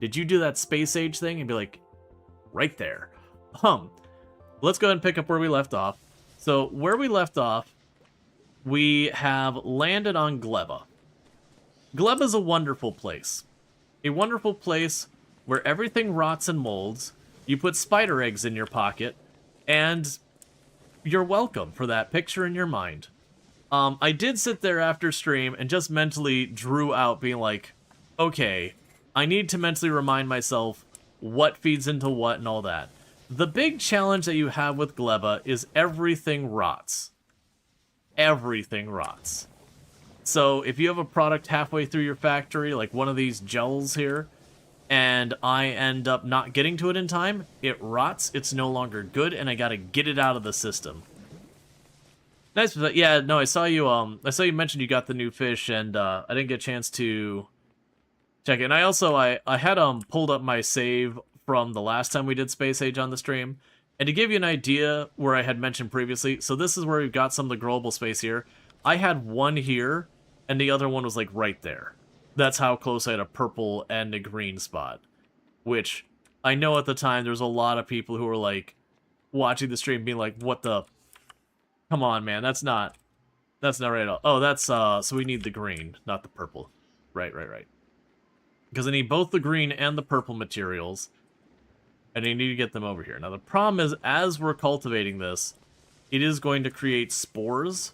Did you do that space age thing? And be like, right there. Let's go ahead and pick up where we left off. So where we left off, we have landed on Gleba. Gleba is a wonderful place. A wonderful place where everything rots and molds. You put spider eggs in your pocket, and you're welcome for that picture in your mind. I did sit there after stream and just mentally drew out being like, okay, I need to mentally remind myself what feeds into what and all that. The big challenge that you have with Gleba is everything rots. Everything rots. So if you have a product halfway through your factory, like one of these gels here, and I end up not getting to it in time, it rots, it's no longer good, and I gotta get it out of the system. Nice, but yeah, no, I saw you mentioned you got the new fish, and I didn't get a chance to check it. And I had pulled up my save from the last time we did Space Age on the stream, and to give you an idea where I had mentioned previously, so this is where we've got some of the growable space here. I had one here, and the other one was like right there. That's how close I had a purple and a green spot. Which, I know at the time there's a lot of people who were like, watching the stream being like, what the... Come on, man, that's not right at all. Oh, that's, so we need the green, not the purple. Right. Because I need both the green and the purple materials, and I need to get them over here. Now, the problem is, as we're cultivating this, it is going to create spores,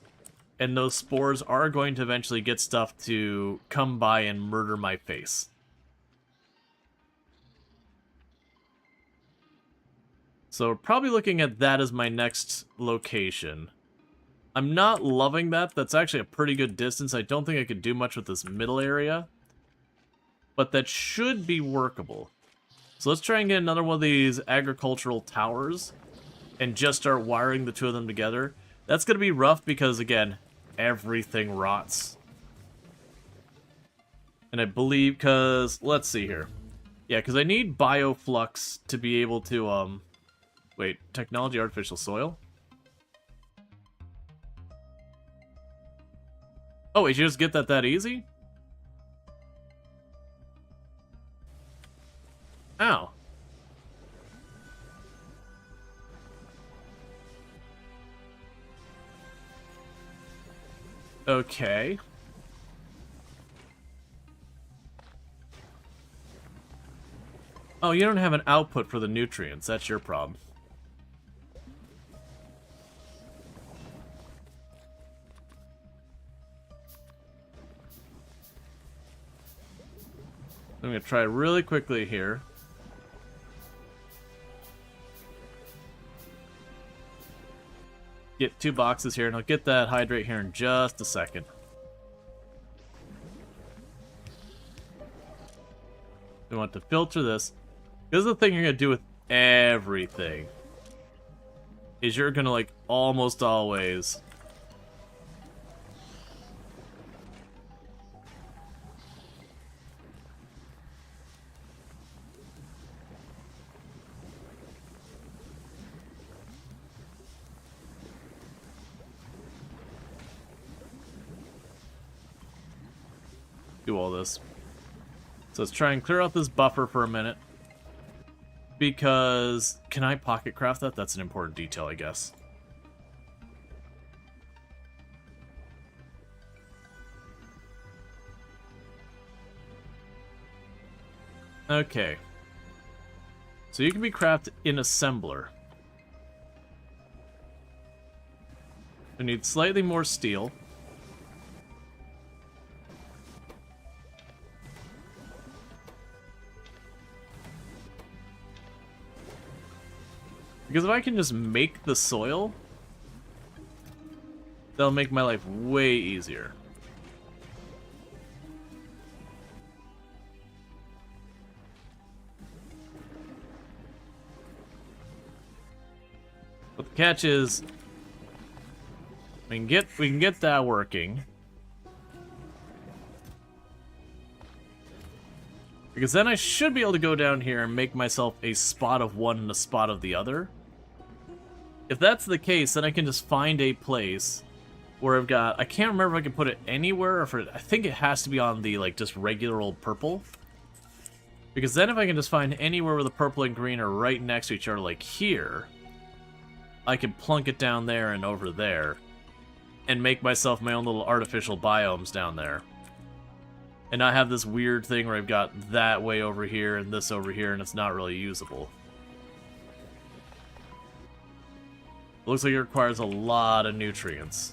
and those spores are going to eventually get stuff to come by and murder my face. So we're probably looking at that as my next location. I'm not loving that. That's actually a pretty good distance. I don't think I could do much with this middle area. But that should be workable. So let's try and get another one of these agricultural towers and just start wiring the two of them together. That's going to be rough because, again, everything rots. And I believe, because, let's see here. Yeah, because I need bioflux to be able to, wait, technology artificial soil? Oh, wait, you just get that easy? Ow. Okay. Oh, you don't have an output for the nutrients. That's your problem. I'm going to try really quickly here. Get 2 boxes here, and I'll get that hydrate here in just a second. We want to filter this. This is the thing you're going to do with everything. Is you're going to, like, almost always... do all this. So let's try and clear out this buffer for a minute. Because, can I pocket craft that? That's an important detail, I guess. Okay. So you can be crafted in assembler. We need slightly more steel. Because if I can just make the soil, that'll make my life way easier. But the catch is, we can get that working. Because then I should be able to go down here and make myself a spot of one and a spot of the other. If that's the case, then I can just find a place where I've got... I can't remember if I can put it anywhere, or if I think it has to be on the, like, just regular old purple. Because then if I can just find anywhere where the purple and green are right next to each other, like here, I can plunk it down there and over there, and make myself my own little artificial biomes down there. And I have this weird thing where I've got that way over here and this over here, and it's not really usable. It looks like it requires a lot of nutrients.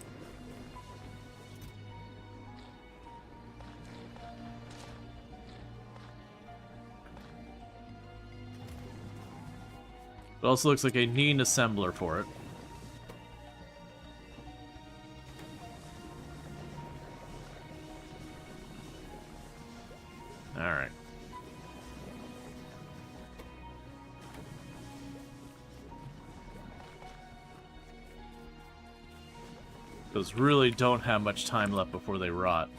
It also looks like I need an assembler for it. Alright. Those really don't have much time left before they rot.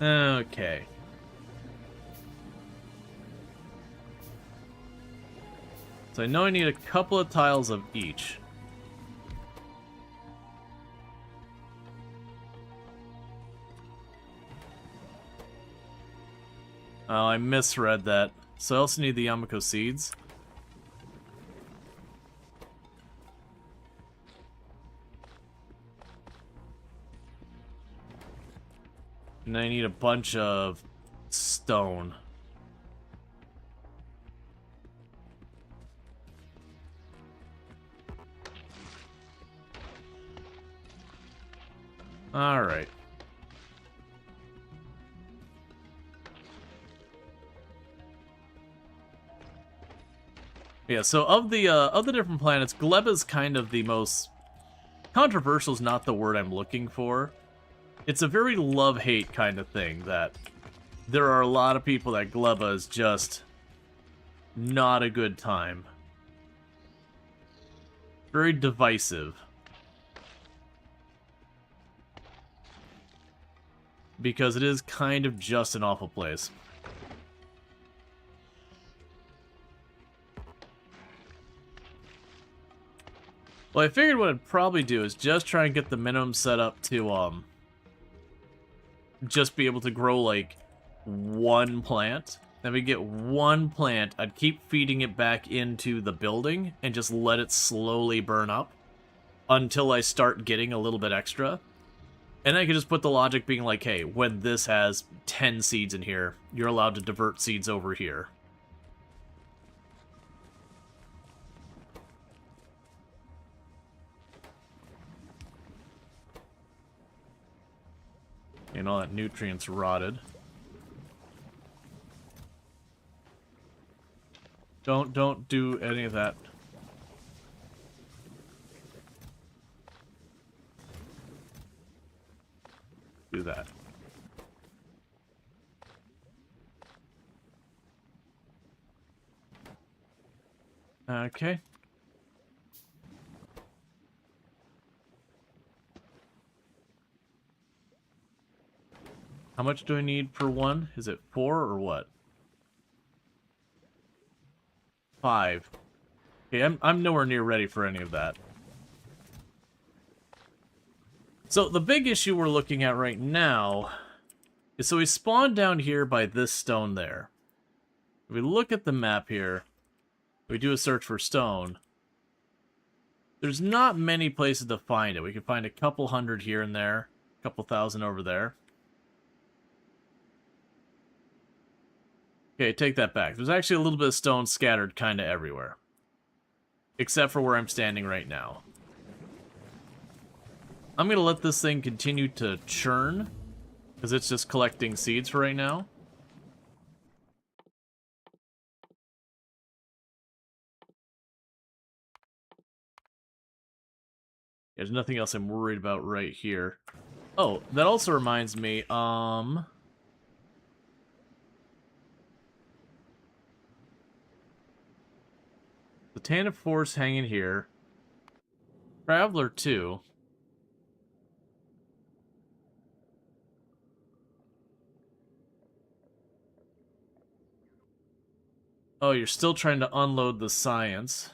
Okay. So I know I need a couple of tiles of each. Oh, I misread that. So I also need the Yamako seeds. And I need a bunch of stone. Alright. Yeah, so of the different planets, Gleba's kind of the most controversial is not the word I'm looking for. It's a very love-hate kind of thing, that there are a lot of people that Gleba is just not a good time. Very divisive. Because it is kind of just an awful place. Well, I figured what I'd probably do is just try and get the minimum set up to, just be able to grow, like, one plant. Then we get one plant, I'd keep feeding it back into the building and just let it slowly burn up until I start getting a little bit extra. And I could just put the logic being like, hey, when this has 10 seeds in here, you're allowed to divert seeds over here. And all that nutrients rotted. Don't do any of that. Do that. Okay. How much do I need per one? Is it 4 or what? 5. Okay, I'm nowhere near ready for any of that. So the big issue we're looking at right now is, so we spawned down here by this stone there. If we look at the map here, we do a search for stone. There's not many places to find it. We can find a couple hundred here and there, a couple thousand over there. Okay, take that back. There's actually a little bit of stone scattered kind of everywhere. Except for where I'm standing right now. I'm going to let this thing continue to churn, because it's just collecting seeds for right now. There's nothing else I'm worried about right here. Oh, that also reminds me, the Tana Force hanging here. Traveler 2. Oh, you're still trying to unload the science.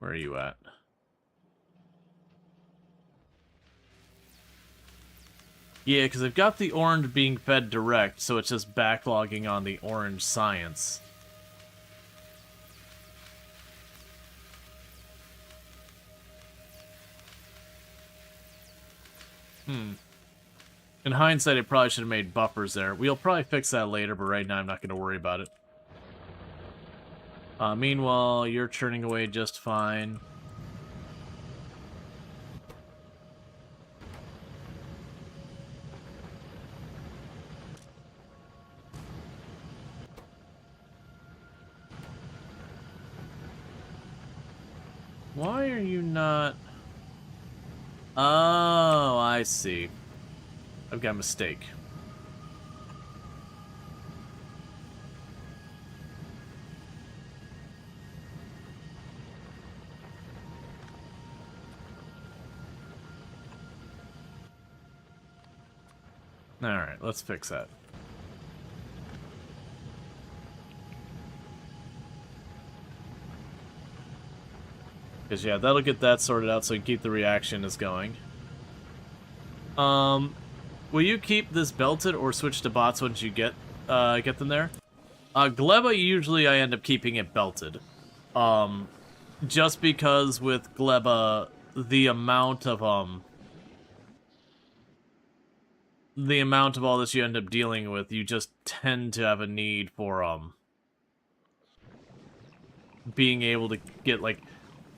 Where are you at? Yeah, because I've got the orange being fed direct, so it's just backlogging on the orange science. In hindsight, it probably should have made buffers there. We'll probably fix that later, but right now I'm not going to worry about it. Meanwhile, you're churning away just fine. Why are you not... Oh, I see. I've got a mistake. Alright, let's fix that. Because, yeah, that'll get that sorted out so you can keep the reaction as going. Will you keep this belted or switch to bots once you get them there? Gleba, usually I end up keeping it belted. Just because with Gleba, the amount of all this you end up dealing with, you just tend to have a need for, being able to get,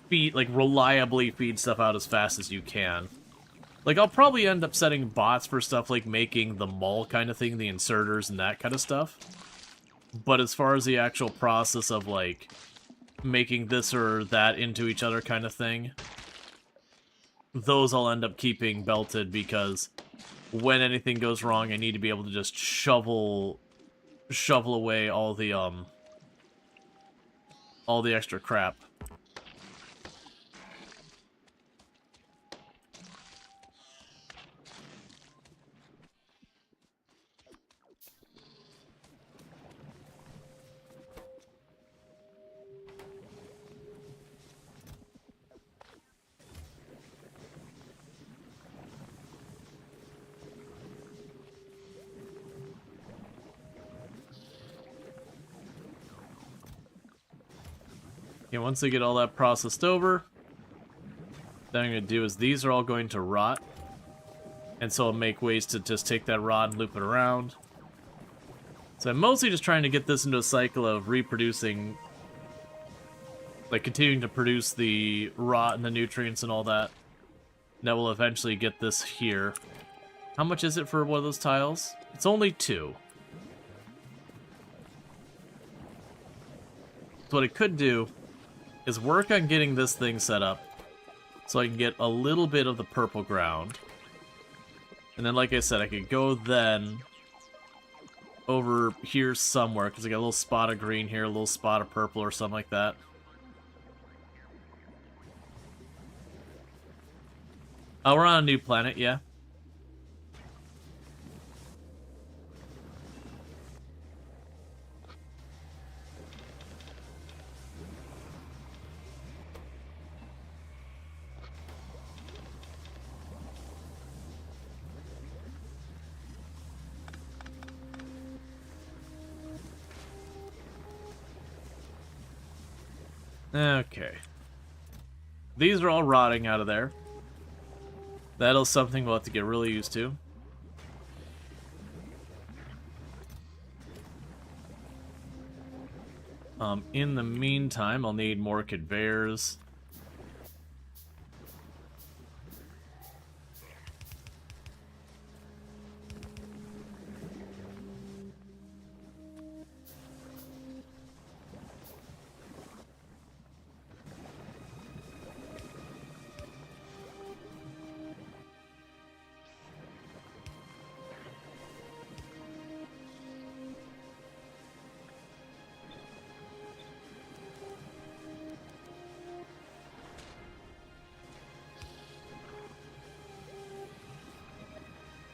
reliably feed stuff out as fast as you can. Like, I'll probably end up setting bots for stuff like making the mull kind of thing, the inserters and that kind of stuff. But as far as the actual process of, like, making this or that into each other kind of thing, those I'll end up keeping belted because when anything goes wrong, I need to be able to just shovel away all the extra crap. Okay, once they get all that processed over, then I'm going to do is these are all going to rot. And so I'll make ways to just take that rod and loop it around. So I'm mostly just trying to get this into a cycle of reproducing, like continuing to produce the rot and the nutrients and all that. That will eventually get this here. How much is it for one of those tiles? It's only 2. So what I could do is work on getting this thing set up so I can get a little bit of the purple ground. And then, like I said, I could go then over here somewhere, because I got a little spot of green here, a little spot of purple or something like that. Oh, we're on a new planet, yeah. Okay. These are all rotting out of there. That is something we'll have to get really used to. In the meantime, I'll need more conveyors.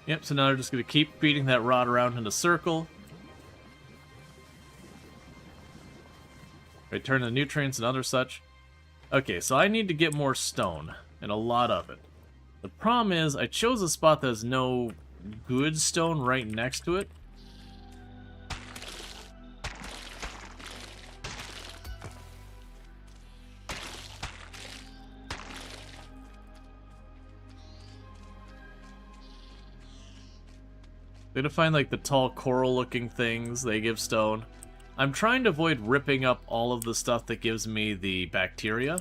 Yep, so now they're just going to keep feeding that rod around in a circle. Return the nutrients and other such. Okay, so I need to get more stone, and a lot of it. The problem is, I chose a spot that has no good stone right next to it. I'm gonna find, like, the tall coral-looking things they give stone. I'm trying to avoid ripping up all of the stuff that gives me the bacteria.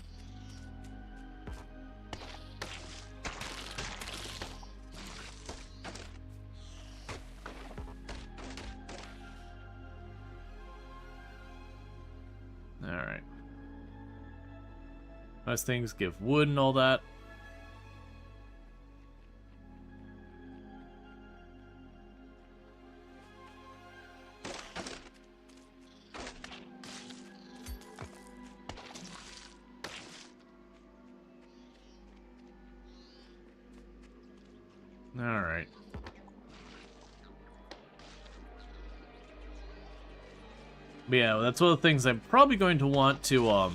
Alright. Those things give wood and all that. Alright. But yeah, that's one of the things I'm probably going to want to, not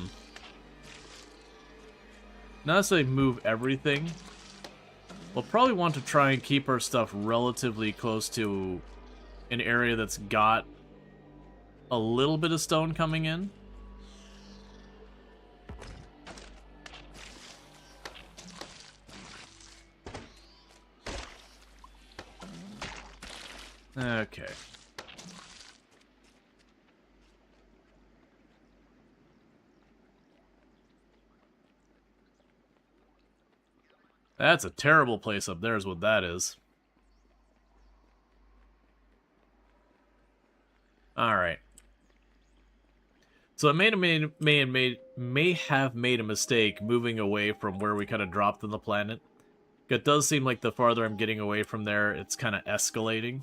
necessarily move everything. We'll probably want to try and keep our stuff relatively close to an area that's got a little bit of stone coming in. Okay. That's a terrible place up there is what that is. Alright. So I may have made a mistake moving away from where we kind of dropped on the planet. It does seem like the farther I'm getting away from there, it's kind of escalating.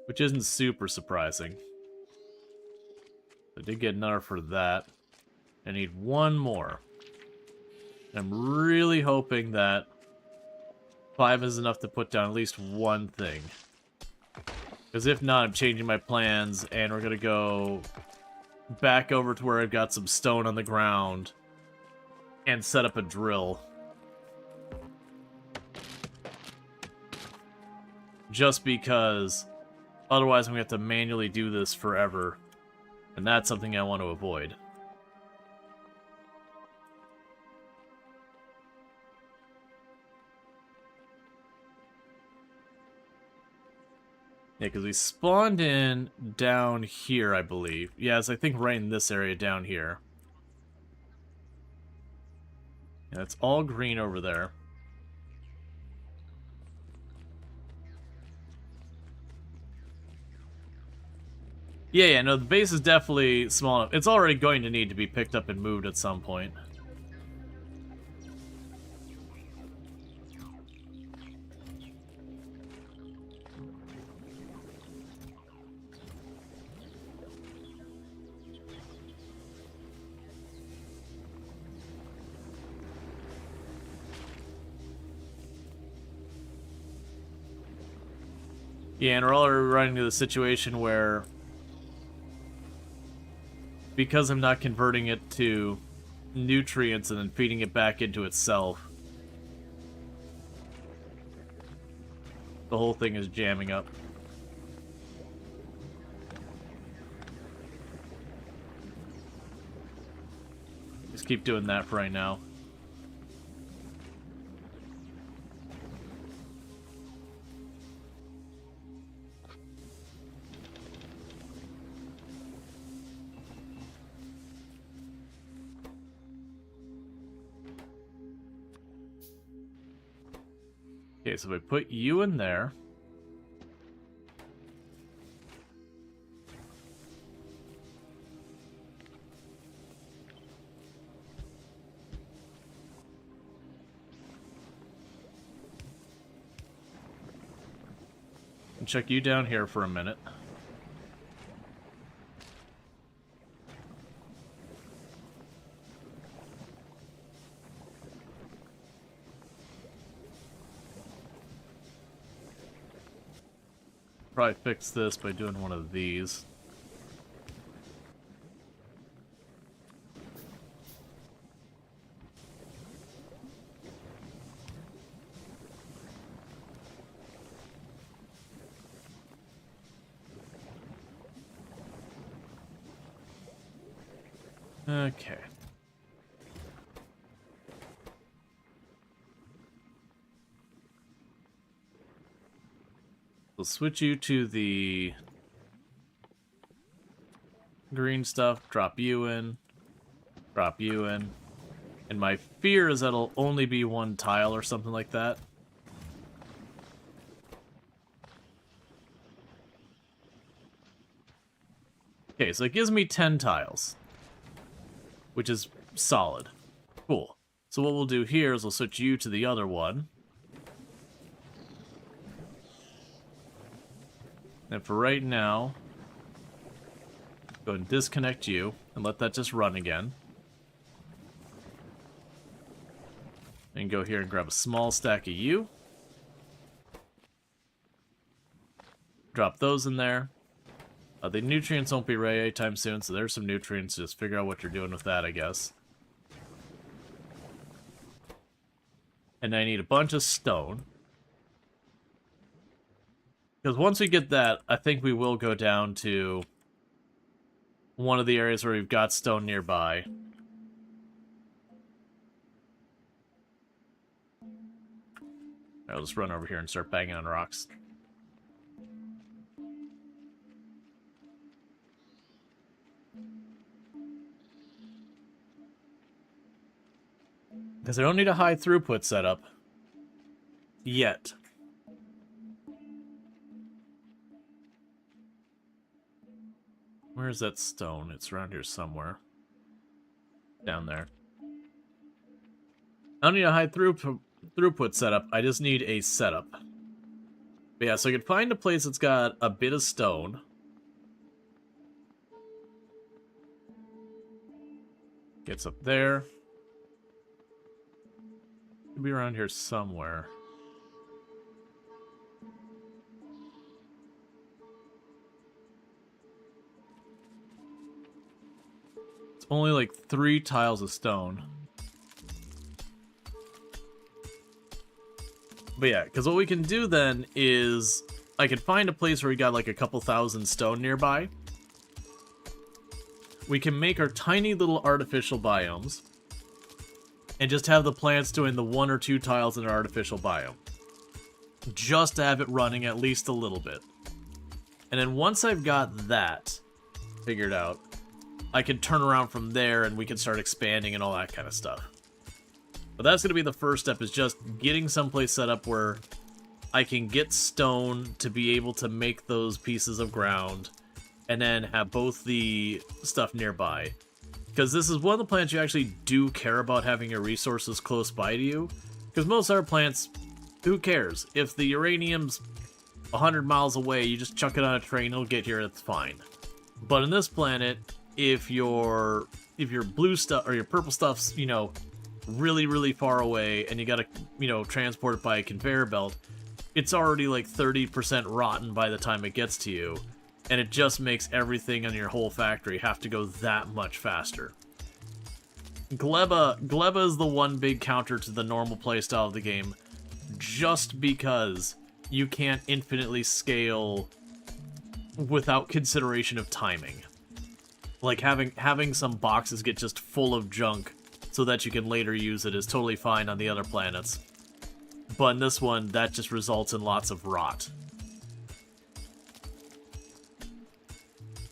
Which isn't super surprising. I did get another for that. I need one more. I'm really hoping that 5 is enough to put down at least one thing. Because if not, I'm changing my plans, and we're going to go back over to where I've got some stone on the ground and set up a drill. Just because otherwise I'm going to have to manually do this forever, and that's something I want to avoid. Yeah, because we spawned in down here, I believe. Yes, I think right in this area down here. Yeah, it's all green over there. Yeah, no, the base is definitely small enough. It's already going to need to be picked up and moved at some point. Yeah, and we're already running into the situation where, because I'm not converting it to nutrients and then feeding it back into itself, the whole thing is jamming up. Just keep doing that for right now. Okay, so if I put you in there. And check you down here for a minute. Probably fix this by doing one of these. Okay. We'll switch you to the green stuff, drop you in, drop you in. And my fear is that it'll only be one tile or something like that. Okay, so it gives me 10 tiles, which is solid. Cool. So what we'll do here is we'll switch you to the other one. And for right now, go ahead and disconnect you and let that just run again. And go here and grab a small stack of you. Drop those in there. The nutrients won't be ready anytime soon, so there's some nutrients. Just figure out what you're doing with that, I guess. And I need a bunch of stone. Because once we get that, I think we will go down to one of the areas where we've got stone nearby. I'll just run over here and start banging on rocks. Because I don't need a high throughput setup. Yet. Where's that stone? It's around here somewhere. Down there. I don't need a high throughput setup. I just need a setup. But yeah, so I could find a place that's got a bit of stone. Gets up there. Could be around here somewhere. It's only like 3 tiles of stone. But yeah, because what we can do then is I can find a place where we got like a couple thousand stone nearby. We can make our tiny little artificial biomes. And just have the plants doing the 1 or 2 tiles in an artificial biome. Just to have it running at least a little bit. And then once I've got that figured out, I can turn around from there and we can start expanding and all that kind of stuff. But that's going to be the first step, is just getting someplace set up where I can get stone to be able to make those pieces of ground, and then have both the stuff nearby. Because this is one of the plants you actually do care about having your resources close by to you. Because most other plants, who cares? If the uranium's 100 miles away, you just chuck it on a train, it'll get here, it's fine. But in this planet, if your blue stuff or your purple stuff's, you know, really, really far away, and you gotta, you know, transport it by a conveyor belt, it's already like 30% rotten by the time it gets to you. And it just makes everything in your whole factory have to go that much faster. Gleba is the one big counter to the normal playstyle of the game, just because you can't infinitely scale without consideration of timing. Like having some boxes get just full of junk so that you can later use it is totally fine on the other planets. But in this one, that just results in lots of rot.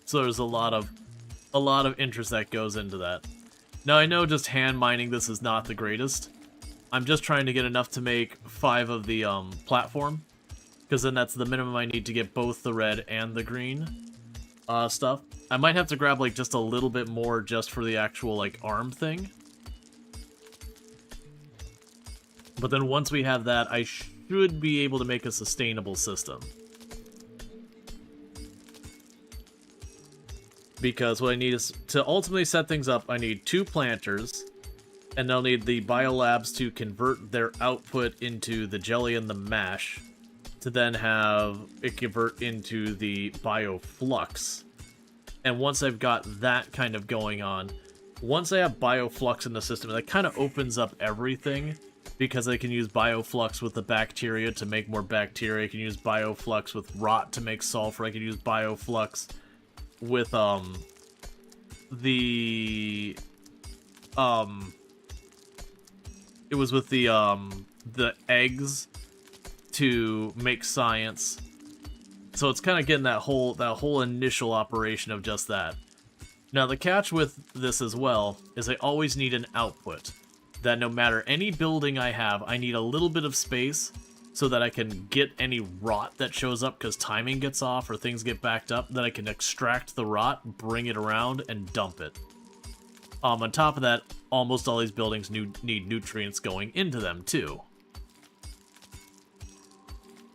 So there's a lot of interest that goes into that. Now I know just hand mining this is not the greatest. I'm just trying to get enough to make 5 of the platform, because then that's the minimum I need to get both the red and the green stuff. I might have to grab like just a little bit more just for the actual like arm thing. But then once we have that, I should be able to make a sustainable system. Because what I need is, to ultimately set things up, I need 2 planters, and I'll need the biolabs to convert their output into the jelly and the mash, to then have it convert into the bioflux. And once I've got that kind of going on, once I have bioflux in the system, that kind of opens up everything, because I can use bioflux with the bacteria to make more bacteria, I can use bioflux with rot to make sulfur, I can use bioflux with the it was with the eggs to make science. So it's kind of getting that whole initial operation of just that. Now the catch with this as well is I always need an output. That no matter any building I have, I need a little bit of space so that I can get any rot that shows up because timing gets off or things get backed up, that I can extract the rot, bring it around, and dump it. On top of that, almost all these buildings need nutrients going into them too.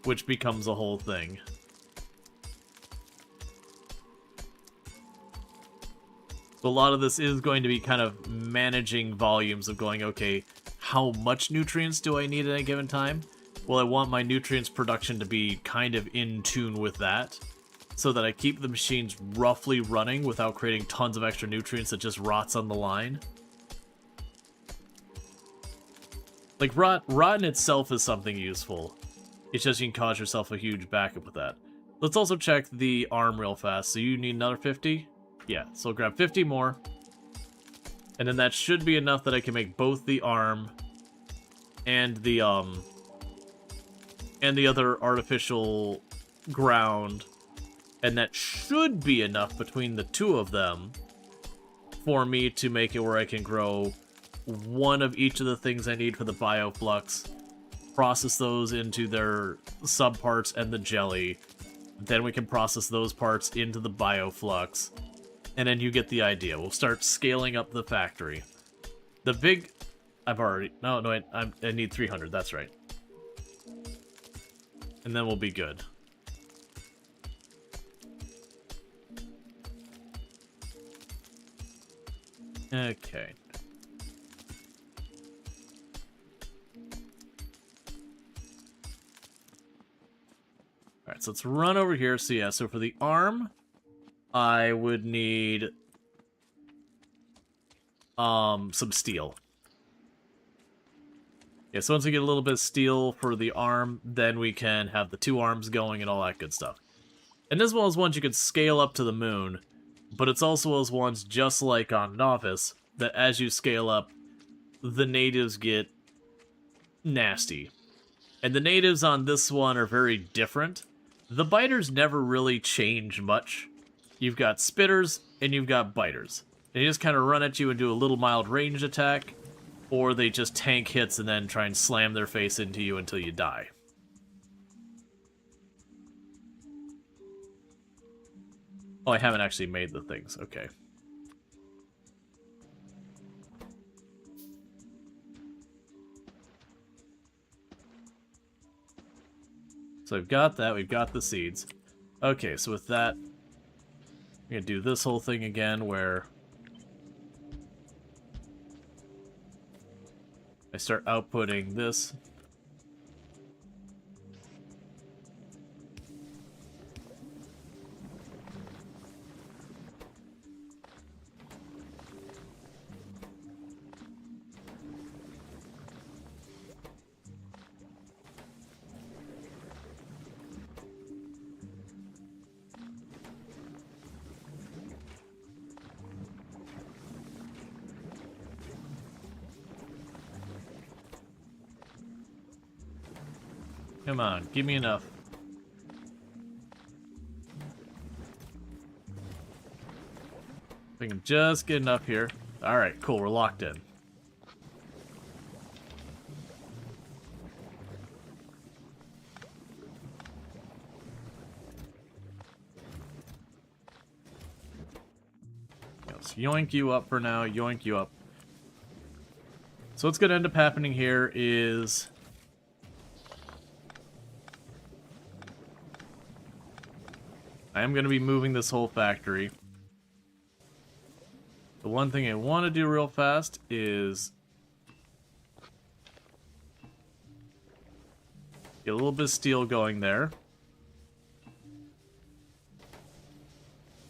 Which becomes a whole thing. So a lot of this is going to be kind of managing volumes of going, okay, how much nutrients do I need at a given time? Well, I want my nutrients production to be kind of in tune with that, so that I keep the machines roughly running without creating tons of extra nutrients that just rots on the line. Like, rot in itself is something useful. It's just you can cause yourself a huge backup with that. Let's also check the arm real fast. So you need another 50? Yeah, so grab 50 more. And then that should be enough that I can make both the arm and the other artificial ground. And that should be enough between the two of them for me to make it where I can grow one of each of the things I need for the bioflux, process those into their subparts and the jelly. Then we can process those parts into the bioflux. And then you get the idea. We'll start scaling up the factory. The big... I've already... No, I need 300. That's right. And then we'll be good. Okay. Alright, so let's run over here. So yeah, so for the arm, I would need some steel. Yeah, so once we get a little bit of steel for the arm, then we can have the two arms going and all that good stuff. And as well as ones you can scale up to the moon, but it's also as ones just like on Novice, that as you scale up, the natives get nasty. And the natives on this one are very different. The biters never really change much. You've got spitters, and you've got biters. They just kind of run at you and do a little mild ranged attack, or they just tank hits and then try and slam their face into you until you die. Oh, I haven't actually made the things. Okay. So we've got that. We've got the seeds. Okay, so with that, I'm going to do this whole thing again where I start outputting this. Come on, give me enough. We can just get enough here. Alright, cool, we're locked in. Let's yoink you up for now, yoink you up. So what's going to end up happening here is... I am going to be moving this whole factory. The one thing I want to do real fast is get a little bit of steel going there.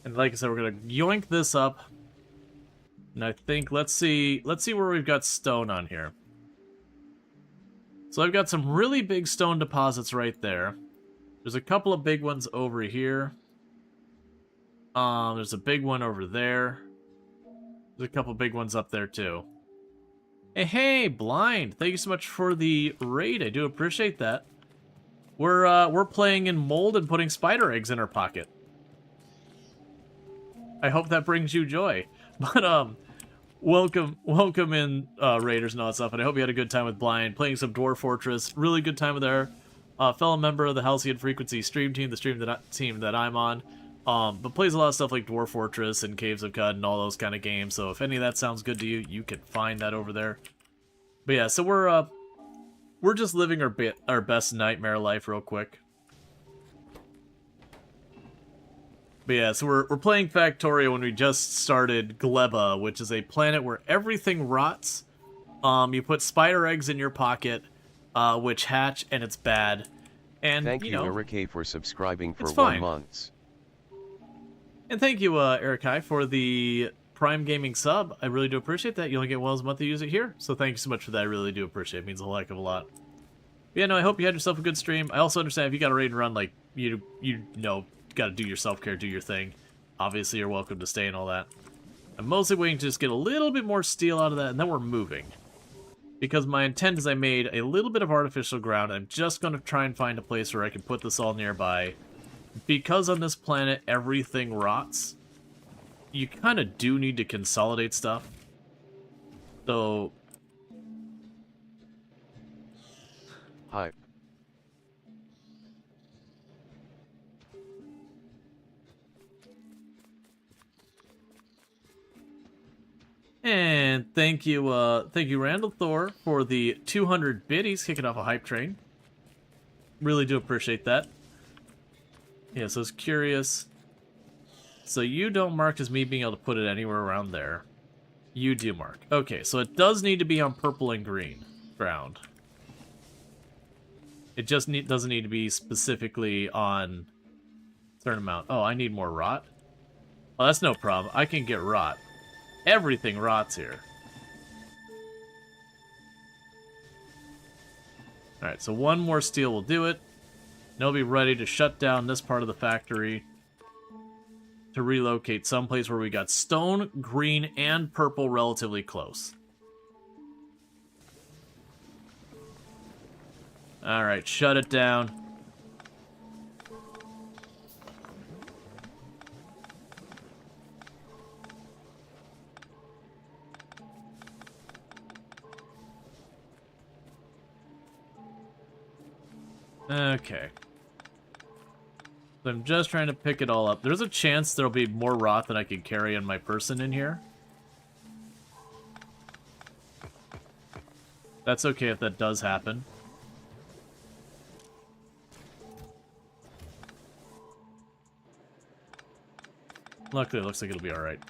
And like I said, we're going to yoink this up. And I think, let's see where we've got stone on here. So I've got some really big stone deposits right there. There's a couple of big ones over here. There's a big one over there. There's a couple big ones up there too. Hey, Blind. Thank you so much for the raid. I do appreciate that. We're playing in mold and putting spider eggs in our pocket. I hope that brings you joy. But welcome in raiders and all that stuff. And I hope you had a good time with Blind playing some Dwarf Fortress. Really good time with our fellow member of the Halcyon Frequency stream team, the team that I'm on. But plays a lot of stuff like Dwarf Fortress and Caves of Cud and all those kind of games. So if any of that sounds good to you, you can find that over there. But yeah, so we're just living our best nightmare life real quick. But yeah, so we're playing Factorio when we just started Gleba, which is a planet where everything rots. You put spider eggs in your pocket, which hatch, and it's bad. And thank you you, know, Eric for subscribing for it's 1 fine. month. And thank you, Eric for the Prime Gaming sub. I really do appreciate that. You only get once a month to use it here, so thank you so much for that. I really do appreciate it. It means a heck of a lot. But yeah, no, I hope you had yourself a good stream. I also understand if you got a raid and run, like, you know, got to do your self-care, do your thing. Obviously, you're welcome to stay and all that. I'm mostly waiting to just get a little bit more steel out of that, and then we're moving. Because my intent is I made a little bit of artificial ground. I'm just going to try and find a place where I can put this all nearby. Because on this planet, everything rots, you kind of do need to consolidate stuff. So... Hype. And thank you, Randall Thor, for the 200 biddies kicking off a hype train. Really do appreciate that. Yeah, so I was curious. So you don't mark as me being able to put it anywhere around there. You do mark. Okay, so it does need to be on purple and green ground. It just doesn't need to be specifically on a certain amount. Oh, I need more rot? Oh, that's no problem. I can get rot. Everything rots here. Alright, so one more steel will do it. And I'll be ready to shut down this part of the factory to relocate someplace where we got stone, green, and purple relatively close. Alright, shut it down. Okay. So I'm just trying to pick it all up. There's a chance there'll be more rot than I can carry on my person in here. That's okay if that does happen. Luckily, it looks like it'll be alright.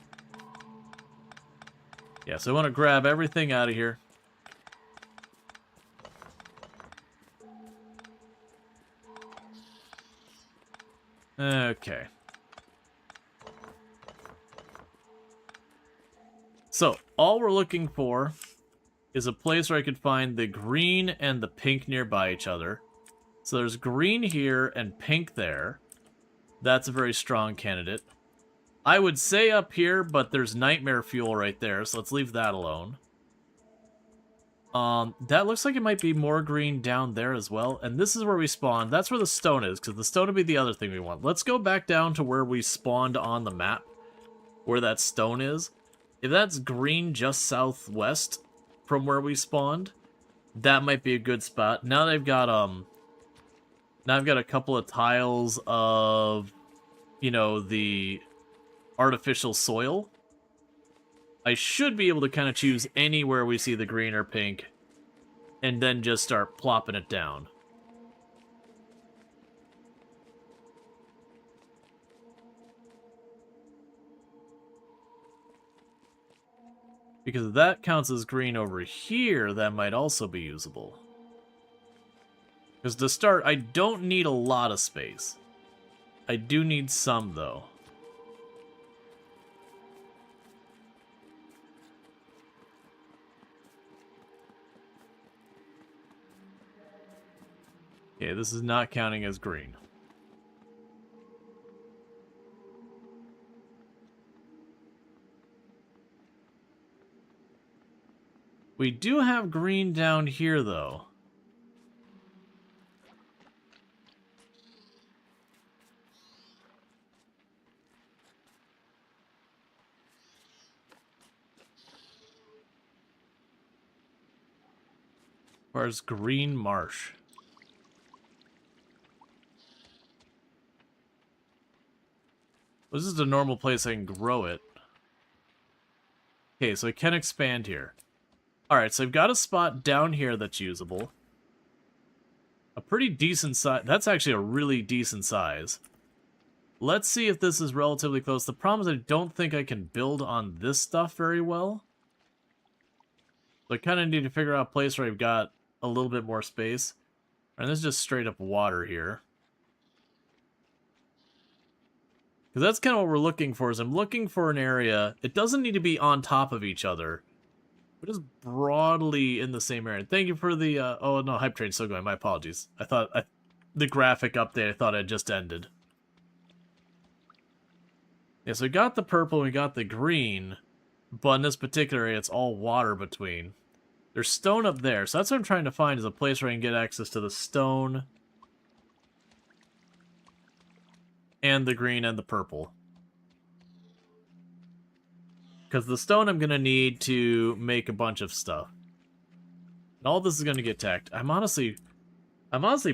Yeah, so I want to grab everything out of here. Okay. So, all we're looking for is a place where I could find the green and the pink nearby each other. So there's green here and pink there. That's a very strong candidate. I would say up here, but there's nightmare fuel right there, so let's leave that alone. That looks like it might be more green down there as well. And this is where we spawned. That's where the stone is, because the stone would be the other thing we want. Let's go back down to where we spawned on the map, where that stone is. If that's green just southwest from where we spawned, that might be a good spot. Now I've got a couple of tiles of, you know, the artificial soil. I should be able to kind of choose anywhere we see the green or pink and then just start plopping it down. Because if that counts as green over here, that might also be usable. Because to start, I don't need a lot of space. I do need some, though. Okay, this is not counting as green. We do have green down here, though. Where's green marsh? This is a normal place I can grow it. Okay, so I can expand here. Alright, so I've got a spot down here that's usable. A pretty decent size. That's actually a really decent size. Let's see if this is relatively close. The problem is I don't think I can build on this stuff very well. So I kind of need to figure out a place where I've got a little bit more space. And this is just straight up water here. Because that's kind of what we're looking for, is I'm looking for an area. It doesn't need to be on top of each other, but just broadly in the same area. Thank you for the, oh no, hype train's still going, my apologies. I thought, the graphic update I thought had just ended. Yeah, so we got the purple, we got the green, but in this particular area it's all water between. There's stone up there, so that's what I'm trying to find, is a place where I can get access to the stone and the green and the purple. Because the stone I'm going to need to make a bunch of stuff. And all this is going to get tacked. I'm honestly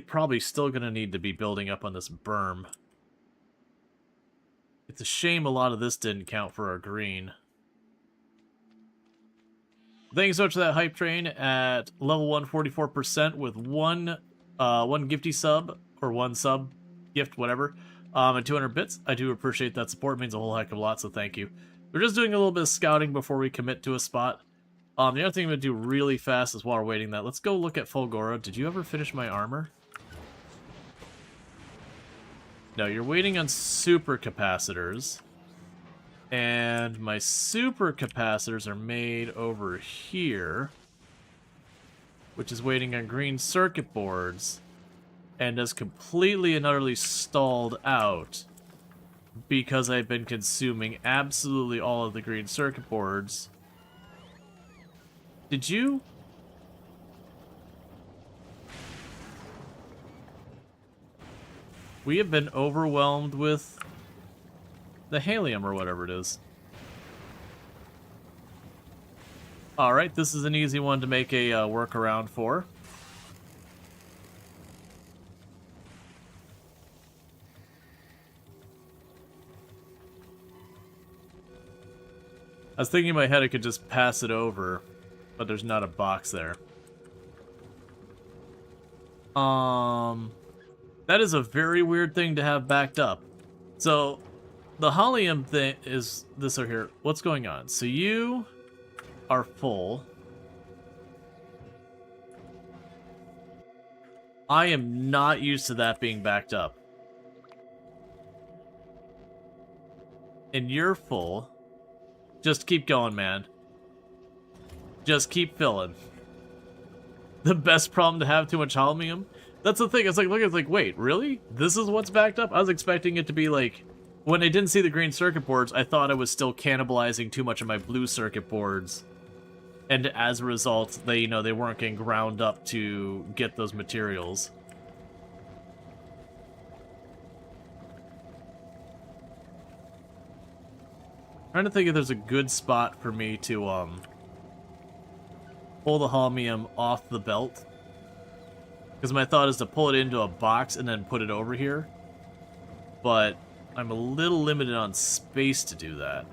probably still going to need to be building up on this berm. It's a shame a lot of this didn't count for our green. Thank you so much for that hype train at level 1, 44% with one gifty sub, or one sub gift, whatever. And 200 bits. I do appreciate that support. It means a whole heck of a lot, so thank you. We're just doing a little bit of scouting before we commit to a spot. The other thing I'm going to do really fast is while we're waiting that, let's go look at Fulgora. Did you ever finish my armor? No, you're waiting on super capacitors. And my super capacitors are made over here, which is waiting on green circuit boards. And is completely and utterly stalled out because I've been consuming absolutely all of the green circuit boards. Did you? We have been overwhelmed with the helium or whatever it is. Alright, this is an easy one to make a workaround for. I was thinking in my head I could just pass it over, but there's not a box there. That is a very weird thing to have backed up. So, the helium thing is this over here. What's going on? So you are full. I am not used to that being backed up. And you're full. Just keep going, man. Just keep filling. The best problem to have too much helium? That's the thing. It's like, look, it's like, wait, really? This is what's backed up? I was expecting it to be like, when I didn't see the green circuit boards, I thought I was still cannibalizing too much of my blue circuit boards. And as a result, they weren't getting ground up to get those materials. Trying to think if there's a good spot for me to pull the helium off the belt. Because my thought is to pull it into a box and then put it over here. But I'm a little limited on space to do that.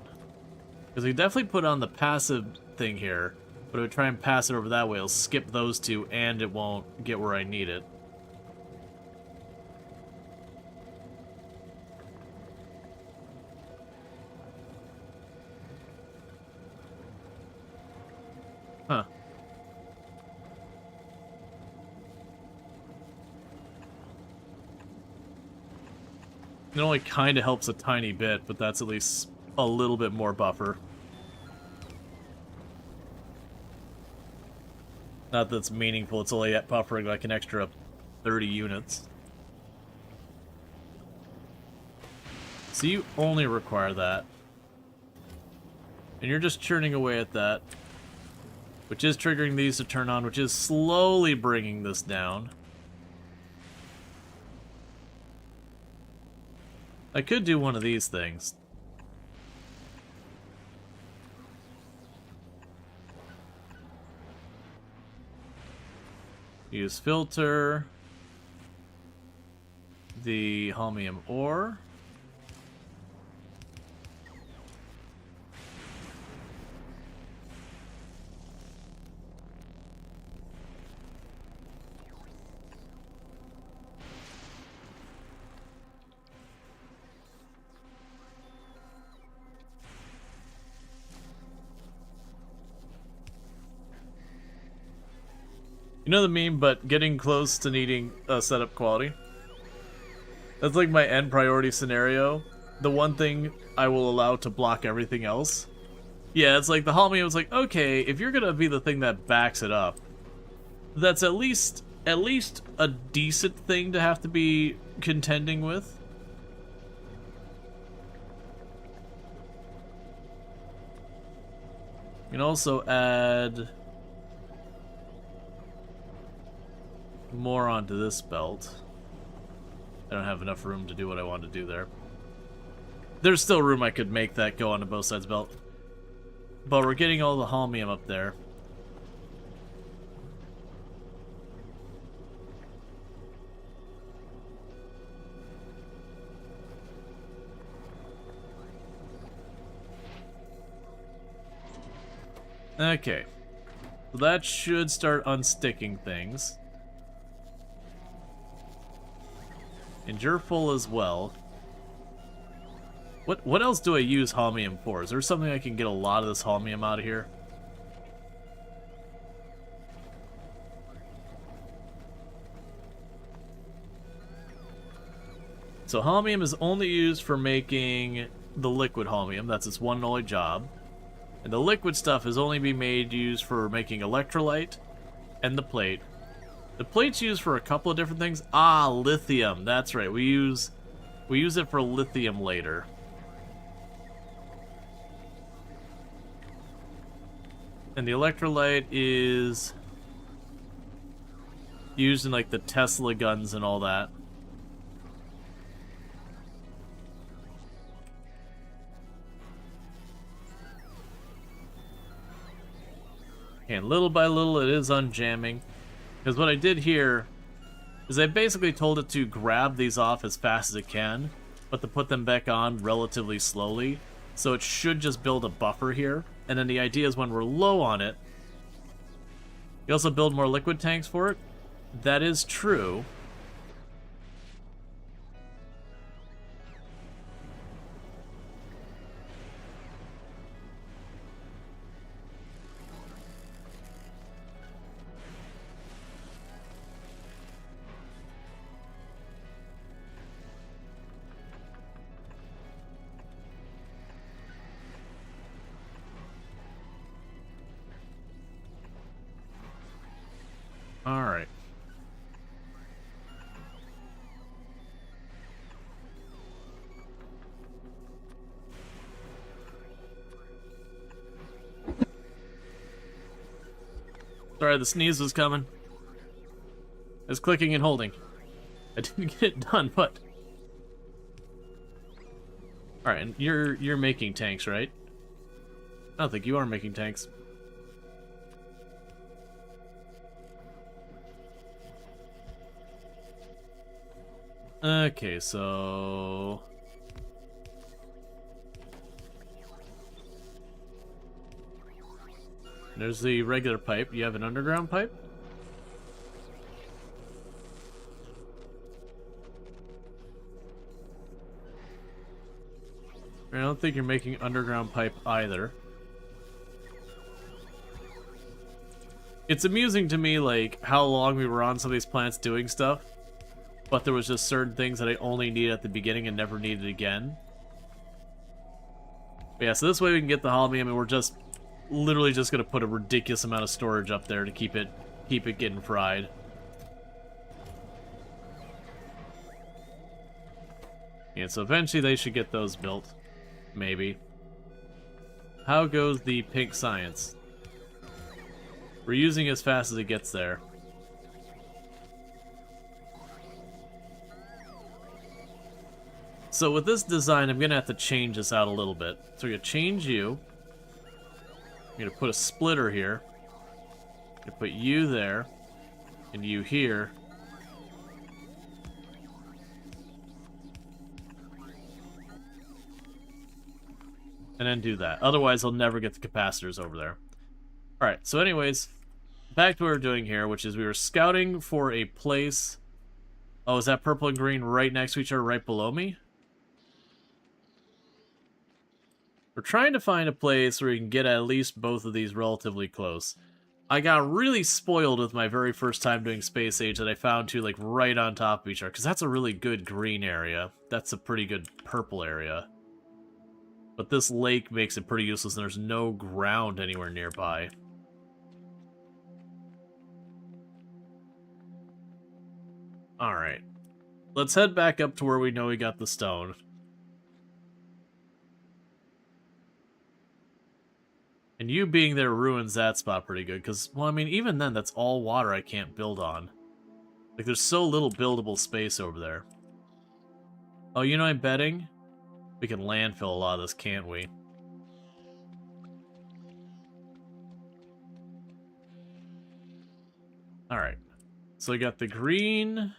Because we definitely put on the passive thing here. But if I try and pass it over that way, it'll skip those two and it won't get where I need it. Huh. It only kind of helps a tiny bit, but that's at least a little bit more buffer. Not that it's meaningful, it's only buffering like an extra 30 units. So you only require that. And you're just churning away at that. which is triggering these to turn on, which is slowly bringing this down. I could do one of these things. Use filter. The holmium ore. You know the meme, but getting close to needing setup quality? That's like my end priority scenario. The one thing I will allow to block everything else. Yeah, it's like the holmium was like, okay, if you're gonna be the thing that backs it up, that's at least a decent thing to have to be contending with. You can also add more onto this belt. I don't have enough room to do what I want to do there. There's still room I could make that go onto both sides belt. But we're getting all the holmium up there. Okay. So that should start unsticking things. And you're full as well. What else do I use holmium for? Is there something I can get a lot of this holmium out of here? So holmium is only used for making the liquid holmium. That's its one and only job. And the liquid stuff is only be used for making electrolyte and the plate. The plate's used for a couple of different things. Ah, lithium. That's right. We use it for lithium later. And the electrolyte is used in like the Tesla guns and all that. And little by little it is unjamming. Because what I did here is I basically told it to grab these off as fast as it can, but to put them back on relatively slowly. So it should just build a buffer here. And then the idea is when we're low on it, you also build more liquid tanks for it. That is true. Alright. Sorry, the sneeze was coming. I was clicking and holding. I didn't get it done, but... Alright, and you're making tanks, right? I don't think you are making tanks. Okay, so... There's the regular pipe. You have an underground pipe? I don't think you're making underground pipe either. It's amusing to me, like, how long we were on some of these plants doing stuff. But there was just certain things that I only needed at the beginning and never needed again. But yeah, so this way we can get the holmium, and we're just literally just gonna put a ridiculous amount of storage up there to keep it getting fried. And so eventually they should get those built. Maybe. How goes the pink science? We're using it as fast as it gets there. So with this design, I'm going to have to change this out a little bit. So we're going to change you. I'm going to put a splitter here. I'm going to put you there. And you here. And then do that. Otherwise, I'll never get the capacitors over there. Alright, so anyways, back to what we're doing here, which is we were scouting for a place. Oh, is that purple and green right next to each other, right below me? We're trying to find a place where we can get at least both of these relatively close. I got really spoiled with my very first time doing Space Age that I found two like right on top of each other, because that's a really good green area. That's a pretty good purple area. But this lake makes it pretty useless, and there's no ground anywhere nearby. Alright. Let's head back up to where we know we got the stone. And you being there ruins that spot pretty good, because, well, I mean, even then, that's all water I can't build on. Like, there's so little buildable space over there. Oh, you know I'm betting? We can landfill a lot of this, can't we? Alright. So we got the green.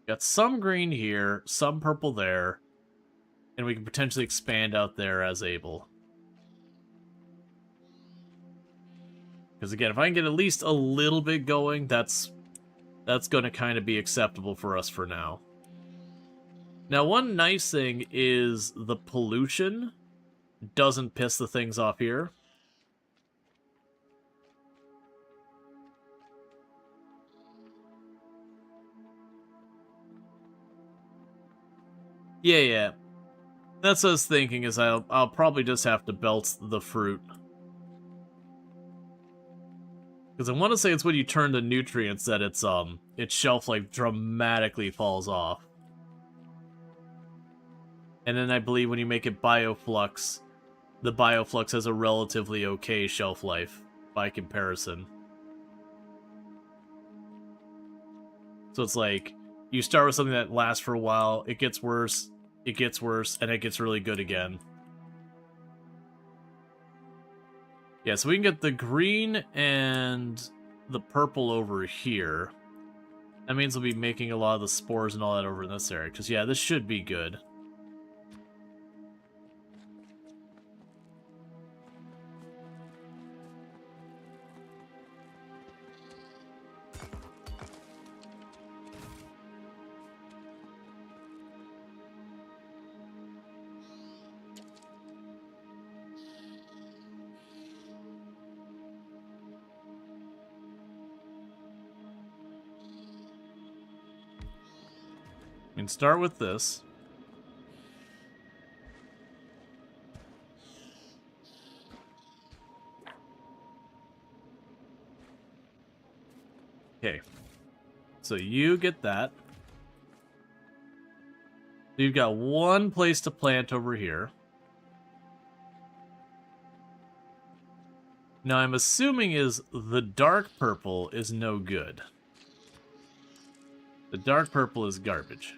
Got some green here, some purple there. And we can potentially expand out there as able. Because again, if I can get at least a little bit going, that's going to kind of be acceptable for us for now. Now, one nice thing is the pollution doesn't piss the things off here. Yeah. That's what I was thinking, is I'll probably just have to belt the fruit. Because I want to say it's when you turn the nutrients that its shelf life dramatically falls off. And then I believe when you make it bioflux, the bioflux has a relatively okay shelf life by comparison. So it's like, you start with something that lasts for a while, it gets worse, and it gets really good again. Yeah, so we can get the green and the purple over here. That means we'll be making a lot of the spores and all that over in this area, because yeah, this should be good. We can start with this. Okay. So you get that. You've got one place to plant over here. Now I'm assuming is the dark purple is no good. The dark purple is garbage.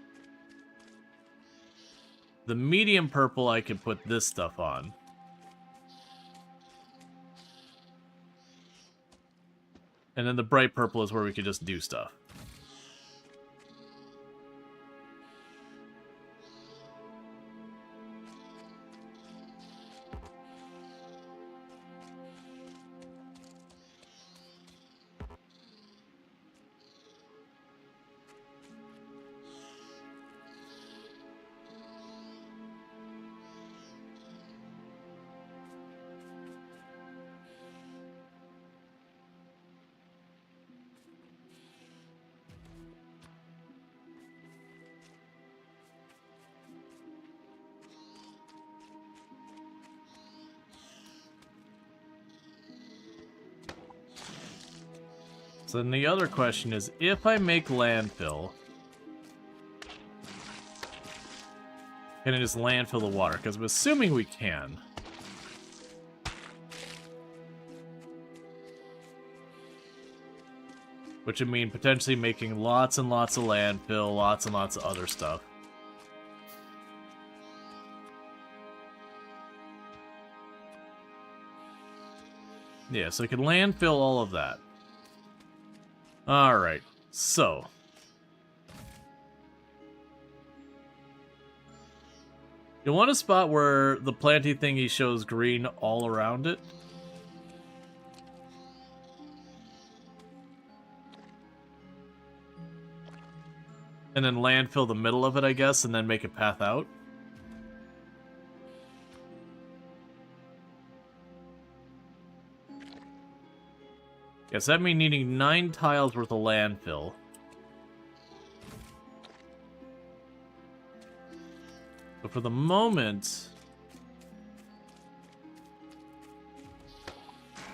The medium purple, I can put this stuff on. And then the bright purple is where we could just do stuff. So then the other question is, if I make landfill, can I just landfill the water? Because I'm assuming we can. which would mean potentially making lots and lots of landfill, lots and lots of other stuff. Yeah, so I can landfill all of that. Alright, so... you want a spot where the planty thingy shows green all around it? And then landfill the middle of it, I guess, and then make a path out? Yes, that means needing 9 tiles worth of landfill. But for the moment,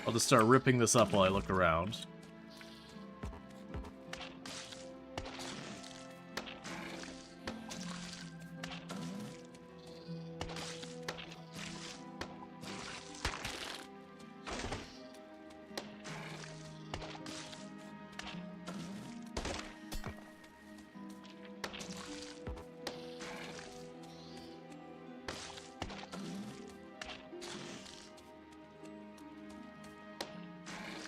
I'll just start ripping this up while I look around.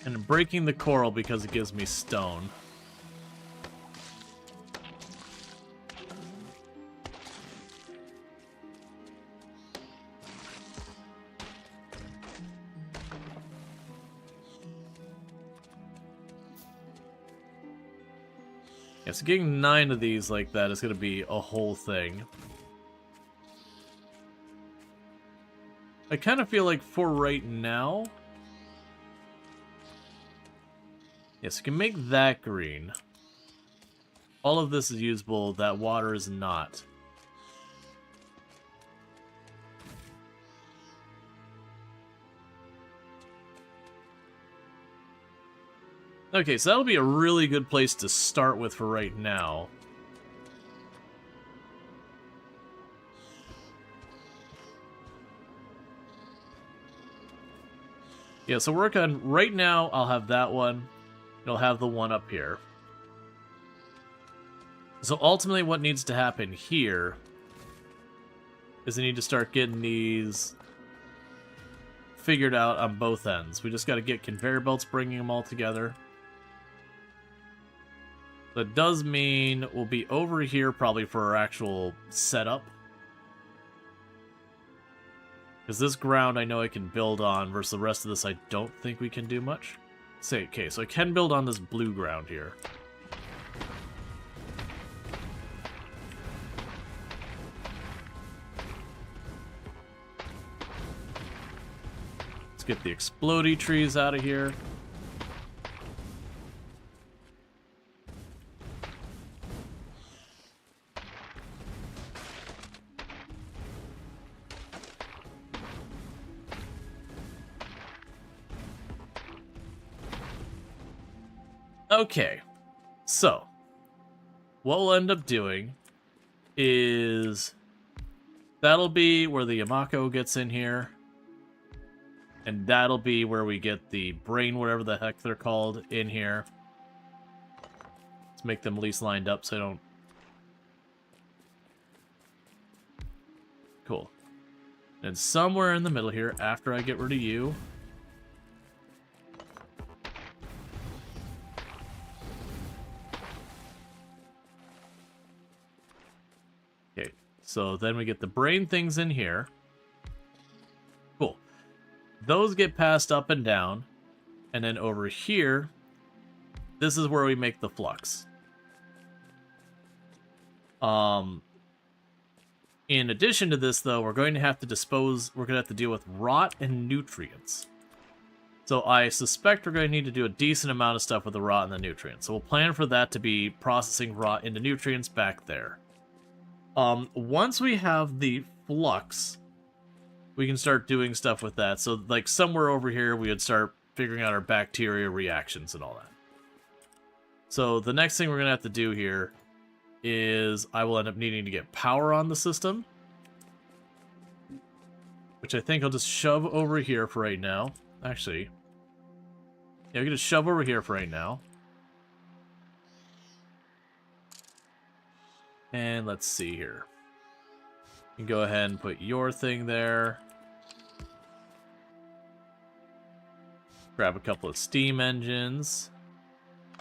And breaking the coral because it gives me stone. Yeah, so getting 9 of these like that is going to be a whole thing. I kind of feel like for right now... yes, you can make that green. All of this is usable, that water is not. Okay, so that'll be a really good place to start with for right now. Yeah, so work on... right now, I'll have that one. It'll have the one up here. So ultimately what needs to happen here is I need to start getting these figured out on both ends. We just got to get conveyor belts bringing them all together. That does mean we'll be over here probably for our actual setup. Because this ground I know I can build on versus the rest of this I don't think we can do much. Say, okay, so I can build on this blue ground here. Let's get the explodey trees out of here. Okay, so what we'll end up doing is that'll be where the Yamako gets in here, and that'll be where we get the brain, whatever the heck they're called, in here. Let's make them at least lined up so I don't... cool. And somewhere in the middle here, after I get rid of you... so then we get the brain things in here. Cool. Those get passed up and down. And then over here, this is where we make the flux. In addition to this, though, we're going to have to deal with rot and nutrients. So I suspect we're going to need to do a decent amount of stuff with the rot and the nutrients. So we'll plan for that to be processing rot into nutrients back there. Once we have the flux, we can start doing stuff with that. So, like, somewhere over here, we would start figuring out our bacteria reactions and all that. So, the next thing we're going to have to do here is I will end up needing to get power on the system, which I think I'll just shove over here for right now. Actually, yeah, we can just shove over here for right now. And let's see here. You can go ahead and put your thing there. Grab a couple of steam engines.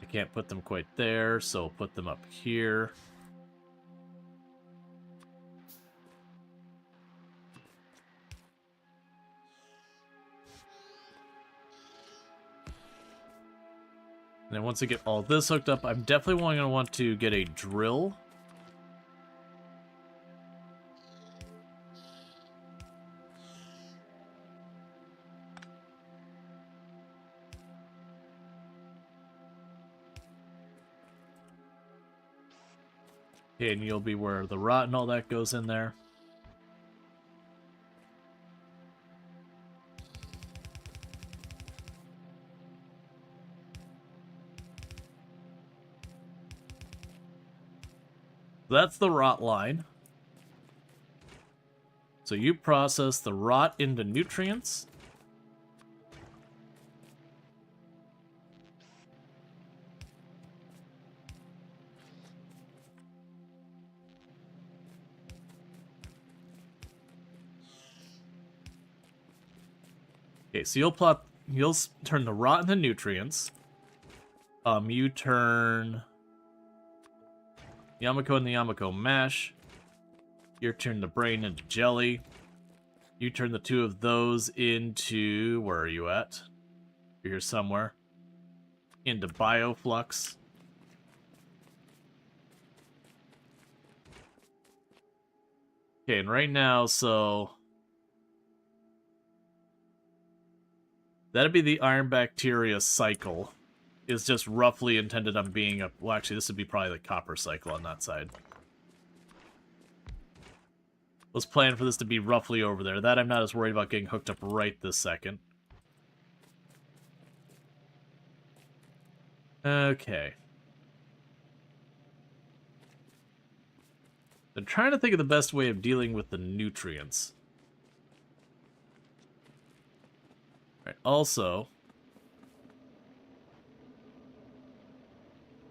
I can't put them quite there, so I'll put them up here. And then once I get all this hooked up, I'm definitely going to want to get a drill. Okay, and you'll be where the rot and all that goes in there. That's the rot line. So you process the rot into nutrients. Okay, so you'll turn the rot into nutrients. You turn Yamako and the Yamako mash. You turn the brain into jelly. You turn the two of those into... Where are you at? You're here somewhere. Into bioflux. Okay, and right now, so... That'd be the iron bacteria cycle. Is just roughly intended on being a... Well, actually, this would be probably the copper cycle on that side. Let's plan for this to be roughly over there. That I'm not as worried about getting hooked up right this second. Okay. I'm trying to think of the best way of dealing with the nutrients. Alright, also...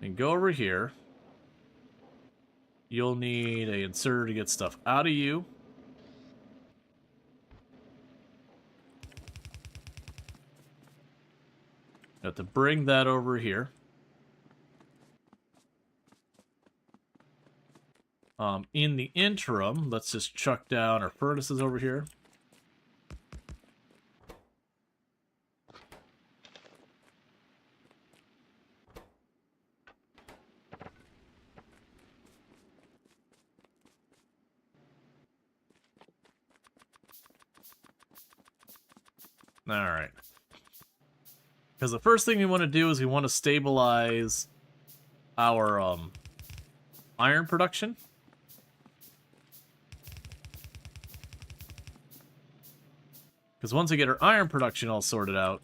And go over here. You'll need an inserter to get stuff out of you. Have to bring that over here. In the interim, let's just chuck down our furnaces over here. Alright. Because the first thing we want to do is we want to stabilize our iron production. Because once we get our iron production all sorted out...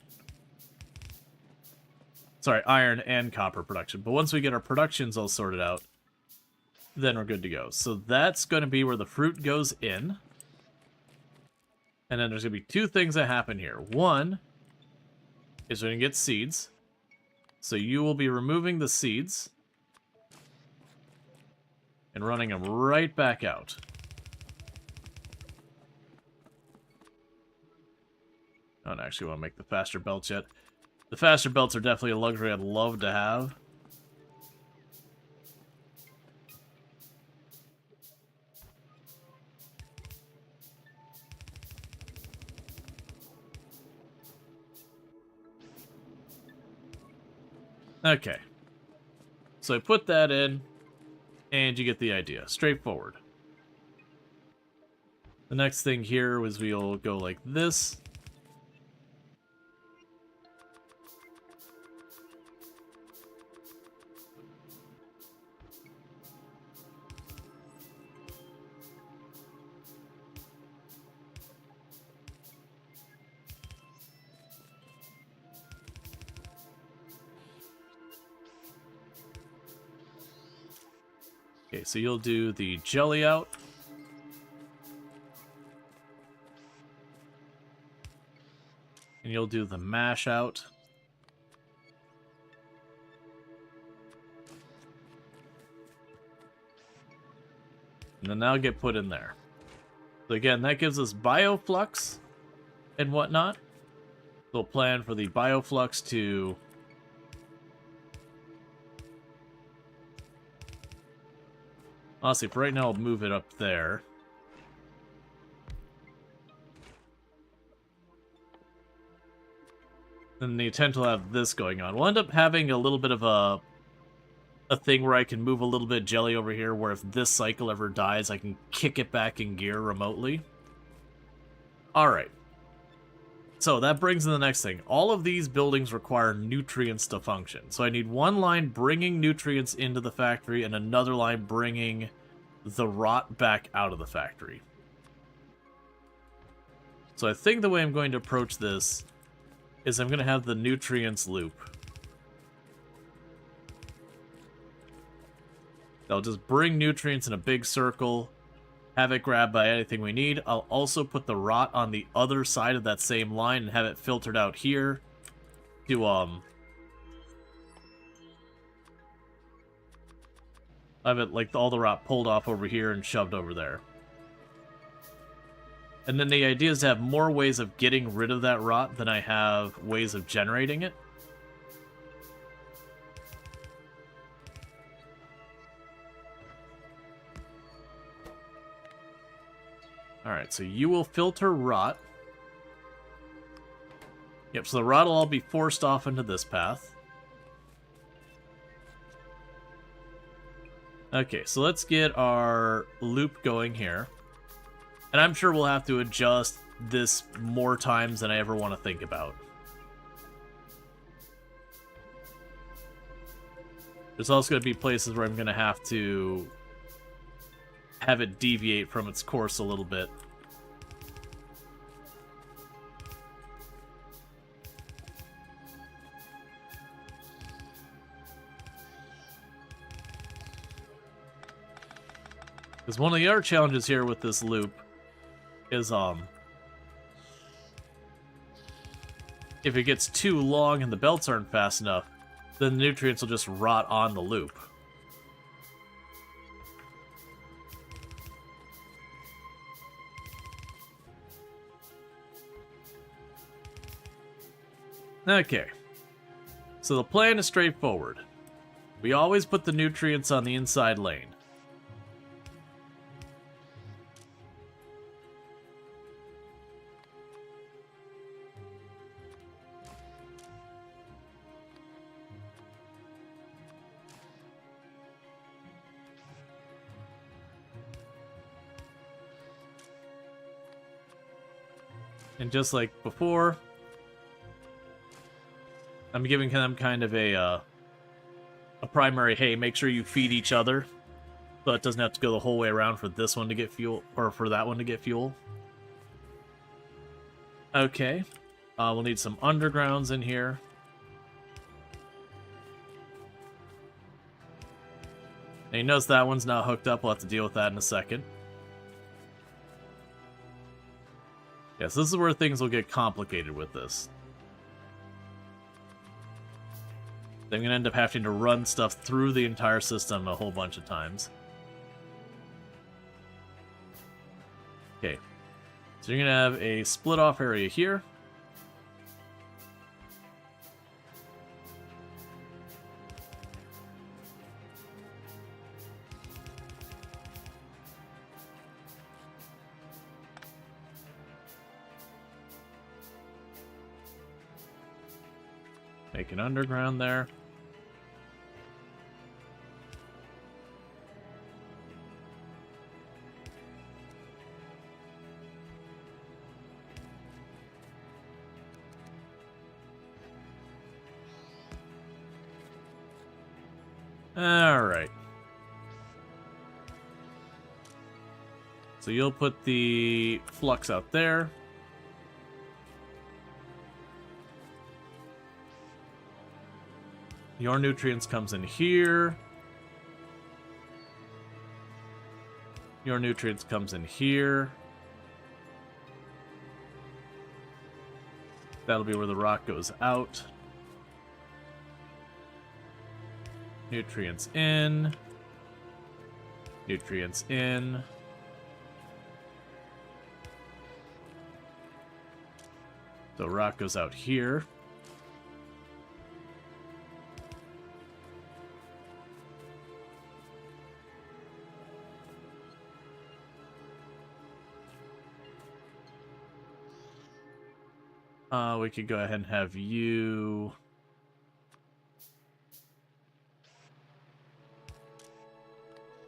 Sorry, iron and copper production. But once we get our productions all sorted out, then we're good to go. So that's going to be where the fruit goes in. And then there's going to be two things that happen here. One is we're going to get seeds. So you will be removing the seeds and running them right back out. I don't actually want to make the faster belts yet. The faster belts are definitely a luxury I'd love to have. Okay. So I put that in, and you get the idea. Straightforward. The next thing here was we'll go like this. Okay, so you'll do the jelly out. And you'll do the mash out. And then that'll get put in there. So again, that gives us bioflux and whatnot. We'll plan for the bioflux to... Honestly, for right now, I'll move it up there. And the intent will have this going on. We'll end up having a little bit of a thing where I can move a little bit of jelly over here, where if this cycle ever dies, I can kick it back in gear remotely. Alright. So that brings in the next thing. All of these buildings require nutrients to function. So I need one line bringing nutrients into the factory and another line bringing the rot back out of the factory. So I think the way I'm going to approach this is I'm going to have the nutrients loop. I'll just bring nutrients in a big circle, have it grabbed by anything we need. I'll also put the rot on the other side of that same line and have it filtered out here to, have it, like, all the rot pulled off over here and shoved over there. And then the idea is to have more ways of getting rid of that rot than I have ways of generating it. Alright, so you will filter rot. Yep, so the rot will all be forced off into this path. Okay, so let's get our loop going here. And I'm sure we'll have to adjust this more times than I ever want to think about. There's also going to be places where I'm going to have it deviate from its course a little bit. Because one of the other challenges here with this loop is, if it gets too long and the belts aren't fast enough, then the nutrients will just rot on the loop. Okay. So the plan is straightforward. We always put the nutrients on the inside lane. And just like before, I'm giving them kind of a primary, hey, make sure you feed each other, so it doesn't have to go the whole way around for this one to get fuel, or for that one to get fuel. Okay, we'll need some undergrounds in here. And you notice that one's not hooked up, we'll have to deal with that in a second. Yes, this is where things will get complicated with this. I'm going to end up having to run stuff through the entire system a whole bunch of times. Okay. So you're going to have a split off area here. Make an underground there. Alright. So you'll put the flux out there. Your nutrients comes in here. Your nutrients comes in here. That'll be where the rock goes out. Nutrients in. Nutrients in. So rock goes out here. We could go ahead and have you...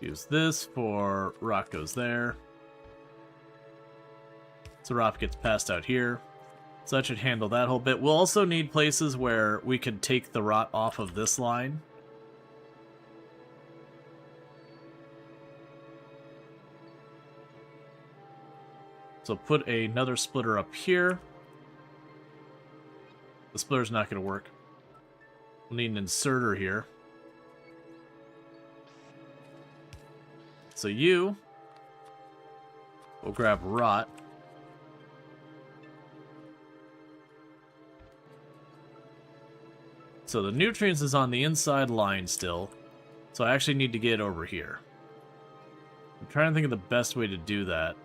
use this for rock goes there. So rock gets passed out here. So that should handle that whole bit. We'll also need places where we could take the rot off of this line. So put another splitter up here. The splitter's not going to work. We'll need an inserter here. So you will grab rot. So the nutrients is on the inside line still. So I actually need to get it over here. I'm trying to think of the best way to do that.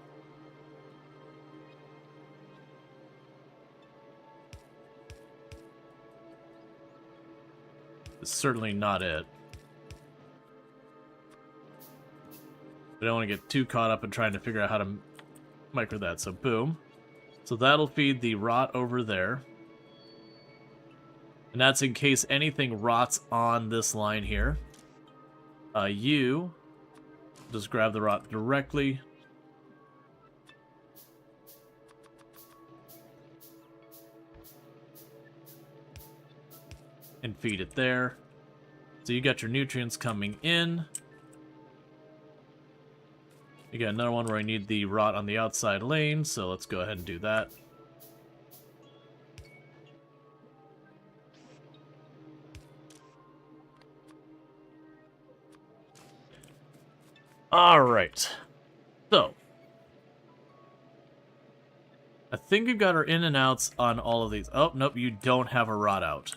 It's certainly not it. I don't want to get too caught up in trying to figure out how to micro that. So boom. So that'll feed the rot over there. And that's in case anything rots on this line here. You just grab the rot directly. And feed it there. So you got your nutrients coming in. You got another one where I need the rot on the outside lane, so let's go ahead and do that. Alright. So. I think we've got our in and outs on all of these. Oh, nope, you don't have a rot out.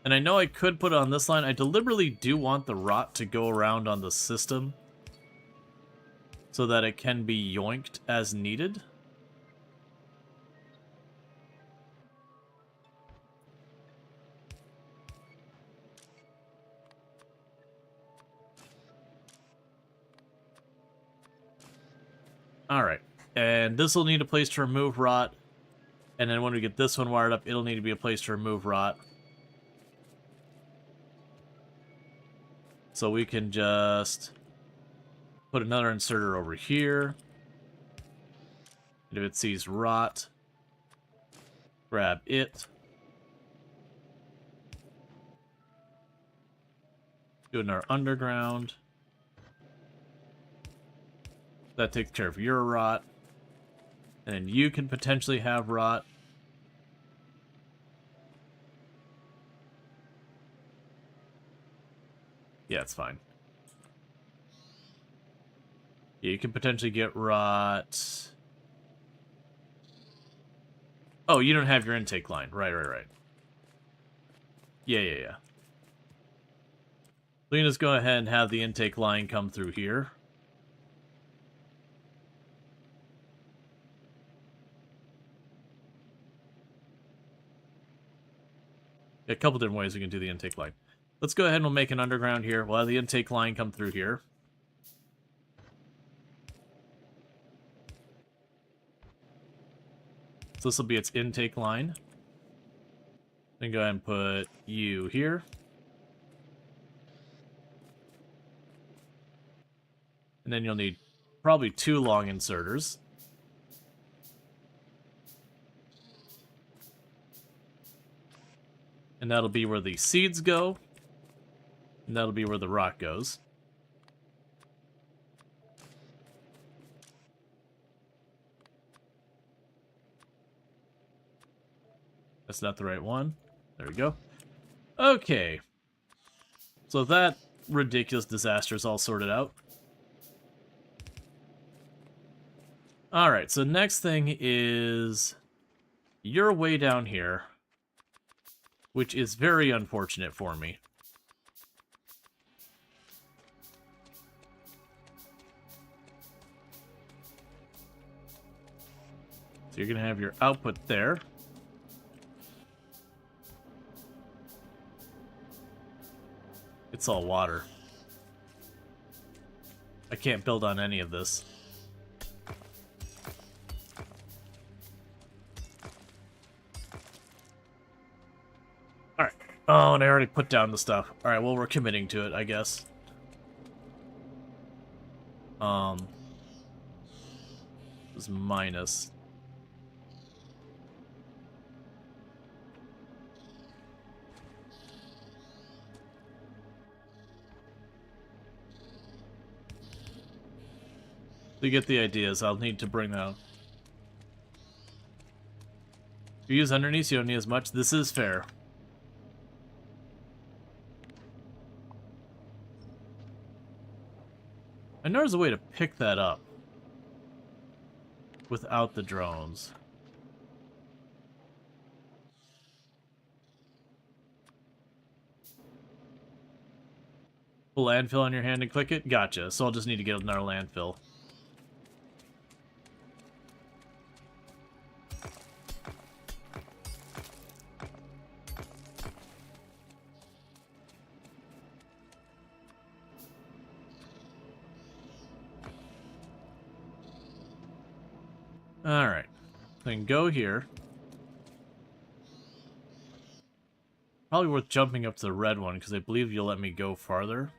And I know I could put it on this line. I deliberately do want the rot to go around on the system so that it can be yoinked as needed. Alright, and this will need a place to remove rot. And then when we get this one wired up, it'll need to be a place to remove rot. So we can just put another inserter over here. And if it sees rot, grab it. Do another underground. That takes care of your rot. And then you can potentially have rot. Yeah, it's fine. Yeah, you can potentially get rot. Oh, you don't have your intake line. Right. Yeah. We can just go ahead and have the intake line come through here. A couple different ways we can do the intake line. Let's go ahead and we'll make an underground here. We'll have the intake line come through here. So this will be its intake line. Then go ahead and put you here. And then you'll need probably 2 long inserters. And that'll be where the seeds go. And that'll be where the rock goes. That's not the right one. There we go. Okay. So that ridiculous disaster is all sorted out. Alright, so next thing is... you're way down here. Which is very unfortunate for me. So you're going to have your output there. It's all water. I can't build on any of this. Alright. Oh, and I already put down the stuff. Alright, well, we're committing to it, I guess. This is minus. To get the ideas, I'll need to bring that. If you use underneath, you don't need as much. This is fair. I know there's a way to pick that up without the drones. Pull landfill on your hand and click it? Gotcha. So I'll just need to get another landfill. Alright. Then go here. Probably worth jumping up to the red one, because I believe you'll let me go farther.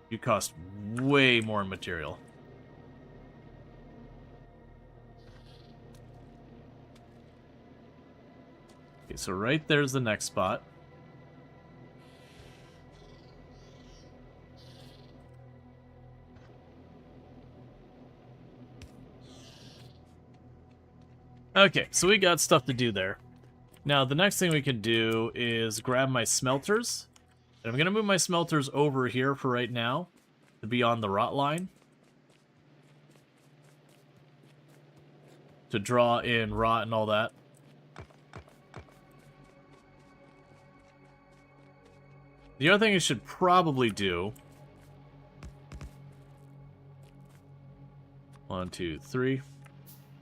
You cost way more material. Okay, so right there's the next spot. Okay, so we got stuff to do there. Now, the next thing we can do is grab my smelters. And I'm going to move my smelters over here for right now to be on the rot line. To draw in rot and all that. The other thing I should probably do... 1, 2, 3...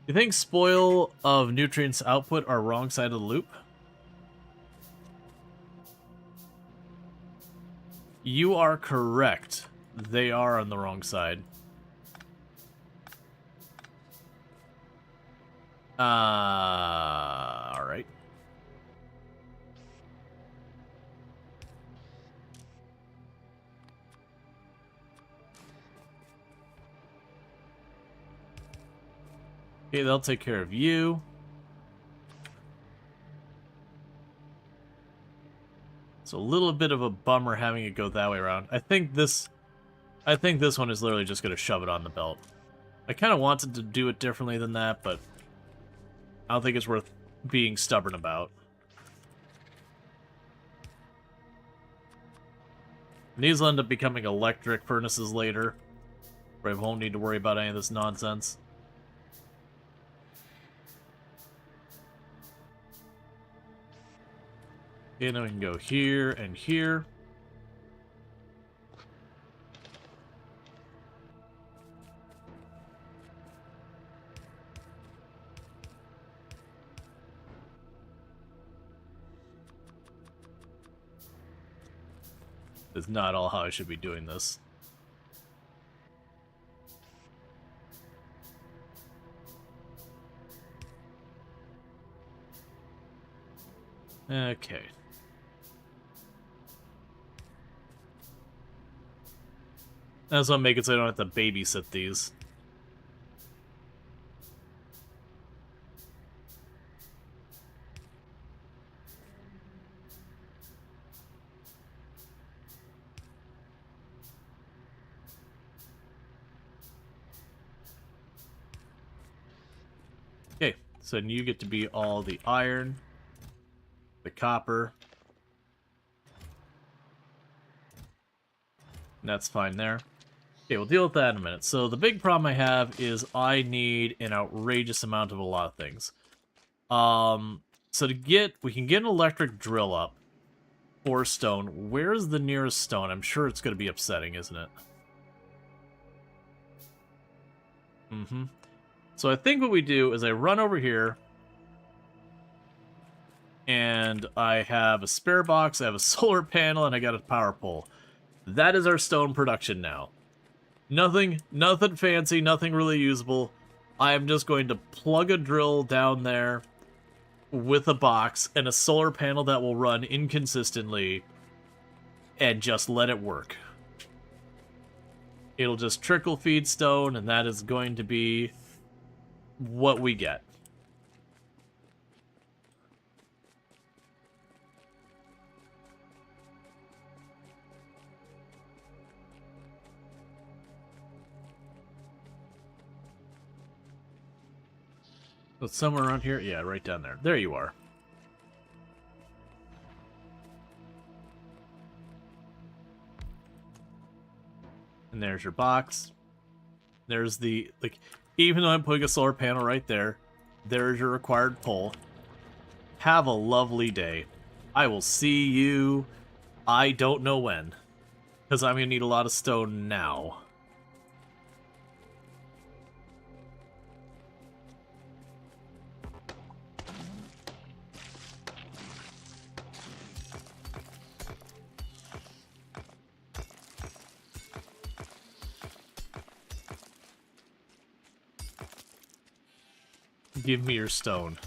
You think spoil of nutrients output are wrong side of the loop? You are correct. They are on the wrong side. Alright. Okay, they'll take care of you. It's a little bit of a bummer having it go that way around. I think this one is literally just going to shove it on the belt. I kind of wanted to do it differently than that, but I don't think it's worth being stubborn about. And these will end up becoming electric furnaces later, where I won't need to worry about any of this nonsense. Okay, then we can go here and here. That's not all how I should be doing this. Okay. That's what make it so I don't have to babysit these. Okay, so you get to be all the iron, the copper. And that's fine there. Okay, we'll deal with that in a minute. So the big problem I have is I need an outrageous amount of a lot of things. So we can get an electric drill up for stone. Where's the nearest stone? I'm sure it's going to be upsetting, isn't it? So I think what we do is I run over here, and I have a spare box, I have a solar panel, and I got a power pole. That is our stone production now. Nothing fancy, nothing really usable. I am just going to plug a drill down there with a box and a solar panel that will run inconsistently and just let it work. It'll just trickle feed stone, and that is going to be what we get. So it's somewhere around here? Yeah, right down there. There you are. And there's your box. There's the, like, even though I'm putting a solar panel right there, there's your required pole. Have a lovely day. I will see you, I don't know when, because I'm going to need a lot of stone now. Give me your stone.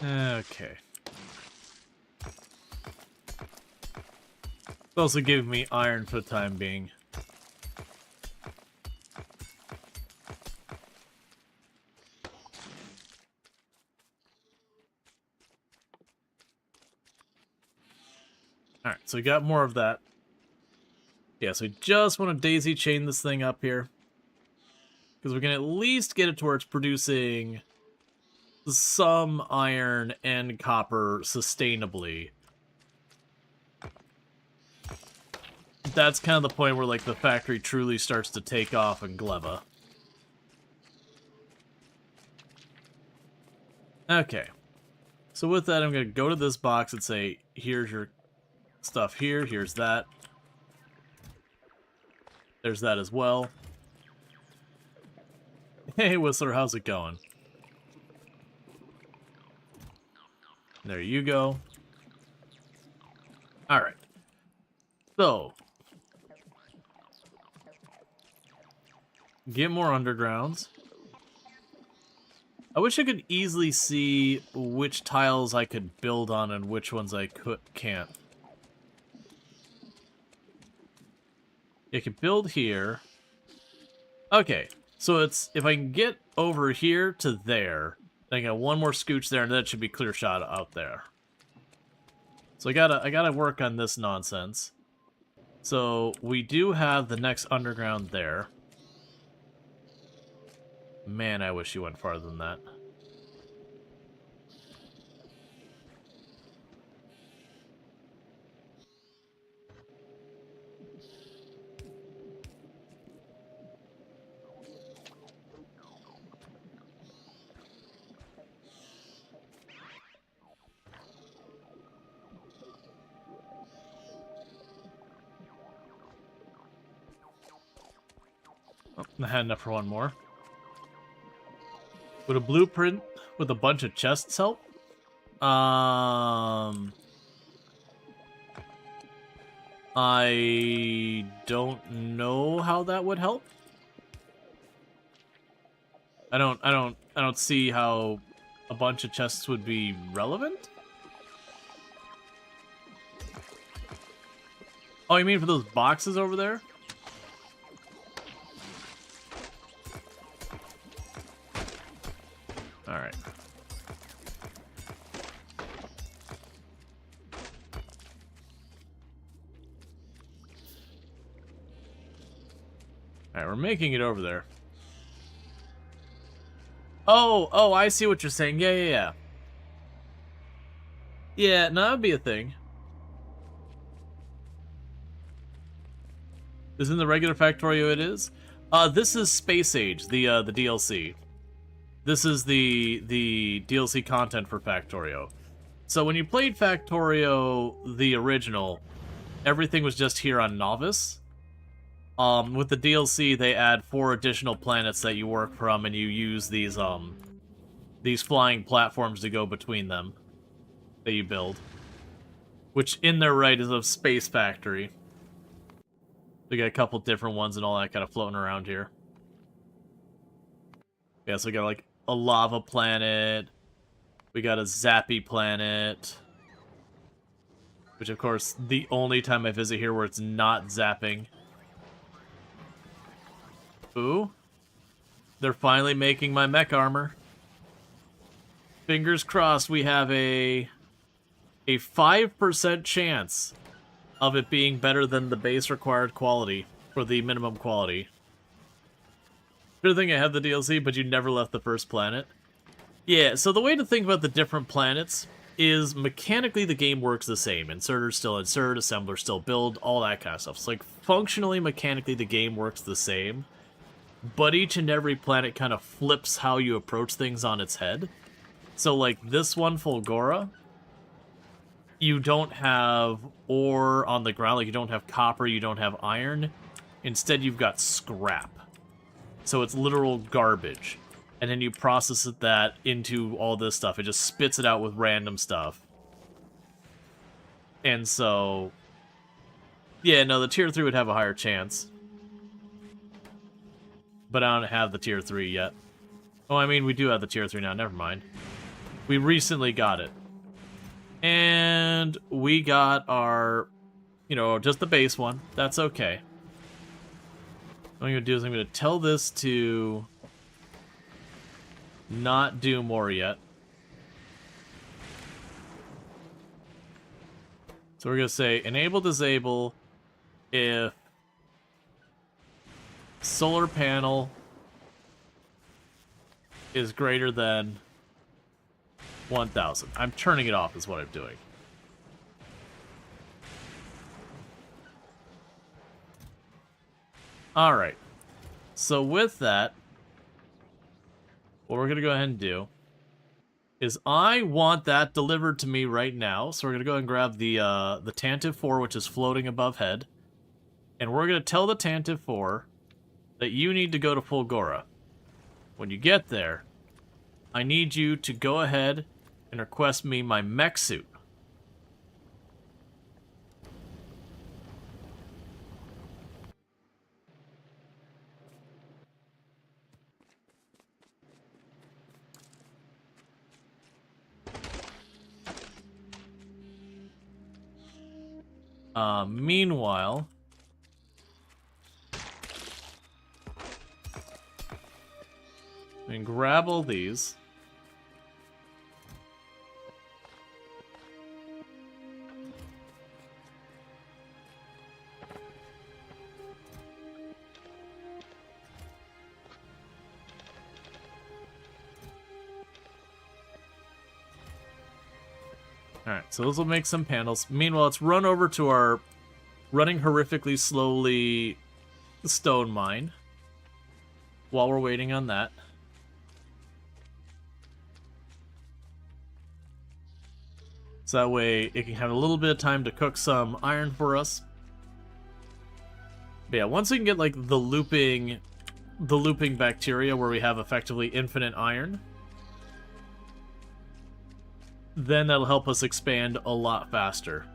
Okay. It's also giving me iron for the time being. Alright, so we got more of that. Yeah, so we just want to daisy chain this thing up here. Because we can at least get it towards producing some iron and copper sustainably. That's kind of the point where, like, the factory truly starts to take off in Gleba. Okay. So with that, I'm going to go to this box and say, here's your stuff here, here's that. There's that as well. Hey, Whistler, how's it going? There you go. Alright. So. Get more undergrounds. I wish I could easily see which tiles I could build on and which ones I can't. You can build here. Okay, so it's if I can get over here to there, then I got one more scooch there, and that should be clear shot out there. So I gotta work on this nonsense. So we do have the next underground there. Man, I wish you went farther than that. Oh, I had enough for one more. Would a blueprint with a bunch of chests help? I don't know how that would help. I don't see how a bunch of chests would be relevant. Oh, you mean for those boxes over there? Alright. Alright, we're making it over there. Oh, I see what you're saying. Yeah. Yeah, no, that'd be a thing. Isn't the regular Factorio it is? This is Space Age, the DLC. This is the DLC content for Factorio. So when you played Factorio, the original, everything was just here on Novice. With the DLC, they add 4 additional planets that you work from, and you use these flying platforms to go between them that you build. Which, in their right, is a space factory. We got a couple different ones and all that kind of floating around here. Yeah, so we got like a lava planet. We got a zappy planet. Which, of course, the only time I visit here where it's not zapping. Ooh. They're finally making my mech armor. Fingers crossed we have a 5% chance of it being better than the base required quality for the minimum quality. Good thing I had the DLC, but you never left the first planet. Yeah, so the way to think about the different planets is mechanically the game works the same. Inserter still insert, assembler still build, all that kind of stuff. So like functionally, mechanically, the game works the same. But each and every planet kind of flips how you approach things on its head. So like this one, Fulgora, you don't have ore on the ground, like you don't have copper, you don't have iron. Instead, you've got scrap. So it's literal garbage. And then you process that into all this stuff. It just spits it out with random stuff. And so, yeah, no, the tier 3 would have a higher chance. But I don't have the tier 3 yet. Oh, I mean, we do have the tier 3 now, never mind. We recently got it. And we got our, you know, just the base one. That's okay. What I'm going to do is I'm going to tell this to not do more yet. So we're going to say enable disable if solar panel is greater than 1000. I'm turning it off is what I'm doing. Alright. So with that, what we're going to go ahead and do is I want that delivered to me right now. So we're going to go ahead and grab the Tantive 4, which is floating above head. And we're going to tell the Tantive 4 that you need to go to Fulgora. When you get there, I need you to go ahead and request me my mech suit. Meanwhile, and grab all these. Alright, so those will make some panels. Meanwhile, let's run over to our running horrifically slowly stone mine while we're waiting on that. So that way it can have a little bit of time to cook some iron for us. But yeah, once we can get like the looping bacteria where we have effectively infinite iron, then that'll help us expand a lot faster.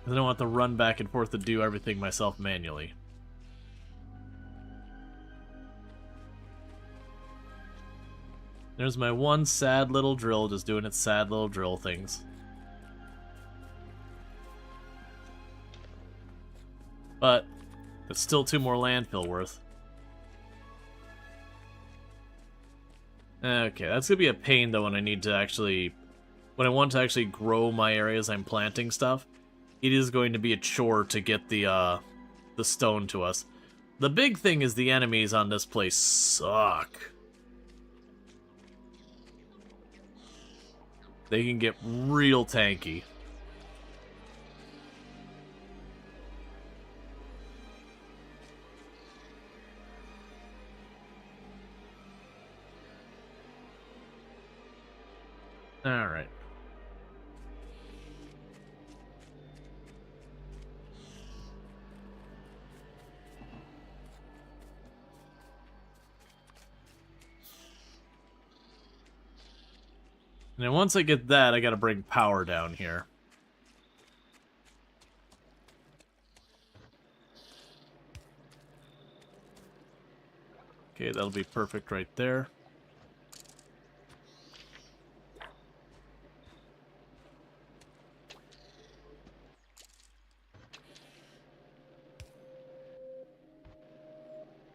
I don't want to run back and forth to do everything myself manually. There's my one sad little drill just doing its sad little drill things. But it's still 2 more landfill worth. Okay, that's gonna be a pain though when I need to actually... When I want to actually grow my areas I'm planting stuff, it is going to be a chore to get the stone to us. The big thing is the enemies on this place suck. They can get real tanky. Alright. And then once I get that, I gotta bring power down here. Okay, that'll be perfect right there.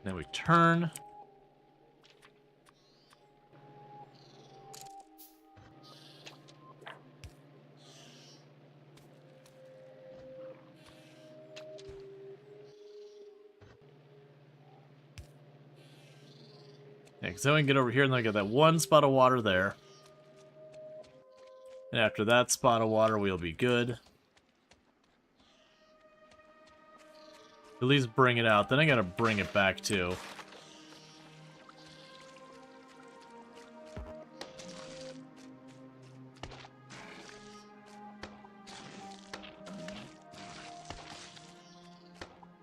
Then we turn. Yeah, because then we can get over here and then I get that one spot of water there. And after that spot of water, we'll be good. At least bring it out. Then I gotta bring it back too.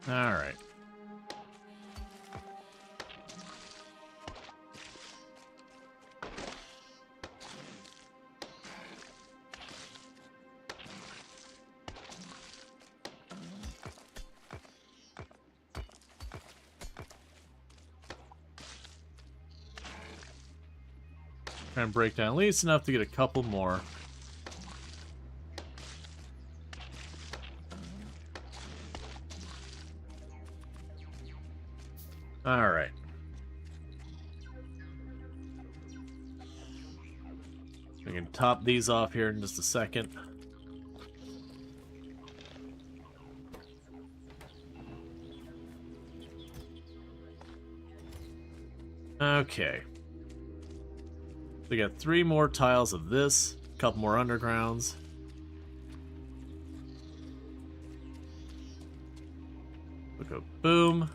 Alright. Try and break down at least enough to get a couple more. Alright. We can top these off here in just a second. Okay. We got 3 more tiles of this, a couple more undergrounds. We go boom.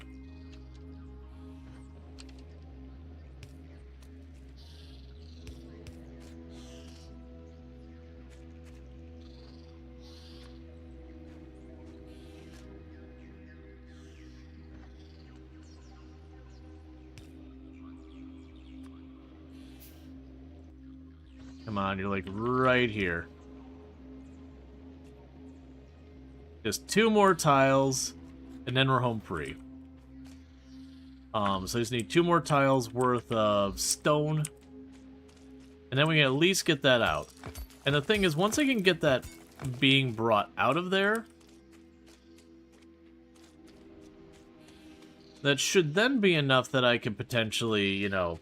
Come on, you're like right here. Just 2 more tiles, and then we're home free. So I just need 2 more tiles worth of stone. And then we can at least get that out. And the thing is, once I can get that being brought out of there, that should then be enough that I can potentially, you know,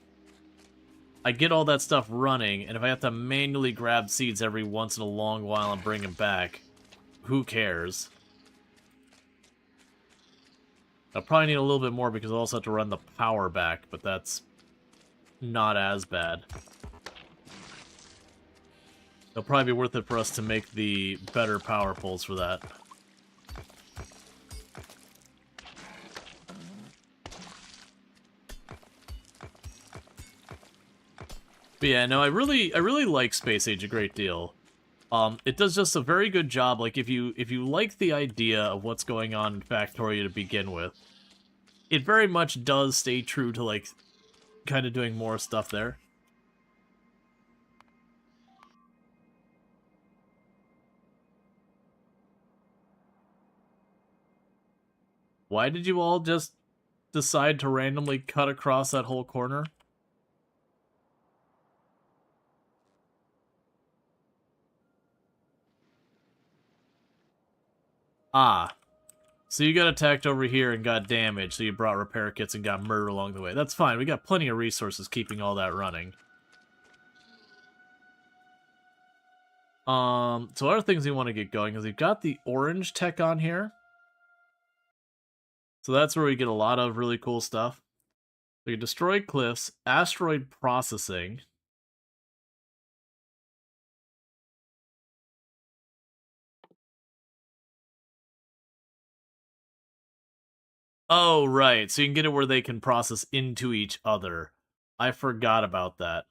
I get all that stuff running, and if I have to manually grab seeds every once in a long while and bring them back, who cares? I'll probably need a little bit more because I'll also have to run the power back, but that's not as bad. It'll probably be worth it for us to make the better power poles for that. But yeah, no, I really like Space Age a great deal. It does just a very good job. Like if you like the idea of what's going on in Factorio to begin with, it very much does stay true to like kind of doing more stuff there. Why did you all just decide to randomly cut across that whole corner? Ah. So you got attacked over here and got damaged, so you brought repair kits and got murdered along the way. That's fine, we got plenty of resources keeping all that running. So other things we want to get going is we've got the orange tech on here. So that's where we get a lot of really cool stuff. We can destroy cliffs, asteroid processing. Oh, right. So you can get it where they can process into each other. I forgot about that.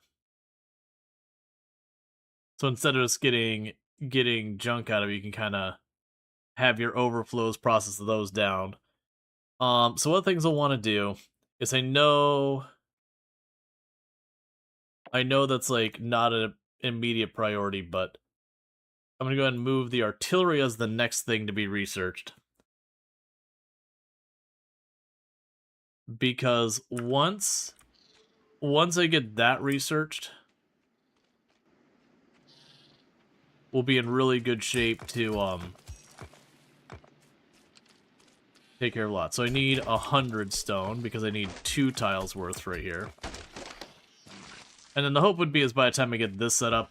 So instead of just getting junk out of it, you can kind of have your overflows process those down. So what things I want to do is I know that's like not a immediate priority, but I'm going to go ahead and move the artillery as the next thing to be researched. Because once I get that researched, we'll be in really good shape to take care of a lot. So I need 100 stone because I need 2 tiles worth right here. And then the hope would be is by the time I get this set up,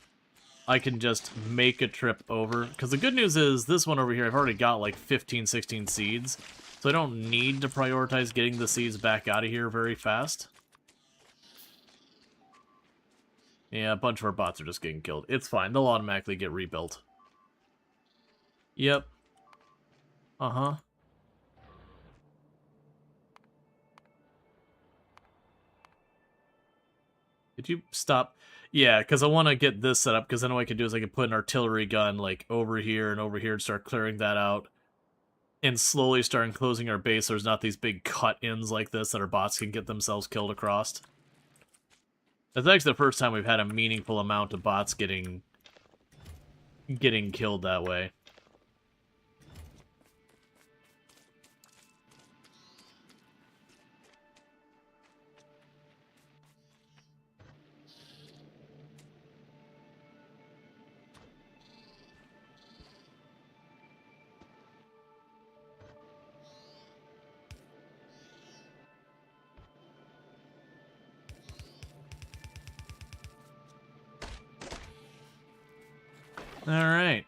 I can just make a trip over. Because the good news is, this one over here, I've already got like 15, 16 seeds. So I don't need to prioritize getting the seeds back out of here very fast. Yeah, a bunch of our bots are just getting killed. It's fine. They'll automatically get rebuilt. Yep. Uh-huh. Did you stop? Yeah, because I want to get this set up, because then what I can do is I can put an artillery gun, like, over here and start clearing that out. And slowly start enclosing our base so there's not these big cut-ins like this that our bots can get themselves killed across. That's actually the first time we've had a meaningful amount of bots getting killed that way. Alright.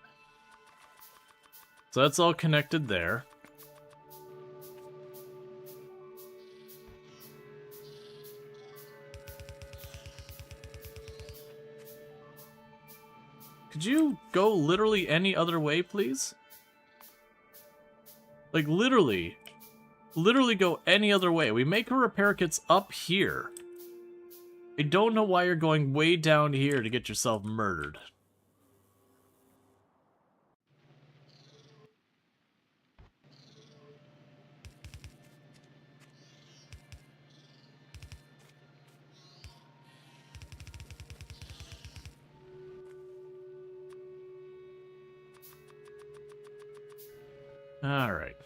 So that's all connected there. Could you go literally any other way, please? Like, literally go any other way. We make our repair kits up here. I don't know why you're going way down here to get yourself murdered. Alright.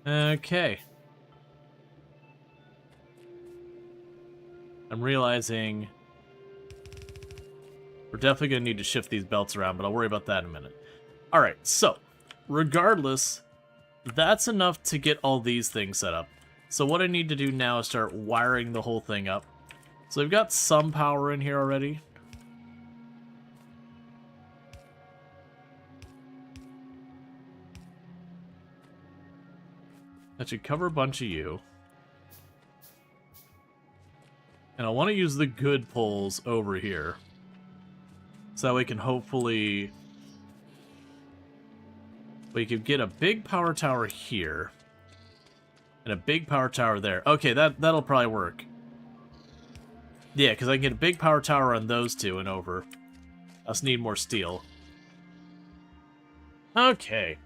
Okay. I'm realizing we're definitely going to need to shift these belts around, but I'll worry about that in a minute. Alright, so, regardless, that's enough to get all these things set up. So what I need to do now is start wiring the whole thing up. So we've got some power in here already. That should cover a bunch of you. And I want to use the good poles over here. So that we can hopefully... we could get a big power tower here. And a big power tower there. Okay, that'll probably work. Yeah, because I can get a big power tower on those two and over. I just need more steel. Okay.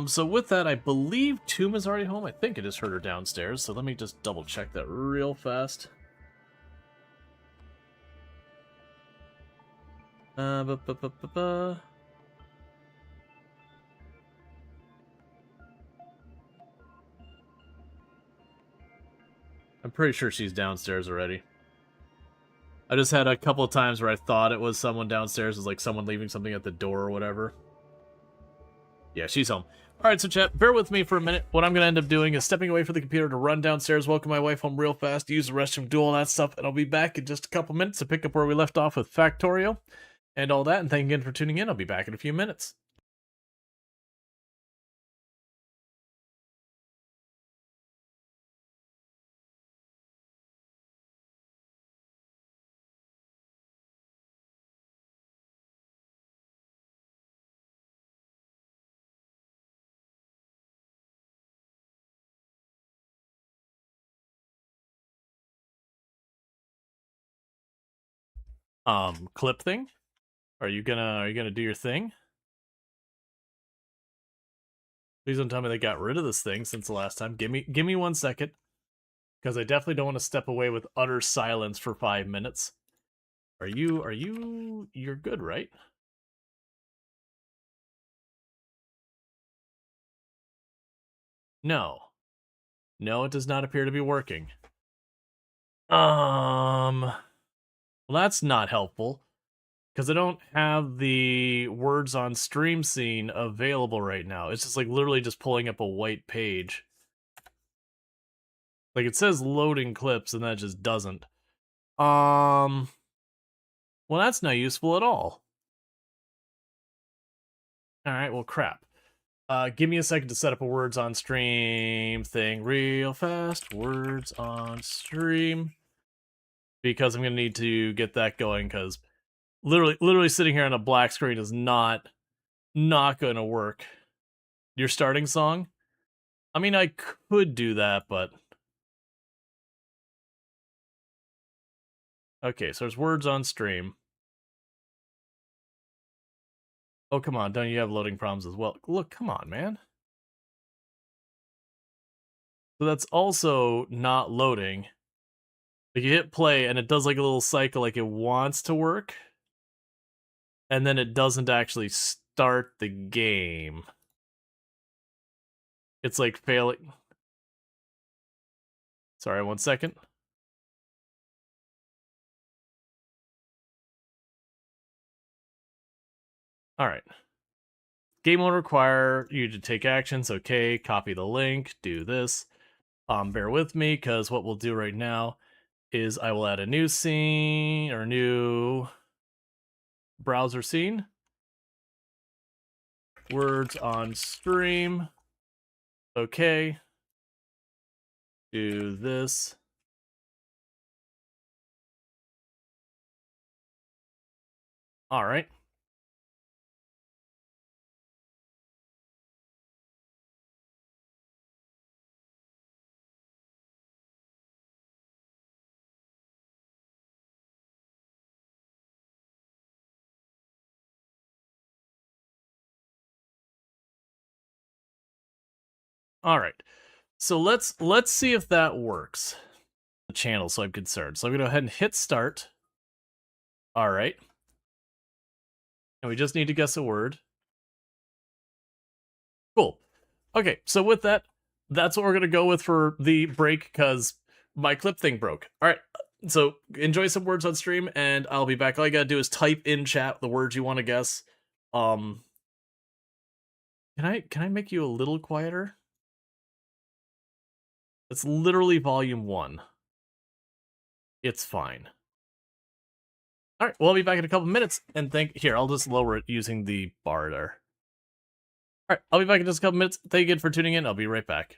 So with that, I believe Tomb is already home. I think I just heard her downstairs, so let me just double check that real fast. I'm pretty sure she's downstairs already. I just had a couple of times where I thought it was someone downstairs, it was like someone leaving something at the door or whatever. Yeah, she's home. Alright, so chat, bear with me for a minute. What I'm going to end up doing is stepping away from the computer to run downstairs, welcome my wife home real fast, use the restroom, do all that stuff, and I'll be back in just a couple minutes to pick up where we left off with Factorio and all that, and thank you again for tuning in. I'll be back in a few minutes. Clip thing? Are you gonna do your thing? Please don't tell me they got rid of this thing since the last time. Give me 1 second. Because I definitely don't want to step away with utter silence for 5 minutes. You're good, right? No. No, it does not appear to be working. Well, that's not helpful. Because I don't have the words on stream scene available right now. It's just like literally just pulling up a white page. Like it says loading clips and that just doesn't. Well, that's not useful at all. Alright, well, crap. Give me a second to set up a words on stream thing real fast. Words on stream. Because I'm going to need to get that going because literally sitting here on a black screen is not going to work. Your starting song? I mean, I could do that, but... Okay, so there's words on stream. Oh, come on, don't you have loading problems as well? Look, come on, man. So that's also not loading. Like you hit play and it does like a little cycle like it wants to work. And then it doesn't actually start the game. It's like failing. Sorry, 1 second. Alright. Game will require you to take actions. Okay, copy the link, do this. Bear with me, because what we'll do right now is I will add a new scene, or new browser scene. Words on stream. Okay. Do this. Alright. Alright. So let's see if that works. The channel, so I'm concerned. So I'm gonna go ahead and hit start. Alright. And we just need to guess a word. Cool. Okay, so with that, that's what we're gonna go with for the break, because my clip thing broke. Alright, so enjoy some words on stream, and I'll be back. All you gotta do is type in chat the words you want to guess. Can I make you a little quieter? It's literally volume 1. It's fine. Alright, well, I'll be back in a couple minutes, and here, I'll just lower it using the bar there. Alright, I'll be back in just a couple minutes. Thank you again for tuning in. I'll be right back.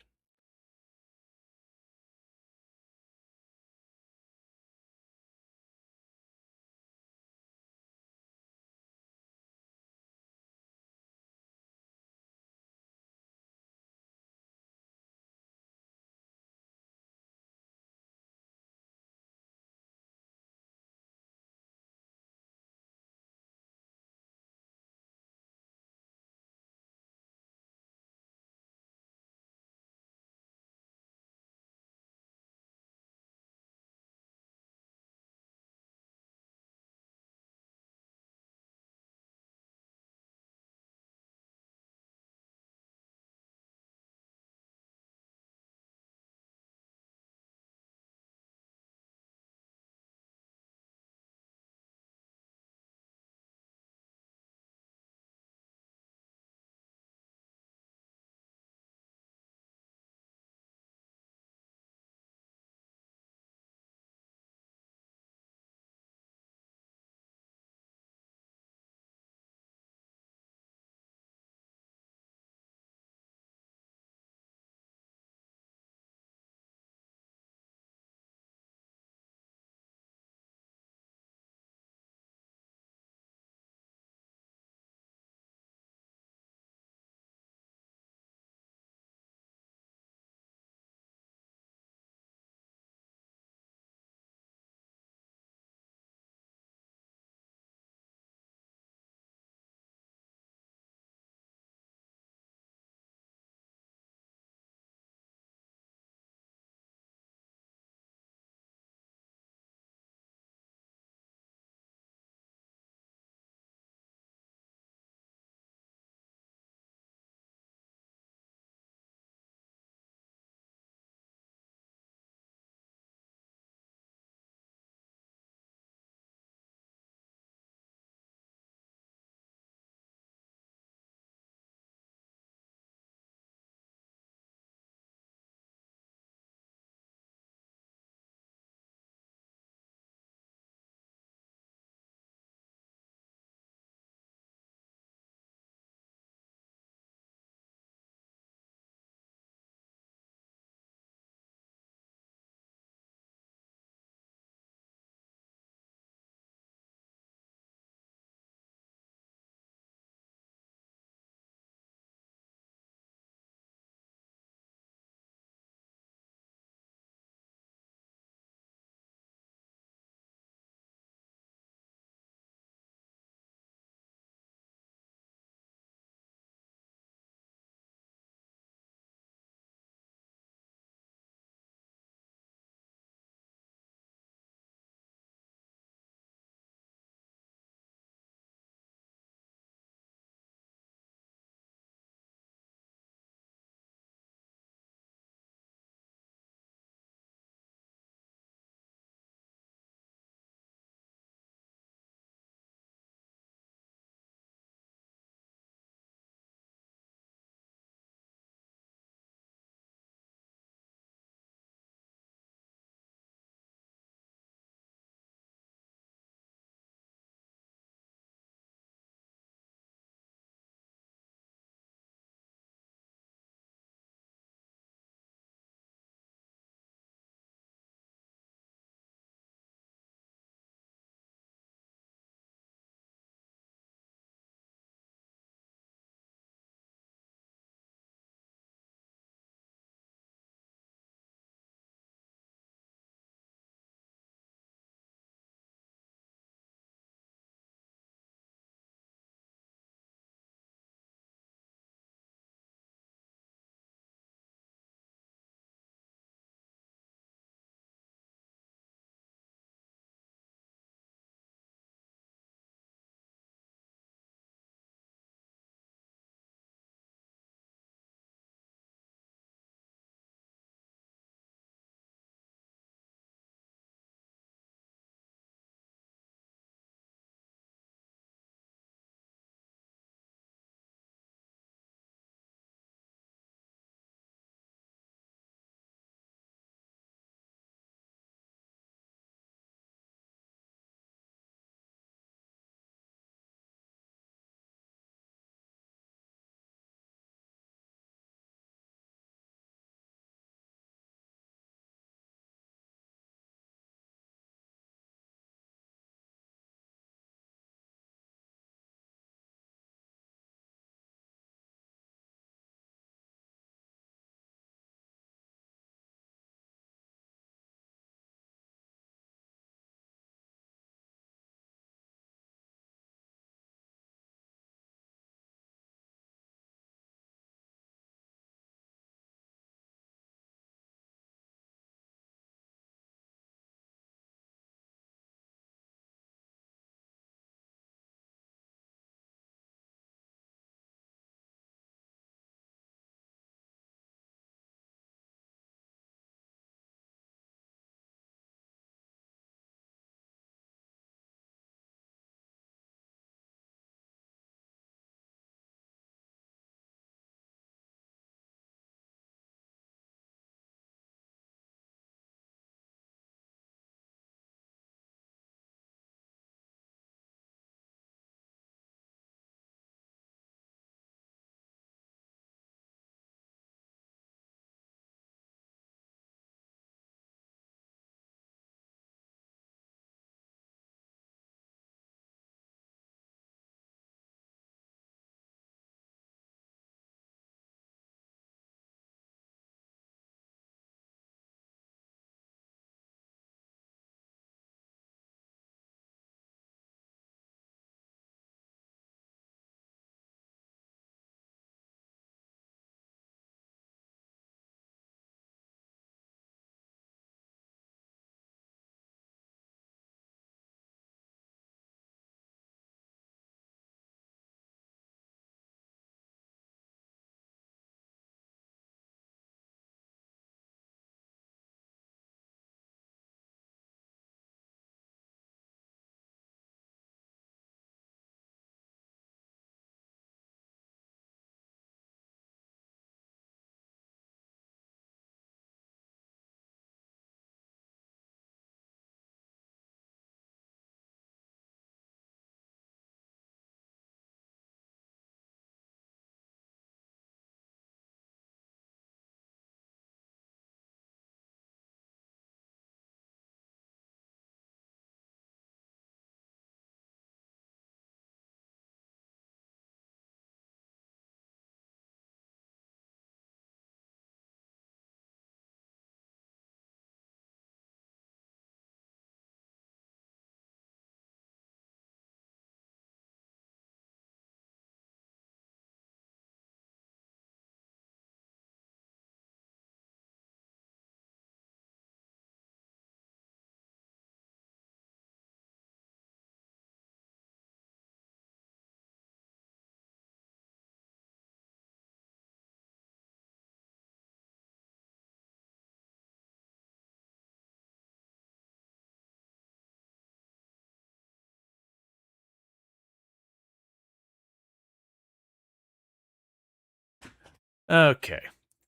Okay.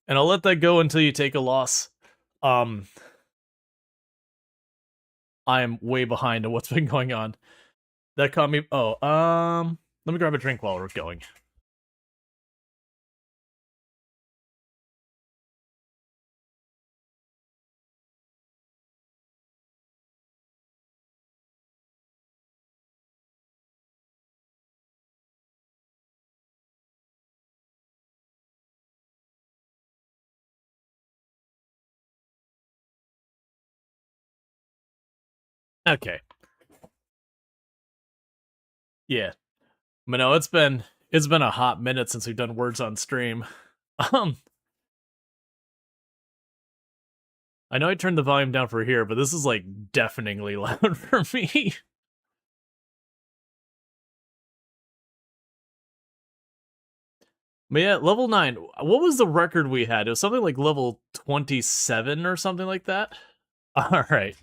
And I'll let that go until you take a loss. I am way behind on what's been going on. That caught me. Oh, let me grab a drink while we're going. Okay. Yeah. But no, it's been a hot minute since we've done words on stream. Um, I know I turned the volume down for here, but this is like deafeningly loud for me. But yeah, level 9. What was the record we had? It was something like level 27 or something like that. All right.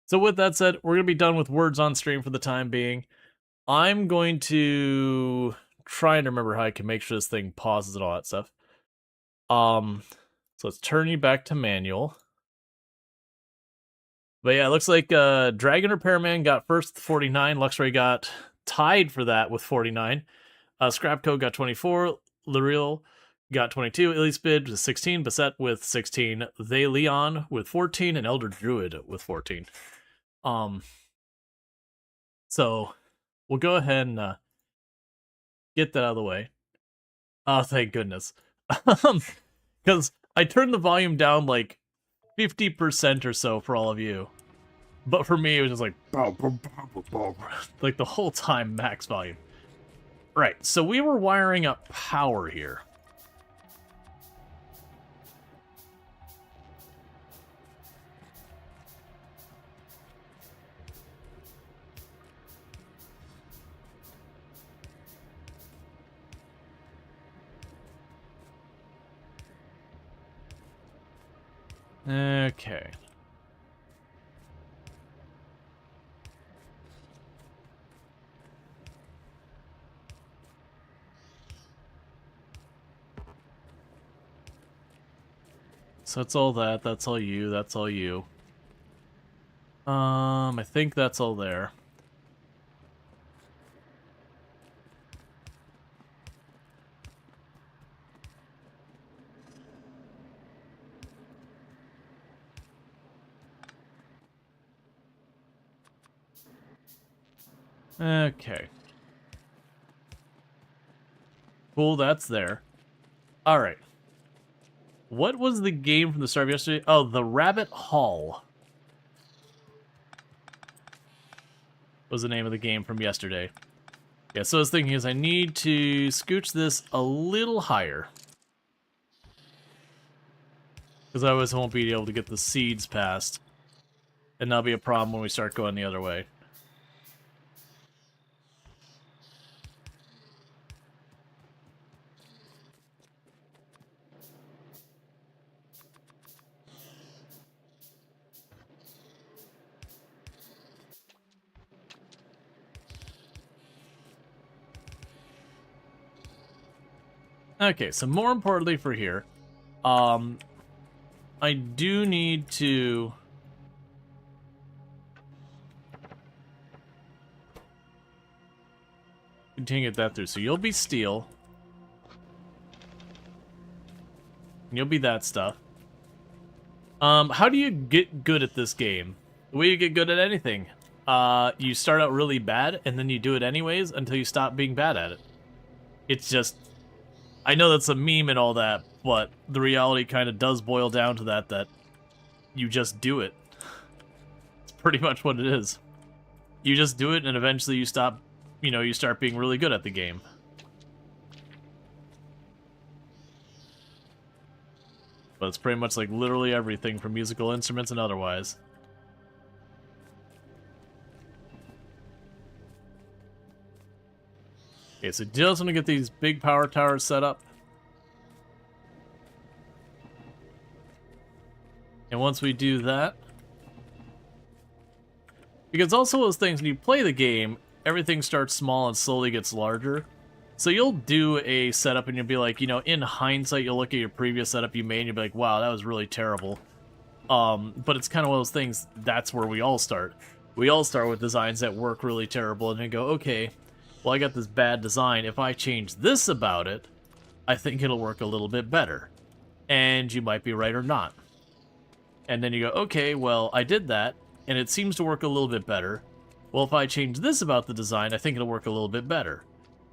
So with that said, we're going to be done with words on stream for the time being. I'm going to try and remember how I can make sure this thing pauses and all that stuff. So let's turn you back to manual. But yeah, it looks like Dragon Repairman got first 49. Luxray got tied for that with 49. Scrapco got 24. Luriel got 22. Illispid with 16. Beset with 16. They Leon with 14. And Elder Druid with 14. So we'll go ahead and get that out of the way. Oh, thank goodness. Because I turned the volume down like 50% or so for all of you. But for me, it was just like, like the whole time max volume. Right, so we were wiring up power here. Okay. So that's all that. That's all you. That's all you. I think that's all there. Okay. Cool, that's there. Alright. What was the game from the start of yesterday? Oh, the Rabbit Hall was the name of the game from yesterday. Yeah, so I was thinking is I need to scooch this a little higher. Because I always won't be able to get the seeds past. And that'll be a problem when we start going the other way. Okay, so more importantly for here, I do need to continue to get that through. So you'll be steel. And you'll be that stuff. How do you get good at this game? The way you get good at anything. You start out really bad, and then you do it anyways until you stop being bad at it. It's just... I know that's a meme and all that, but the reality kind of does boil down to that you just do it. It's pretty much what it is. You just do it, and eventually you stop, you start being really good at the game. But it's pretty much like literally everything from musical instruments and otherwise. Okay, so just want to get these big power towers set up. And once we do that... Because also those things, when you play the game, everything starts small and slowly gets larger. So you'll do a setup and you'll be like, you know, in hindsight, you'll look at your previous setup you made and you'll be like, wow, that was really terrible. But it's kind of one of those things, that's where we all start. We all start with designs that work really terrible and then go, okay, well, I got this bad design. If I change this about it, I think it'll work a little bit better. And you might be right or not. And then you go, okay, well, I did that, and it seems to work a little bit better. Well, if I change this about the design, I think it'll work a little bit better.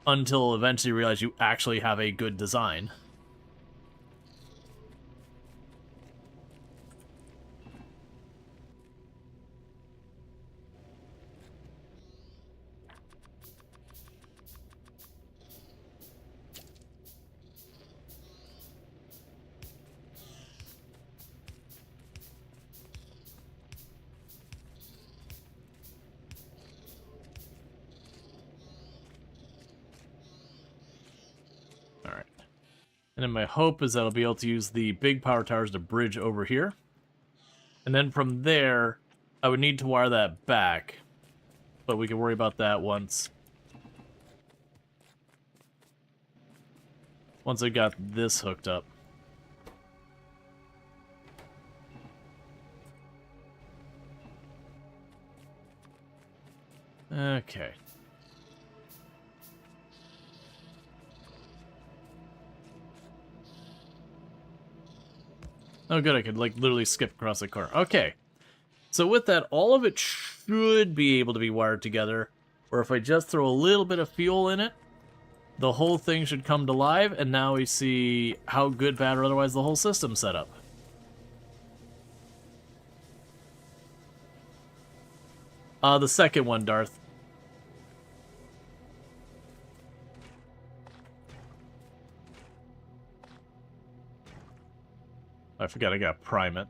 Until eventually you realize you actually have a good design. Alright. And then my hope is that I'll be able to use the big power towers to bridge over here. And then from there, I would need to wire that back. But we can worry about that once I got this hooked up. Okay. Oh, good, I could, like, literally skip across the car. Okay. So with that, all of it should be able to be wired together. Or if I just throw a little bit of fuel in it, the whole thing should come to life, and now we see how good, bad, or otherwise the whole system's set up. The second one, Darth. I forgot I got prime it.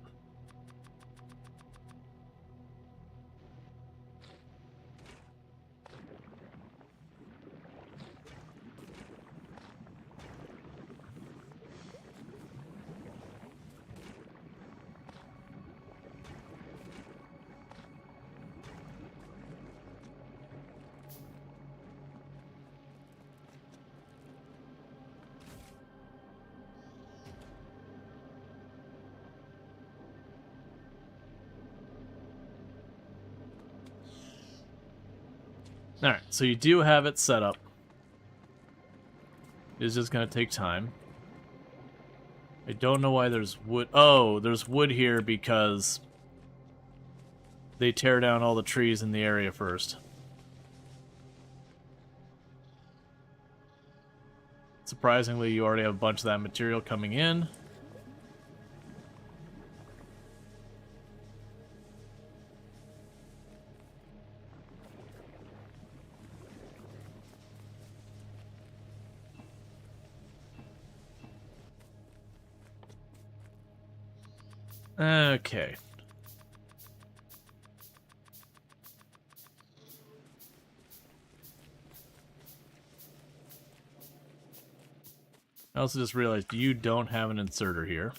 Alright, so you do have it set up. It's just going to take time. I don't know why there's wood. Oh, there's wood here because they tear down all the trees in the area first. Surprisingly, you already have a bunch of that material coming in. Okay. I also just realized you don't have an inserter here.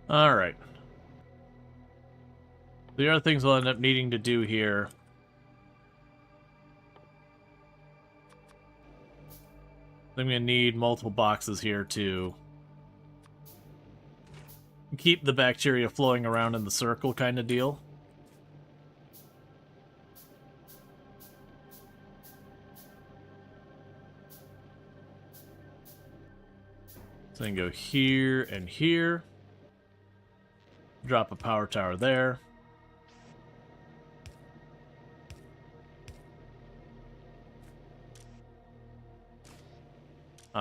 Alright. The other things we'll end up needing to do here. I'm going to need multiple boxes here to keep the bacteria flowing around in the circle kind of deal. So I can go here and here. Drop a power tower there.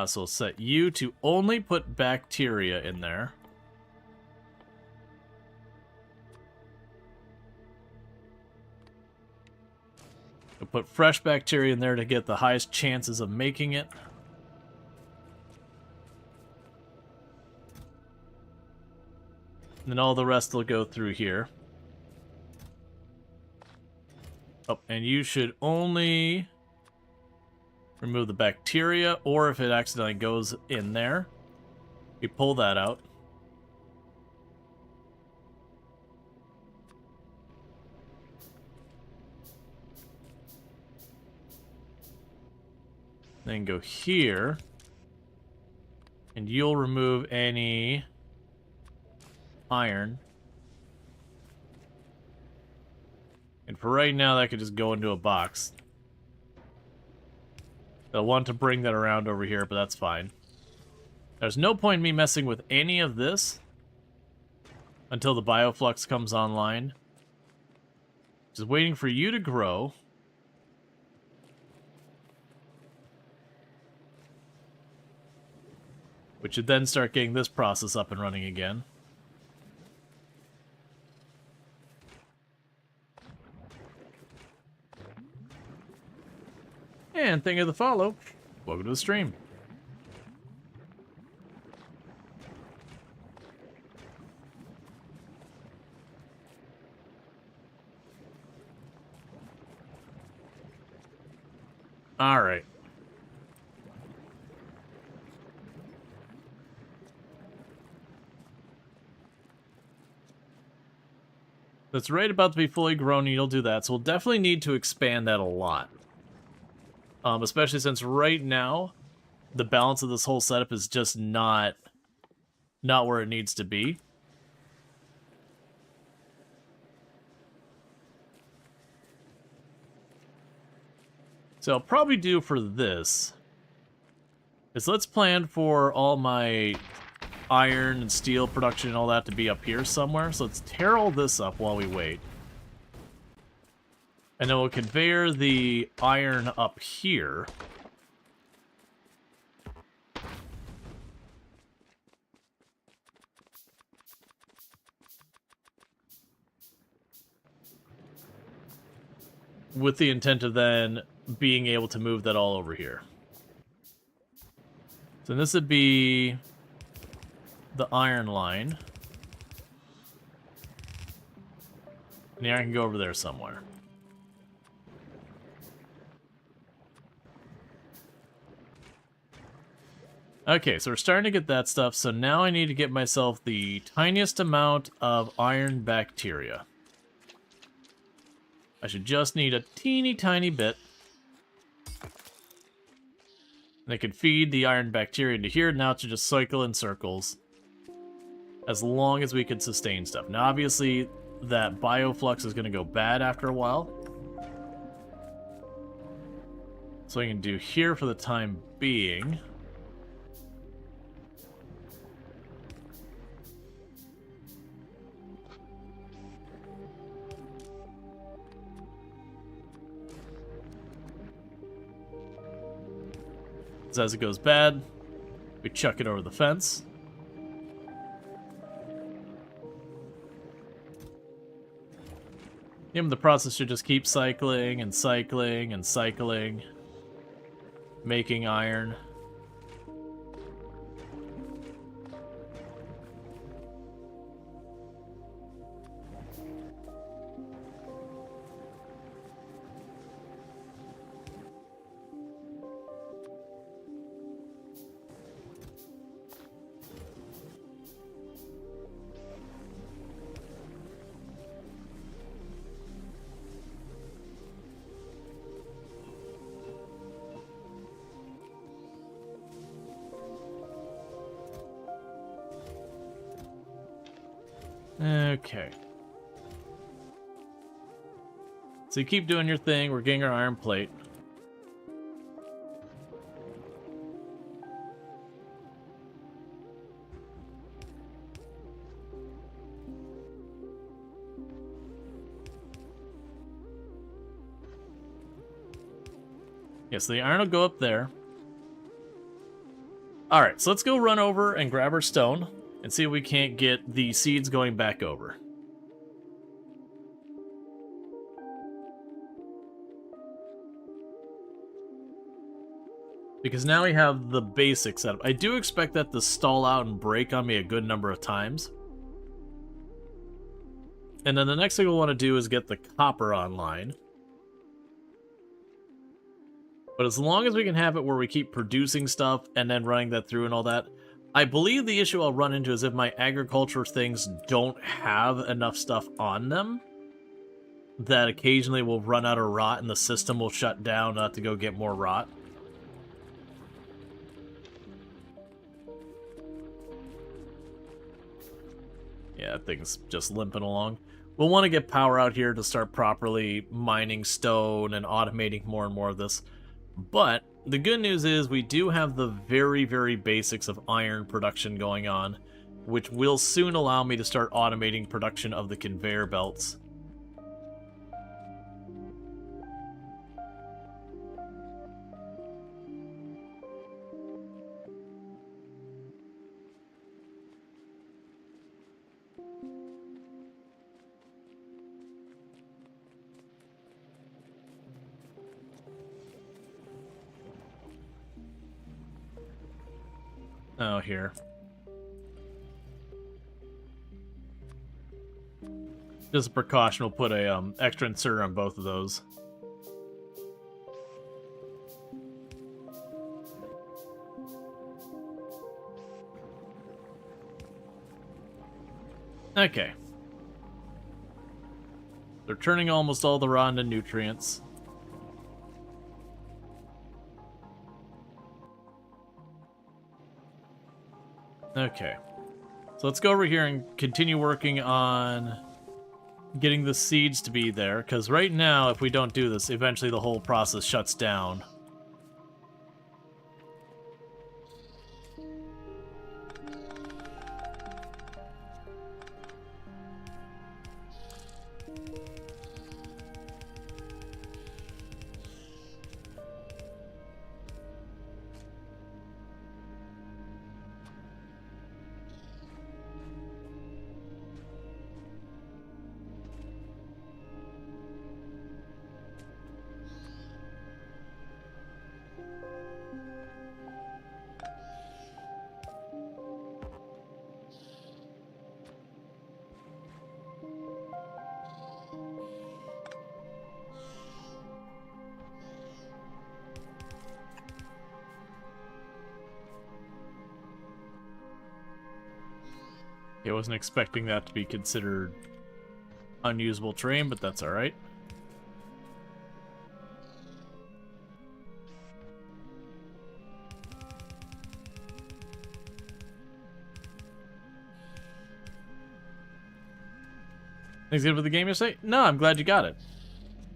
So we'll set you to only put bacteria in there. Put fresh bacteria in there to get the highest chances of making it. And then all the rest will go through here. Oh, and you should only remove the bacteria, or if it accidentally goes in there, you pull that out. Then go here, and you'll remove any iron. And for right now, that could just go into a box. They'll want to bring that around over here, but that's fine. There's no point in me messing with any of this until the bioflux comes online. Just waiting for you to grow. Which should then start getting this process up and running again. And thank you for the follow. Welcome to the stream. All right. That's right about to be fully grown, and you'll do that. So we'll definitely need to expand that a lot. Especially since right now, the balance of this whole setup is just not where it needs to be. So I'll probably do for this is let's plan for all my iron and steel production and all that to be up here somewhere. So let's tear all this up while we wait. And then we'll conveyor the iron up here. With the intent of then being able to move that all over here. So this would be the iron line. And the iron can go over there somewhere. Okay, so we're starting to get that stuff, so now I need to get myself the tiniest amount of iron bacteria. I should just need a teeny tiny bit. And I can feed the iron bacteria into here, now it should just cycle in circles. As long as we can sustain stuff. Now obviously, that bioflux is going to go bad after a while. So I can do here for the time being. As it goes bad, we chuck it over the fence. The process should just keep cycling and cycling and cycling, making iron. Okay. So you keep doing your thing. We're getting our iron plate. Yeah, so the iron will go up there. Alright, so let's go run over and grab our stone and see if we can't get the seeds going back over. Because now we have the basic setup. I do expect that to stall out and break on me a good number of times. And then the next thing we'll want to do is get the copper online. But as long as we can have it where we keep producing stuff and then running that through and all that, I believe the issue I'll run into is if my agriculture things don't have enough stuff on them, that occasionally we'll run out of rot and the system will shut down not to go get more rot. Yeah, that thing's just limping along. We'll want to get power out here to start properly mining stone and automating more and more of this. But the good news is we do have the very, very basics of iron production going on, which will soon allow me to start automating production of the conveyor belts. Oh, here. Just a precaution, we'll put a extra insert on both of those. Okay. They're turning almost all the raw into nutrients. Okay. So let's go over here and continue working on getting the seeds to be there, because right now, if we don't do this, eventually the whole process shuts down. I wasn't expecting that to be considered unusable terrain, but that's alright. Things good with the game yesterday? No, I'm glad you got it.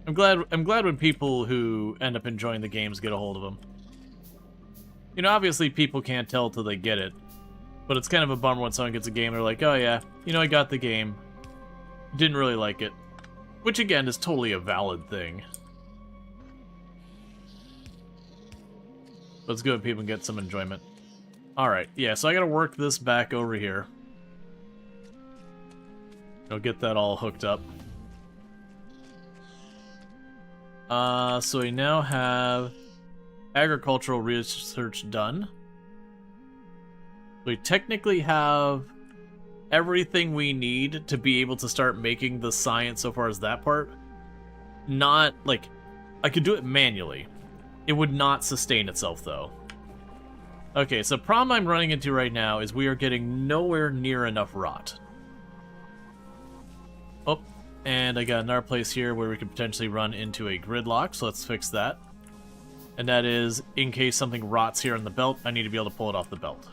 I'm glad when people who end up enjoying the games get a hold of them. You know, obviously people can't tell till they get it. But it's kind of a bummer when someone gets a game, they're like, oh yeah, you know, I got the game. Didn't really like it. Which, again, is totally a valid thing. But it's good when people get some enjoyment. Alright, yeah, so I gotta work this back over here. I'll get that all hooked up. So we now have agricultural research done. We technically have everything we need to be able to start making the science so far as that part. Not, like, I could do it manually. It would not sustain itself, though. Okay, so problem I'm running into right now is we are getting nowhere near enough rot. Oh, and I got another place here where we could potentially run into a gridlock, so let's fix that. And that is, in case something rots here on the belt, I need to be able to pull it off the belt.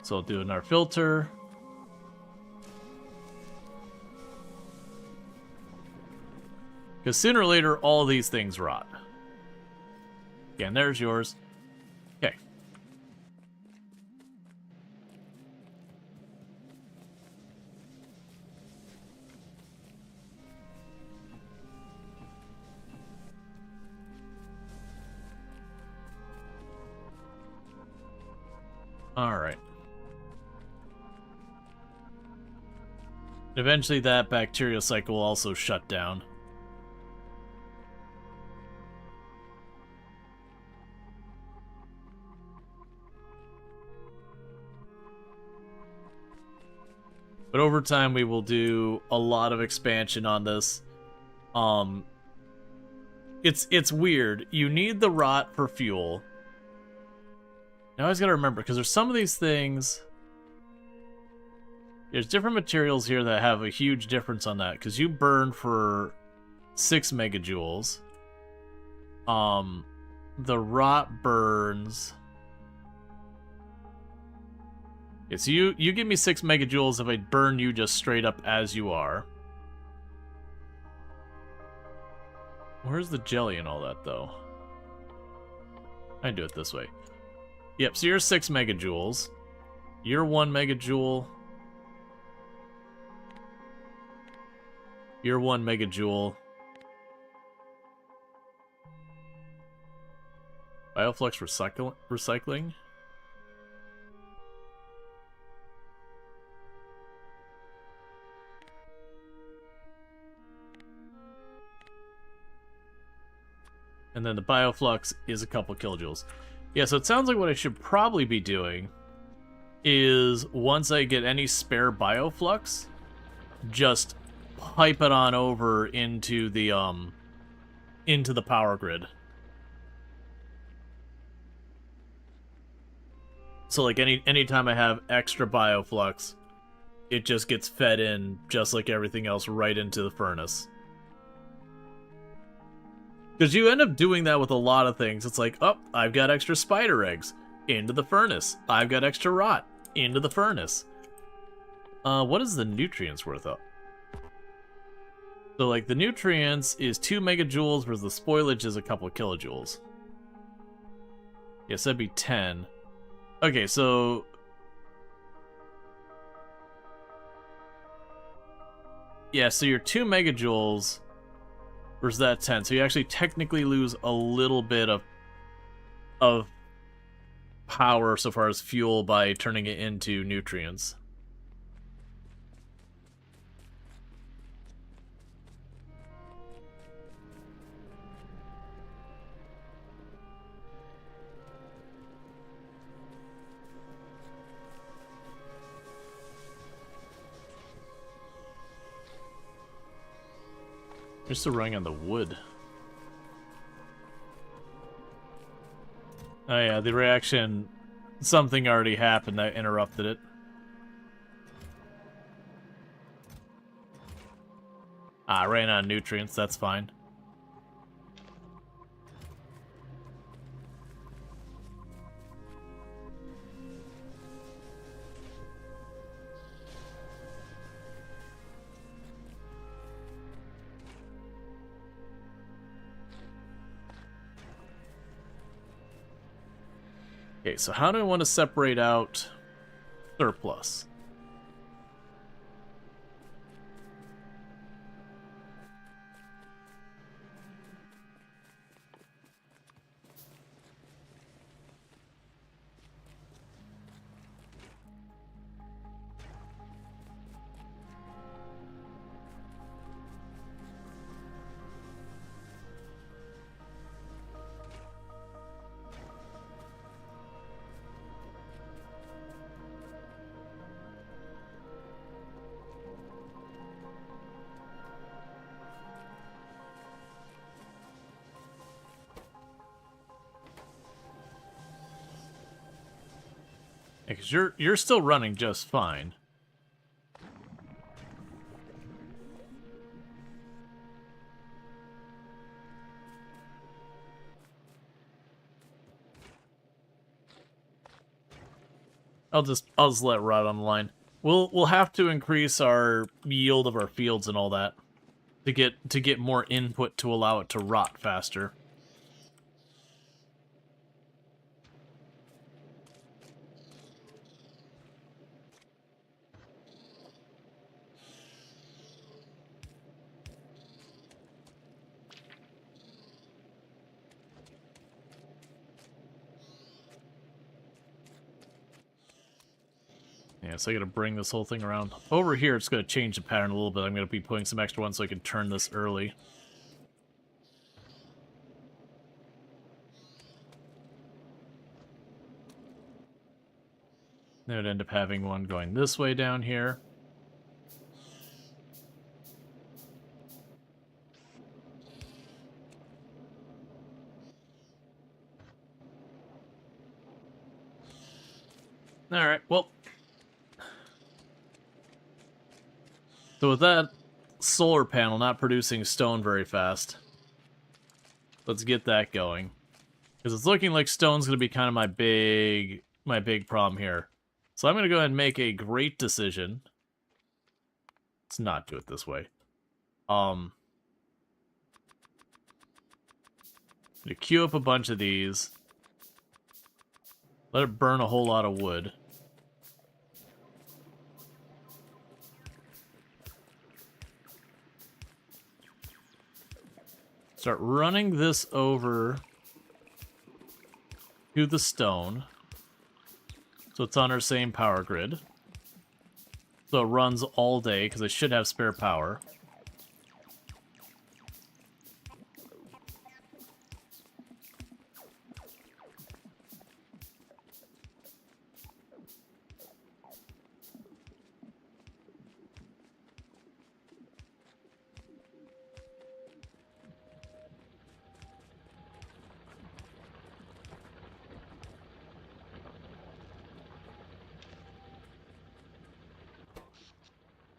So I'll do another filter. Because sooner or later, all these things rot. Again, there's yours. Okay. All right. Eventually that bacterial cycle will also shut down. But over time, we will do a lot of expansion on this. It's weird. You need the rot for fuel. Now I always gotta remember, because there's some of these things... There's different materials here that have a huge difference on that, because you burn for 6 megajoules. The rot burns... Yeah, so you give me 6 megajoules if I burn you just straight up as you are. Where's the jelly and all that, though? I do it this way. Yep, so you're 6 megajoules. You're 1 megajoule. You're 1 megajoule. Bioflux recycling? And then the bioflux is a couple kilojoules. Yeah, so it sounds like what I should probably be doing is once I get any spare bioflux, just pipe it on over into the power grid. So like anytime I have extra bioflux, it just gets fed in just like everything else right into the furnace. Because you end up doing that with a lot of things. It's like, oh, I've got extra spider eggs. Into the furnace. I've got extra rot. Into the furnace. What is the nutrients worth up? So, like, the nutrients is 2 megajoules, whereas the spoilage is a couple of kilojoules. Yes, that'd be 10. Okay, so... Yeah, so your 2 megajoules... Versus that 10. So you actually technically lose a little bit of power so far as fuel by turning it into nutrients. You're still running on the wood. Oh yeah, the reaction... Something already happened that interrupted it. I ran out of nutrients, that's fine. Okay, so how do I want to separate out surplus? Because you're still running just fine. I'll just let it rot on the line. We'll have to increase our yield of our fields and all that to get more input to allow it to rot faster. Yeah, so I gotta bring this whole thing around. Over here, it's gonna change the pattern a little bit. I'm gonna be putting some extra ones so I can turn this early. Then I'd end up having one going this way down here. Alright, well. So with that solar panel not producing stone very fast, let's get that going. Because it's looking like stone's going to be kind of my big problem here. So I'm going to go ahead and make a great decision. Let's not do it this way. To queue up a bunch of these. Let it burn a whole lot of wood. Start running this over to the stone. So it's on our same power grid. So it runs all day, because I should have spare power.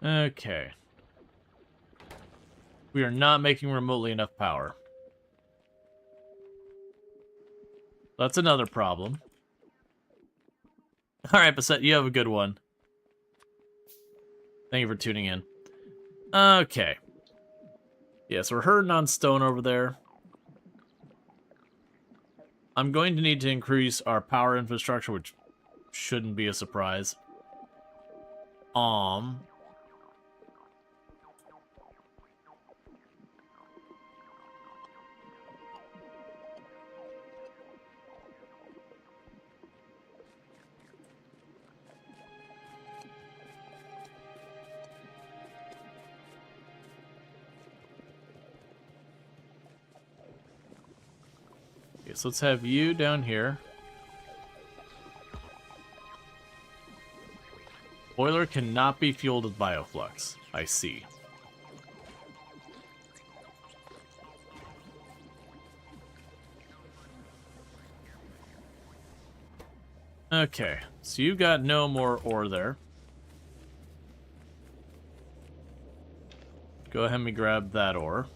Okay. We are not making remotely enough power. That's another problem. Alright, Bassett, you have a good one. Thank you for tuning in. Okay. Yeah, so we're hurting on stone over there. I'm going to need to increase our power infrastructure, which shouldn't be a surprise. Okay, so let's have you down here. Boiler cannot be fueled with bioflux. I see. Okay, so you got no more ore there. Go ahead and grab that ore.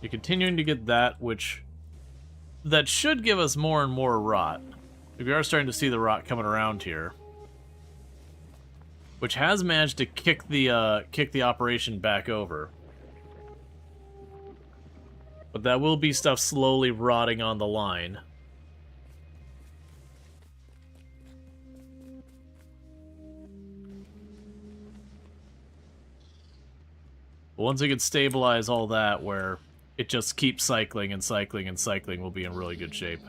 You're continuing to get that, which... that should give us more and more rot. We are starting to see the rot coming around here. Which has managed to kick the operation back over. But that will be stuff slowly rotting on the line. But once we can stabilize all that, where it just keeps cycling and cycling and cycling, we'll be in really good shape.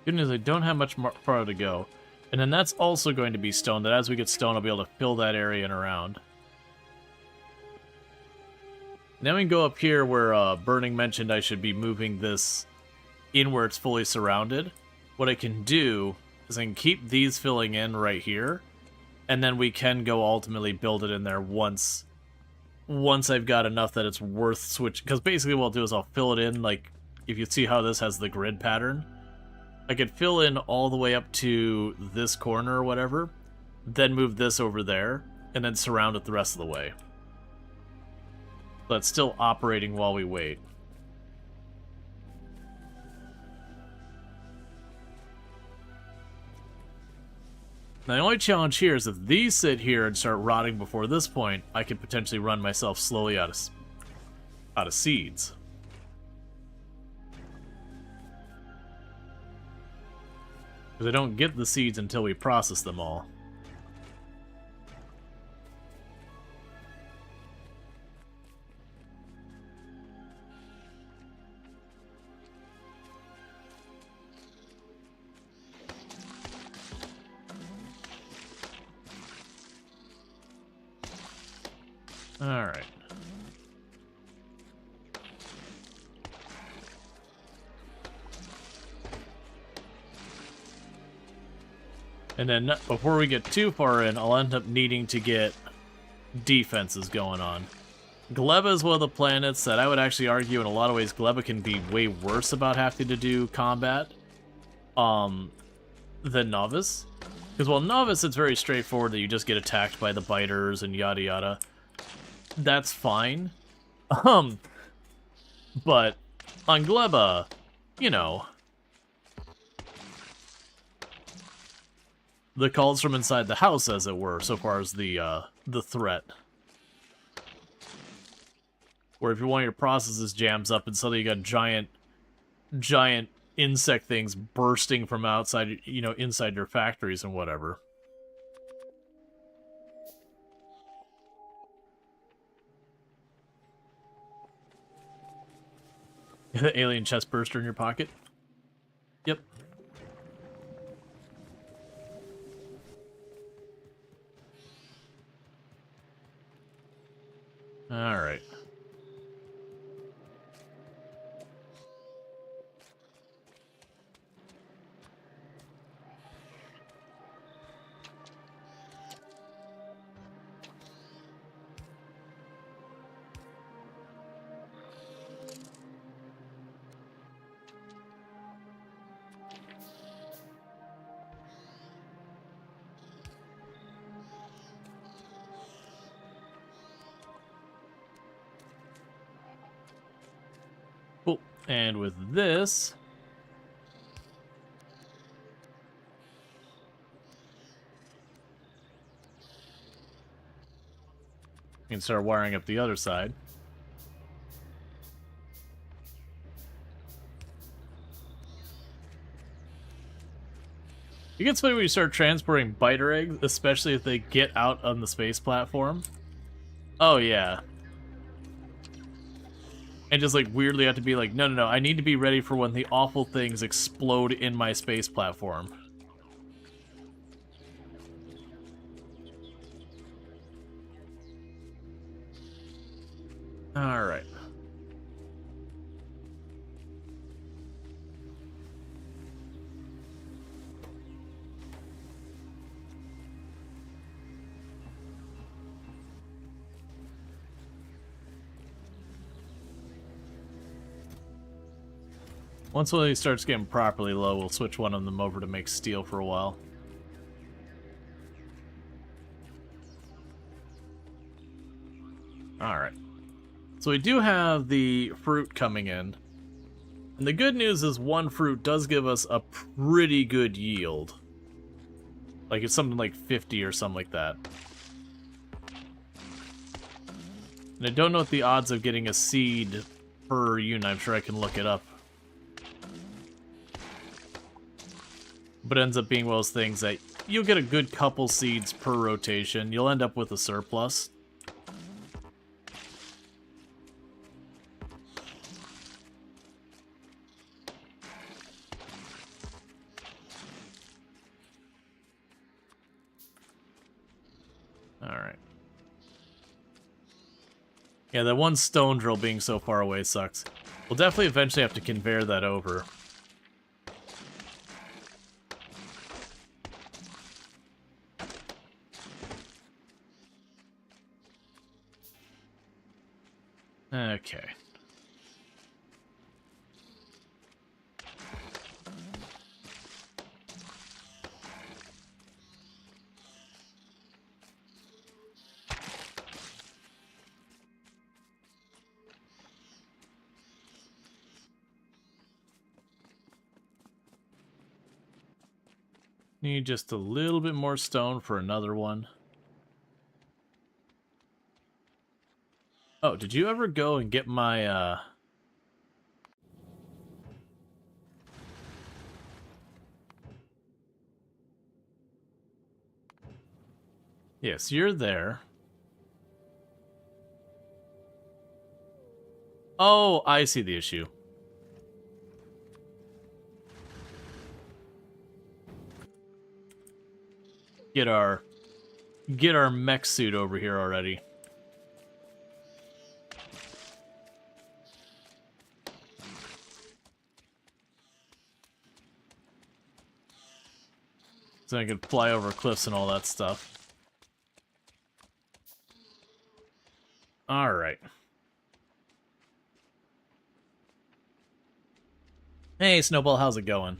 Good news, I don't have much more farther to go. And then that's also going to be stone, that as we get stone, I'll be able to fill that area and around. Now we can go up here where Burning mentioned I should be moving this in where it's fully surrounded. What I can do is I can keep these filling in right here, and then we can go ultimately build it in there once I've got enough that it's worth switching. Because basically what I'll do is I'll fill it in, like, if you see how this has the grid pattern, I could fill in all the way up to this corner or whatever, then move this over there, and then surround it the rest of the way. But it's still operating while we wait. Now, the only challenge here is if these sit here and start rotting before this point, I could potentially run myself slowly out of seeds. Because I don't get the seeds until we process them all. Alright. And then before we get too far in, I'll end up needing to get defenses going on. Gleba is one of the planets that I would actually argue in a lot of ways Gleba can be way worse about having to do combat than Novice. Because while Novice, it's very straightforward that you just get attacked by the biters and yada yada. That's fine. But on Gleba, you know, the calls from inside the house, as it were, so far as the threat. Where if one of your processes jams up and suddenly you got giant insect things bursting from outside, you know, inside your factories and whatever. Alien chest burster in your pocket? Yep. Alright. Cool. And with this, you can start wiring up the other side. It gets funny when you start transporting biter eggs, especially if they get out on the space platform. Oh, yeah. And just, like, weirdly have to be like, no, no, no, I need to be ready for when the awful things explode in my space platform. Alright. Once one of these starts getting properly low, we'll switch one of them over to make steel for a while. Alright. So we do have the fruit coming in. And the good news is one fruit does give us a pretty good yield. Like it's something like 50 or something like that. And I don't know what the odds of getting a seed per unit. I'm sure I can look it up. But it ends up being one of those things that you'll get a good couple seeds per rotation. You'll end up with a surplus. Alright. Yeah, that one stone drill being so far away sucks. We'll definitely eventually have to conveyor that over. Okay. Need just a little bit more stone for another one. Oh, did you ever go and get my, Yes, you're there. Oh, I see the issue. Get our mech suit over here already. So I can fly over cliffs and all that stuff. Alright. Hey, Snowball, how's it going?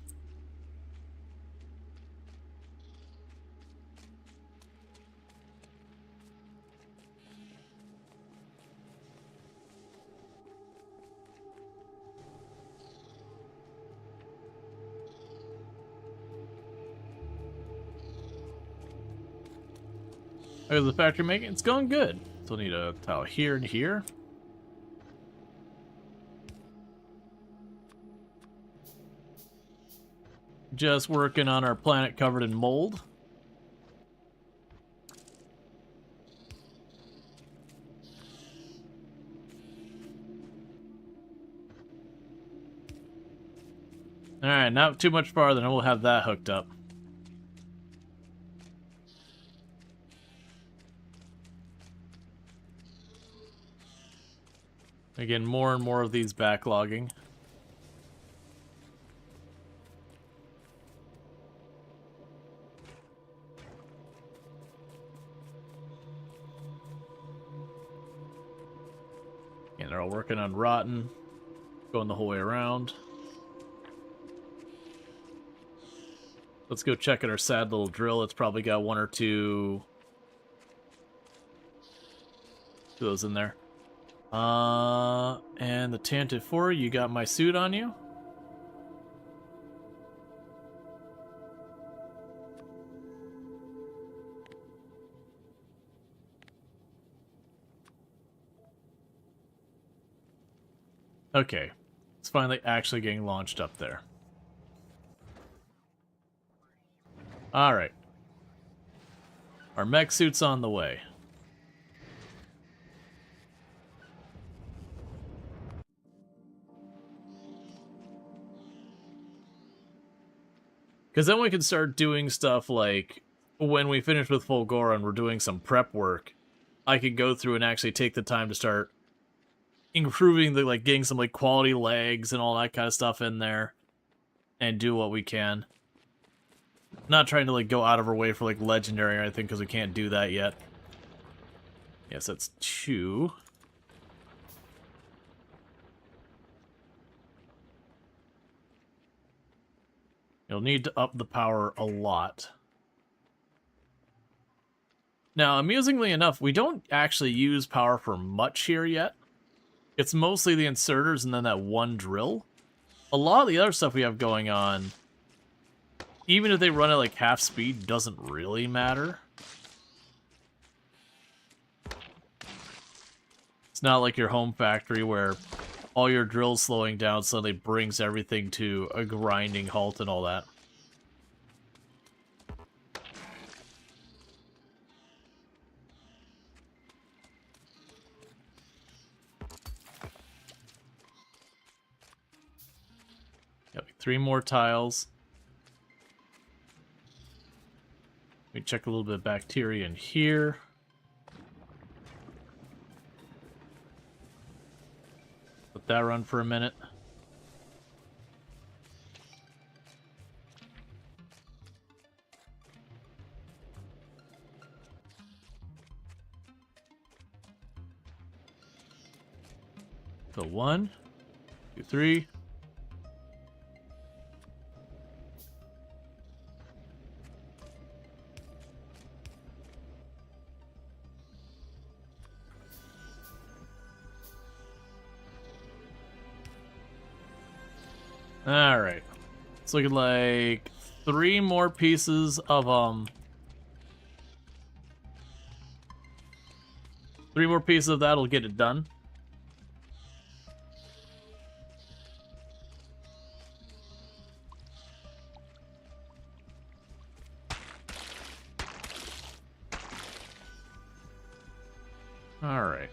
How's the factory making? It's going good. Still need a tile here and here. Just working on our planet covered in mold. Alright, not too much farther and we'll have that hooked up. Again, more and more of these backlogging. And they're all working on rotten, going the whole way around. Let's go check out our sad little drill. It's probably got one or two of those in there. And the Tantive 4, you got my suit on you? Okay. It's finally actually getting launched up there. Alright. Our mech suit's on the way. Because then we can start doing stuff like, when we finish with Fulgora and we're doing some prep work, I could go through and actually take the time to start improving the, like, getting some, like, quality legs and all that kind of stuff in there, and do what we can. Not trying to, like, go out of our way for, like, legendary or anything, because we can't do that yet. Yes, that's 2. You'll need to up the power a lot. Now, amusingly enough, we don't actually use power for much here yet. It's mostly the inserters and then that one drill. A lot of the other stuff we have going on, even if they run at like half speed, doesn't really matter. It's not like your home factory where all your drills slowing down suddenly brings everything to a grinding halt and all that. Yep, 3 more tiles. Let me check a little bit of bacteria in here. Let that run for a minute. So 1, 2, 3. Alright. It's looking like 3 more pieces of, 3 more pieces of that'll get it done. Alright.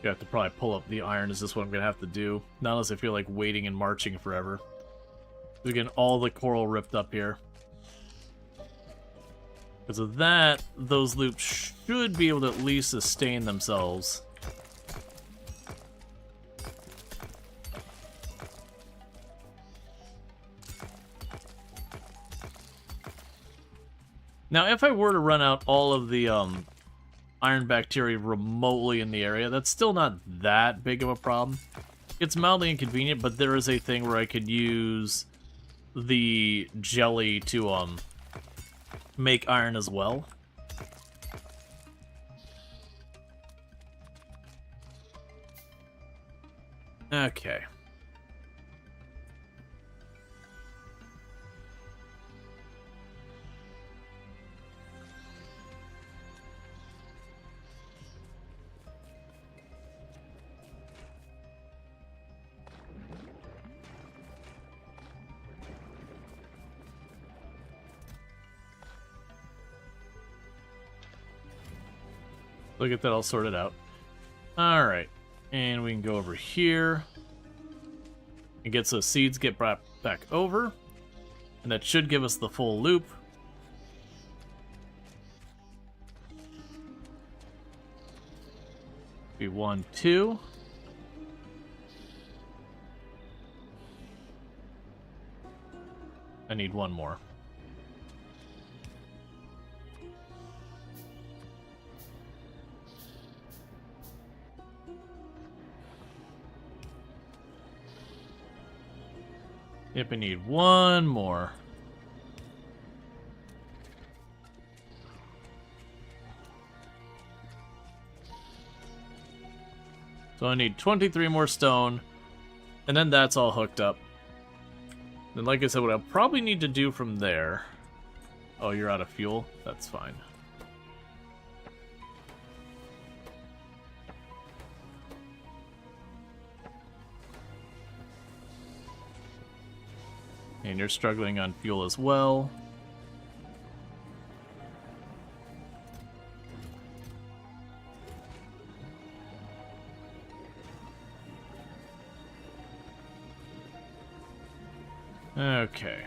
You have to probably pull up the iron. Is this what I'm going to have to do? Not unless I feel like waiting and marching forever. We're getting all the coral ripped up here. Because of that, those loops should be able to at least sustain themselves. Now, if I were to run out all of the iron bacteria remotely in the area, that's still not that big of a problem. It's mildly inconvenient, but there is a thing where I could use the jelly to make iron as well. Okay. Look at that all sorted out. Alright. And we can go over here. And get those seeds get brought back over. And that should give us the full loop. Be 1, 2. I need one more. Yep, I need one more. So I need 23 more stone, and then that's all hooked up. Then, like I said, what I'll probably need to do from there... Oh, you're out of fuel? That's fine. And you're struggling on fuel as well. Okay.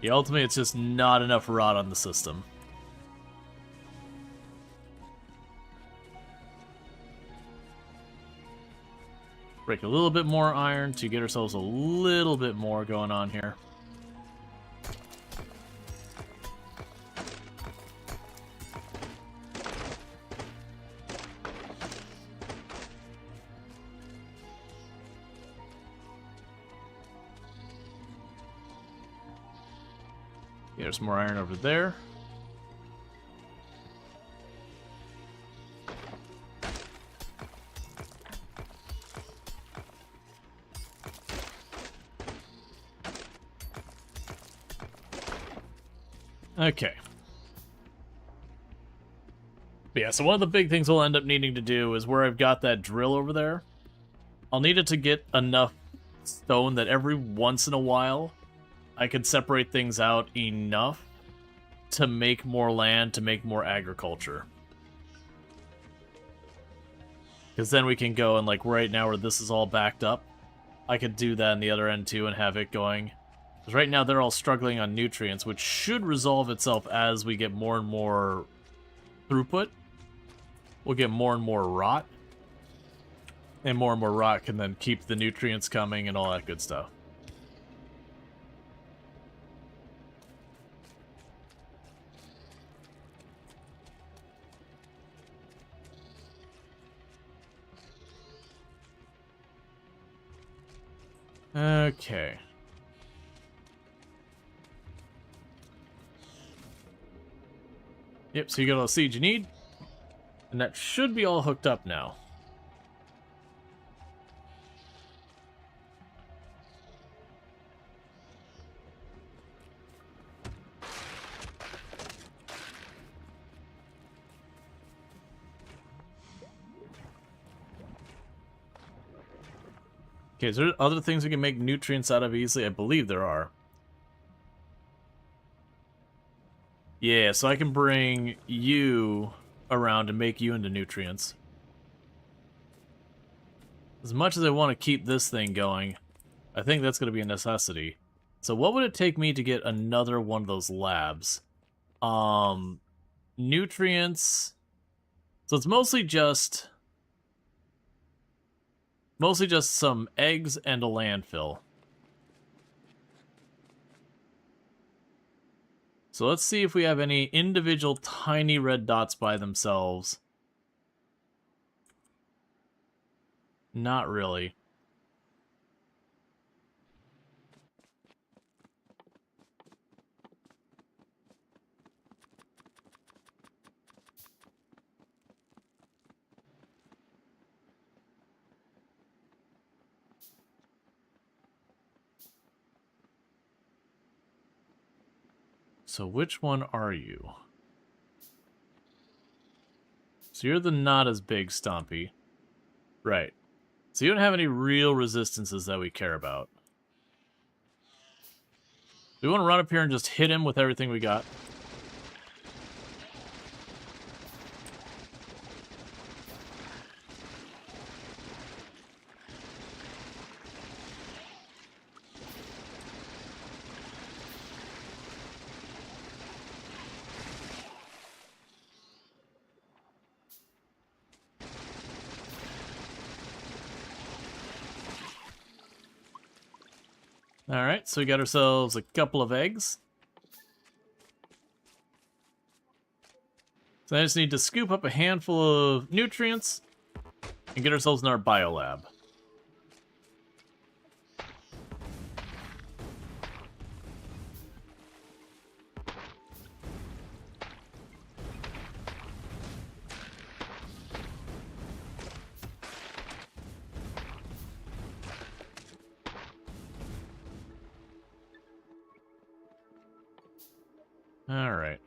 Yeah, ultimately, it's just not enough rot on the system. Break a little bit more iron to get ourselves a little bit more going on here. There's more iron over there. Okay. But yeah, so one of the big things we'll end up needing to do is where I've got that drill over there, I'll need it to get enough stone that every once in a while I can separate things out enough to make more land, to make more agriculture. Because then we can go and, like, right now where this is all backed up, I could do that on the other end too and have it going. Because right now they're all struggling on nutrients, which should resolve itself as we get more and more throughput. We'll get more and more rot. And more rot can then keep the nutrients coming and all that good stuff. Okay. Yep, so you got all the seeds you need. And that should be all hooked up now. Okay, is there other things we can make nutrients out of easily? I believe there are. Yeah, so I can bring you around and make you into nutrients. As much as I want to keep this thing going, I think that's going to be a necessity. So what would it take me to get another one of those labs? Nutrients. So it's mostly just some eggs and a landfill. So let's see if we have any individual tiny red dots by themselves. Not really. So which one are you? So you're the not as big Stompy. Right. So you don't have any real resistances that we care about. We want to run up here and just hit him with everything we got. Alright, so we got ourselves a couple of eggs. So I just need to scoop up a handful of nutrients and get ourselves in our biolab. Alright.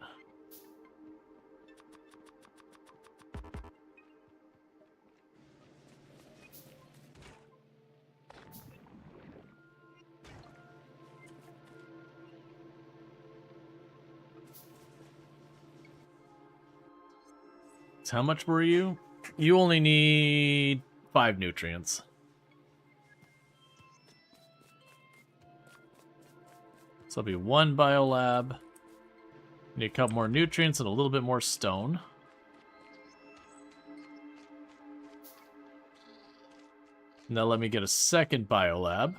So how much were you? You only need 5 nutrients. So that'll be 1 biolab. Need a couple more nutrients and a little bit more stone. Now let me get a second biolab.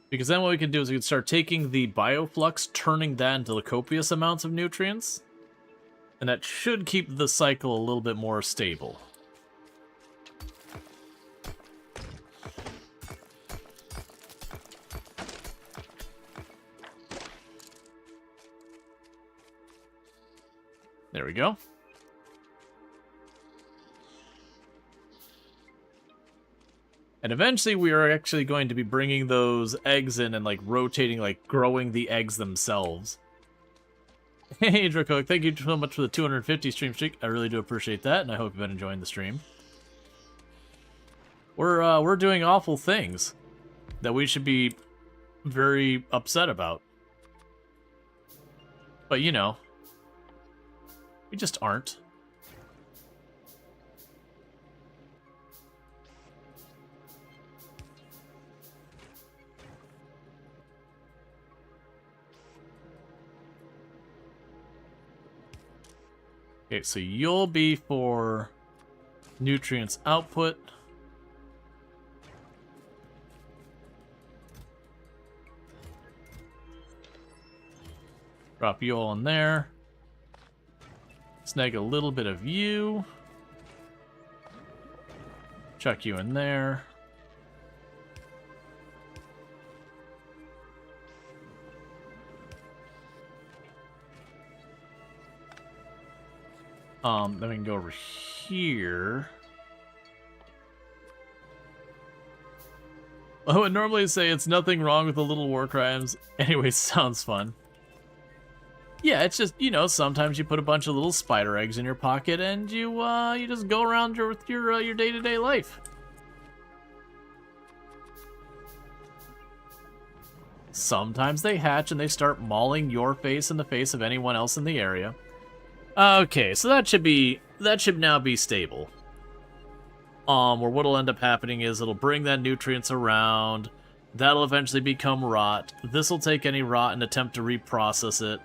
Because then what we can do is we can start taking the bioflux, turning that into the copious amounts of nutrients. And that should keep the cycle a little bit more stable. There we go. And eventually we are actually going to be bringing those eggs in and like rotating, like growing the eggs themselves. Hey Draco, thank you so much for the 250 stream streak. I really do appreciate that, and I hope you've been enjoying the stream. We're doing awful things that we should be very upset about. But you know, we just aren't. Okay, so you'll be for nutrients output. Drop you all in there. Snag a little bit of you. Chuck you in there. Then we can go over here. I would normally say it's nothing wrong with the little war crimes. Anyway, sounds fun. Yeah, it's just, you know, sometimes you put a bunch of little spider eggs in your pocket and you just go around with your day-to-day life. Sometimes they hatch and they start mauling your face in the face of anyone else in the area. Okay, so that should now be stable. Where what'll end up happening is it'll bring that nutrients around. That'll eventually become rot. This'll take any rot and attempt to reprocess it.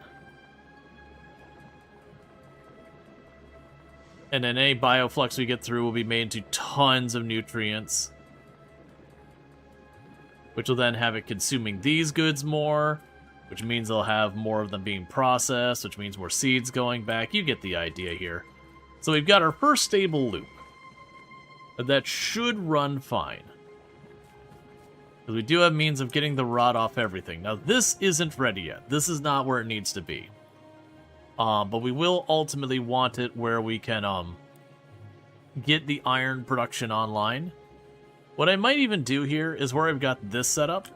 And then any bioflux we get through will be made into tons of nutrients. Which will then have it consuming these goods more. which means they'll have more of them being processed, which means more seeds going back. You get the idea here. So we've got our first stable loop. That should run fine. Because we do have means of getting the rot off everything. Now, this isn't ready yet. This is not where it needs to be. But we will ultimately want it where we can get the iron production online. What I might even do here is where I've got this set up.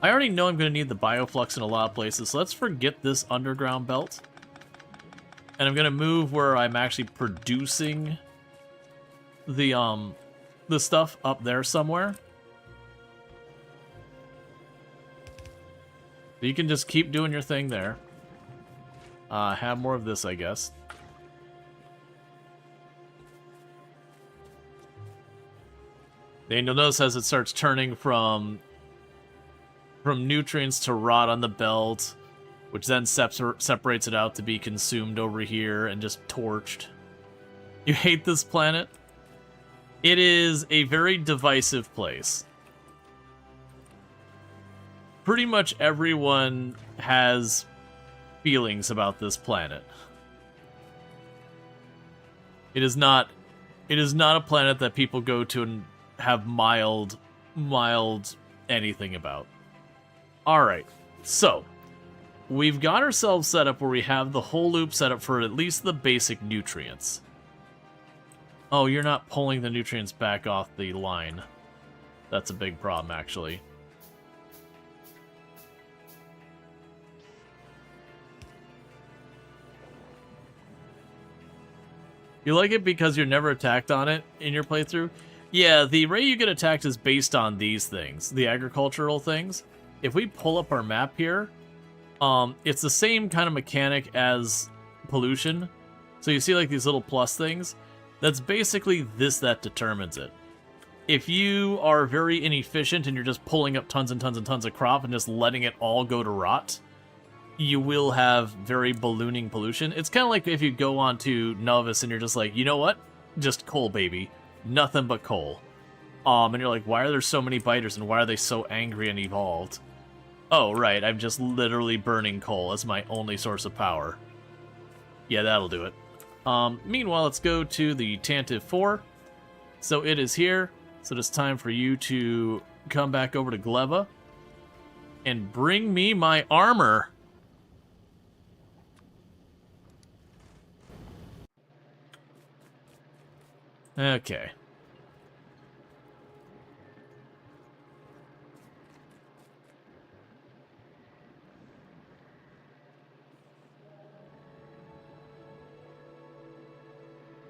I already know I'm going to need the bioflux in a lot of places, so let's forget this underground belt. And I'm going to move where I'm actually producing the stuff up there somewhere. You can just keep doing your thing there. Have more of this, I guess. And you'll notice as it starts turning from nutrients to rot on the belt, which then separates it out to be consumed over here and just torched. You hate this planet? It is a very divisive place. Pretty much everyone has feelings about this planet. It is not a planet that people go to and have mild anything about. Alright, so we've got ourselves set up where we have the whole loop set up for at least the basic nutrients. Oh, you're not pulling the nutrients back off the line. That's a big problem, actually. You like it because you're never attacked on it in your playthrough? Yeah, the way you get attacked is based on these things, the agricultural things. If we pull up our map here, it's the same kind of mechanic as pollution. So you see like these little plus things? That's basically this that determines it. If you are very inefficient and you're just pulling up tons and tons and tons of crop and just letting it all go to rot, you will have very ballooning pollution. It's kind of like if you go on to Novice and you're just like, you know what? Just coal, baby. Nothing but coal. And you're like, why are there so many biters and why are they so angry and evolved? Oh, right, I'm just literally burning coal as my only source of power. Yeah, that'll do it. Meanwhile, let's go to the Tantive 4. So it is here. So it's time for you to come back over to Gleba and bring me my armor. Okay.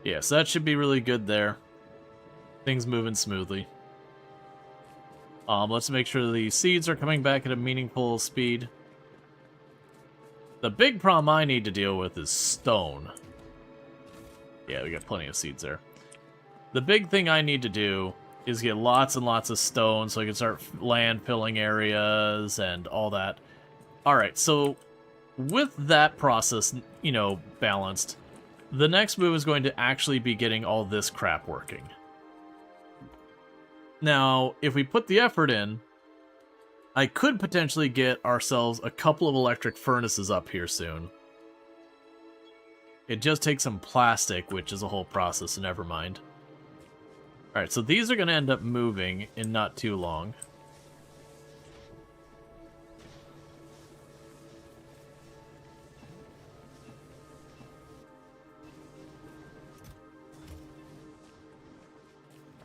Yes, that should be really good there. Things moving smoothly. Let's make sure the seeds are coming back at a meaningful speed. The big problem I need to deal with is stone. Yeah, we got plenty of seeds there. The big thing I need to do is get lots and lots of stone so I can start land filling areas and all that. Alright, so with that process, you know, balanced, the next move is going to actually be getting all this crap working. Now, if we put the effort in, I could potentially get ourselves a couple of electric furnaces up here soon. It just takes some plastic, which is a whole process, so never mind. Alright, so these are going to end up moving in not too long.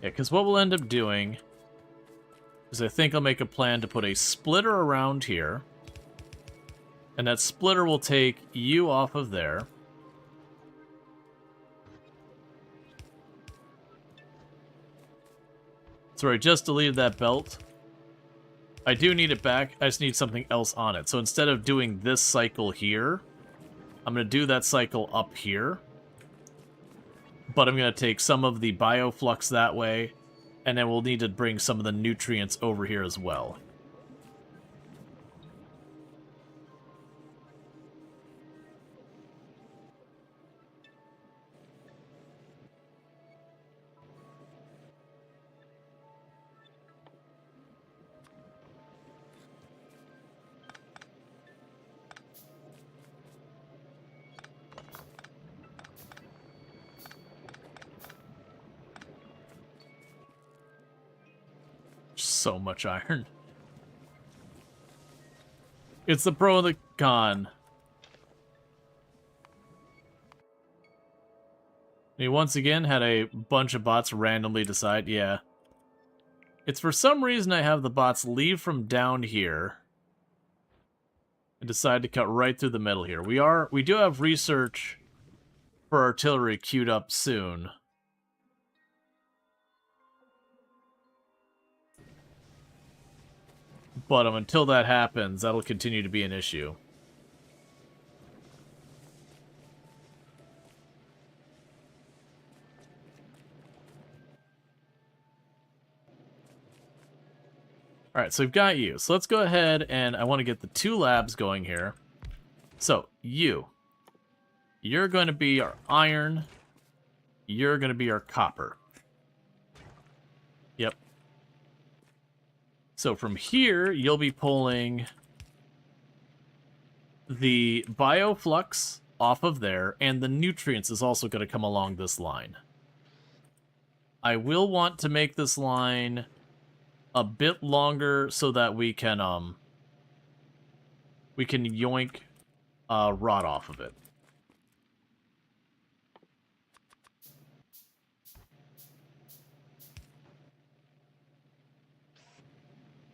Yeah, because what we'll end up doing is I think I'll make a plan to put a splitter around here. And that splitter will take you off of there. Sorry, I just deleted that belt. I do need it back, I just need something else on it. So instead of doing this cycle here, I'm going to do that cycle up here. But I'm going to take some of the bioflux that way, and then we'll need to bring some of the nutrients over here as well. So much iron. It's the pro and the con. He once again had a bunch of bots randomly decide, yeah. It's for some reason I have the bots leave from down here and decide to cut right through the middle here. We do have research for artillery queued up soon. But until that happens, that'll continue to be an issue. Alright, so we've got you. So let's go ahead and I want to get the 2 labs going here. So, you're going to be our iron. You're going to be our copper. Yep. So from here, you'll be pulling the bioflux off of there, and the nutrients is also going to come along this line. I will want to make this line a bit longer so that we can yoink rot off of it.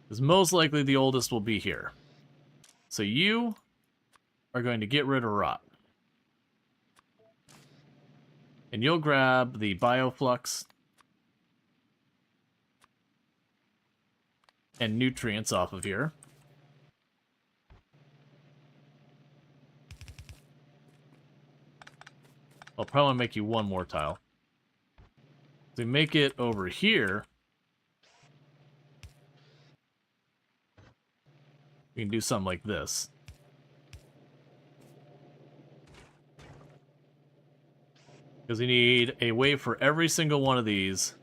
Because most likely the oldest will be here. So you are going to get rid of rot. And you'll grab the bioflux and nutrients off of here. I'll probably make you 1 more tile. So we make it over here. We can do something like this. Because we need a way for every single one of these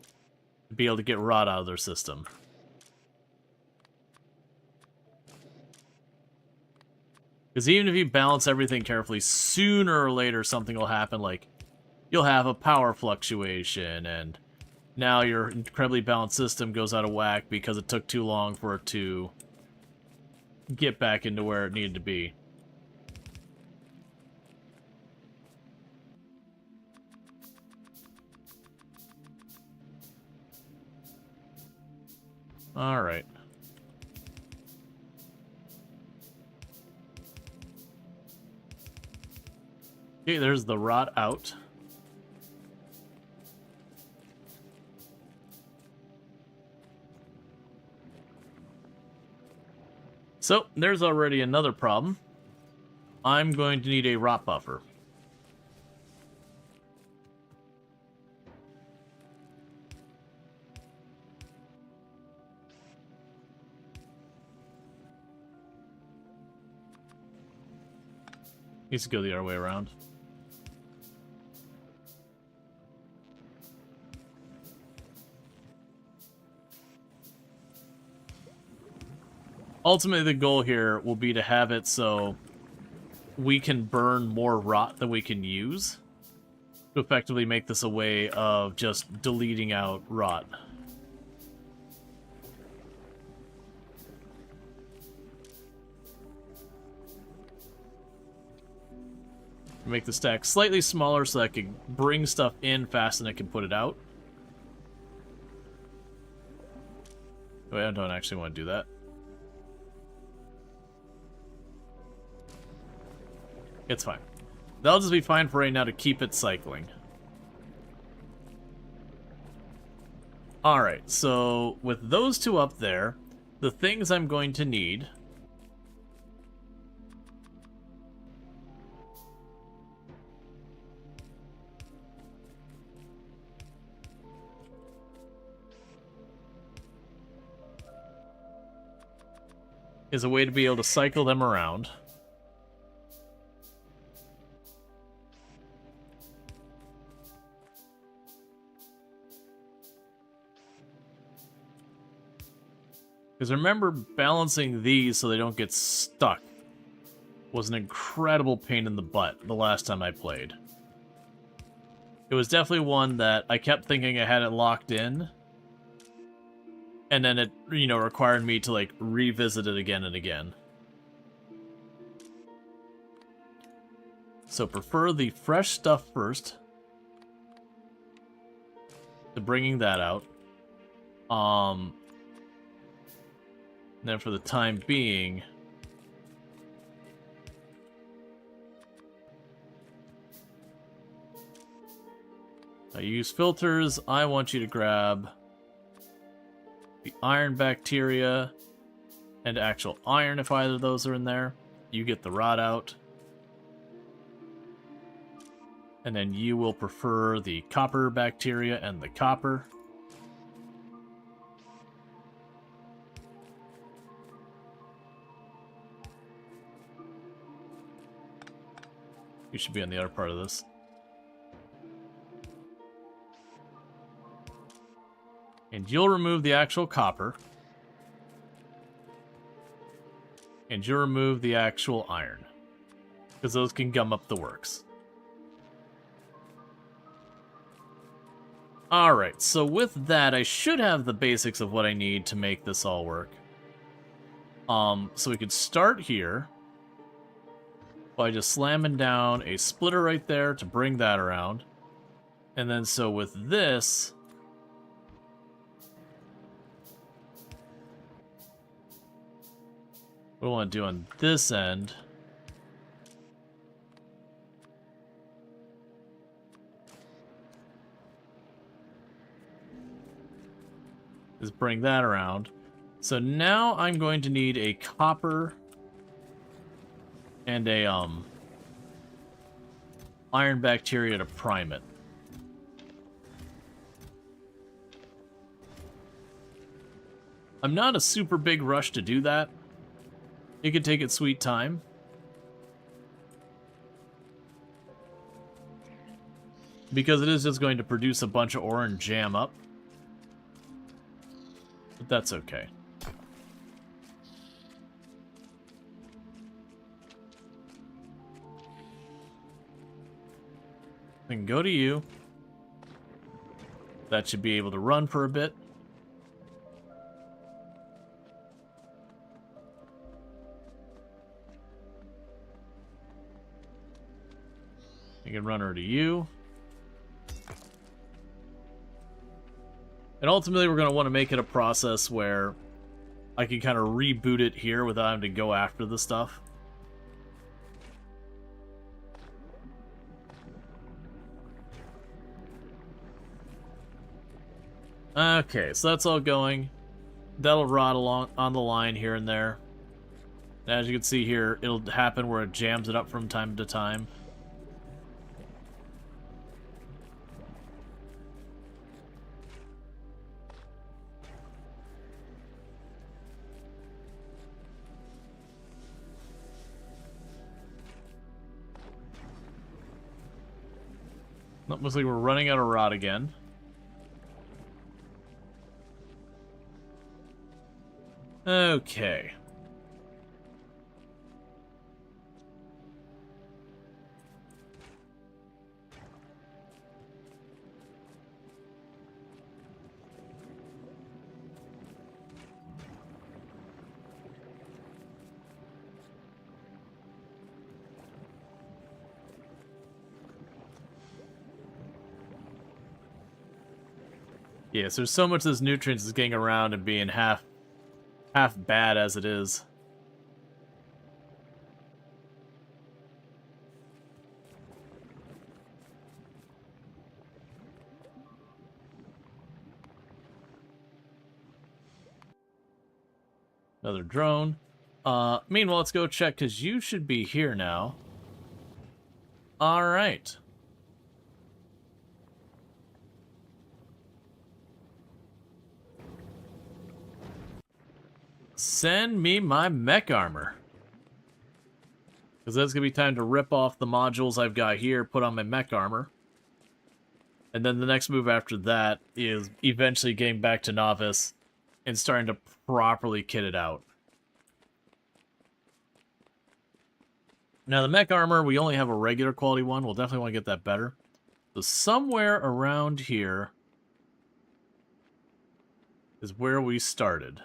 to be able to get rot out of their system. Because even if you balance everything carefully, sooner or later something will happen, like you'll have a power fluctuation, and now your incredibly balanced system goes out of whack because it took too long for it to get back into where it needed to be. Alright. Okay, there's the rot out. So, there's already another problem. I'm going to need a rot buffer. Needs to go the other way around. Ultimately, the goal here will be to have it so we can burn more rot than we can use to effectively make this a way of just deleting out rot. Make the stack slightly smaller so that I can bring stuff in faster than I can put it out. Wait, I don't actually want to do that. It's fine. That'll just be fine for right now to keep it cycling. Alright, so with those 2 up there, the things I'm going to need is a way to be able to cycle them around. Because remember, balancing these so they don't get stuck was an incredible pain in the butt the last time I played. It was definitely one that I kept thinking I had it locked in, And then it, you know, required me to, like, revisit it again and again. So prefer the fresh stuff first. To bringing that out. Then for the time being... I use filters. I want you to grab the iron bacteria and actual iron if either of those are in there. You get the rod out. And then you will prefer the copper bacteria and the copper. You should be on the other part of this. And you'll remove the actual copper. And you'll remove the actual iron. Because those can gum up the works. Alright, so with that, I should have the basics of what I need to make this all work. So we could start here by just slamming down a splitter right there to bring that around. And then so with this... what I want to do on this end... is bring that around. So now I'm going to need a copper and a iron bacteria to prime it. I'm not a super big rush to do that. It could take its sweet time. Because it is just going to produce a bunch of ore and jam up. But that's okay. Then go to you. That should be able to run for a bit. You can run her to you. And ultimately, we're going to want to make it a process where I can kind of reboot it here without having to go after the stuff. Okay, so that's all going. That'll rot along on the line here and there. As you can see here, it'll happen where it jams it up from time to time. Looks like we're running out of rod again. Okay. Yes, there's so much of this nutrients is getting around and being half bad as it is. Another drone. Meanwhile, let's go check, because you should be here now. Alright. Send me my mech armor. Because that's going to be time to rip off the modules I've got here, put on my mech armor. And then the next move after that is eventually getting back to Novice and starting to properly kit it out. Now the mech armor, we only have a regular quality one. We'll definitely want to get that better. So somewhere around here is where we started.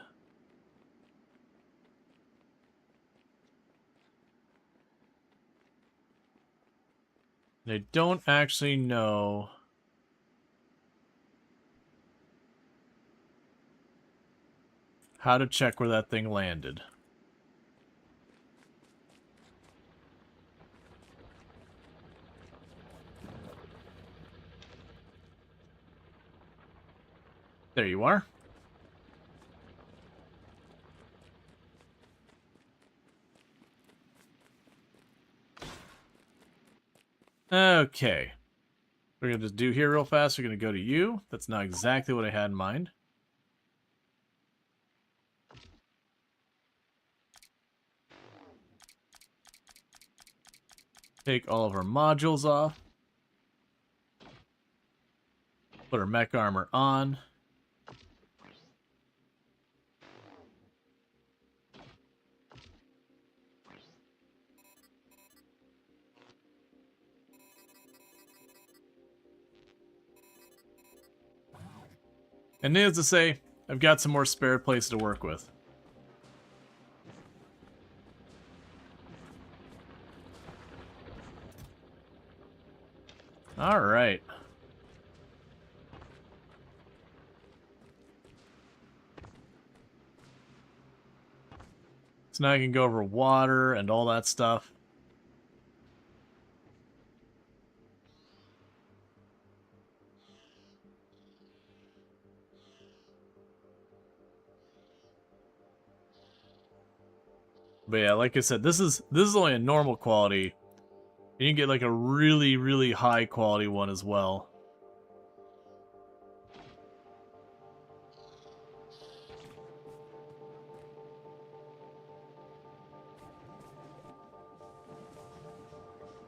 And I don't actually know how to check where that thing landed. There you are. Okay. We're going to just do here real fast. We're going to go to you. That's not exactly what I had in mind. Take all of our modules off. Put our mech armor on. And needless to say, I've got some more spare places to work with. Alright. So now I can go over water and all that stuff. But yeah, like I said, this is only a normal quality. You can get like a really, really high quality one as well.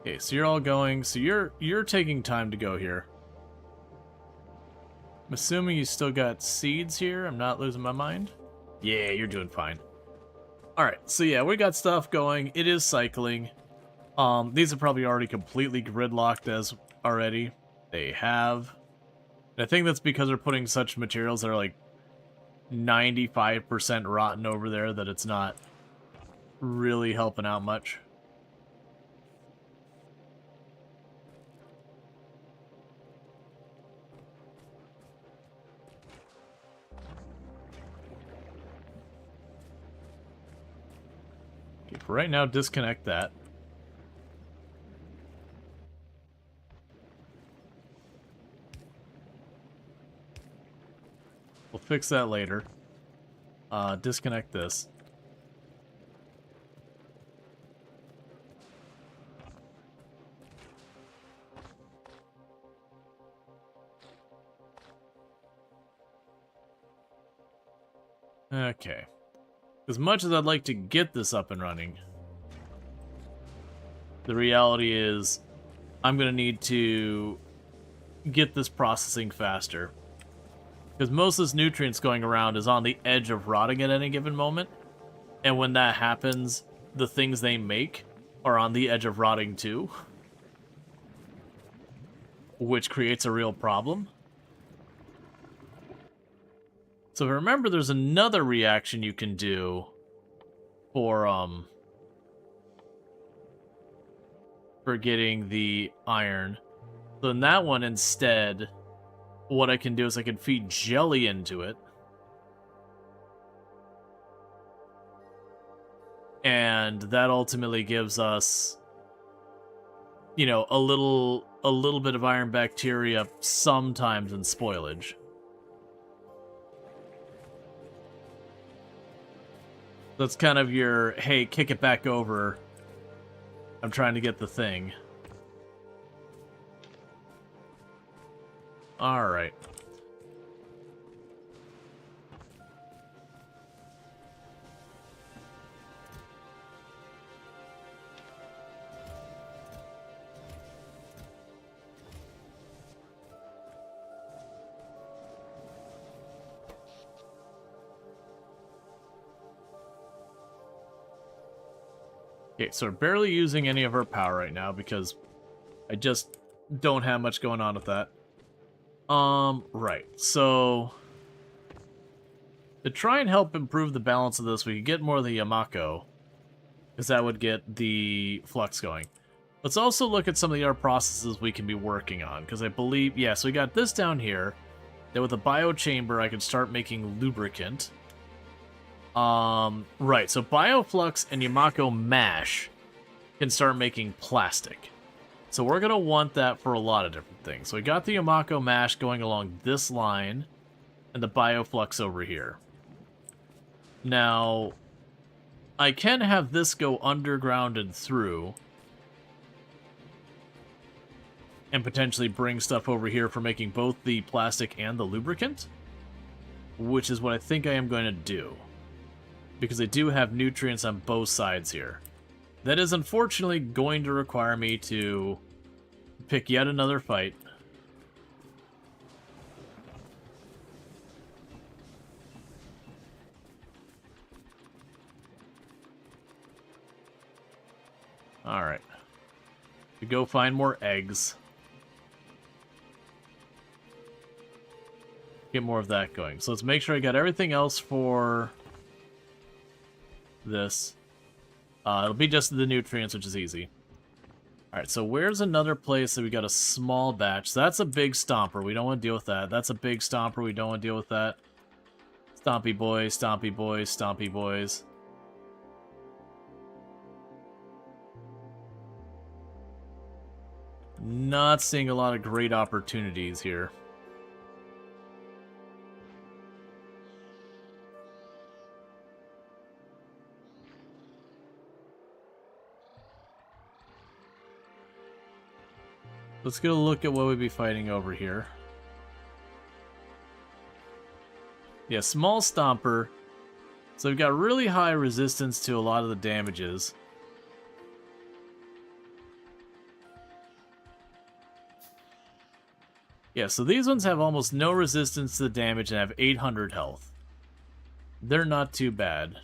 Okay, so you're all going. So you're taking time to go here. I'm assuming you still got seeds here. I'm not losing my mind. Yeah, you're doing fine. Alright, so yeah, we got stuff going. It is cycling. These are probably already completely gridlocked as already. They have. And I think that's because they're putting such materials that are like 95% rotten over there that it's not really helping out much. Okay, for right now, disconnect that. We'll fix that later. Disconnect this. Okay. As much as I'd like to get this up and running, the reality is I'm going to need to get this processing faster. Because most of this nutrients going around is on the edge of rotting at any given moment. And when that happens, the things they make are on the edge of rotting too. Which creates a real problem. So remember, there's another reaction you can do for getting the iron. So in that one, instead, what I can do is I can feed jelly into it. And that ultimately gives us, you know, a little bit of iron bacteria sometimes in spoilage. That's kind of your, hey, kick it back over. I'm trying to get the thing. Alright. Okay, so we're barely using any of our power right now because I just don't have much going on with that. Right, so To try and help improve the balance of this, we could get more of the Yamako, because that would get the flux going. Let's also look at some of the other processes we can be working on, because I believe, yeah, so we got this down here, that with a biochamber I could start making lubricant. Right, so Bioflux and Yamako Mash can start making plastic. So we're going to want that for a lot of different things. So we got the Yamako Mash going along this line, and the Bioflux over here. Now, I can have this go underground and through, and potentially bring stuff over here for making both the plastic and the lubricant, which is what I think I am going to do, because I do have nutrients on both sides here. That is unfortunately going to require me to pick yet another fight. Alright. We go find more eggs. Get more of that going. So let's make sure I got everything else for this. It'll be just the nutrients, which is easy. Alright, so where's another place that we got a small batch? So that's a big stomper. We don't want to deal with that. That's a big stomper. We don't want to deal with that. Stompy boys, stompy boys, stompy boys. Not seeing a lot of great opportunities here. Let's get a look at what we'd be fighting over here. Yeah, small stomper. So we've got really high resistance to a lot of the damages. Yeah, so these ones have almost no resistance to the damage and have 800 health. They're not too bad.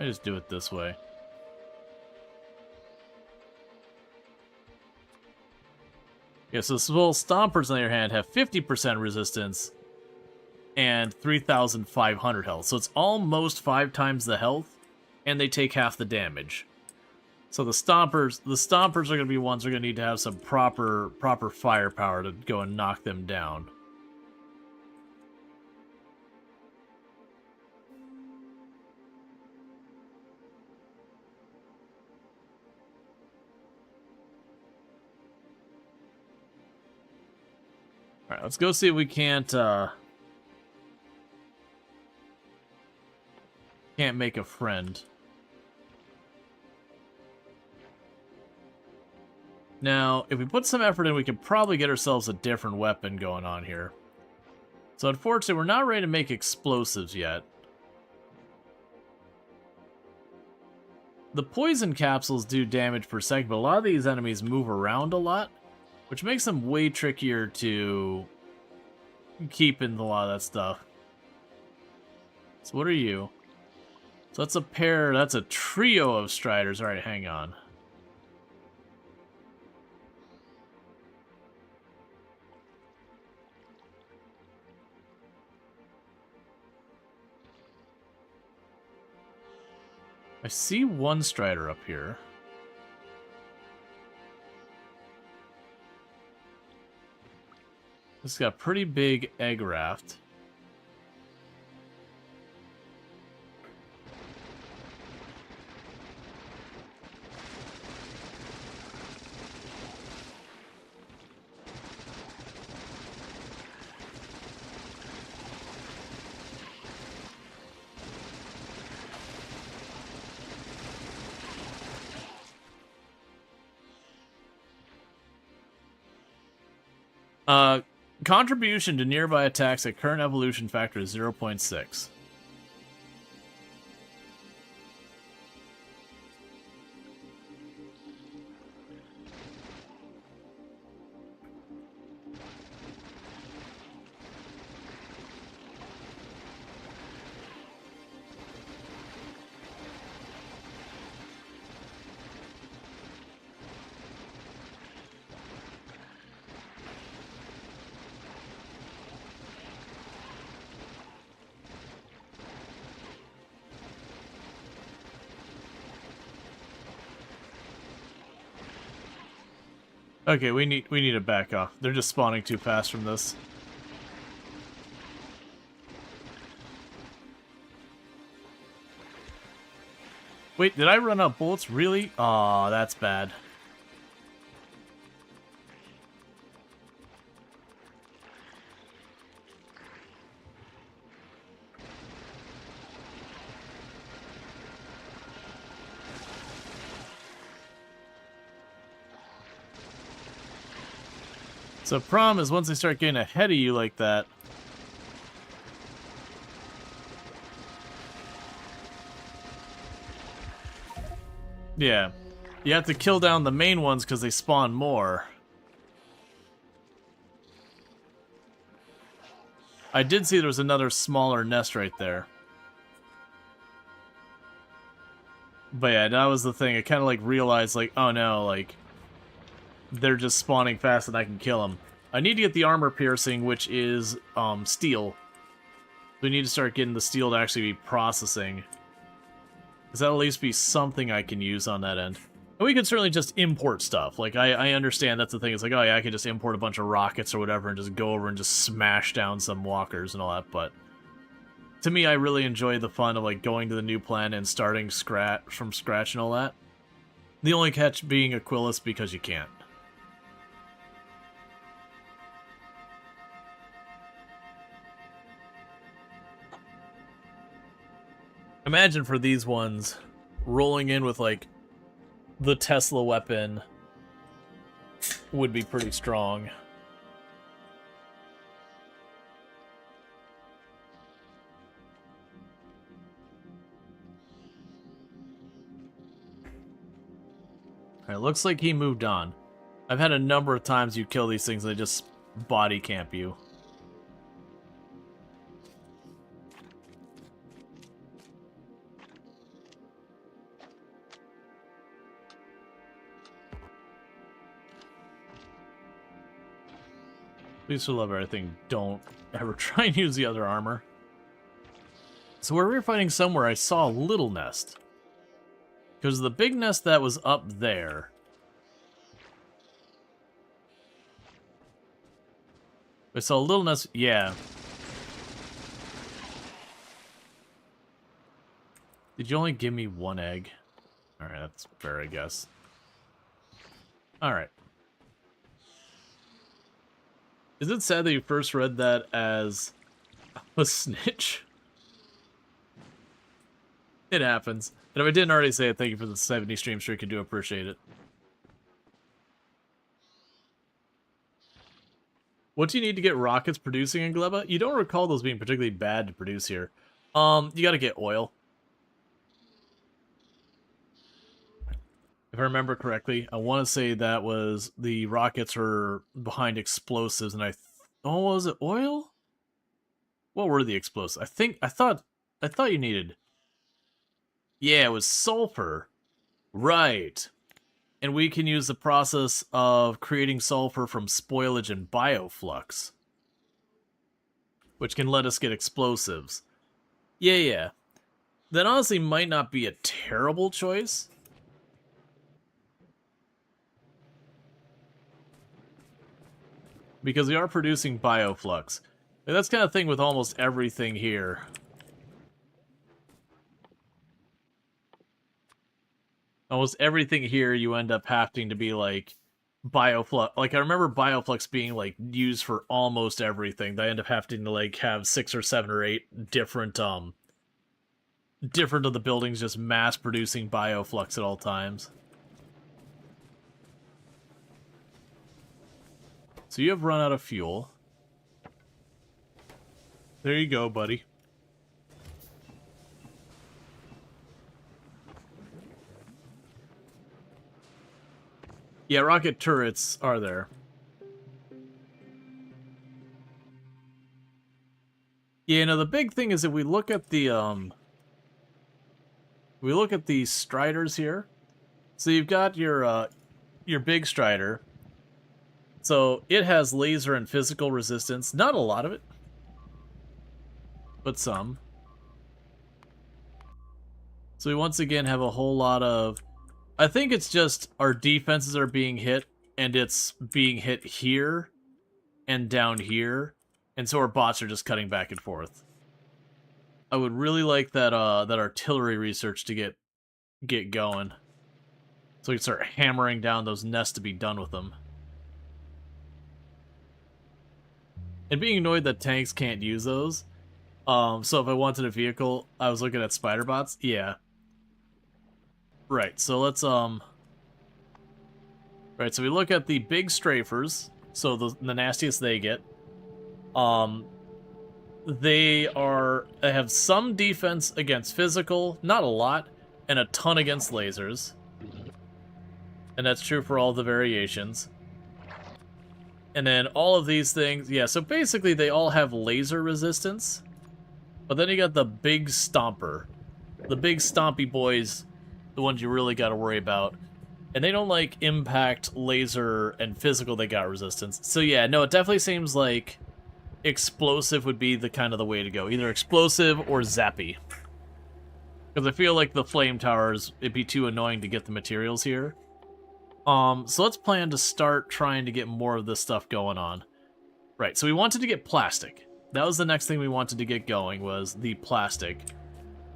I just do it this way. Yeah, so small stompers on the other hand have 50% resistance and 3,500 health. So it's almost 5 times the health, and they take half the damage. So the stompers are going to be ones that are going to need to have some proper firepower to go and knock them down. Alright, let's go see if we can't make a friend. Now, if we put some effort in, we could probably get ourselves a different weapon going on here. So unfortunately, we're not ready to make explosives yet. The poison capsules do damage per second, but a lot of these enemies move around a lot, which makes them way trickier to keep in a lot of that stuff. So what are you? So that's a pair, that's a trio of Striders. Alright, hang on. I see one Strider up here. This has got a pretty big egg raft. Contribution to nearby attacks at current evolution factor is 0.6. Okay, we need to back off. They're just spawning too fast from this. Wait, did I run out of bullets? Really? Aw, that's bad. So problem is once they start getting ahead of you like that, yeah, you have to kill down the main ones because they spawn more. I did see there was another smaller nest right there. But yeah, that was the thing. I kind of like realized like, oh no, like they're just spawning fast and I can kill them. I need to get the armor piercing, which is steel. We need to start getting the steel to actually be processing. Because that'll at least be something I can use on that end. And we can certainly just import stuff. Like, I understand that's the thing. It's like, oh yeah, I can just import a bunch of rockets or whatever and just go over and just smash down some walkers and all that, but to me, I really enjoy the fun of, like, going to the new planet and starting from scratch and all that. The only catch being Aquilus because you can't. Imagine for these ones, rolling in with, like, the Tesla weapon would be pretty strong. Alright, looks like he moved on. I've had a number of times you kill these things and they just body camp you. Please for love everything, don't ever try and use the other armor. So where we were fighting somewhere, I saw a little nest. Because the big nest that was up there... I saw a little nest... Yeah. Did you only give me one egg? Alright, that's fair, I guess. Alright. Is it sad that you first read that as a snitch? It happens. And if I didn't already say it, thank you for the 70 stream streak. I do appreciate it. What do you need to get rockets producing in Gleba? You don't recall those being particularly bad to produce here. You gotta get oil. If I remember correctly, I want to say that was the rockets were behind explosives, and oh, was it oil? What were the explosives? I thought you needed... Yeah, it was sulfur. Right. And we can use the process of creating sulfur from spoilage and bioflux, which can let us get explosives. Yeah. That honestly might not be a terrible choice. Because we are producing bioflux. And that's kind of thing with almost everything here. Almost everything here you end up having to be like bioflux. Like I remember bioflux being like used for almost everything. I end up having to like have 6 or 7 or 8 different of the buildings just mass producing bioflux at all times. So you have run out of fuel. There you go, buddy. Yeah, rocket turrets are there. Yeah, no, the big thing is that we look at the striders here. So you've got your big strider. So it has laser and physical resistance. Not a lot of it, but some. So we once again have a whole lot of... I think it's just our defenses are being hit and it's being hit here and down here, and so our bots are just cutting back and forth. I would really like that that artillery research to get going, so we can start hammering down those nests to be done with them. And being annoyed that tanks can't use those. So if I wanted a vehicle, I was looking at spider bots. Yeah. Right. So let's Right. So we look at the big strafers. So the nastiest they get. They have some defense against physical, not a lot, and a ton against lasers. And that's true for all the variations. And then all of these things, yeah, so basically they all have laser resistance. But then you got the big stomper. The big stompy boys, the ones you really got to worry about. And they don't like impact, laser, and physical, they got resistance. So yeah, no, it definitely seems like explosive would be the kind of the way to go. Either explosive or zappy. Because I feel like the flame towers, it'd be too annoying to get the materials here. So let's plan to start trying to get more of this stuff going on. Right, so we wanted to get plastic. That was the next thing we wanted to get going, was the plastic.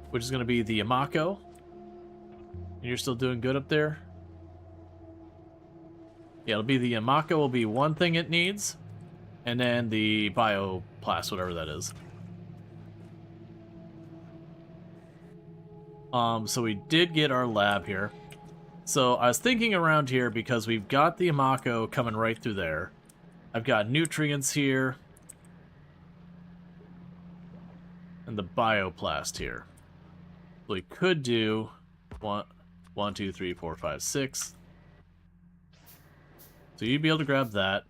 Which is going to be the Yamako. And you're still doing good up there? Yeah, it'll be the Yamako will be one thing it needs. And then the Bioplast, whatever that is. So we did get our lab here. So I was thinking around here because we've got the Yamako coming right through there. I've got nutrients here. And the Bioplast here. So we could do 1, 2, 3, 4, 5, 6. So you'd be able to grab that.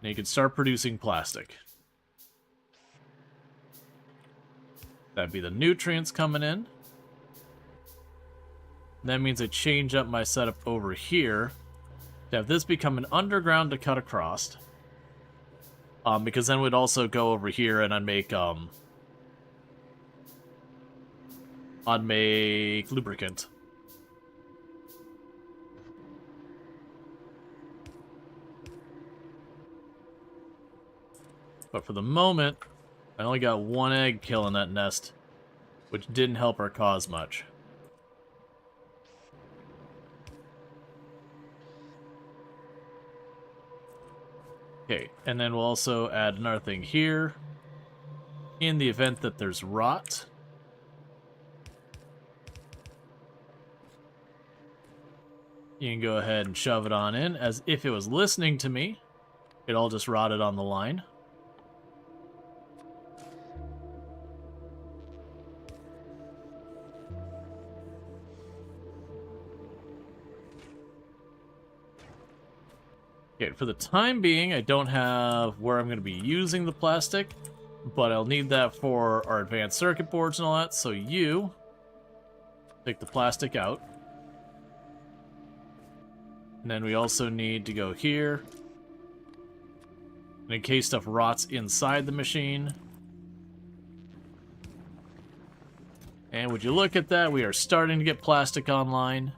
And you can start producing plastic. That'd be the nutrients coming in. That means I change up my setup over here to have this become an underground to cut across. Because then we'd also go over here and I'd make lubricant. But for the moment, I only got one egg killing that nest, which didn't help our cause much. Okay, and then we'll also add another thing here. In the event that there's rot. You can go ahead and shove it on in, as if it was listening to me. It all just rotted on the line. Okay, for the time being, I don't have where I'm going to be using the plastic, but I'll need that for our advanced circuit boards and all that, so you take the plastic out. And then we also need to go here. And in case stuff rots inside the machine. And would you look at that, we are starting to get plastic online.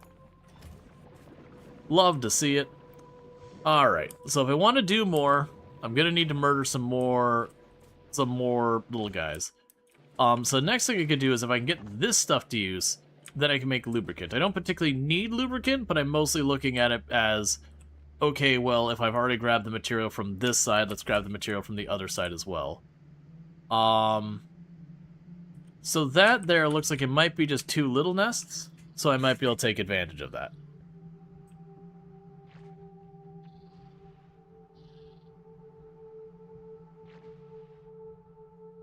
Love to see it. Alright, so if I want to do more, I'm going to need to murder some more little guys. So the next thing I could do is if I can get this stuff to use, then I can make lubricant. I don't particularly need lubricant, but I'm mostly looking at it as, okay, well, if I've already grabbed the material from this side, let's grab the material from the other side as well. So that there looks like it might be just 2 little nests, so I might be able to take advantage of that.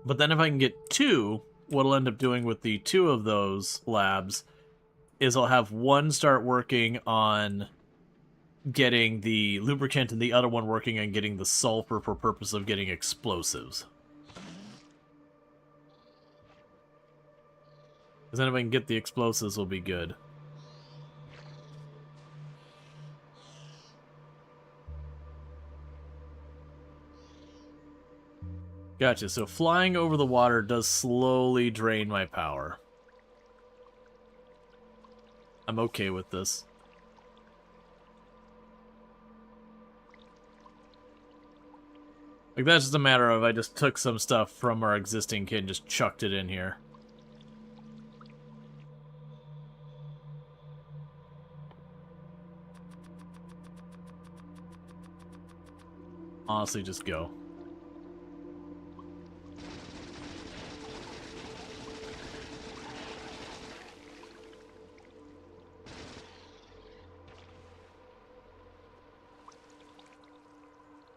But then if I can get 2, what I'll end up doing with the 2 of those labs is I'll have one start working on getting the lubricant and the other one working on getting the sulfur for purpose of getting explosives. Because then if I can get the explosives, will be good. Gotcha, so flying over the water does slowly drain my power. I'm okay with this. Like, that's just a matter of I just took some stuff from our existing kit and just chucked it in here. Honestly, just go.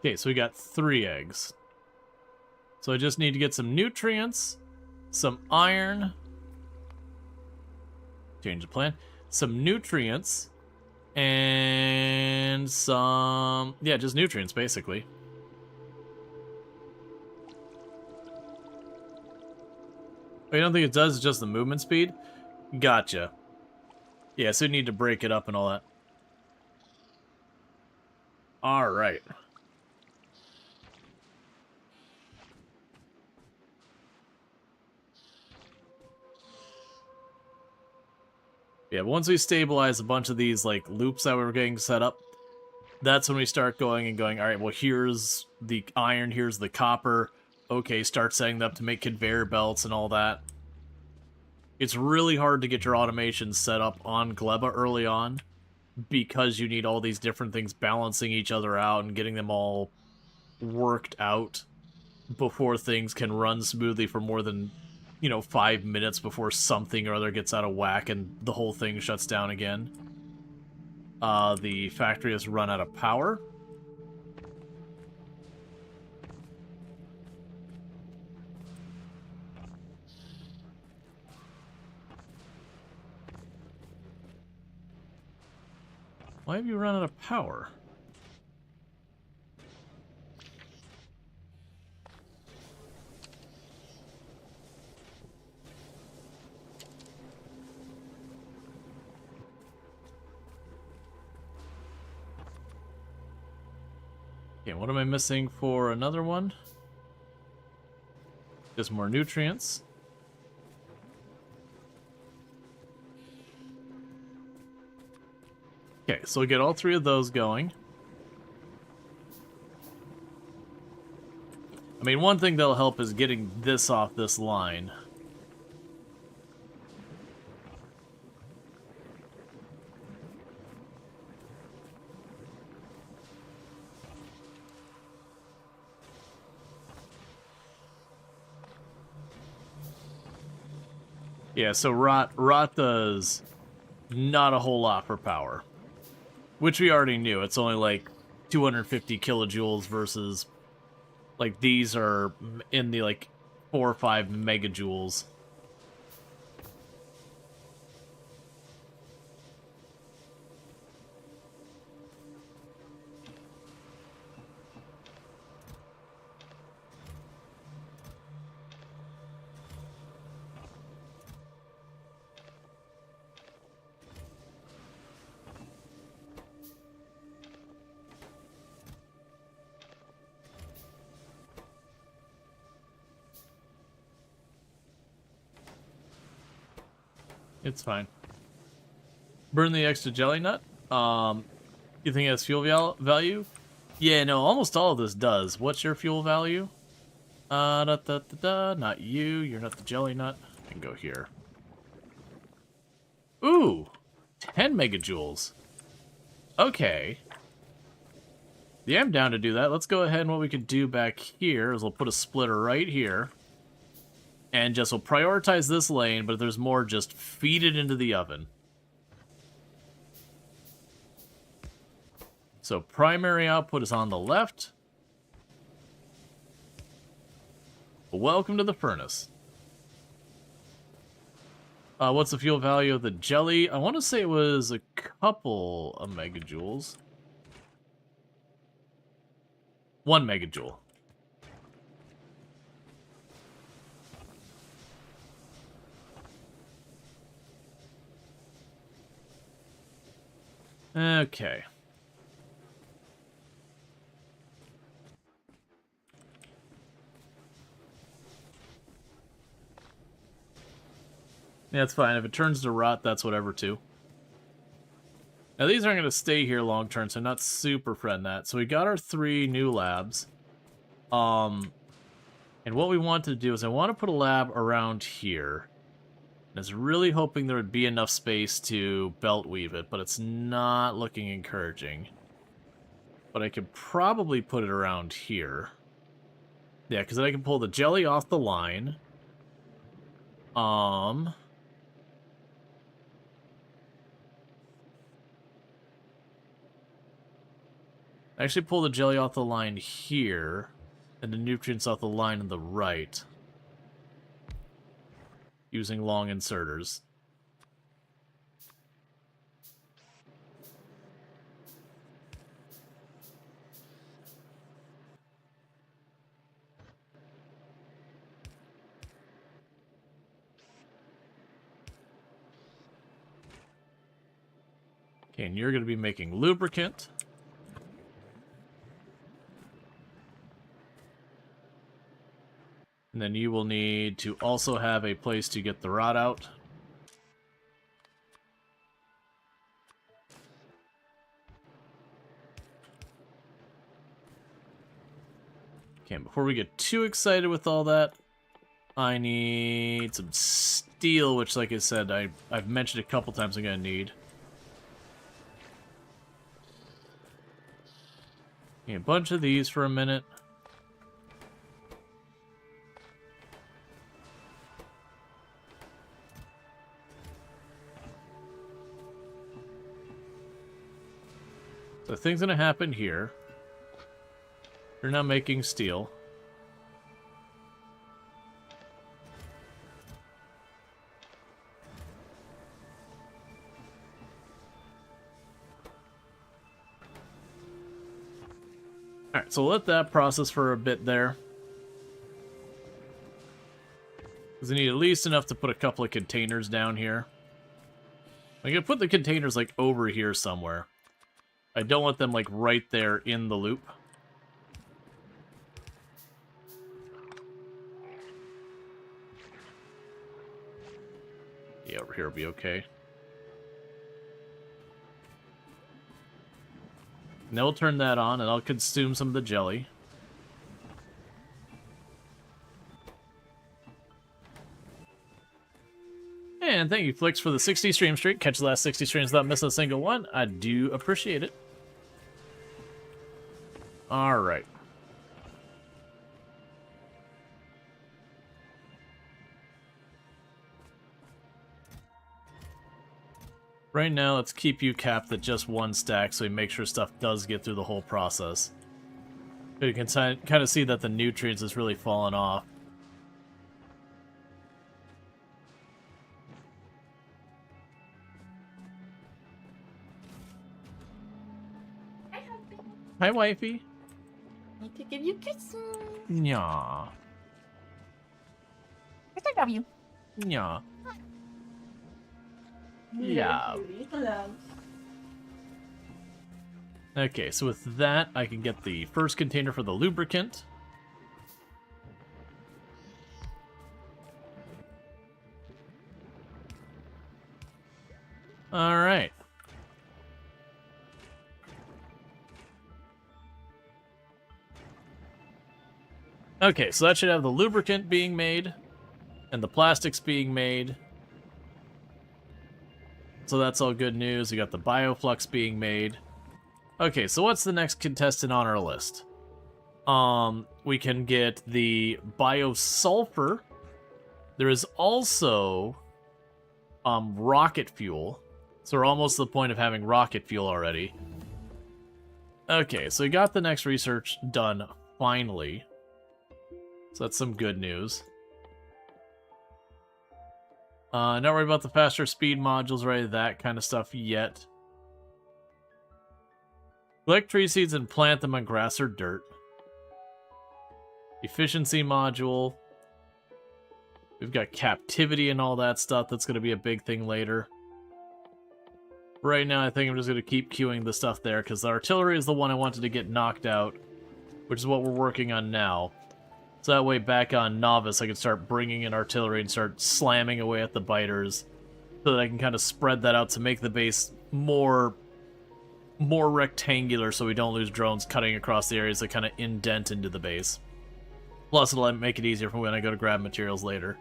Okay, so we got 3 eggs. So I just need to get some nutrients, some iron. Change the plan. Some nutrients, and some... yeah, just nutrients, basically. I don't think it does, it's just the movement speed. Gotcha. Yeah, so you need to break it up and all that. Alright. Yeah, once we stabilize a bunch of these, like, loops that we were getting set up, that's when we start going and going, alright, well, here's the iron, here's the copper. Okay, start setting them up to make conveyor belts and all that. It's really hard to get your automation set up on Gleba early on, because you need all these different things balancing each other out and getting them all worked out before things can run smoothly for more than, 5 minutes before something or other gets out of whack and the whole thing shuts down again. The factory has run out of power. Why have you run out of power? Okay, what am I missing for another one? Just more nutrients. Okay, so we get all 3 of those going. I mean, one thing that'll help is getting this off this line. Yeah, so rot does not a whole lot for power. Which we already knew. It's only like 250 kilojoules versus, like, these are in the, like, 4 or 5 megajoules. It's fine. Burn the extra jelly nut. You think it has fuel value? Yeah, no, almost all of this does. What's your fuel value? Not you. You're not the jelly nut. I can go here. Ooh, 10 megajoules. Okay. Yeah, I'm down to do that. Let's go ahead and what we could do back here is we'll put a splitter right here. And just we'll prioritize this lane, but if there's more, just feed it into the oven. So primary output is on the left. Welcome to the furnace. What's the fuel value of the jelly? I want to say it was a couple of megajoules. 1 megajoule. Okay. Yeah, it's fine. If it turns to rot, that's whatever, too. Now these aren't going to stay here long term, so I'm not super friend that. So we got our 3 new labs. And what we want to do is I want to put a lab around here. I was really hoping there would be enough space to belt weave it, but it's not looking encouraging. But I could probably put it around here. Yeah, because then I can pull the jelly off the line. Actually pull the jelly off the line here, and the nutrients off the line on the right. Using long inserters. Okay, and you're going to be making lubricant. And then you will need to also have a place to get the rod out. Okay, before we get too excited with all that, I need some steel, which, like I said, I've mentioned a couple times I'm going to need. Okay, a bunch of these for a minute. So things gonna happen here. You're not making steel. Alright, so we'll let that process for a bit there. Because I need at least enough to put a couple of containers down here. I'm gonna put the containers like over here somewhere. I don't want them like right there in the loop. Yeah, over here will be okay. Now we'll turn that on and I'll consume some of the jelly. And thank you, Flix, for the 60 stream streak. Catch the last 60 streams without missing a single one. I do appreciate it. Alright. Right now, let's keep you capped at just 1 stack so we make sure stuff does get through the whole process. You can kind of see that the nutrients is really falling off. Hi, wifey. Need to give you kisses. Nya. Yes, I love you. Nya. Yeah. Okay, so with that, I can get the first container for the lubricant. Alright. Okay, so that should have the lubricant being made, and the plastics being made. So that's all good news. We got the bioflux being made. Okay, so what's the next contestant on our list? We can get the biosulfur. There is also rocket fuel. So we're almost to the point of having rocket fuel already. Okay, so we got the next research done finally. So that's some good news. Not worried about the faster speed modules or any of that kind of stuff yet. Collect tree seeds and plant them on grass or dirt. Efficiency module. We've got captivity and all that stuff. That's going to be a big thing later. Right now, I think I'm just going to keep queuing the stuff there, because the artillery is the one I wanted to get knocked out, which is what we're working on now. So that way, back on Novice, I can start bringing in artillery and start slamming away at the biters, so that I can kind of spread that out to make the base more more rectangular so we don't lose drones cutting across the areas that kind of indent into the base. Plus, it'll make it easier for when I go to grab materials later.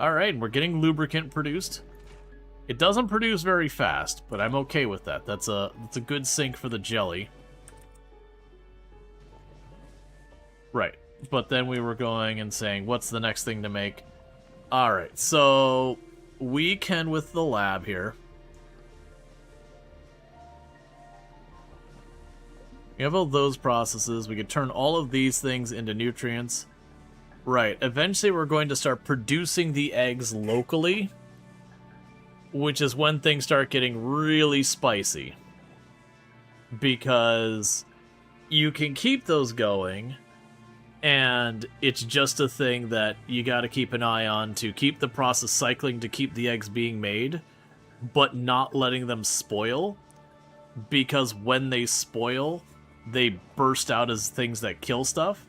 Alright, we're getting lubricant produced. It doesn't produce very fast, but I'm okay with that. That's a good sink for the jelly. Right, but then we were going and saying, what's the next thing to make? Alright, so we can, with the lab here, we have all those processes. We could turn all of these things into nutrients. Right, eventually we're going to start producing the eggs locally, which is when things start getting really spicy. Because you can keep those going, and it's just a thing that you got to keep an eye on to keep the process cycling to keep the eggs being made, but not letting them spoil, because when they spoil, they burst out as things that kill stuff.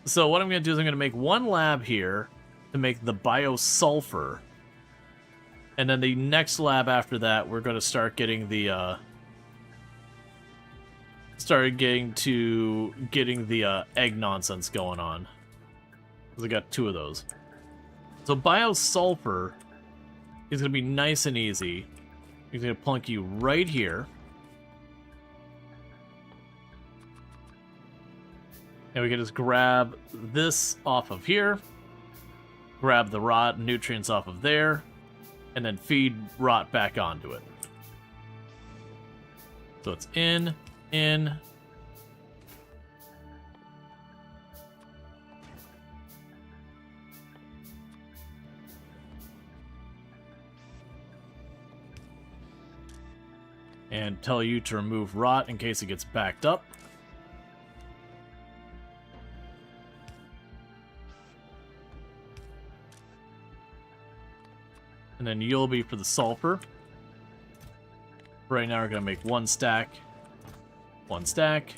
So what I'm going to do is I'm going to make one lab here to make the biosulfur, and then the next lab after that, we're going to start getting the egg nonsense going on. Because I got 2 of those. So biosulfur is going to be nice and easy. He's going to plunk you right here. And we can just grab this off of here. Grab the rot nutrients off of there. And then feed rot back onto it. So it's in. And tell you to remove rot in case it gets backed up. And then you'll be for the sulfur. Right now we're going to make 1 stack. 1 stack.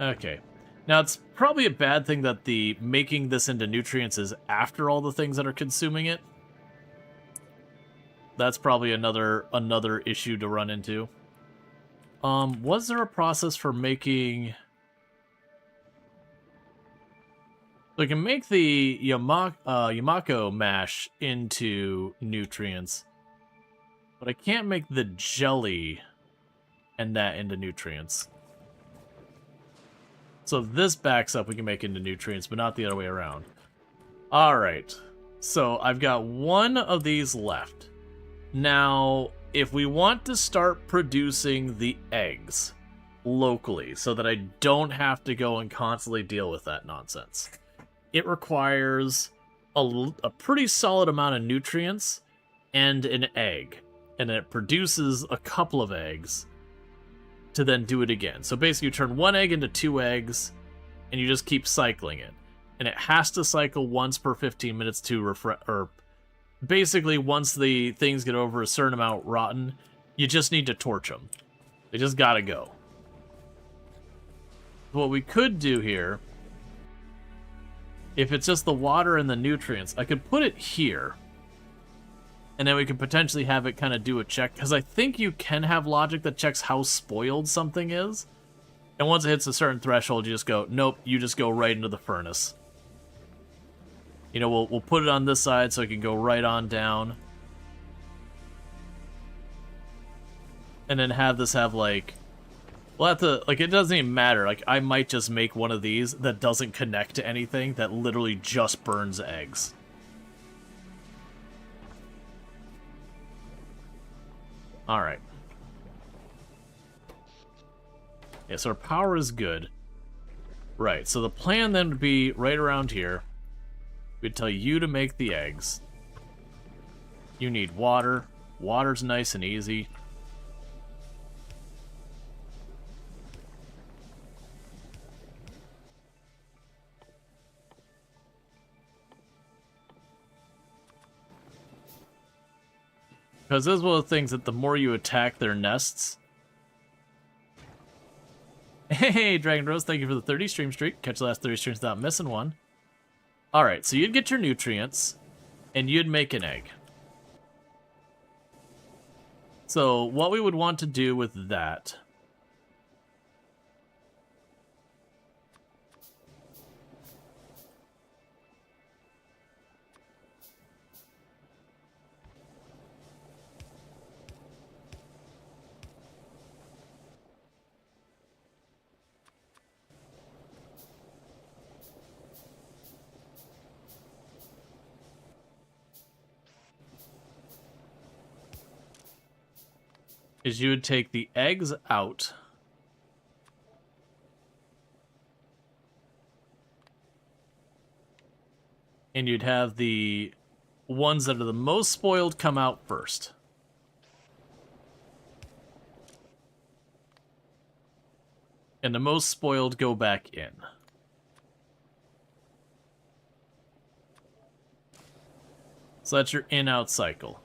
Okay. Now it's probably a bad thing that the making this into nutrients is after all the things that are consuming it. That's probably another issue to run into. Was there a process for making... So I can make the Yamako mash into nutrients, but I can't make the jelly and that into nutrients. So if this backs up, we can make into nutrients, but not the other way around. Alright, so I've got 1 of these left. Now, if we want to start producing the eggs locally, so that I don't have to go and constantly deal with that nonsense, it requires a pretty solid amount of nutrients and an egg. And then it produces a couple of eggs to then do it again. So basically you turn 1 egg into 2 eggs, and you just keep cycling it. And it has to cycle once per 15 minutes to refresh, or basically once the things get over a certain amount rotten, you just need to torch them. They just gotta go. What we could do here, if it's just the water and the nutrients, I could put it here. And then we could potentially have it kind of do a check. Because I think you can have logic that checks how spoiled something is. And once it hits a certain threshold, you just go, nope, you just go right into the furnace. You know, we'll put it on this side so it can go right on down. And then have this have, like... We'll have to, like, it doesn't even matter. Like, I might just make one of these that doesn't connect to anything, that literally just burns eggs. Alright. Yeah, so our power is good. Right, so the plan then would be right around here. We'd tell you to make the eggs. You need water. Water's nice and easy. Because this is one of the things that the more you attack their nests... Hey, Dragon Rose, thank you for the 30 stream streak. Catch the last 30 streams without missing one. Alright, so you'd get your nutrients, and you'd make an egg. So what we would want to do with that is you would take the eggs out. And you'd have the ones that are the most spoiled come out first. And the most spoiled go back in. So that's your in-out cycle.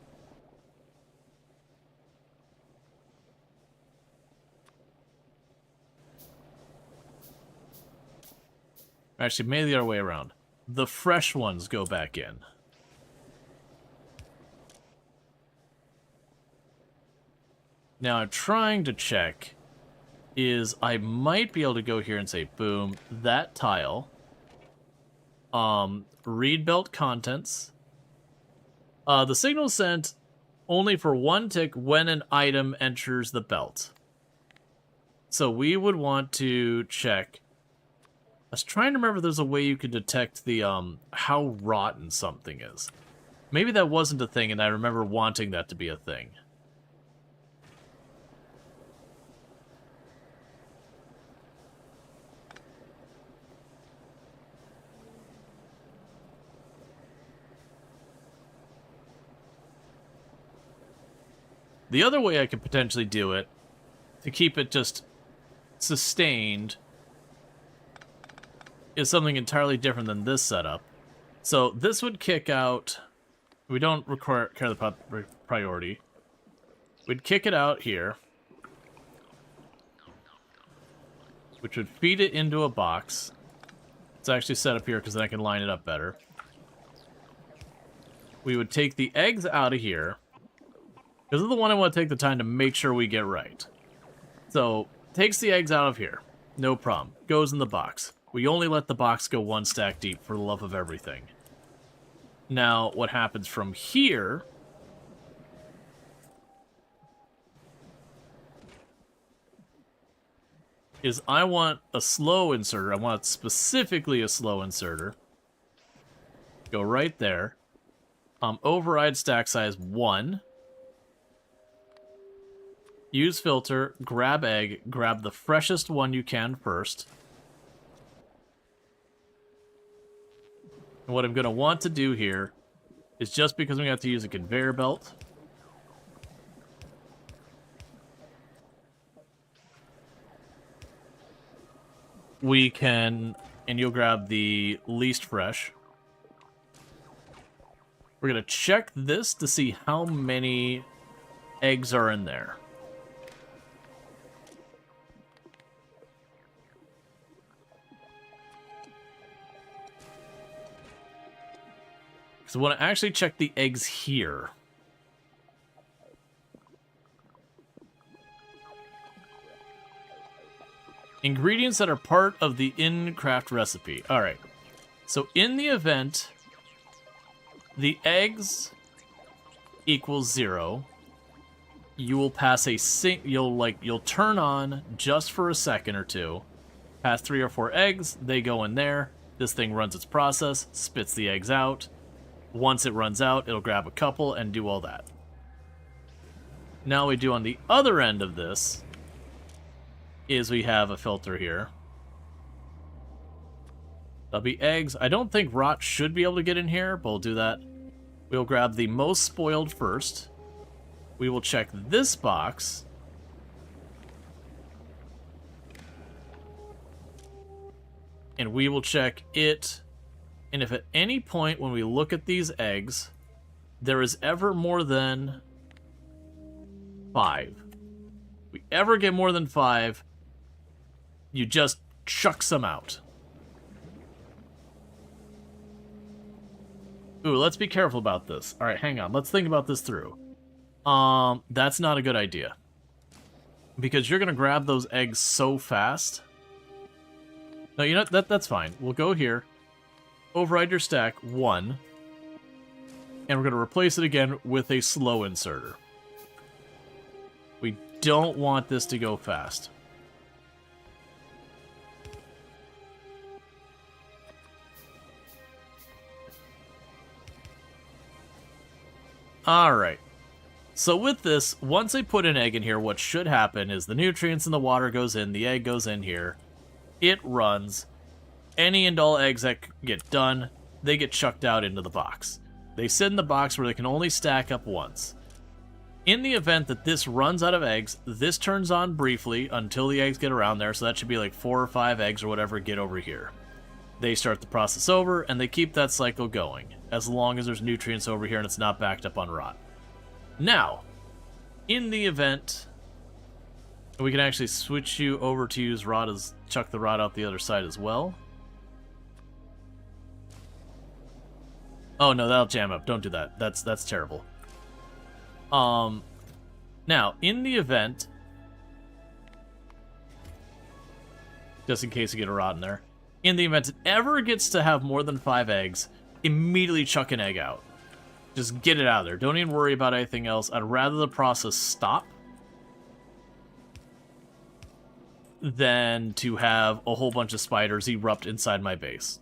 Actually, maybe the other way around. The fresh ones go back in. Now I'm trying to check is I might be able to go here and say, boom, that tile. Read belt contents. The signal sent only for one tick when an item enters the belt. So we would want to check. I was trying to remember if there's a way you could detect the how rotten something is. Maybe that wasn't a thing, and I remember wanting that to be a thing. The other way I could potentially do it, to keep it just sustained, is something entirely different than this setup. So this would kick out... We don't require the priority. We'd kick it out here, which would feed it into a box. It's actually set up here because then I can line it up better. We would take the eggs out of here. This is the one I want to take the time to make sure we get right. So, takes the eggs out of here. No problem. Goes in the box. We only let the box go one stack deep for the love of everything. Now, what happens from here is I want a slow inserter. I want specifically a slow inserter. Go right there. Override stack size 1. Use filter, grab egg, grab the freshest one you can first. And what I'm going to want to do here is, just because we have to use a conveyor belt, we can, and you'll grab the least fresh. We're going to check this to see how many eggs are in there. So I want to actually check the eggs here. Ingredients that are part of the in-craft recipe. Alright. So in the event the eggs equals 0, you will pass a you'll turn on just for a second or two. Pass 3 or 4 eggs, they go in there. This thing runs its process, spits the eggs out. Once it runs out, it'll grab a couple and do all that. Now we do on the other end of this is we have a filter here. That'll be eggs. I don't think rot should be able to get in here, but we'll do that. We'll grab the most spoiled first. We will check this box. And we will check it. And if at any point when we look at these eggs, there is ever more than 5. If we ever get more than 5, you just chuck some out. Ooh, let's be careful about this. Alright, hang on. Let's think about this through. That's not a good idea. Because you're gonna grab those eggs so fast. No, you know, that's fine. We'll go here, override your stack 1, and we're gonna replace it again with a slow inserter. We don't want this to go fast. Alright. So with this, once I put an egg in here, what should happen is the nutrients in the water goes in, the egg goes in here, it runs. Any and all eggs that get done, they get chucked out into the box. They sit in the box where they can only stack up once. In the event that this runs out of eggs, this turns on briefly until the eggs get around there, so that should be like 4 or 5 eggs or whatever get over here. They start the process over, and they keep that cycle going, as long as there's nutrients over here and it's not backed up on rot. Now, in the event, we can actually switch you over to use rot as chuck the rot out the other side as well. Oh no, that'll jam up. Don't do that. That's terrible. Now, in the event, just in case you get a rot in there, in the event it ever gets to have more than 5 eggs, immediately chuck an egg out. Just get it out of there. Don't even worry about anything else. I'd rather the process stop than to have a whole bunch of spiders erupt inside my base.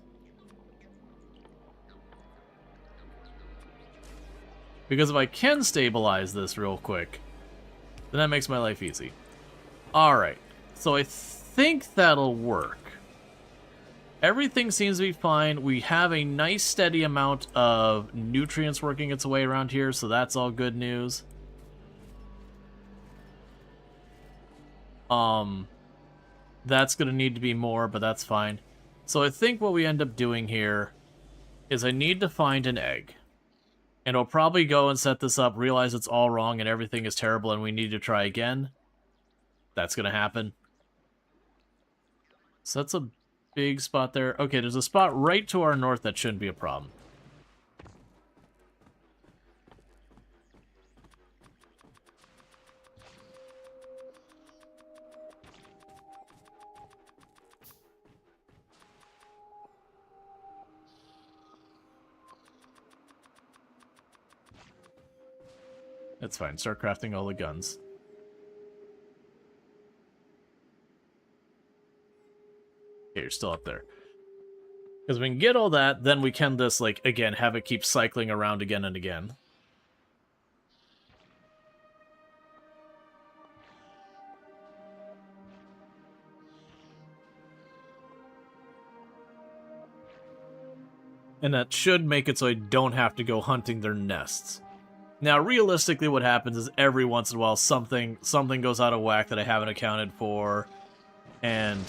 Because if I can stabilize this real quick, then that makes my life easy. Alright, so I think that'll work. Everything seems to be fine. We have a nice steady amount of nutrients working its way around here, so that's all good news. That's going to need to be more, but that's fine. So I think what we end up doing here is I need to find an egg. And I'll probably go and set this up, realize it's all wrong and everything is terrible and we need to try again. That's going to happen. So that's a big spot there. Okay, there's a spot right to our north that shouldn't be a problem. That's fine. Start crafting all the guns. Okay, you're still up there. Because we can get all that, then we can just, like, again, have it keep cycling around again and again. And that should make it so I don't have to go hunting their nests. Now, realistically, what happens is every once in a while something goes out of whack that I haven't accounted for, and...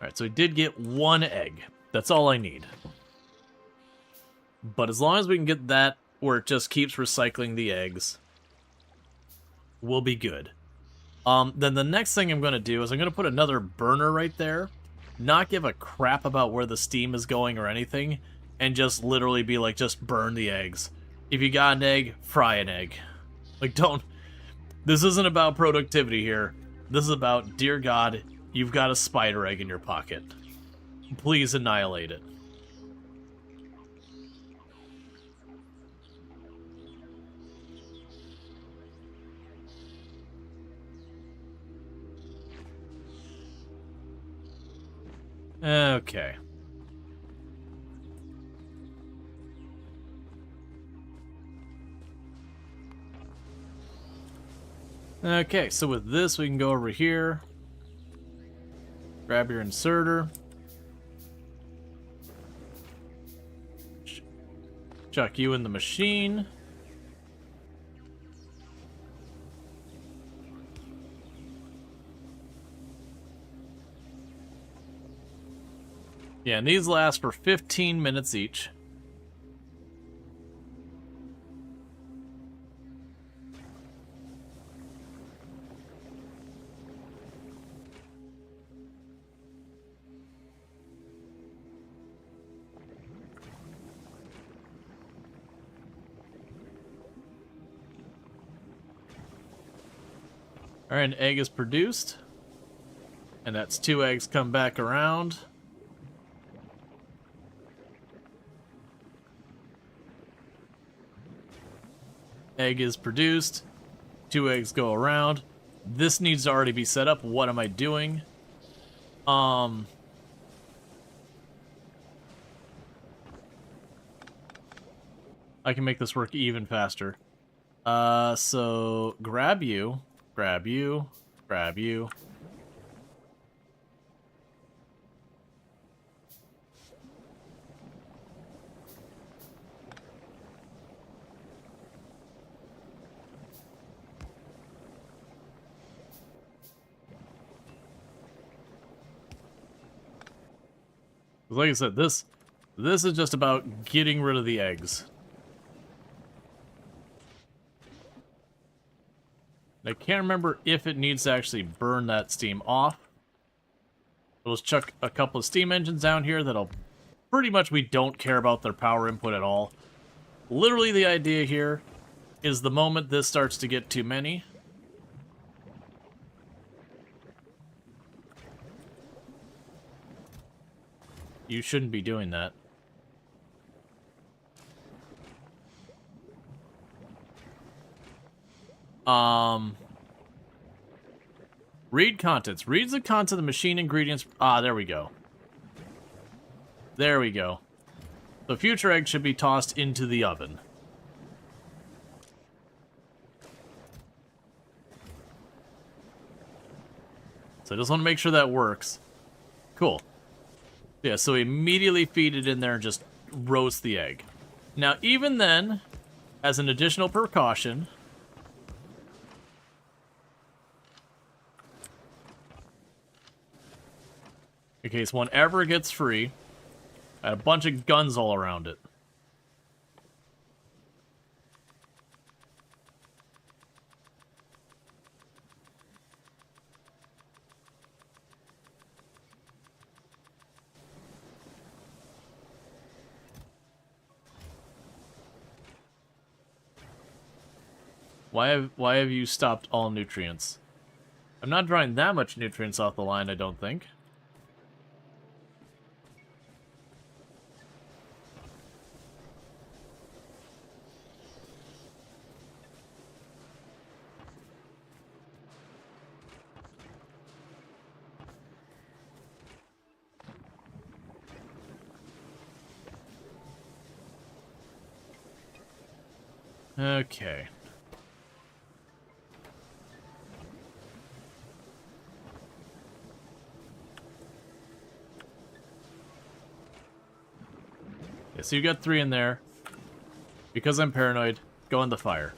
Alright, so I did get 1 egg. That's all I need. But as long as we can get that where it just keeps recycling the eggs, we'll be good. Then the next thing I'm going to do is I'm going to put another burner right there, not give a crap about where the steam is going or anything, and just literally be like, just burn the eggs. If you got an egg, fry an egg. Like, don't... This isn't about productivity here. This is about, dear God, you've got a spider egg in your pocket. Please annihilate it. Okay. Okay, so with this, we can go over here. Grab your inserter. Chuck you in the machine. Yeah, and these last for 15 minutes each. Alright, an egg is produced. And that's 2 eggs come back around. Egg is produced. 2 eggs go around. This needs to already be set up. What am I doing? I can make this work even faster. So grab you, grab you, grab you. Like I said, this is just about getting rid of the eggs. I can't remember if it needs to actually burn that steam off. We'll just chuck a couple of steam engines down here that'll pretty much, we don't care about their power input at all. Literally the idea here is the moment this starts to get too many, you shouldn't be doing that. Read contents. Reads the content of the machine ingredients. Ah, there we go. There we go. The future egg should be tossed into the oven. So I just want to make sure that works. Cool. Yeah, so immediately feed it in there and just roast the egg. Now, even then, as an additional precaution, in case one ever gets free, I had a bunch of guns all around it. Why have you stopped all nutrients? I'm not drawing that much nutrients off the line, I don't think. Okay. Yeah, so you got 3 in there. Because I'm paranoid, go in the fire.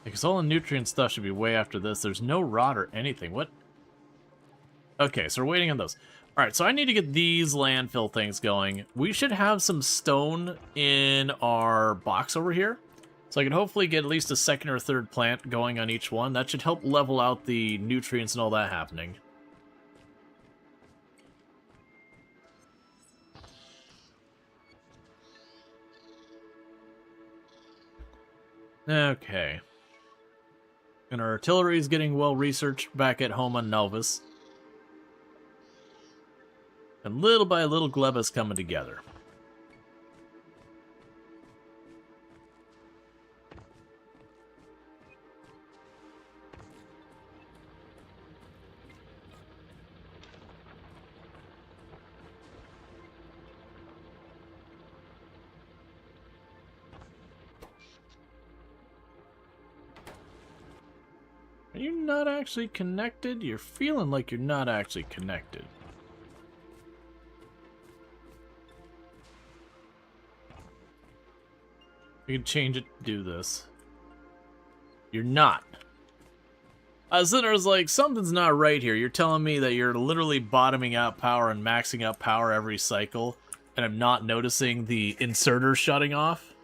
Because all the nutrient stuff should be way after this. There's no rot or anything. What? Okay, so we're waiting on those. Alright, so I need to get these landfill things going. We should have some stone in our box over here. So I can hopefully get at least a second or third plant going on each one. That should help level out the nutrients and all that happening. Okay. And our artillery is getting well researched back at home on Novus. And little by little, Gleba's coming together. Are you not actually connected? You're feeling like you're not actually connected. We can change it to do this. You're not. I was sitting there, I was like, something's not right here. You're telling me that you're literally bottoming out power and maxing out power every cycle, and I'm not noticing the inserter shutting off?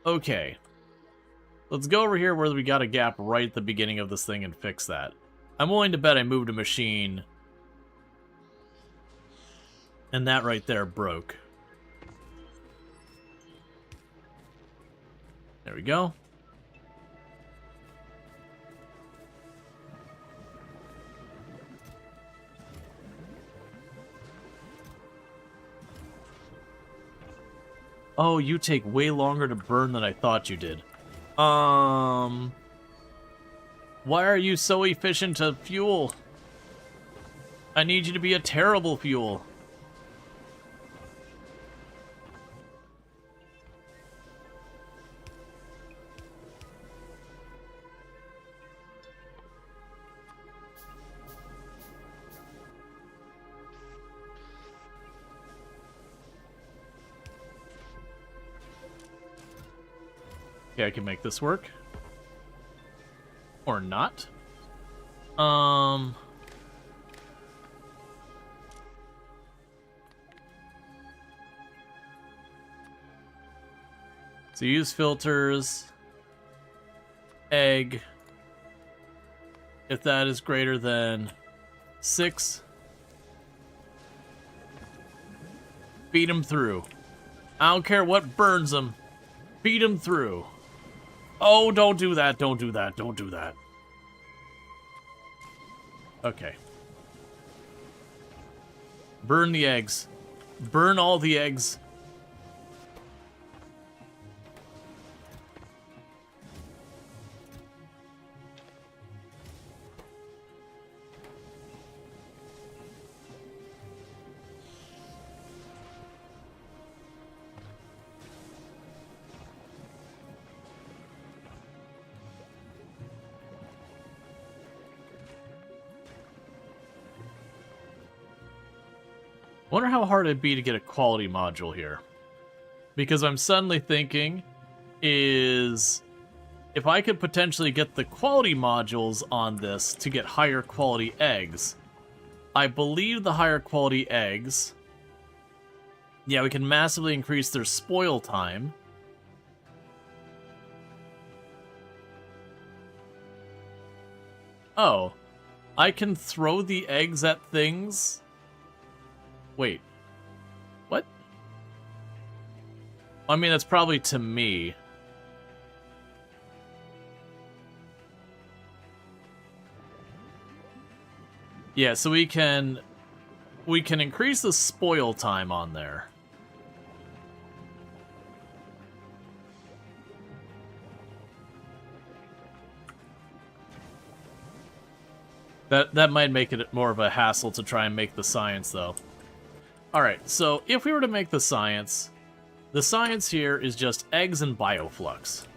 Okay. Let's go over here where we got a gap right at the beginning of this thing and fix that. I'm willing to bet I moved a machine. And that right there broke. There we go. Oh, you take way longer to burn than I thought you did. Why are you so efficient to fuel? I need you to be a terrible fuel. Okay, I can make this work. Or not. So use filters. Egg. If that is greater than 6. Feed him through. I don't care what burns him. Feed him through. Oh, don't do that, don't do that, don't do that. Okay. Burn the eggs. Burn all the eggs. I wonder how hard it'd be to get a quality module here. Because I'm suddenly thinking is if I could potentially get the quality modules on this to get higher quality eggs, I believe the higher quality eggs, yeah, we can massively increase their spoil time. Oh, I can throw the eggs at things? Wait, what? I mean, that's probably to me. Yeah, so we can increase the spoil time on there. That might make it more of a hassle to try and make the science, though. Alright, so if we were to make the science here is just eggs and bioflux.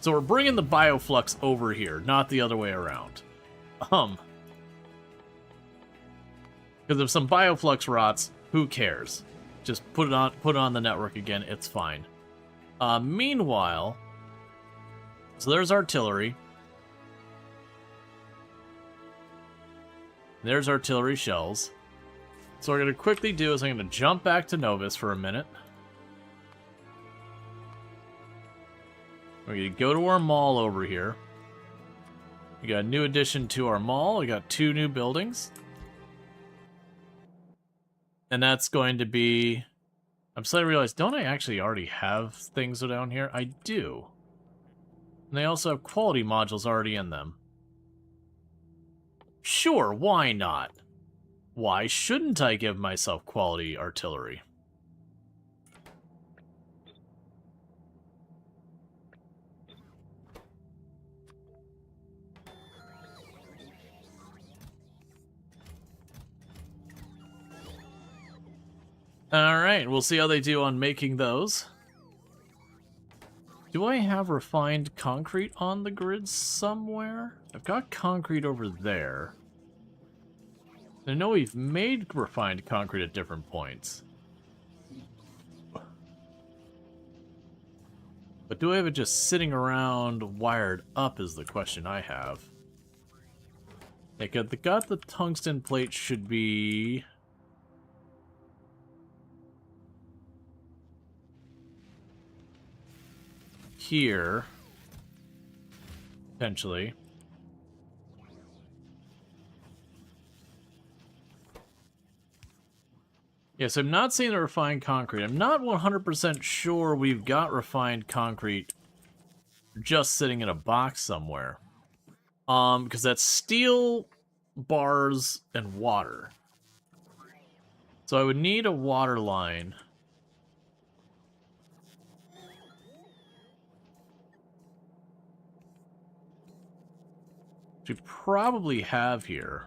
So we're bringing the bioflux over here, not the other way around. Because if some bioflux rots, who cares? Just put it on the network again, it's fine. Meanwhile, so there's artillery. There's artillery shells. So what I'm going to quickly do is I'm going to jump back to Novus for a minute. We're going to go to our mall over here. We got a new addition to our mall. We got 2 new buildings. And that's going to be... I'm starting to realize, don't I actually already have things down here? I do. And they also have quality modules already in them. Sure, why not? Why shouldn't I give myself quality artillery? Alright, we'll see how they do on making those. Do I have refined concrete on the grid somewhere? I've got concrete over there. I know we've made refined concrete at different points. But do I have it just sitting around wired up is the question I have. Got the tungsten plate should be... here. Potentially. Yes, I'm not seeing the refined concrete. I'm not 100% sure we've got refined concrete just sitting in a box somewhere. Because that's steel, bars, and water. So I would need a water line. Which we probably have here.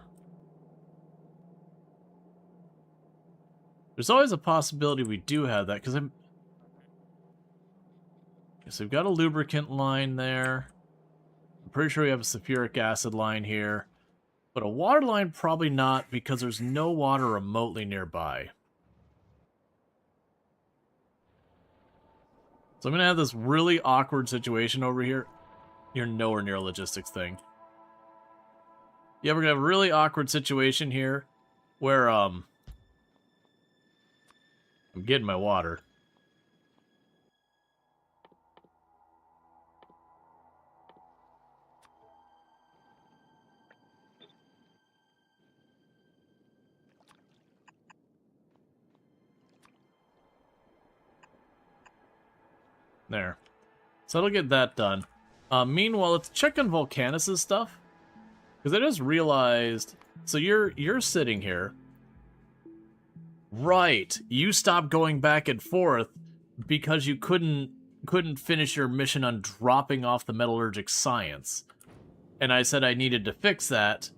There's always a possibility we do have that, because I'm... So we've got a lubricant line there. I'm pretty sure we have a sulfuric acid line here. But a water line, probably not, because there's no water remotely nearby. So I'm going to have this really awkward situation over here. You're nowhere near a logistics thing. Yeah, we're going to have a really awkward situation here where, I'm getting my water. There. So that'll get that done. Meanwhile, let's check on Volcanus' stuff. Because I just realized... So you're sitting here. Right. You stopped going back and forth because you couldn't finish your mission on dropping off the metallurgic science. And I said I needed to fix that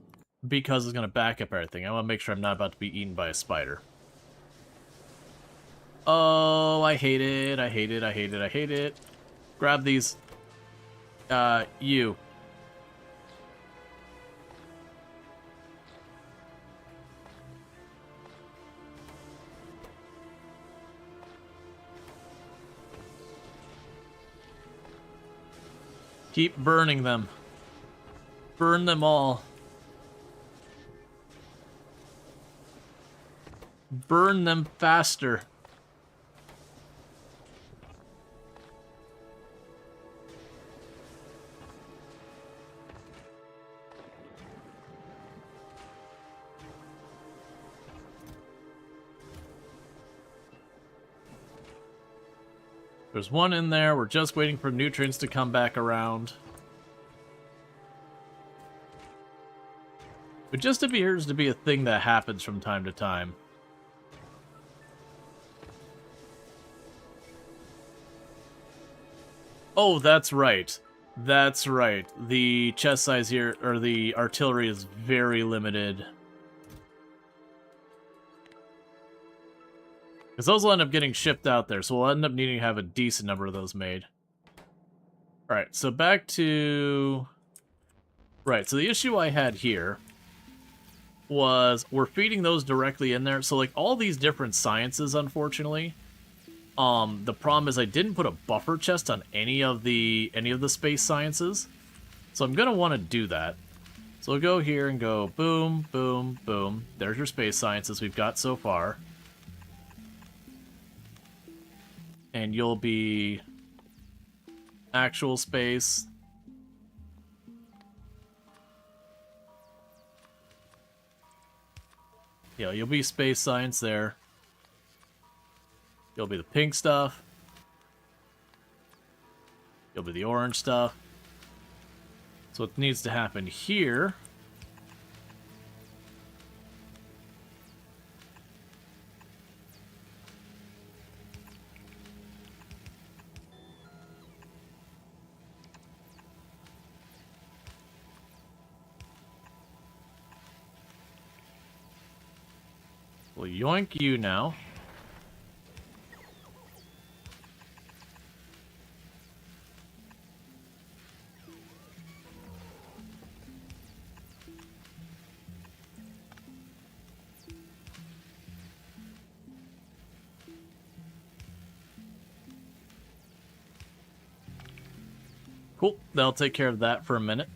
because it's going to back up everything. I want to make sure I'm not about to be eaten by a spider. Oh, I hate it. I hate it. I hate it. I hate it. Grab these. You. Keep burning them. Burn them all. Burn them faster. There's one in there. We're just waiting for nutrients to come back around. It just appears to be a thing that happens from time to time. Oh, that's right. That's right. The chest size here, or the artillery, is very limited. Because those will end up getting shipped out there, so we'll end up needing to have a decent number of those made. Alright, so back to... Right, so the issue I had here was we're feeding those directly in there. So, like, all these different sciences, unfortunately, the problem is I didn't put a buffer chest on any of the space sciences. So I'm going to want to do that. So we'll go here and go boom, boom, boom. There's your space sciences we've got so far. And you'll be actual space. Yeah, you'll be space science there. You'll be the pink stuff. You'll be the orange stuff. So what needs to happen here... We'll yoink you now. Cool, that'll take care of that for a minute.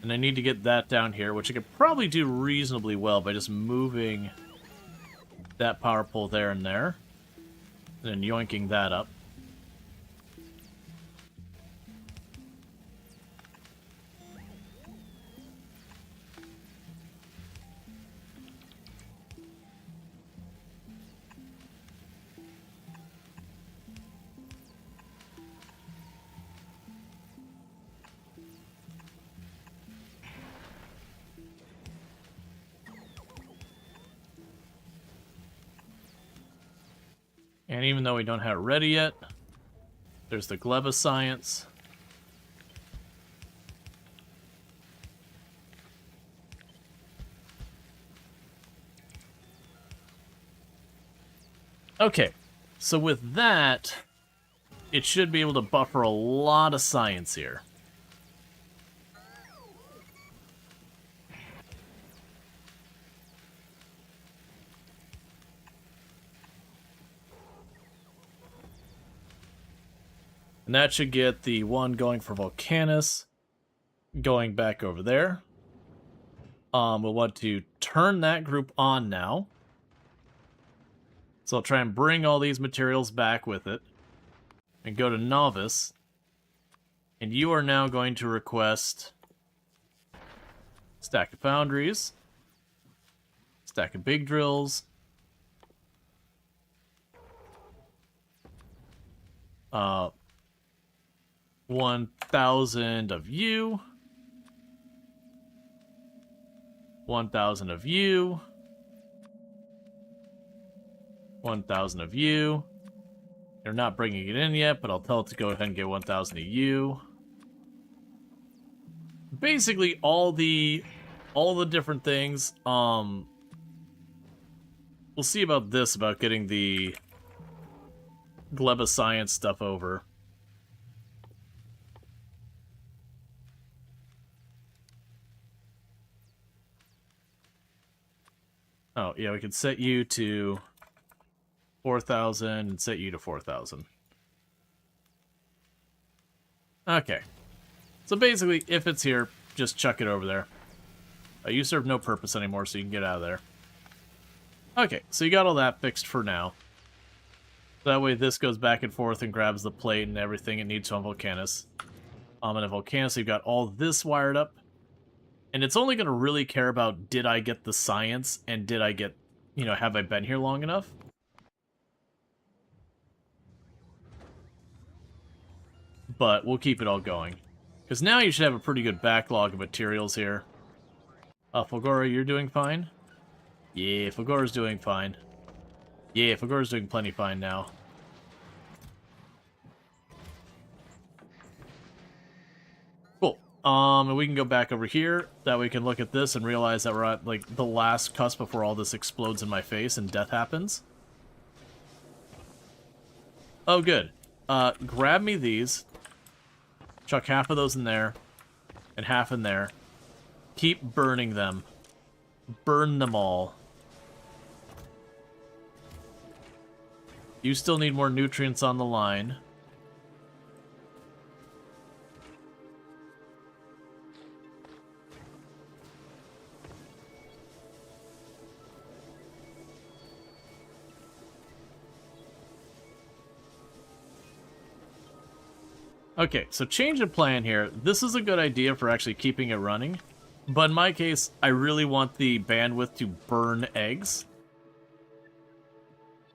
And I need to get that down here, which I could probably do reasonably well by just moving that power pole there and there. And then yoinking that up. And even though we don't have it ready yet, there's the Gleba Science. Okay, so with that, it should be able to buffer a lot of science here. And that should get the one going for Volcanus going back over there. We'll want to turn that group on now. So I'll try and bring all these materials back with it. And go to Novice. And you are now going to request stack of foundries, stack of big drills, 1,000 of you, 1,000 of you, 1,000 of you. They're not bringing it in yet, but I'll tell it to go ahead and get 1,000 of you. Basically, all the different things. We'll see about this, about getting the Gleba Science stuff over. Oh, yeah, we can set you to 4,000 and set you to 4,000. Okay. So basically, if it's here, just chuck it over there. You serve no purpose anymore, so you can get out of there. Okay, so you got all that fixed for now. That way this goes back and forth and grabs the plate and everything it needs on Volcanus. And at Volcanus, you've got all this wired up. And it's only going to really care about, did I get the science, and did I get, you know, have I been here long enough? But we'll keep it all going. Because now you should have a pretty good backlog of materials here. Fulgora, you're doing fine? Yeah, Fulgora's doing fine. Yeah, Fulgora's doing plenty fine now. Cool. And we can go back over here. That way we can look at this and realize that we're at, like, the last cusp before all this explodes in my face and death happens. Oh, good. Grab me these. Chuck half of those in there. And half in there. Keep burning them. Burn them all. You still need more nutrients on the line. Okay, so change of plan here. This is a good idea for actually keeping it running. But in my case, I really want the bandwidth to burn eggs.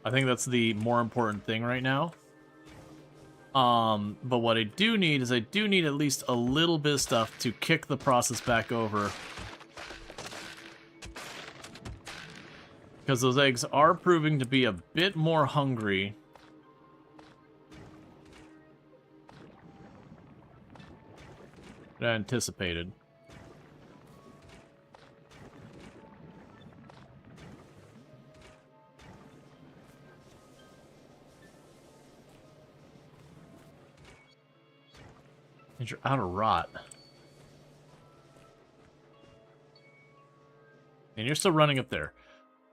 I think that's the more important thing right now. But what I do need is I do need at least a little bit of stuff to kick the process back over. Because those eggs are proving to be a bit more hungry. Than I anticipated. And you're out of rot. And you're still running up there.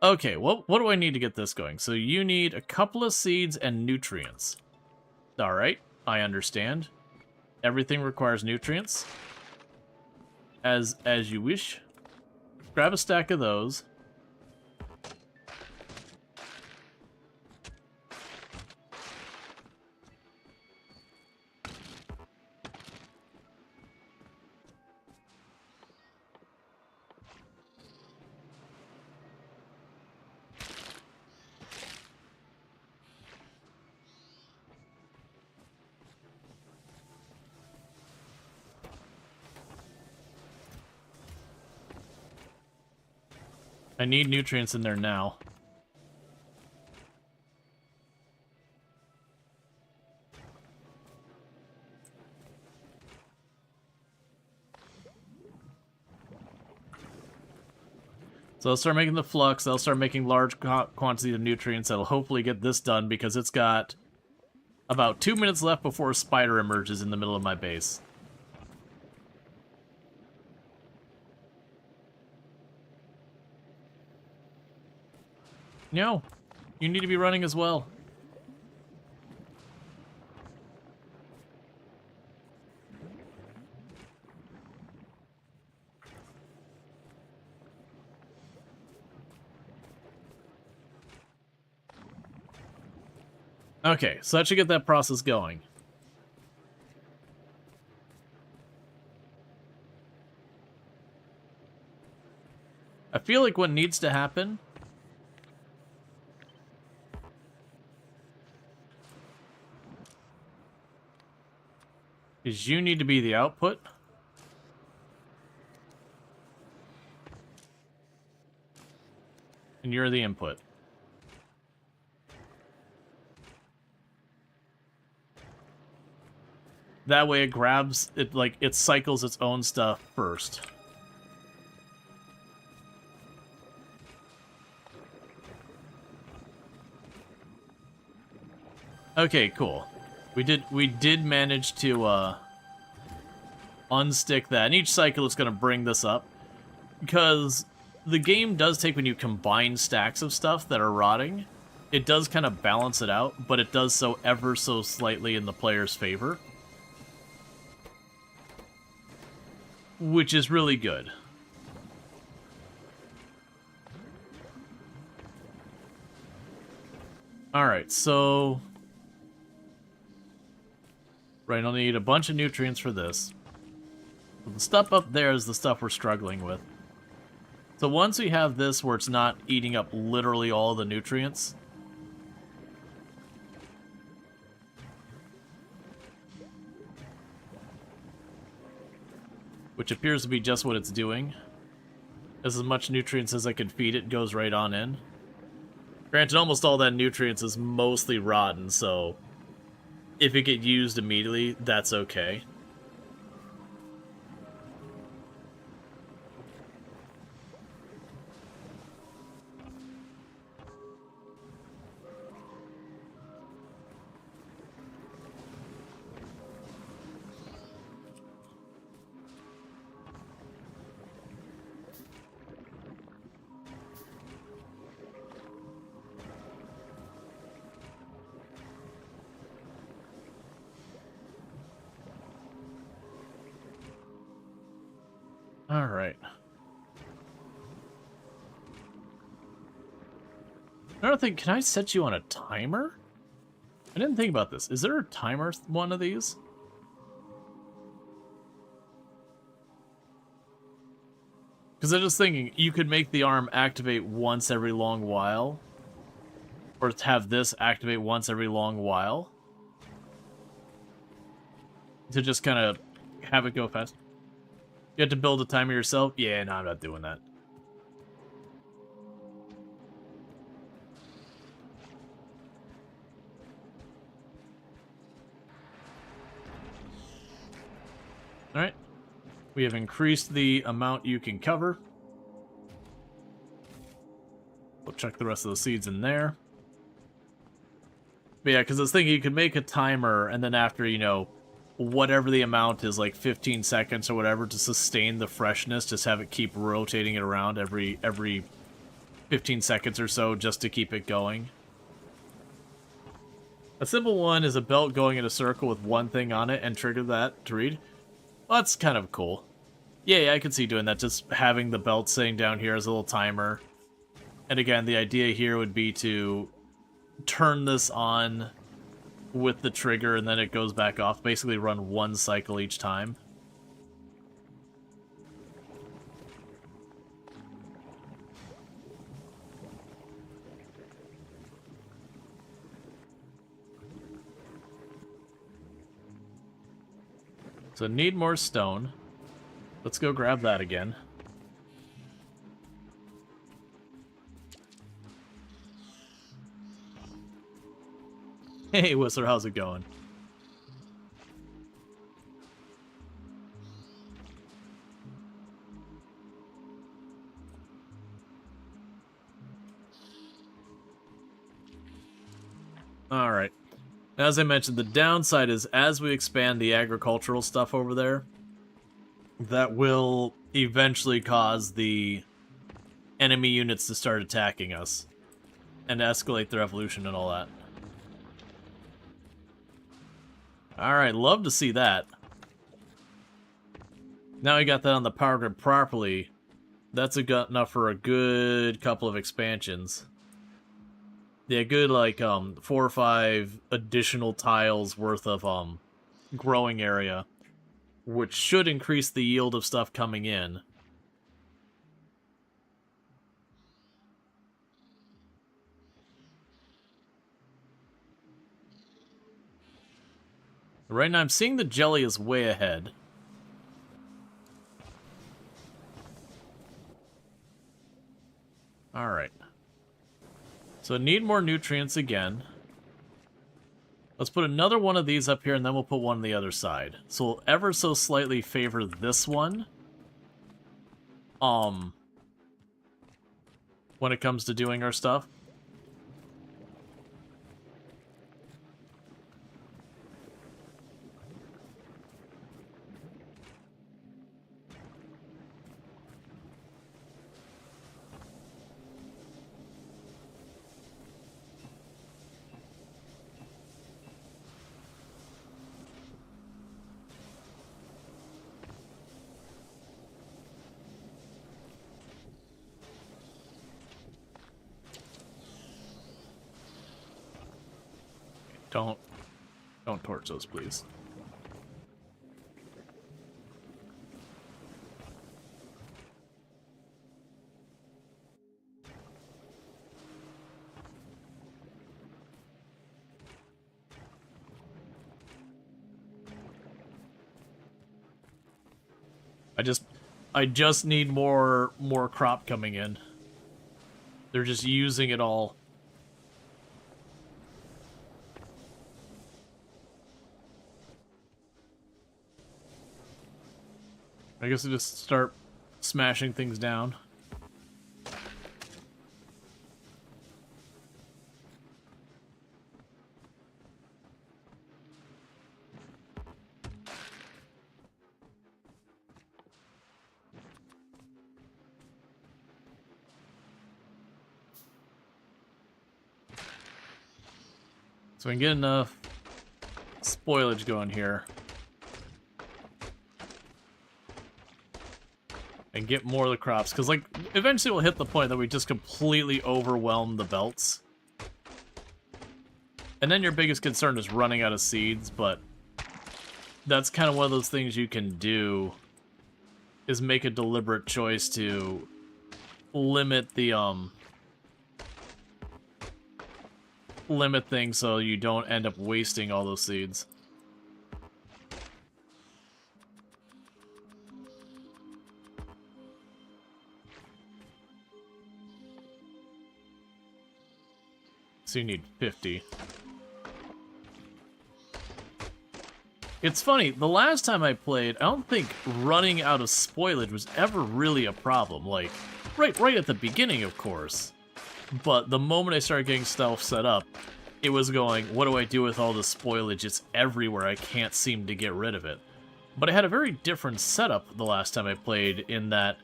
Okay, what do I need to get this going? So you need a couple of seeds and nutrients. Alright, I understand. Everything requires nutrients. As you wish. Grab a stack of those. I need nutrients in there now. So I'll start making the flux. I'll start making large quantities of nutrients. That'll hopefully get this done because it's got about 2 minutes left before a spider emerges in the middle of my base. No, you need to be running as well. Okay, so that should get that process going. I feel like what needs to happen is you need to be the output. And you're the input. That way it grabs it, like it cycles its own stuff first. Okay, cool. We did manage to unstick that. And each cycle is going to bring this up because the game does take, when you combine stacks of stuff that are rotting, it does kind of balance it out, but it does so ever so slightly in the player's favor. Which is really good. Alright, so... Right, I'll need a bunch of nutrients for this. So the stuff up there is the stuff we're struggling with. So once we have this where it's not eating up literally all the nutrients... which appears to be just what it's doing. As much nutrients as I can feed it goes right on in. Granted, almost all that nutrients is mostly rotten, so if it get used immediately, that's okay. Alright. Another thing, can I set you on a timer? I didn't think about this. Is there a timer one of these? Because I'm just thinking, you could make the arm activate once every long while. Or have this activate once every long while. To just kind of have it go fast. You have to build a timer yourself? Yeah, no, I'm not doing that. Alright. We have increased the amount you can cover. We'll check the rest of the seeds in there. But yeah, because I was thinking you could make a timer, and then after, you know, whatever the amount is, like 15 seconds or whatever, to sustain the freshness, just have it keep rotating it around every 15 seconds or so just to keep it going. A simple one is a belt going in a circle with one thing on it and trigger that to read. Well, that's kind of cool. Yeah, I can see doing that, just having the belt sitting down here as a little timer. And again, the idea here would be to turn this on with the trigger, and then it goes back off. Basically run one cycle each time. So need more stone. Let's go grab that again. Hey, Whistler, how's it going? Alright. As I mentioned, the downside is as we expand the agricultural stuff over there, that will eventually cause the enemy units to start attacking us and escalate their evolution and all that. Alright, love to see that. Now we got that on the power grid properly. That's enough for a good couple of expansions. Yeah, good, like, 4 or 5 additional tiles worth of, growing area, which should increase the yield of stuff coming in. Right now, I'm seeing the jelly is way ahead. Alright. So need more nutrients again. Let's put another one of these up here, and then we'll put one on the other side. So we'll ever so slightly favor this one. When it comes to doing our stuff. Don't torch those, please. I just need more crop coming in. They're just using it all. I guess I just start smashing things down. So we can get enough spoilage going here. And get more of the crops, because, like, eventually we'll hit the point that we just completely overwhelm the belts. And then your biggest concern is running out of seeds, but that's kind of one of those things you can do, is make a deliberate choice to limit the, limit things so you don't end up wasting all those seeds. So you need 50. It's funny, the last time I played, I don't think running out of spoilage was ever really a problem. Like, right at the beginning, of course. But the moment I started getting stuff set up, it was going, what do I do with all the spoilage? It's everywhere, I can't seem to get rid of it. But I had a very different setup the last time I played, in that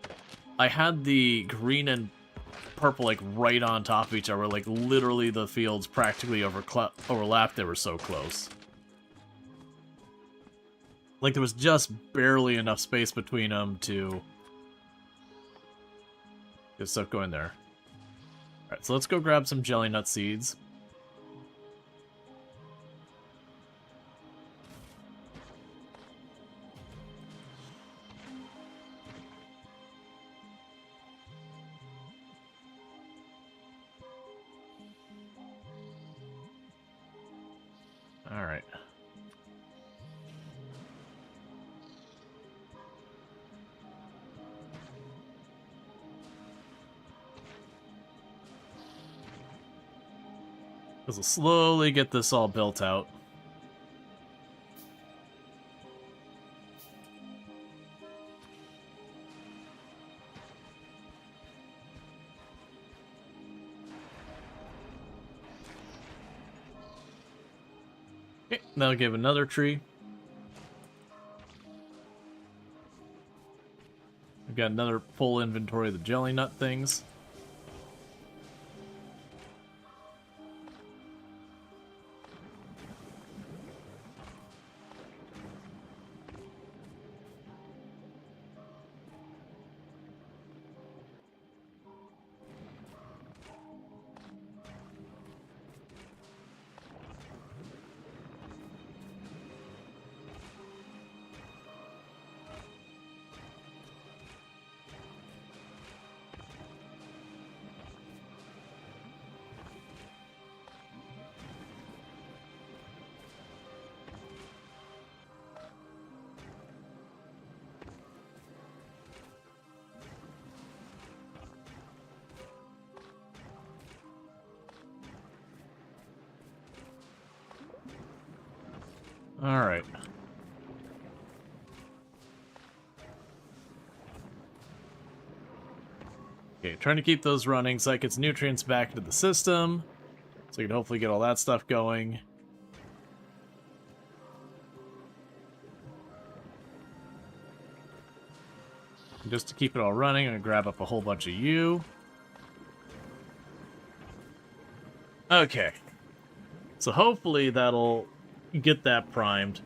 I had the green and purple, like, right on top of each other, like, literally the fields practically overlapped, they were so close. Like, there was just barely enough space between them to get stuff going there. Alright, so let's go grab some jelly nut seeds. Alright. Because we'll slowly get this all built out. That'll give another tree. We've got another full inventory of the jelly nut things. Alright. Okay, trying to keep those running so that gets nutrients back into the system. So you can hopefully get all that stuff going. Just to keep it all running, I'm going to grab up a whole bunch of you. Okay. So hopefully that'll get that primed.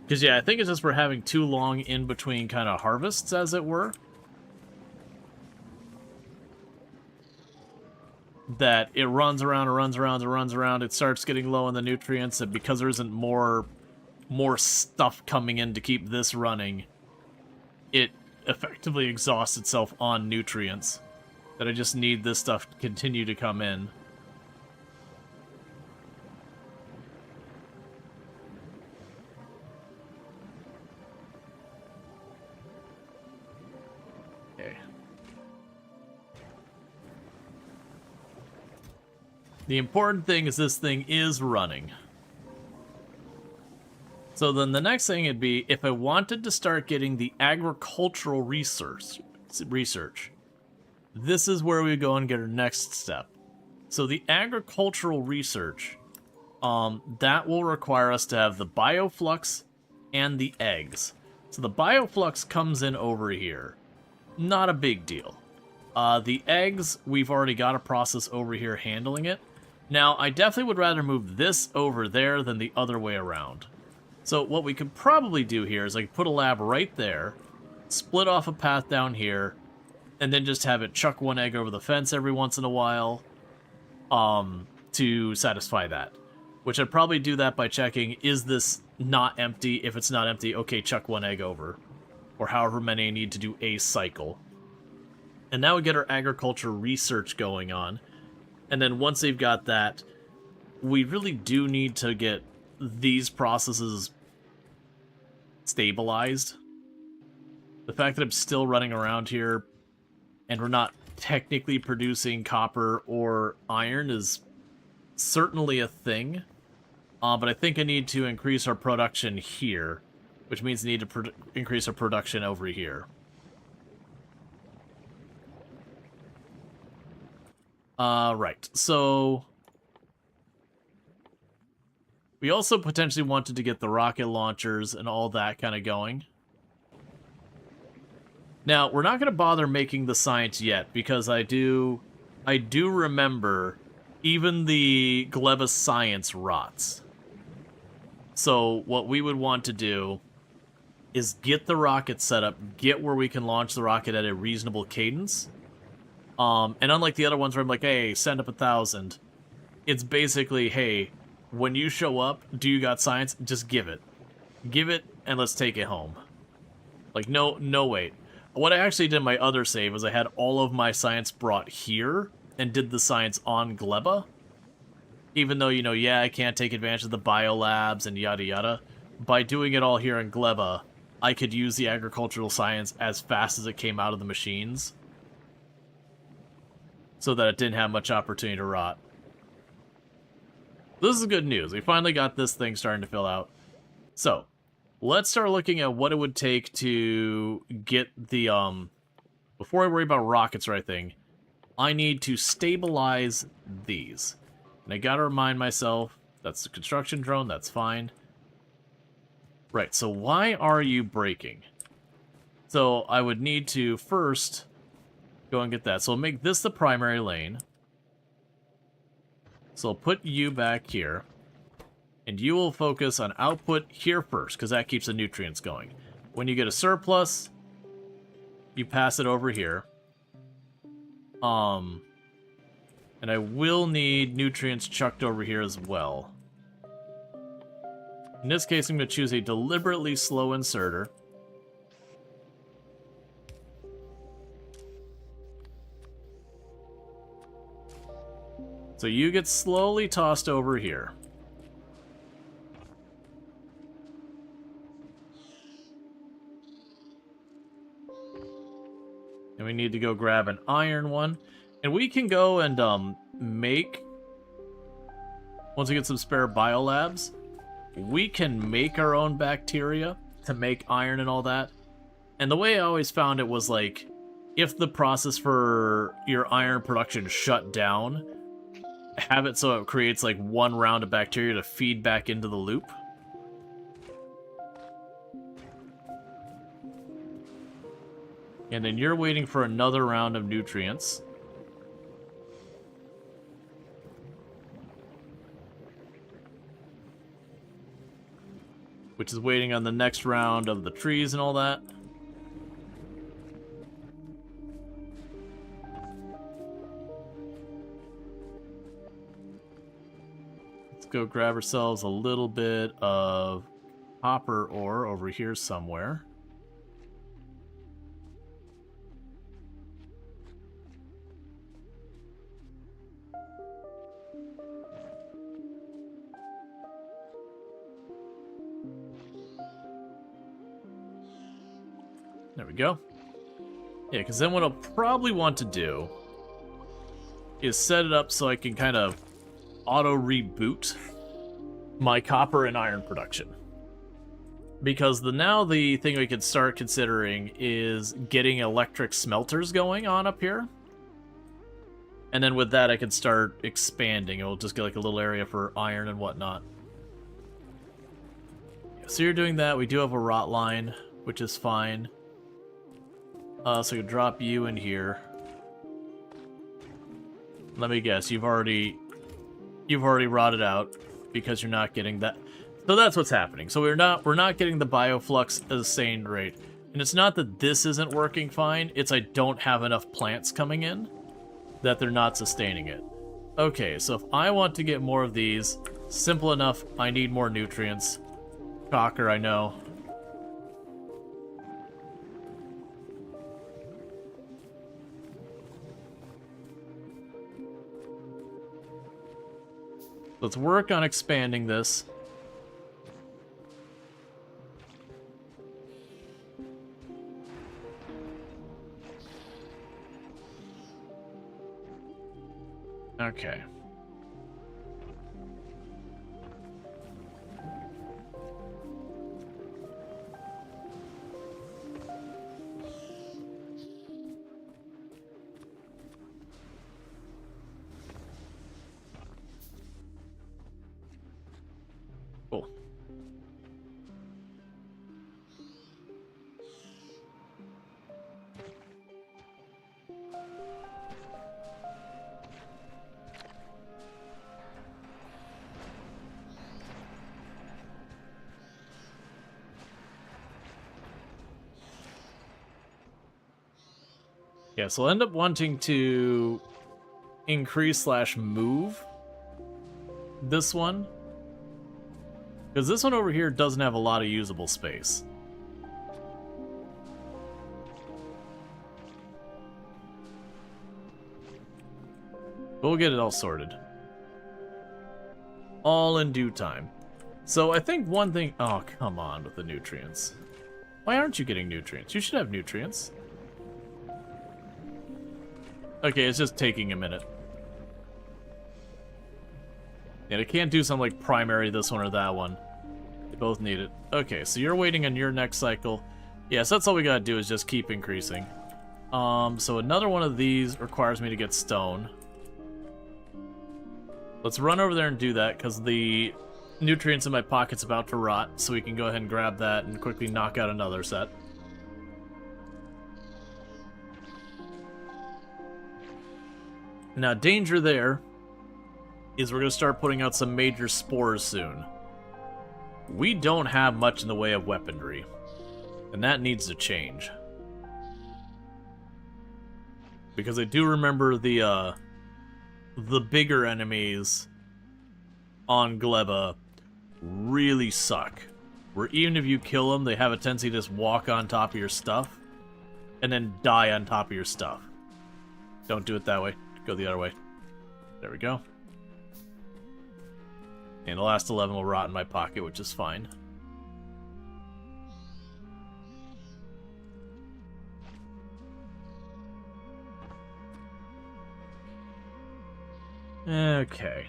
Because, yeah, I think it's just we're having too long in between kind of harvests, as it were. That it runs around and runs around and runs around. It starts getting low on the nutrients, and because there isn't more stuff coming in to keep this running, it effectively exhausts itself on nutrients. That I just need this stuff to continue to come in. The important thing is this thing is running. So then the next thing would be, if I wanted to start getting the agricultural research, this is where we go and get our next step. So the agricultural research, that will require us to have the bioflux and the eggs. So the bioflux comes in over here. Not a big deal. The eggs, we've already got a process over here handling it. Now, I definitely would rather move this over there than the other way around. So what we could probably do here is I could put a lab right there, split off a path down here, and then just have it chuck one egg over the fence every once in a while to satisfy that. Which I'd probably do that by checking, is this not empty? If it's not empty, okay, chuck one egg over. Or however many I need to do a cycle. And now we get our agriculture research going on. And then once they've got that, we really do need to get these processes stabilized. The fact that I'm still running around here and we're not technically producing copper or iron is certainly a thing. But I think I need to increase our production here, which means I need to increase our production over here. Right, so we also potentially wanted to get the rocket launchers and all that kind of going. Now, we're not going to bother making the science yet, because I do remember even the Gleba science rots. So what we would want to do is get the rocket set up, get where we can launch the rocket at a reasonable cadence. And unlike the other ones where I'm like, hey, send up 1,000, it's basically, hey, when you show up, do you got science? Just give it. Give it, and let's take it home. Like, no wait. What I actually did in my other save was I had all of my science brought here, and did the science on Gleba. Even though, you know, yeah, I can't take advantage of the biolabs and yada yada. By doing it all here in Gleba, I could use the agricultural science as fast as it came out of the machines, so that it didn't have much opportunity to rot. This is good news. We finally got this thing starting to fill out. So, let's start looking at what it would take to get the, before I worry about rockets or anything, I need to stabilize these. And I gotta remind myself, that's the construction drone, that's fine. Right, so why are you breaking? So I would need to first go and get that. So I'll make this the primary lane. So I'll put you back here. And you will focus on output here first, because that keeps the nutrients going. When you get a surplus, you pass it over here. And I will need nutrients chucked over here as well. In this case, I'm going to choose a deliberately slow inserter. So you get slowly tossed over here. And we need to go grab an iron one. And we can go and make... Once we get some spare biolabs, we can make our own bacteria to make iron and all that. And the way I always found it was like, if the process for your iron production shut down, have it so it creates like one round of bacteria to feed back into the loop. And then you're waiting for another round of nutrients. Which is waiting on the next round of the trees and all that. Let's go grab ourselves a little bit of copper ore over here somewhere. There we go. Yeah, because then what I'll probably want to do is set it up so I can kind of auto-reboot my copper and iron production. Because now the thing we can start considering is getting electric smelters going on up here. And then with that I can start expanding. It'll just get like a little area for iron and whatnot. So you're doing that. We do have a rot line, which is fine. So I could drop you in here. Let me guess, you've already rotted out because you're not getting that. So that's what's happening. So we're not getting the bioflux at the same rate. And it's not that this isn't working fine, it's I don't have enough plants coming in that they're not sustaining it. Okay, so if I want to get more of these, simple enough, I need more nutrients. Shocker, I know. Let's work on expanding this. Okay. Cool. Yeah, so I'll end up wanting to increase/move this one. Because this one over here doesn't have a lot of usable space. But we'll get it all sorted. All in due time. So I think one thing... Oh, come on with the nutrients. Why aren't you getting nutrients? You should have nutrients. Okay, it's just taking a minute. And I can't do something like primary this one or that one. They both need it. Okay, so you're waiting on your next cycle. Yes, that's all we gotta do is just keep increasing. So another one of these requires me to get stone. Let's run over there and do that, because the nutrients in my pocket's about to rot, so we can go ahead and grab that and quickly knock out another set. Now, danger there is we're going to start putting out some major spores soon. We don't have much in the way of weaponry, and that needs to change. Because I do remember the bigger enemies on Gleba really suck. Where even if you kill them, they have a tendency to just walk on top of your stuff and then die on top of your stuff. Don't do it that way. Go the other way. There we go. And the last 11 will rot in my pocket, which is fine. Okay.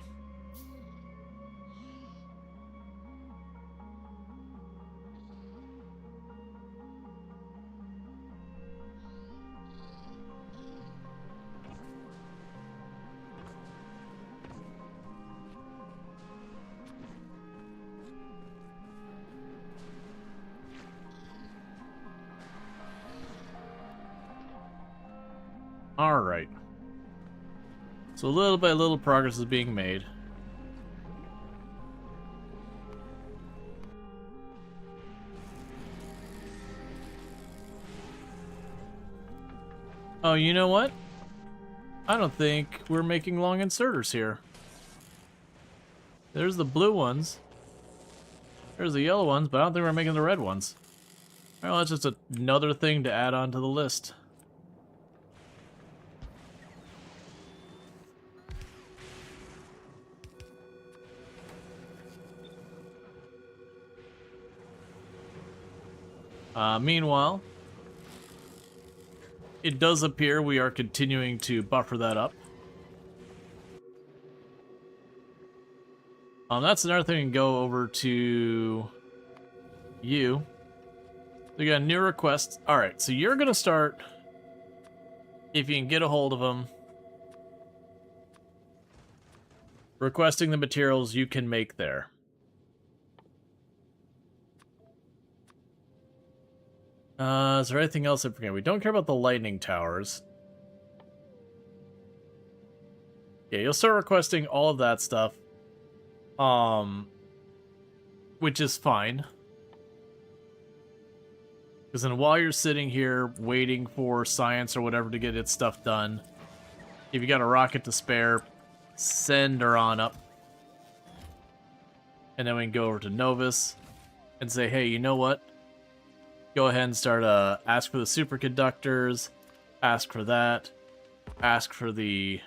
Alright. So little by little progress is being made. Oh, you know what? I don't think we're making long inserters here. There's the blue ones. There's the yellow ones, but I don't think we're making the red ones. Well, that's just another thing to add on to the list. Meanwhile, it does appear we are continuing to buffer that up. That's another thing. Go over to you. We got a new request. Alright, so you're going to start, if you can get a hold of them, requesting the materials you can make there. Is there anything else I forget? We don't care about the lightning towers. Yeah, you'll start requesting all of that stuff. Which is fine. Because then while you're sitting here waiting for science or whatever to get its stuff done, if you got a rocket to spare, send her on up. And then we can go over to Novus and say, hey, you know what? Go ahead and start, ask for the superconductors, ask for that, ask for the...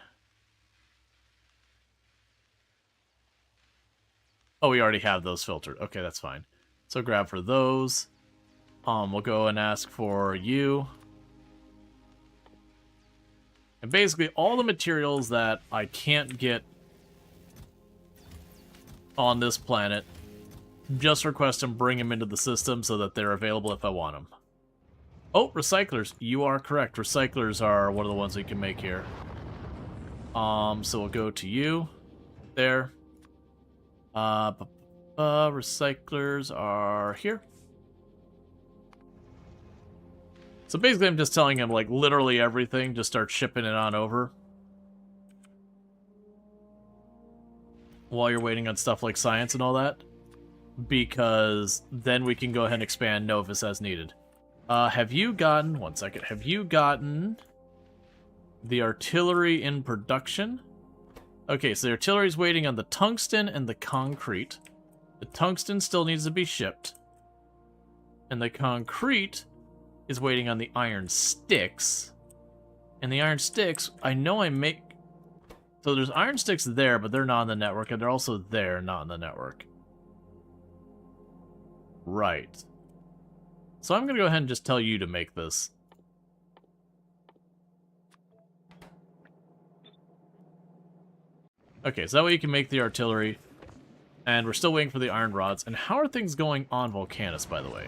Oh, we already have those filtered. Okay, that's fine. So grab for those. We'll go and ask for you. And basically all the materials that I can't get on this planet, just request them, bring them into the system so that they're available if I want them. Oh, recyclers. You are correct. Recyclers are one of the ones we can make here. So we'll go to you. There. Recyclers are here. So basically I'm just telling him, like, literally everything. Just start shipping it on over. While you're waiting on stuff like science and all that. Because then we can go ahead and expand Novus as needed. Have you gotten... One second. Have you gotten the artillery in production? Okay, so the artillery's waiting on the tungsten and the concrete. The tungsten still needs to be shipped. And the concrete is waiting on the iron sticks. And the iron sticks, I know I make... So there's iron sticks there, but they're not on the network, and they're also there, not on the network. Right. So I'm going to go ahead and just tell you to make this. Okay, so that way you can make the artillery. And we're still waiting for the iron rods. And how are things going on Volcanus, by the way?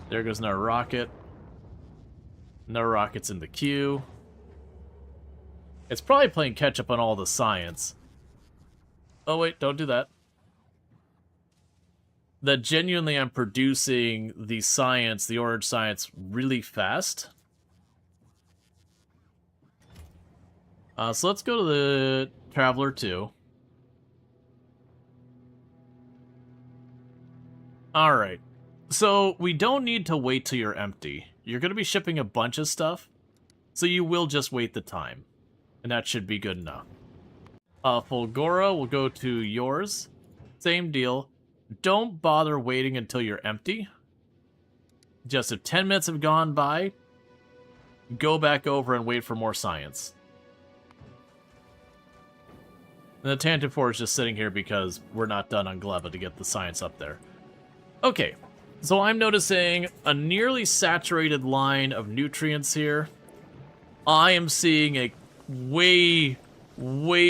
There goes another rocket. Another rocket's in the queue. It's probably playing catch-up on all the science. Oh, wait, don't do that. that genuinely I'm producing the science, the orange science, really fast. So let's go to the Traveler 2. Alright. So we don't need to wait till you're empty. You're going to be shipping a bunch of stuff, so you will just wait the time. And that should be good enough. Fulgora will go to yours. Same deal. Don't bother waiting until you're empty. Just if 10 minutes have gone by, go back over and wait for more science. And the Tantive 4 is just sitting here because we're not done on Gleba to get the science up there. Okay, so I'm noticing a nearly saturated line of nutrients here. I am seeing a way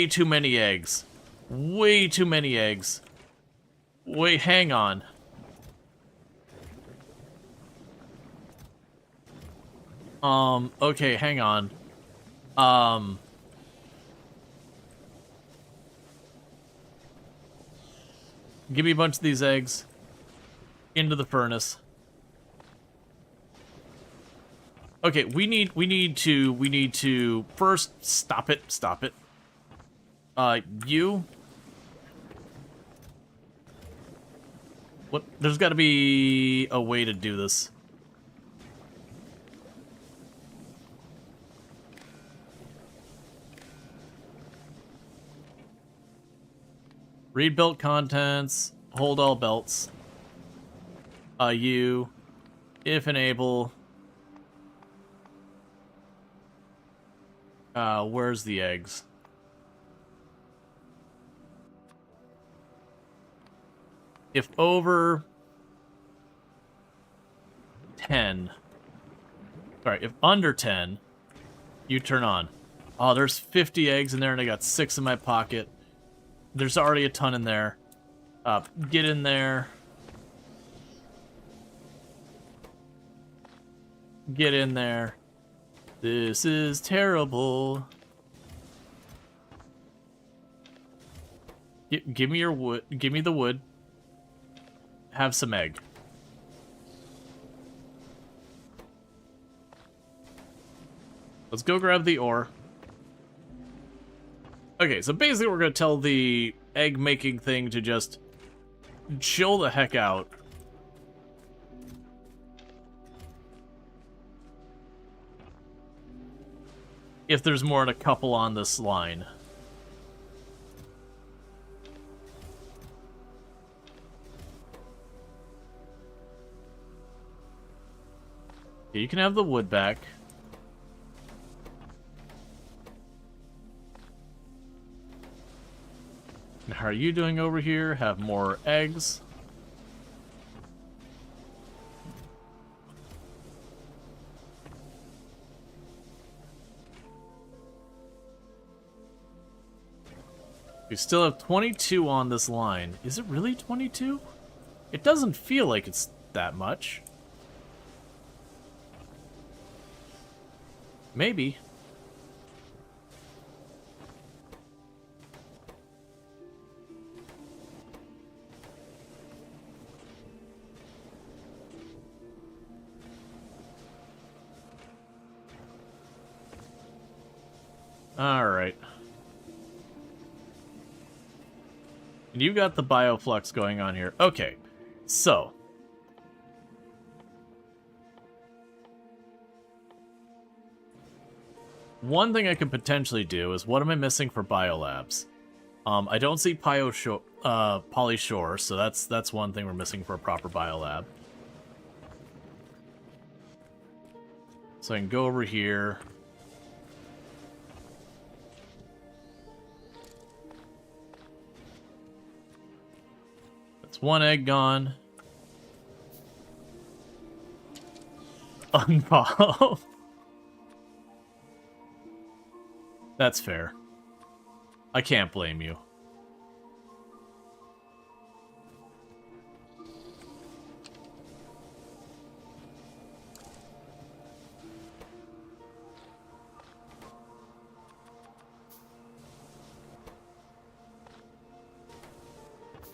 too many eggs. Way too many eggs. Wait, hang on. Okay, hang on. Give me a bunch of these eggs. Into the furnace. Okay, we need to first stop it. You. What? There's got to be a way to do this. Read belt contents. Hold all belts. You, if enable. Where's the eggs? If over 10, sorry, if under 10, you turn on. Oh, there's 50 eggs in there and I got 6 in my pocket. There's already a ton in there. Get in there. Get in there. This is terrible. Give me your wood. Give me the wood. Have some egg. Let's go grab the ore. Okay, so basically we're going to tell the egg-making thing to just chill the heck out. If there's more than a couple on this line. Okay, you can have the wood back. And how are you doing over here? Have more eggs. We still have 22 on this line. Is it really 22? It doesn't feel like it's that much. Maybe. All right. You got the bioflux going on here. Okay, so. One thing I could potentially do is, what am I missing for biolabs? I don't see Polyshore, so that's one thing we're missing for a proper biolab. So I can go over here. That's one egg gone. Unfollow. That's fair. I can't blame you.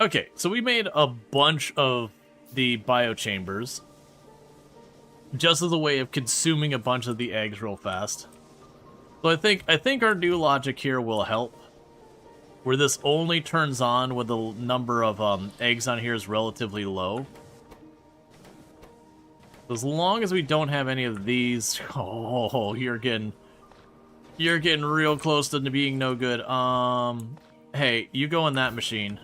Okay, so we made a bunch of the biochambers just as a way of consuming a bunch of the eggs real fast. So I think our new logic here will help, where this only turns on when the number of eggs on here is relatively low. As long as we don't have any of these, oh, you're getting real close to being no good. Hey, you go in that machine.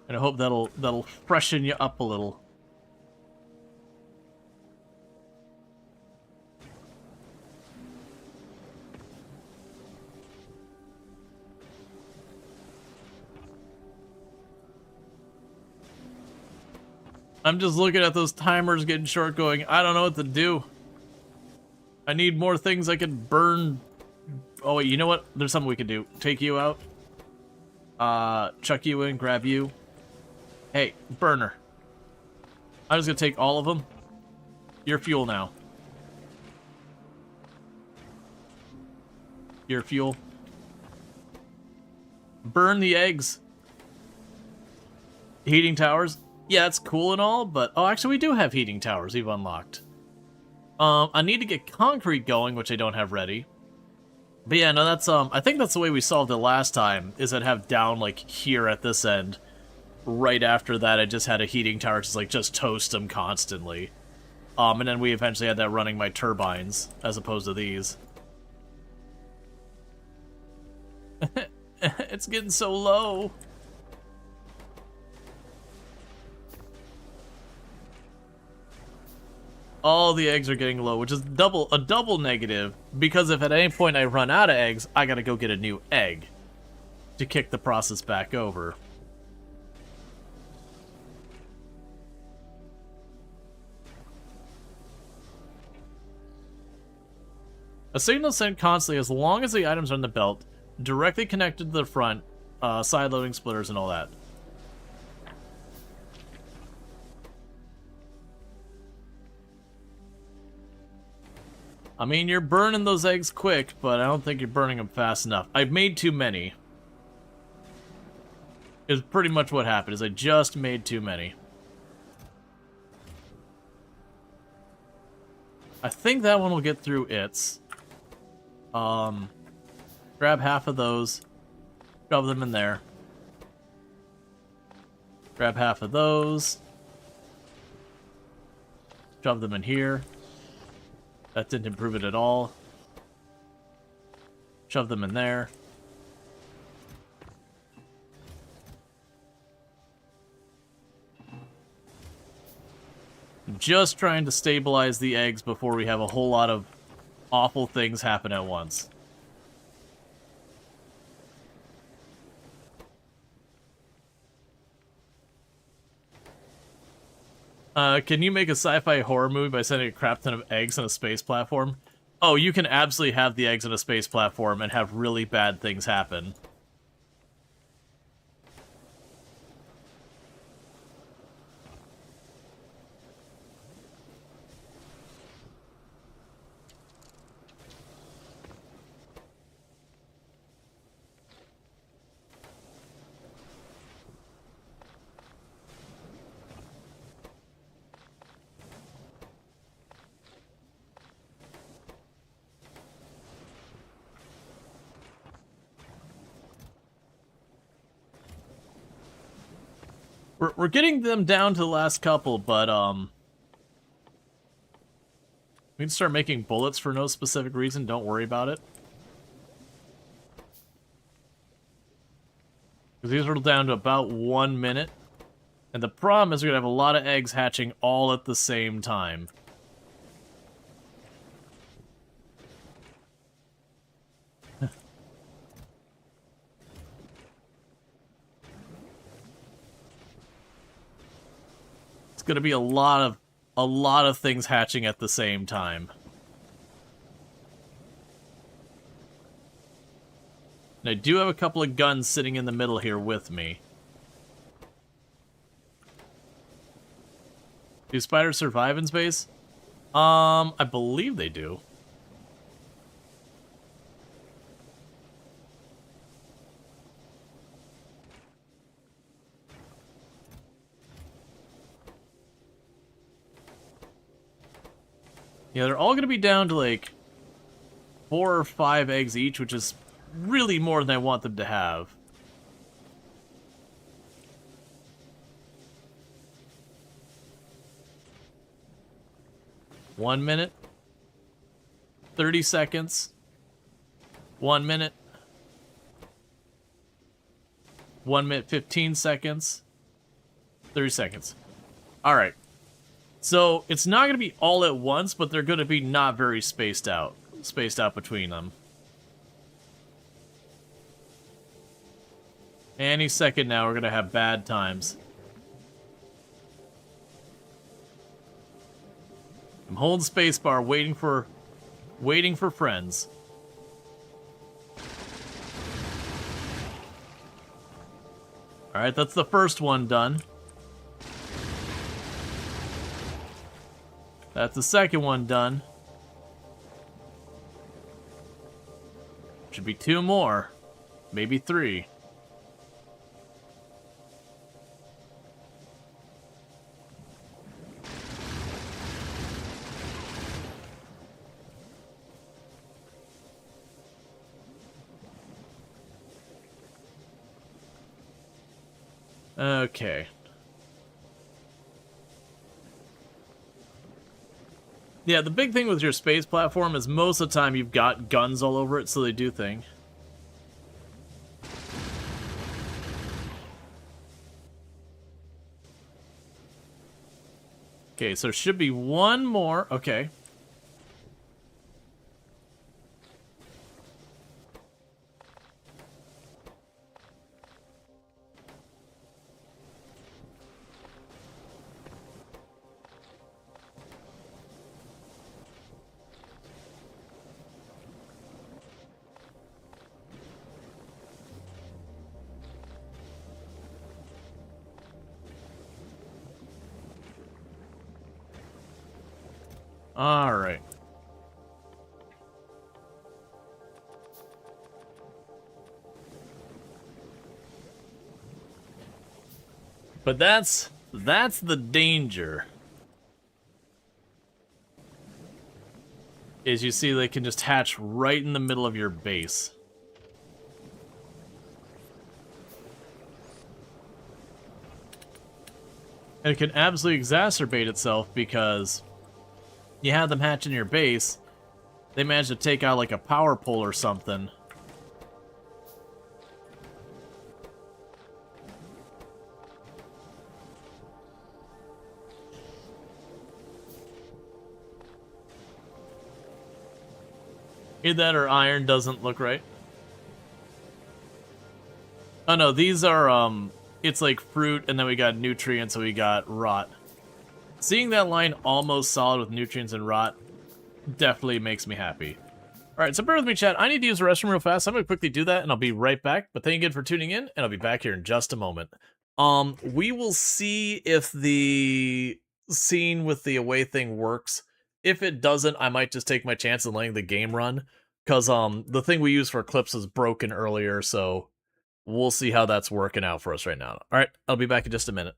And I hope that'll freshen you up a little. I'm just looking at those timers getting short going, I don't know what to do. I need more things I can burn. Oh wait, you know what? There's something we can do. Take you out. Chuck you in, grab you. Hey, burner. I'm just gonna take all of them. You're fuel now. You're fuel. Burn the eggs. Heating towers. Yeah, it's cool and all, but... Oh, actually, we do have heating towers we've unlocked. I need to get concrete going, which I don't have ready. But yeah, no, that's, I think that's the way we solved it last time, is I'd have down, like, here at this end. Right after that, I just had a heating tower just toast them constantly. And then we eventually had that running my turbines, as opposed to these. It's getting so low. All the eggs are getting low, which is a double negative, because if at any point I run out of eggs, I gotta go get a new egg to kick the process back over. A signal sent constantly as long as the items are in the belt, directly connected to the front, side-loading splitters and all that. I mean, you're burning those eggs quick, but I don't think you're burning them fast enough. I've made too many. Is pretty much what happened, is I just made too many. I think that one will get through its. Grab half of those. Shove them in there. Grab half of those. Shove them in here. That didn't improve it at all. Shove them in there. Just trying to stabilize the eggs before we have a whole lot of awful things happen at once. Can you make a sci-fi horror movie by sending a crap ton of eggs on a space platform? Oh, you can absolutely have the eggs on a space platform and have really bad things happen. We're getting them down to the last couple, but, we can start making bullets for no specific reason, don't worry about it. Because these are down to about 1 minute. And the problem is we're going to have a lot of eggs hatching all at the same time. It's going to be a lot of things hatching at the same time. And I do have a couple of guns sitting in the middle here with me. Do spiders survive in space? I believe they do. Yeah, they're all going to be down to like 4 or 5 eggs each, which is really more than I want them to have. One minute. 30 seconds. 1 minute. 1 minute, 15 seconds. 30 seconds. Alright. So, it's not going to be all at once, but they're going to be not very spaced out. Spaced out between them. Any second now, we're going to have bad times. I'm holding spacebar, waiting for friends. Alright, that's the first one done. That's the second one done. Should be 2 more. Maybe 3. Okay. Yeah, the big thing with your space platform is most of the time you've got guns all over it, so they do thing. Okay, so there should be 1 more. Okay. Alright. But that's the danger. Is you see they can just hatch right in the middle of your base. And it can absolutely exacerbate itself because you have them hatch in your base, they manage to take out like a power pole or something. Either that or iron doesn't look right. Oh no, these are, it's like fruit, and then we got nutrients, so we got rot. Seeing that line almost solid with nutrients and rot definitely makes me happy. Alright, so bear with me, chat. I need to use the restroom real fast. I'm gonna quickly do that, and I'll be right back. But thank you again for tuning in, and I'll be back here in just a moment. We will see if the scene with the away thing works. If it doesn't, I might just take my chance in letting the game run. Because, the thing we used for clips is broken earlier, so we'll see how that's working out for us right now. Alright, I'll be back in just a minute.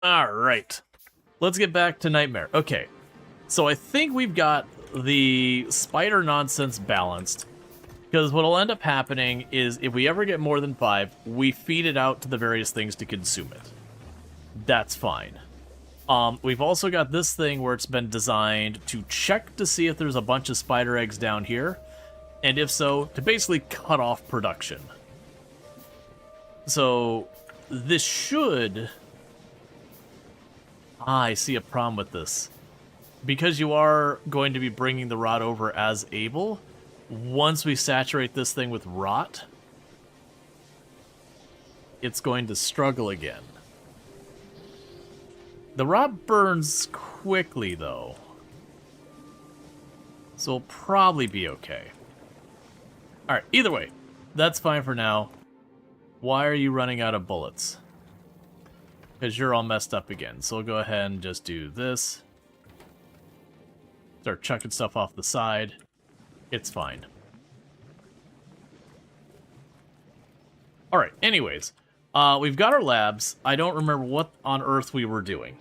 All right. Let's get back to Nightmare. Okay. So I think we've got the spider nonsense balanced. Because what'll end up happening is if we ever get more than 5, we feed it out to the various things to consume it. That's fine. We've also got this thing where it's been designed to check to see if there's a bunch of spider eggs down here. And if so, to basically cut off production. So, this should... I see a problem with this. Because you are going to be bringing the rot over as able, once we saturate this thing with rot, it's going to struggle again. The rot burns quickly, though. So we'll probably be okay. Alright, either way, that's fine for now. Why are you running out of bullets? Because you're all messed up again. So we'll go ahead and just do this. Start chucking stuff off the side. It's fine. Alright, anyways. We've got our labs. I don't remember what on earth we were doing.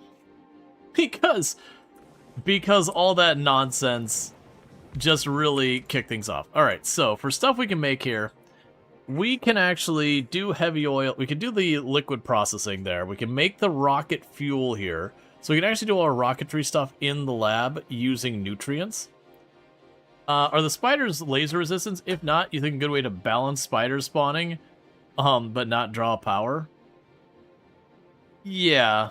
Because all that nonsense just really kicked things off. Alright, so for stuff we can make here, we can actually do heavy oil. We can do the liquid processing there. We can make the rocket fuel here. So we can actually do all our rocketry stuff in the lab using nutrients. Are the spiders laser resistance? If not, you think a good way to balance spider spawning, but not draw power? Yeah.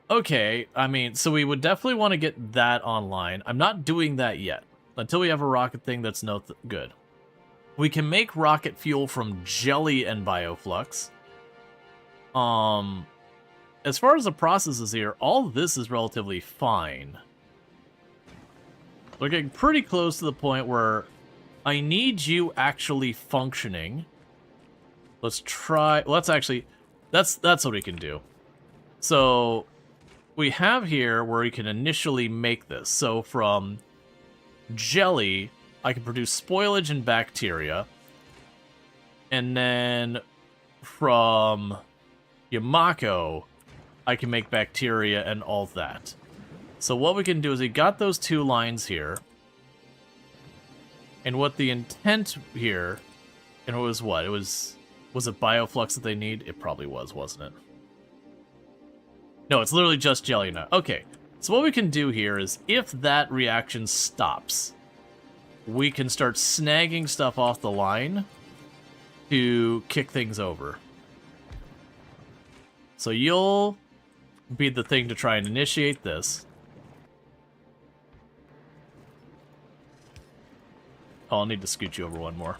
Okay, I mean, so we would definitely want to get that online. I'm not doing that yet, until we have a rocket thing that's no good. We can make rocket fuel from jelly and bioflux. As far as the processes here, all this is relatively fine. We're getting pretty close to the point where I need you actually functioning. Let's try... Let's actually... That's what we can do. So, we have here where we can initially make this. So, from jelly, I can produce spoilage and bacteria. And then from Yamako, I can make bacteria and all that. So what we can do is we got those 2 lines here. And what the intent here, and it was what? Was it bioflux that they need? It probably was, wasn't it? No, it's literally just jelly now. Okay, so what we can do here is if that reaction stops, we can start snagging stuff off the line to kick things over. So you'll be the thing to try and initiate this. Oh, I'll need to scoot you over one more.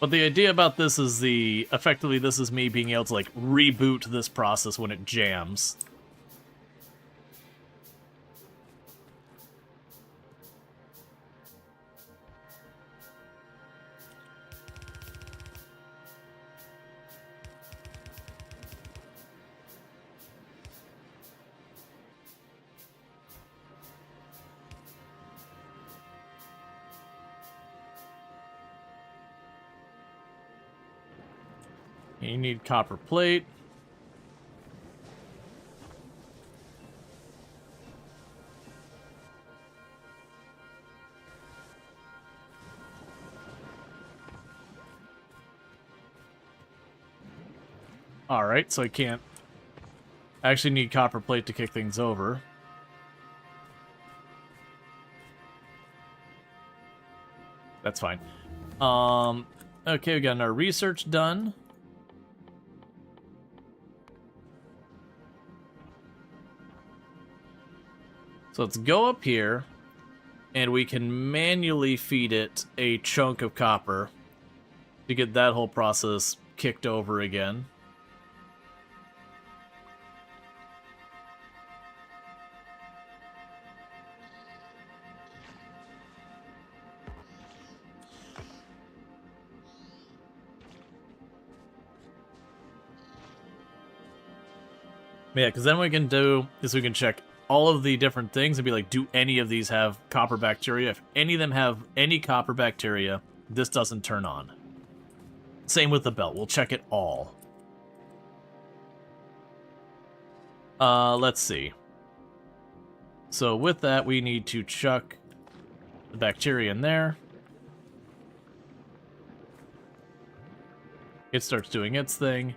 But the idea about this is effectively this is me being able to like reboot this process when it jams. You need copper plate. Alright, so I can't... I actually need copper plate to kick things over. That's fine. Okay, we got our research done. So let's go up here, and we can manually feed it a chunk of copper to get that whole process kicked over again. Yeah, because then we can do is we can check all of the different things and be like, do any of these have copper bacteria? If any of them have any copper bacteria, this doesn't turn on. Same with the belt. We'll check it all. Let's see. So with that, we need to chuck the bacteria in there. It starts doing its thing.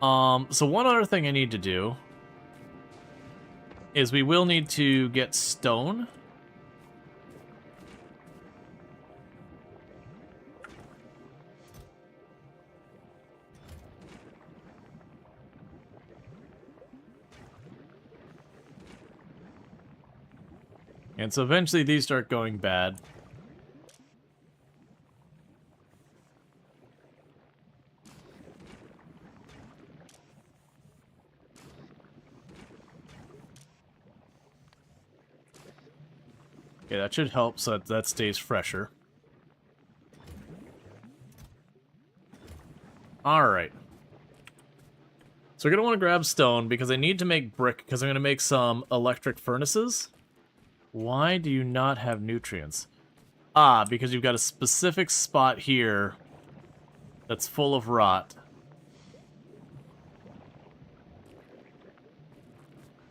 So one other thing I need to do is we will need to get stone. And so eventually these start going bad. Okay, that should help so that stays fresher. Alright. So we're going to want to grab stone because I need to make brick because I'm going to make some electric furnaces. Why do you not have nutrients? Ah, because you've got a specific spot here that's full of rot.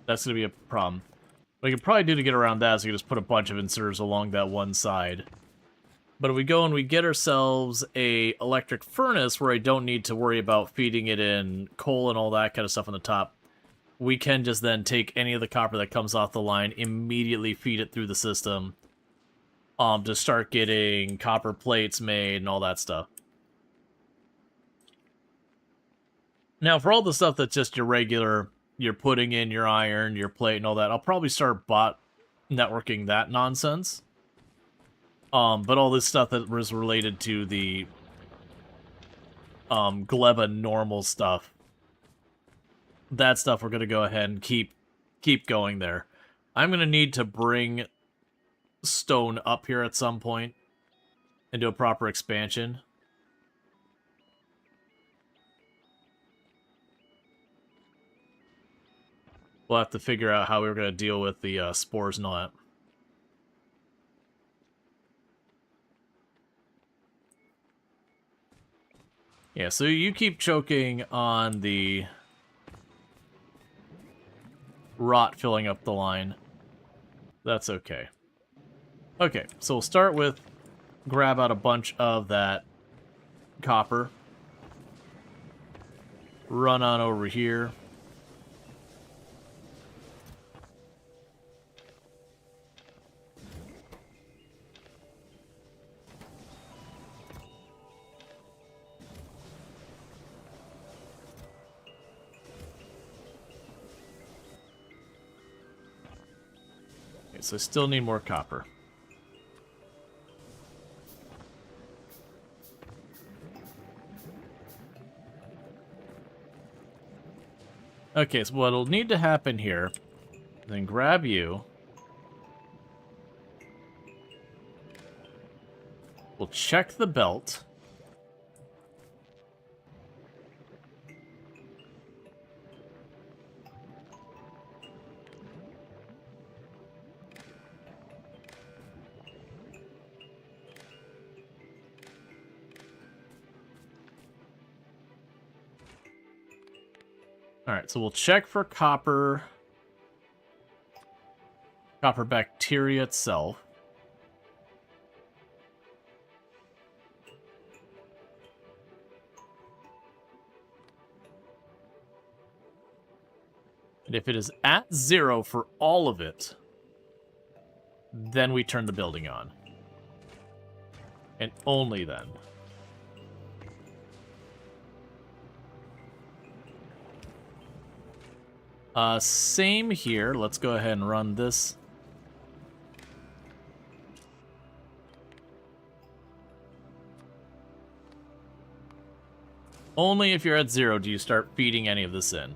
That's going to be a problem. What you could probably do to get around that is you just put a bunch of inserters along that one side. But if we go and we get ourselves a electric furnace where I don't need to worry about feeding it in coal and all that kind of stuff on the top, we can just then take any of the copper that comes off the line, immediately feed it through the system, to start getting copper plates made and all that stuff. Now, for all the stuff that's just your regular, you're putting in your iron, your plate, and all that, I'll probably start bot networking that nonsense. But all this stuff that was related to the Gleba normal stuff, that stuff we're going to go ahead and keep going there. I'm going to need to bring stone up here at some point and do a proper expansion. We'll have to figure out how we're going to deal with the spores and all that. Yeah, so you keep choking on the rot filling up the line. That's okay. Okay, so we'll start with grab out a bunch of that copper. Run on over here. Okay, so I still need more copper. Okay, so what'll need to happen here, then grab you. We'll check the belt. Alright, so we'll check for copper bacteria itself. And if it is at 0 for all of it, then we turn the building on. And only then. Same here. Let's go ahead and run this. Only if you're at 0 do you start feeding any of this in.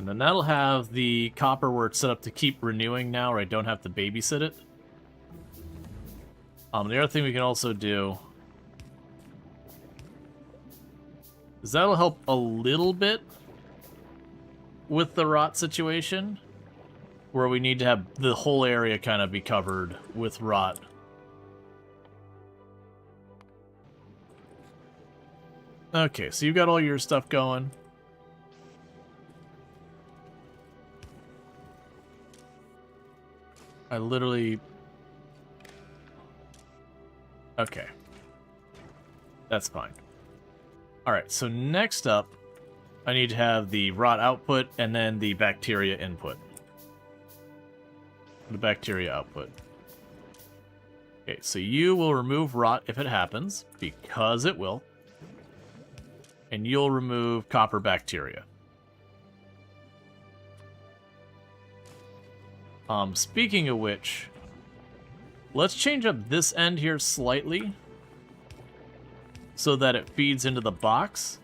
And then that'll have the copper where it's set up to keep renewing now, or I don't have to babysit it. The other thing we can also do is that'll help a little bit with the rot situation, where we need to have the whole area kind of be covered with rot. Okay, so you've got all your stuff going. I literally... Okay. That's fine. Alright, so next up, I need to have the rot output and then the bacteria input. The bacteria output. Okay, so you will remove rot if it happens, because it will. And you'll remove copper bacteria. Speaking of which, let's change up this end here slightly so that it feeds into the box.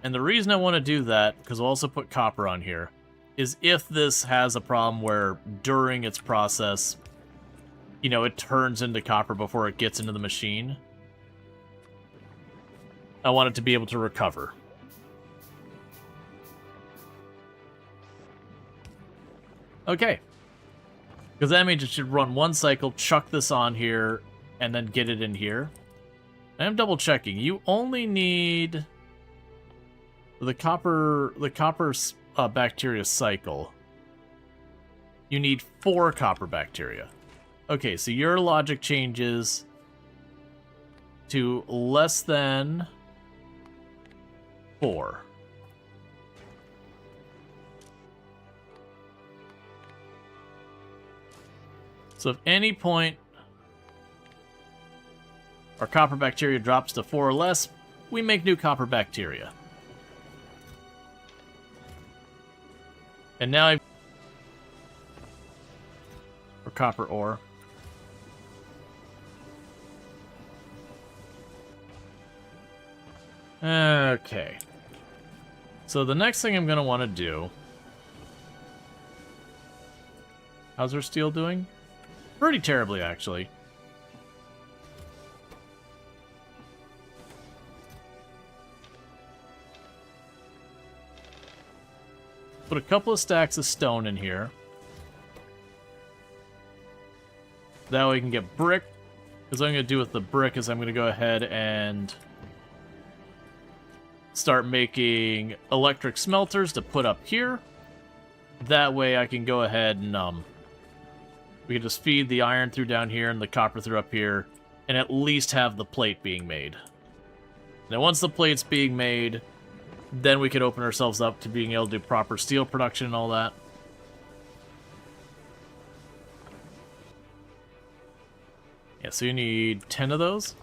And the reason I want to do that, because I'll also put copper on here, is if this has a problem where during its process, you know, it turns into copper before it gets into the machine, I want it to be able to recover. Okay. Because that means it should run one cycle, chuck this on here, and then get it in here. I'm double checking. You only need the copper bacteria cycle. You need 4 copper bacteria. Okay, so your logic changes to less than 4. So if any point our copper bacteria drops to 4 or less, we make new copper bacteria. And now I've... or copper ore. Okay. So the next thing I'm going to want to do... How's our steel doing? Pretty terribly, actually. Put a couple of stacks of stone in here. That way we can get brick. Because what I'm going to do with the brick is I'm going to go ahead and start making electric smelters to put up here. That way I can go ahead and we can just feed the iron through down here and the copper through up here, and at least have the plate being made. Now once the plate's being made, then we could open ourselves up to being able to do proper steel production and all that. Yeah, so you need 10 of those.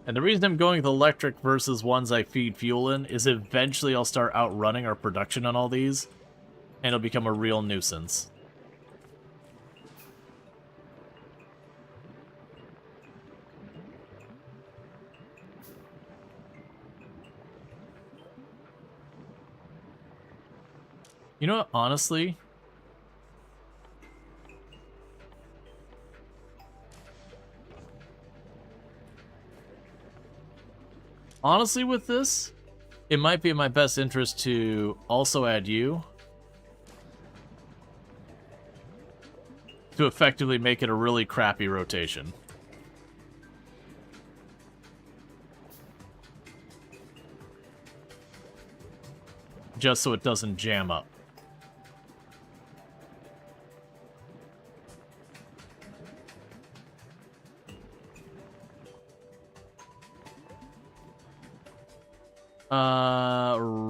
And the reason I'm going with electric versus ones I feed fuel in is eventually I'll start outrunning our production on all these, and it'll become a real nuisance. You know what, honestly... Honestly, with this, it might be in my best interest to also add you to effectively make it a really crappy rotation. Just so it doesn't jam up.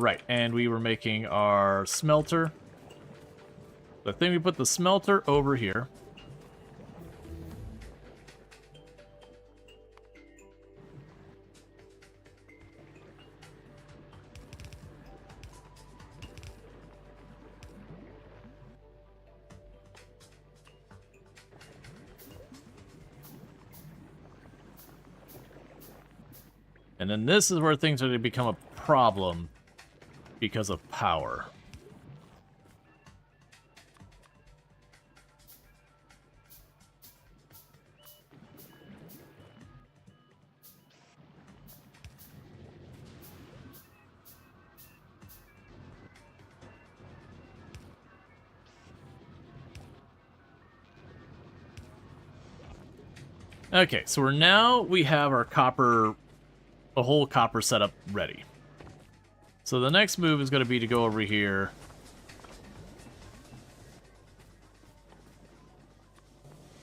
Right, and we were making our smelter. I think we put the smelter over here. And then this is where things are going to become a problem because of power. Okay, so we have our copper, a whole copper setup ready. So the next move is going to be to go over here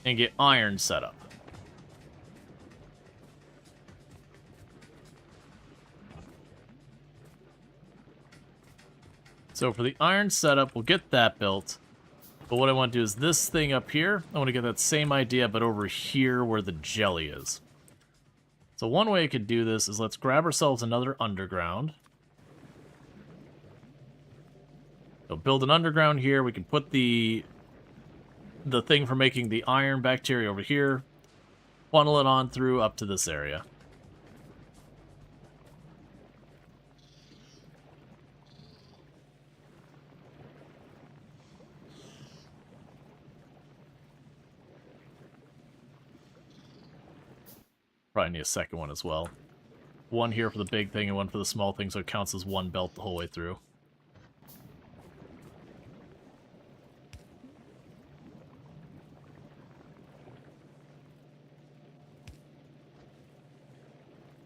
and get iron set up. So for the iron setup, we'll get that built. But what I want to do is this thing up here, I want to get that same idea, but over here where the jelly is. So one way I could do this is let's grab ourselves another underground. So build an underground here. We can put the thing for making the iron bacteria over here. Funnel it on through up to this area. Probably need a second one as well. One here for the big thing and one for the small thing, so it counts as one belt the whole way through.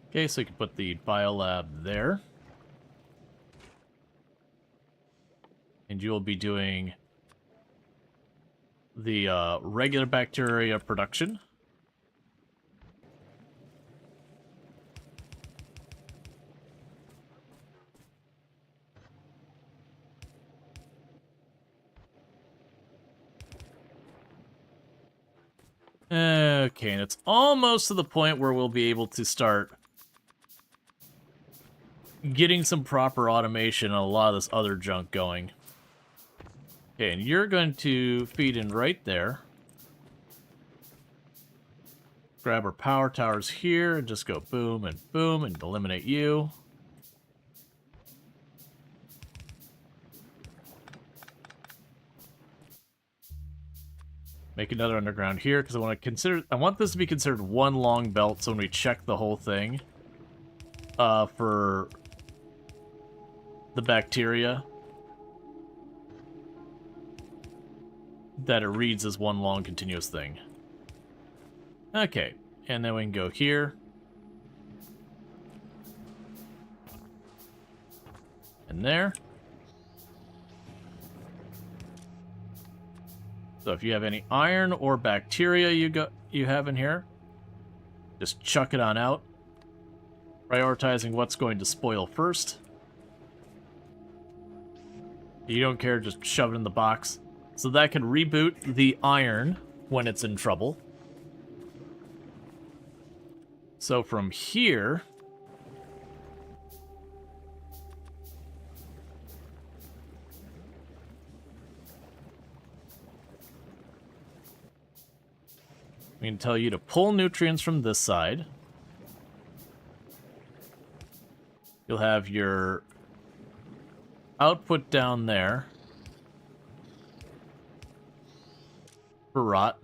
Okay, so you can put the biolab there. And you'll be doing the regular bacteria production. Okay, and it's almost to the point where we'll be able to start getting some proper automation on a lot of this other junk going. Okay, and you're going to feed in right there. Grab our power towers here and just go boom and eliminate you. Make another underground here because I want this to be considered one long belt, so when we check the whole thing for the bacteria, that it reads as one long continuous thing. Okay, and then we can go here. And there. So if you have any iron or bacteria you have in here, just chuck it on out. Prioritizing what's going to spoil first. You don't care, just shove it in the box. So that can reboot the iron when it's in trouble. So from here, we can tell you to pull nutrients from this side. You'll have your output down there for rot.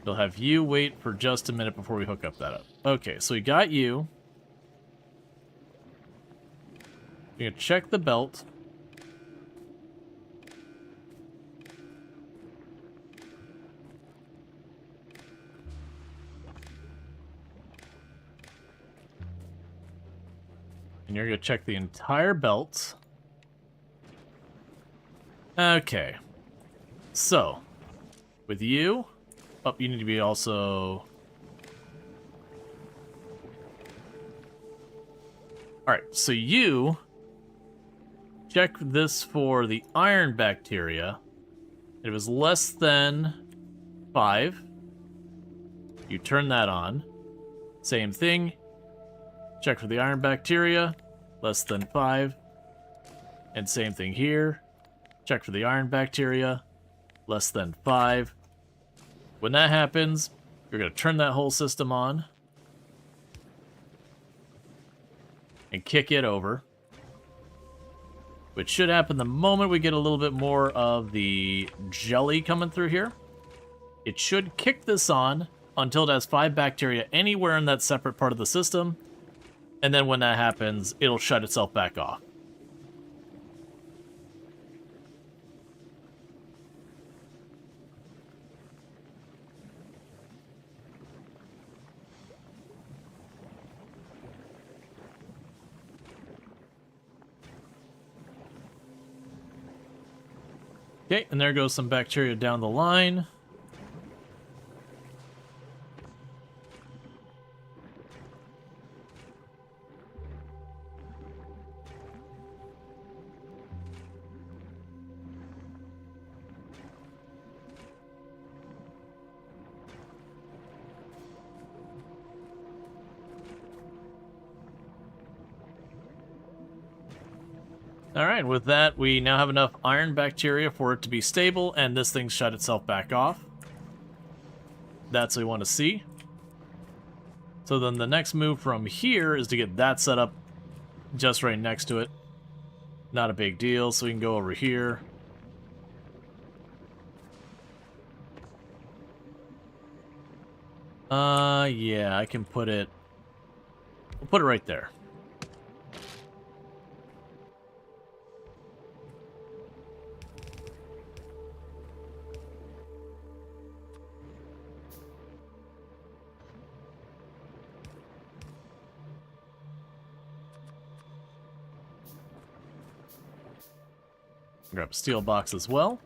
You'll have you wait for just a minute before we hook up that up. Okay, so we got you. We're gonna check the belt. And you're gonna check the entire belt. Okay. So, with you... Oh, you need to be also... Alright, so you... check this for the iron bacteria. It was less than 5. You turn that on. Same thing. Check for the iron bacteria. less than 5. And same thing here. Check for the iron bacteria, less than 5. When that happens, you're going to turn that whole system on and kick it over, which should happen the moment we get a little bit more of the jelly coming through here. It should kick this on until it has 5 bacteria anywhere in that separate part of the system, and then when that happens, it'll shut itself back off. Okay, and there goes some bacteria down the line. Alright, with that, we now have enough iron bacteria for it to be stable, and this thing shut itself back off. That's what we want to see. So then the next move from here is to get that set up just right next to it. Not a big deal, so we can go over here. Yeah, I can put it... We'll put it right there. Grab a steel box as well.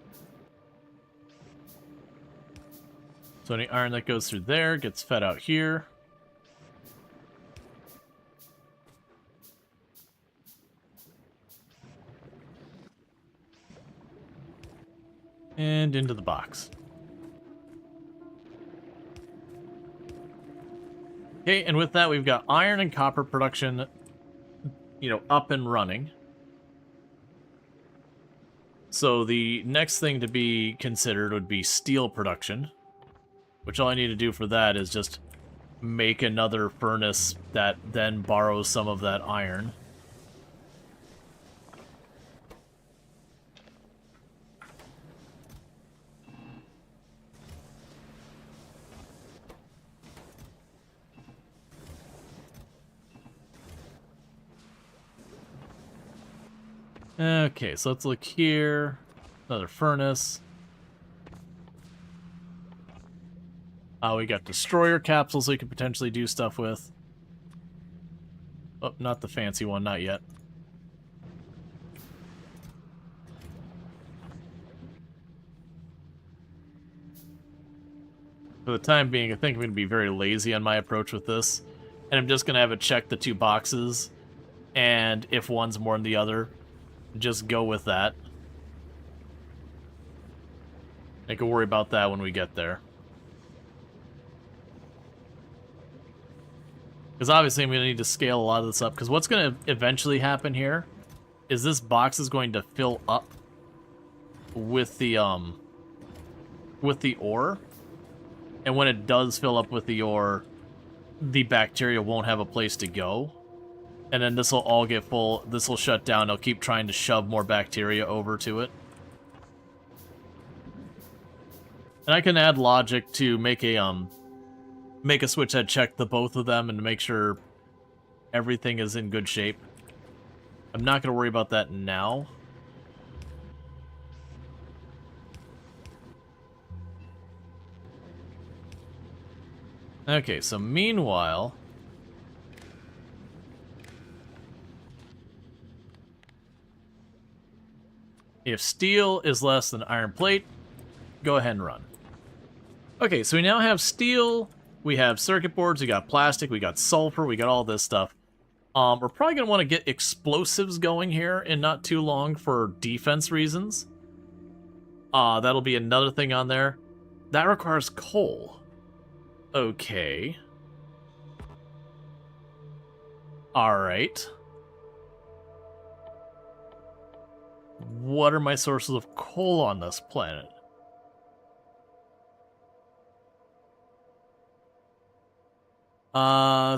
So any iron that goes through there gets fed out here. And into the box. Okay, and with that we've got iron and copper production, up and running. So the next thing to be considered would be steel production, which all I need to do for that is just make another furnace that then borrows some of that iron. Okay, so let's look here. Another furnace. We got destroyer capsules we could potentially do stuff with. Oh, not the fancy one, not yet. For the time being, I think I'm going to be very lazy on my approach with this. And I'm just going to have it check the 2 boxes. And if one's more than the other, just go with that. I can worry about that when we get there. Because obviously I'm going to need to scale a lot of this up. Because what's going to eventually happen here is this box is going to fill up with the ore. And when it does fill up with the ore, the bacteria won't have a place to go. And then this will all get full. This will shut down. It'll keep trying to shove more bacteria over to it. And I can add logic to make a switch that check the both of them and to make sure everything is in good shape. I'm not going to worry about that now. Okay, so meanwhile, if steel is less than iron plate, go ahead and run. Okay, so we now have steel, we have circuit boards, we got plastic, we got sulfur, we got all this stuff. We're probably going to want to get explosives going here in not too long for defense reasons. That'll be another thing on there. That requires coal. Okay. Alright. what are my sources of coal on this planet?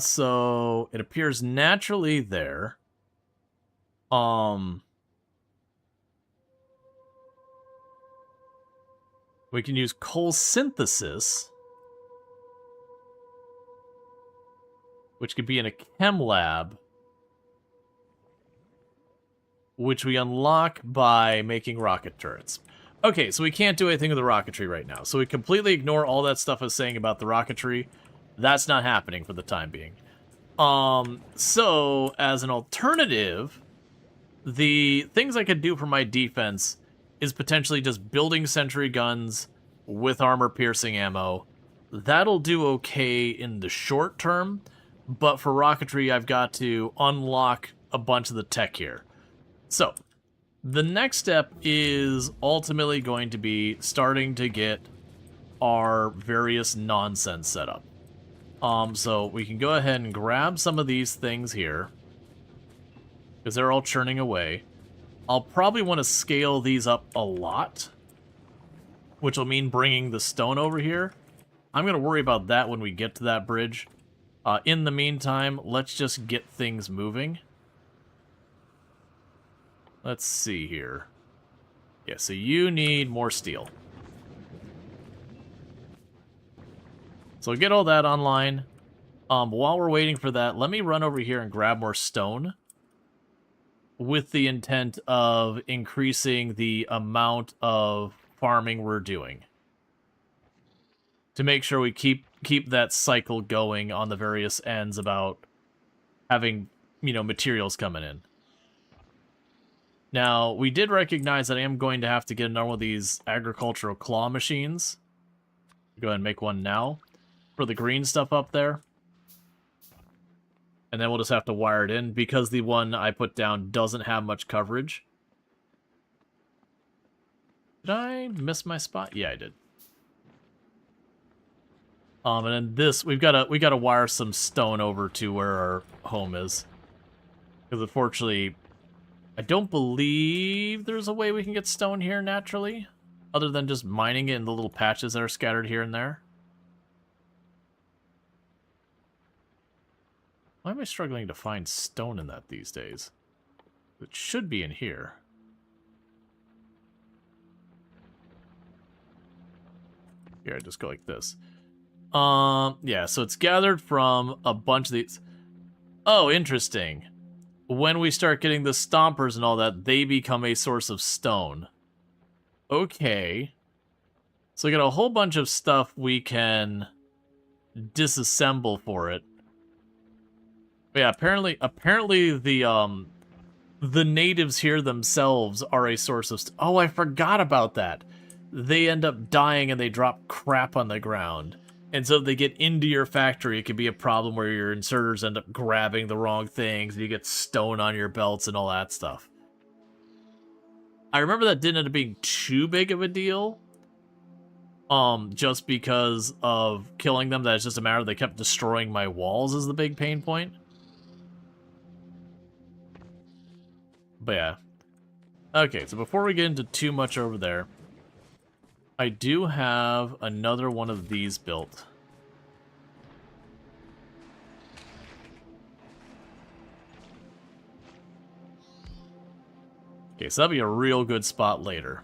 So it appears naturally there. We can use coal synthesis, which could be in a chem lab, which we unlock by making rocket turrets. Okay, so we can't do anything with the rocketry right now. So we completely ignore all that stuff I was saying about the rocketry. That's not happening for the time being. So, as an alternative, the things I could do for my defense is potentially just building sentry guns with armor-piercing ammo. That'll do okay in the short term, but for rocketry, I've got to unlock a bunch of the tech here. So, the next step is ultimately going to be starting to get our various nonsense set up. So we can go ahead and grab some of these things here, because they're all churning away. I'll probably want to scale these up a lot, which will mean bringing the stone over here. I'm going to worry about that when we get to that bridge. In the meantime, let's just get things moving. Let's see here. Yeah, so you need more steel. So get all that online. While we're waiting for that, let me run over here and grab more stone, with the intent of increasing the amount of farming we're doing, to make sure we keep that cycle going on the various ends about having, you know, materials coming in. Now, we did recognize that I am going to have to get another one of these agricultural claw machines. Go ahead and make one now for the green stuff up there. And then we'll just have to wire it in, because the one I put down doesn't have much coverage. Did I miss my spot? Yeah, I did. And then this, we gotta wire some stone over to where our home is, because unfortunately, I don't believe there's a way we can get stone here naturally, other than just mining it in the little patches that are scattered here and there. Why am I struggling to find stone in that these days? It should be in here. Here, I just go like this. Yeah, so it's gathered from a bunch of these. Oh, interesting. When we start getting the stompers and all that, they become a source of stone. Okay. So we got a whole bunch of stuff we can disassemble for it. But yeah, apparently the natives here themselves are a source of... Oh, I forgot about that. They end up dying and they drop crap on the ground. And so if they get into your factory, it can be a problem where your inserters end up grabbing the wrong things, and you get stone on your belts and all that stuff. I remember that didn't end up being too big of a deal. Just because of killing them, that it's just a matter of they kept destroying my walls is the big pain point. But yeah. Okay, so before we get into too much over there, I do have another one of these built. Okay, so that'll be a real good spot later.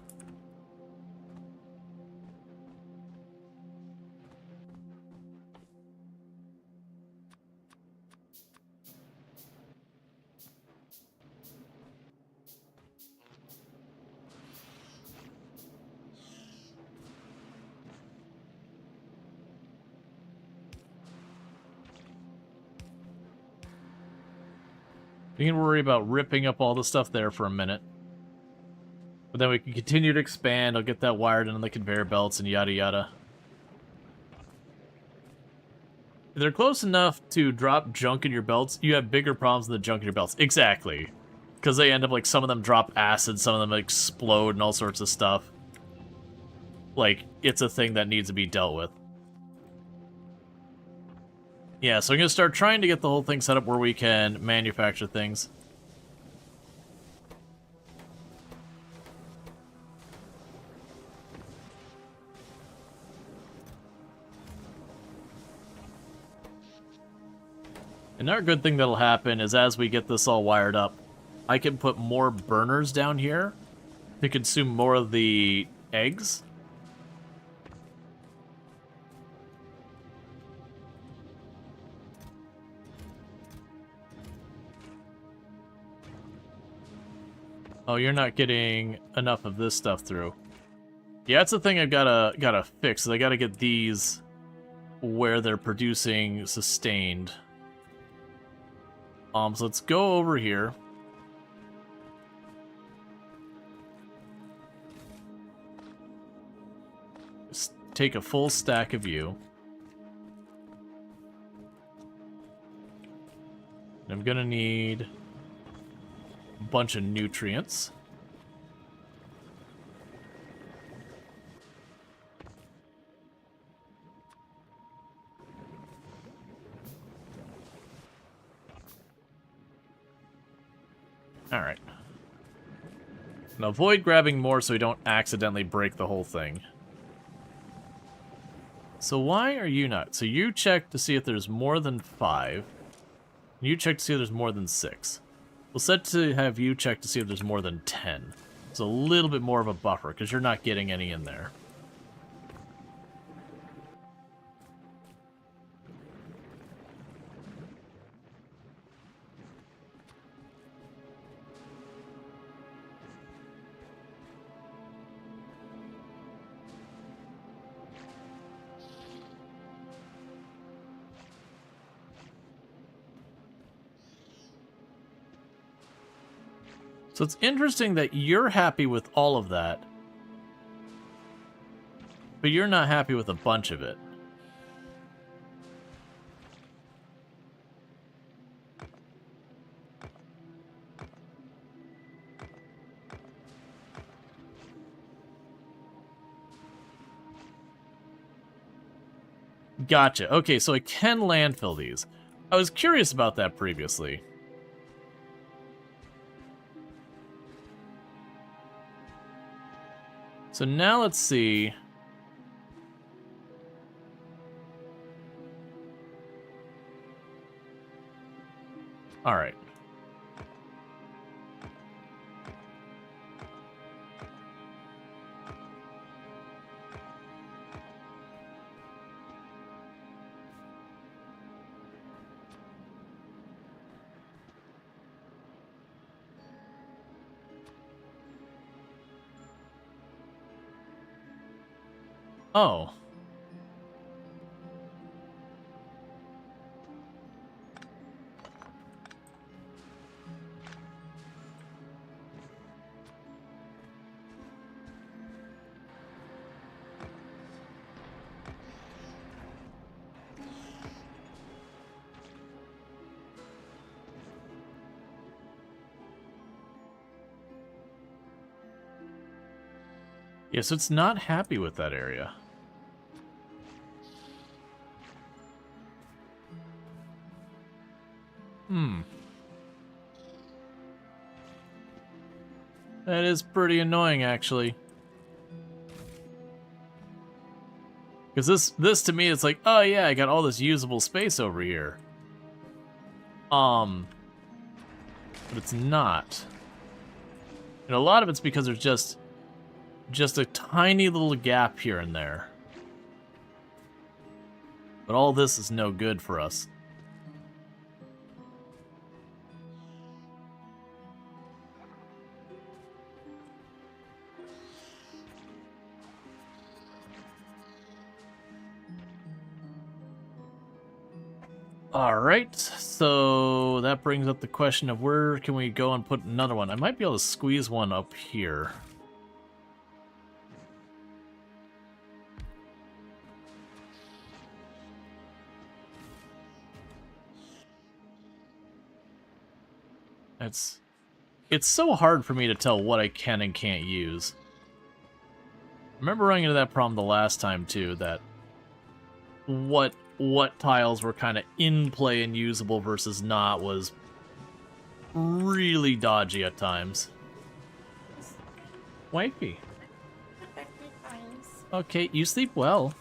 We can worry about ripping up all the stuff there for a minute. But then we can continue to expand. I'll get that wired in on the conveyor belts and yada yada. If they're close enough to drop junk in your belts, you have bigger problems than the junk in your belts. Exactly. Because they end up, like, some of them drop acid, some of them explode and all sorts of stuff. Like, it's a thing that needs to be dealt with. Yeah, so I'm going to start trying to get the whole thing set up where we can manufacture things. Another good thing that'll happen is as we get this all wired up, I can put more burners down here to consume more of the eggs. Oh, you're not getting enough of this stuff through. Yeah, that's the thing I've gotta fix. Is I gotta get these where they're producing sustained. So let's go over here. Just take a full stack of you. I'm gonna need a bunch of nutrients. Alright. Now avoid grabbing more so we don't accidentally break the whole thing. So why are you not? So you check to see if there's more than 5. You check to see if there's more than 6. We'll set to have you check to see if there's more than 10. It's a little bit more of a buffer because you're not getting any in there. So it's interesting that you're happy with all of that, but you're not happy with a bunch of it. Gotcha. Okay, so I can landfill these. I was curious about that previously. So now let's see. All right. Oh. Yeah, so it's not happy with that area. That is pretty annoying, actually. Because this to me, it's like, oh yeah, I got all this usable space over here. But it's not. And a lot of it's because there's just a tiny little gap here and there. But all this is no good for us. Alright, so that brings up the question of where can we go and put another one? I might be able to squeeze one up here. It's so hard for me to tell what I can and can't use. I remember running into that problem the last time too, that what tiles were kind of in play and usable versus not was really dodgy at times. Wifey. Okay, you sleep well.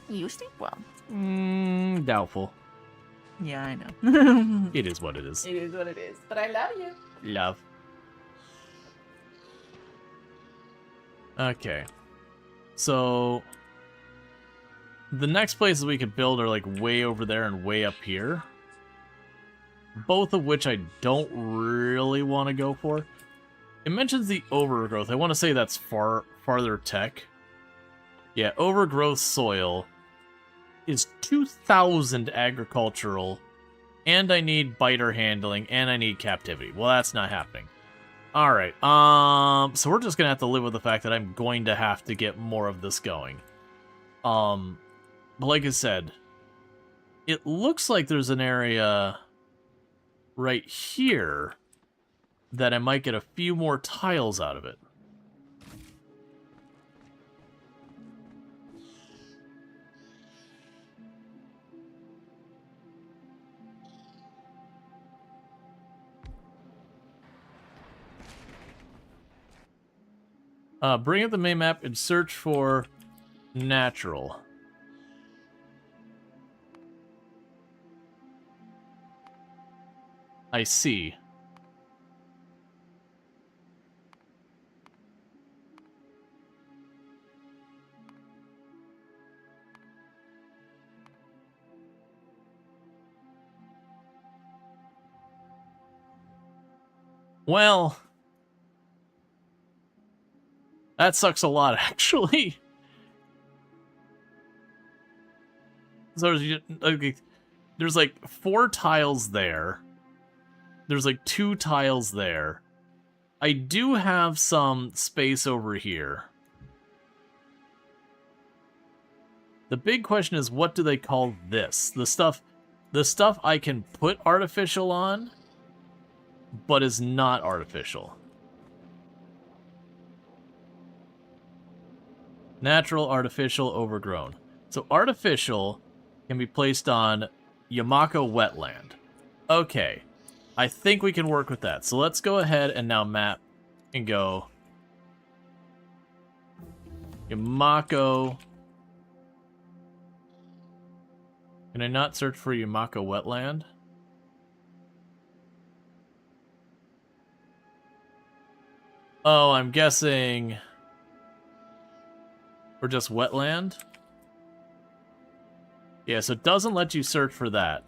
You sleep well. Doubtful. Yeah, I know. It is what it is. It is what it is. But I love you. Love. Okay. So the next places we could build are like way over there and way up here. Both of which I don't really want to go for. It mentions the overgrowth. I want to say that's farther tech. Yeah, overgrowth soil is 2,000 agricultural, and I need biter handling, and I need captivity. Well, that's not happening. Alright, so we're just gonna have to live with the fact that I'm going to have to get more of this going. But like I said, it looks like there's an area right here that I might get a few more tiles out of it. Bring up the main map and search for natural. I see. Well, that sucks a lot, actually. So there's like 4 tiles there. There's like 2 tiles there. I do have some space over here. The big question is, what do they call this? The stuff I can put artificial on, but is not artificial. Natural, artificial, overgrown. So artificial can be placed on Yamako wetland. Okay. I think we can work with that. So let's go ahead and now map and go Yamako. Can I not search for Yamako wetland? Oh, I'm guessing or just wetland? Yeah, so it doesn't let you search for that.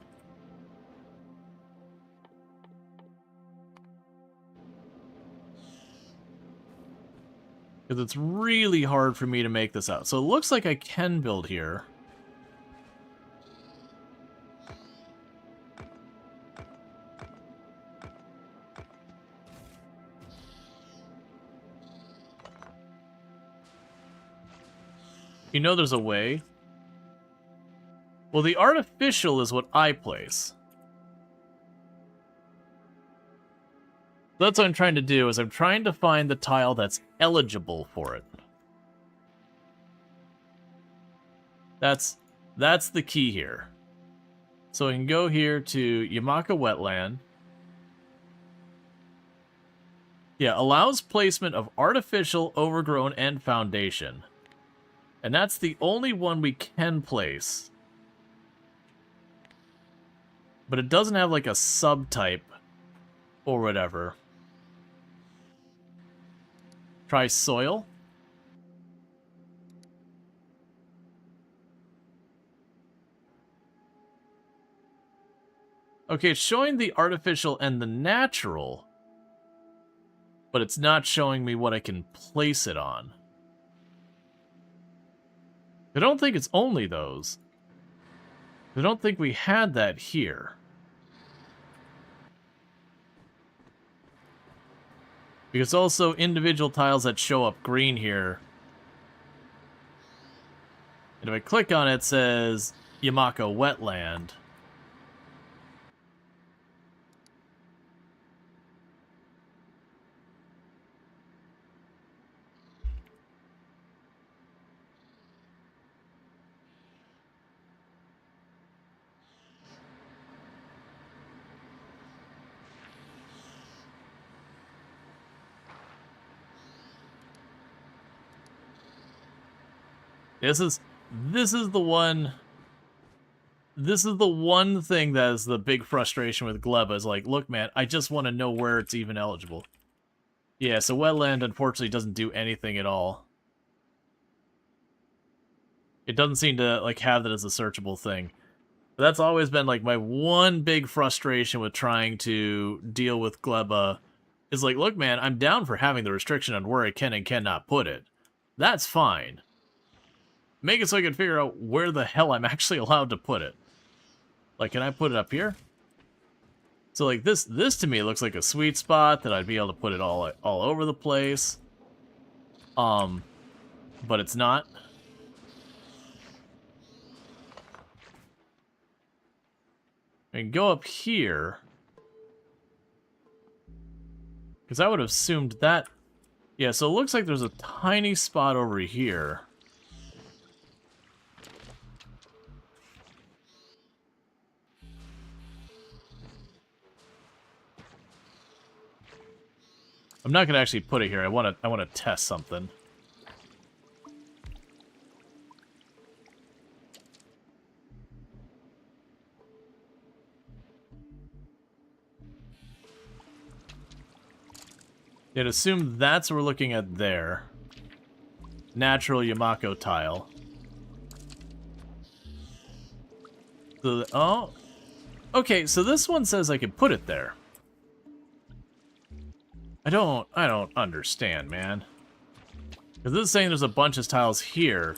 Because it's really hard for me to make this out. So it looks like I can build here. You know there's a way. Well, the artificial is what I place. That's what I'm trying to do, is I'm trying to find the tile that's eligible for it. That's the key here. So I can go here to Yamaka Wetland. Yeah, allows placement of artificial, overgrown, and foundation. And that's the only one we can place. But it doesn't have like a subtype or whatever. Try soil. Okay, it's showing the artificial and the natural, but it's not showing me what I can place it on. I don't think it's only those. I don't think we had that here. Because also individual tiles that show up green here. And if I click on it, it says Yamako Wetland. This is the one This is the one thing that is the big frustration with Gleba is like, look, man, I just want to know where it's even eligible. Yeah, so wetland unfortunately doesn't do anything at all. It doesn't seem to like have that as a searchable thing. But that's always been like my one big frustration with trying to deal with Gleba is like, look, man, I'm down for having the restriction on where I can and cannot put it. That's fine. Make it so I can figure out where the hell I'm actually allowed to put it. Like, can I put it up here? So, like, this to me looks like a sweet spot that I'd be able to put it all over the place. But it's not. I can go up here. Because I would have assumed that... Yeah, so it looks like there's a tiny spot over here. I'm not gonna actually put it here. I wanna test something. I'd assume that's what we're looking at there. Natural Yamako tile. So, oh. Okay, so this one says I can put it there. I don't understand, man. Because this is saying there's a bunch of tiles here,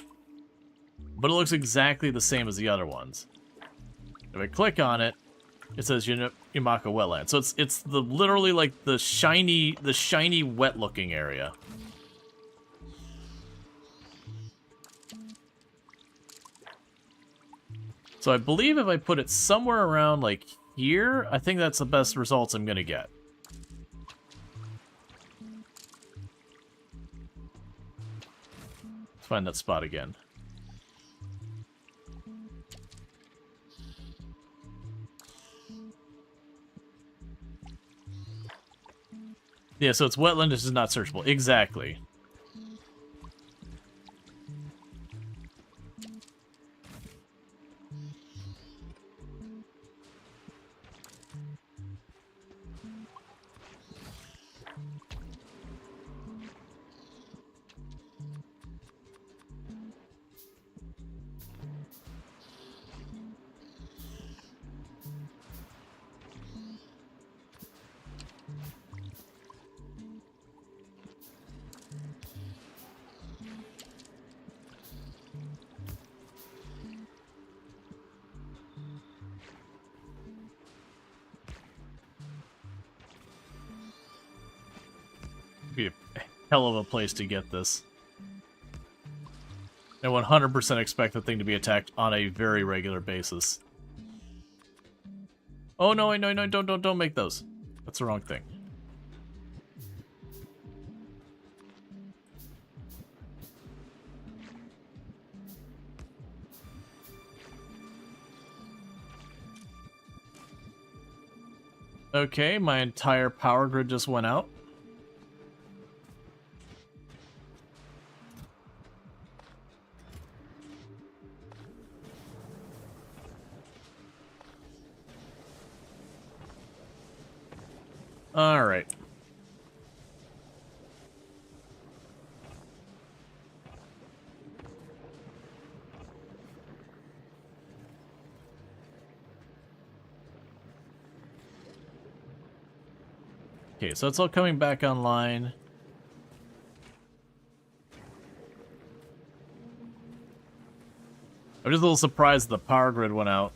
but it looks exactly the same as the other ones. If I click on it, it says Yamako wetland. So it's the literally like the shiny wet looking area. So I believe if I put it somewhere around like here, I think that's the best results I'm gonna get. Let's find that spot again. Yeah, so it's wetland, this is not searchable. Exactly. Be a hell of a place to get this. I 100% expect the thing to be attacked on a very regular basis. Oh no, no, don't make those. That's the wrong thing. Okay, my entire power grid just went out. All right. Okay, so it's all coming back online. I'm just a little surprised the power grid went out.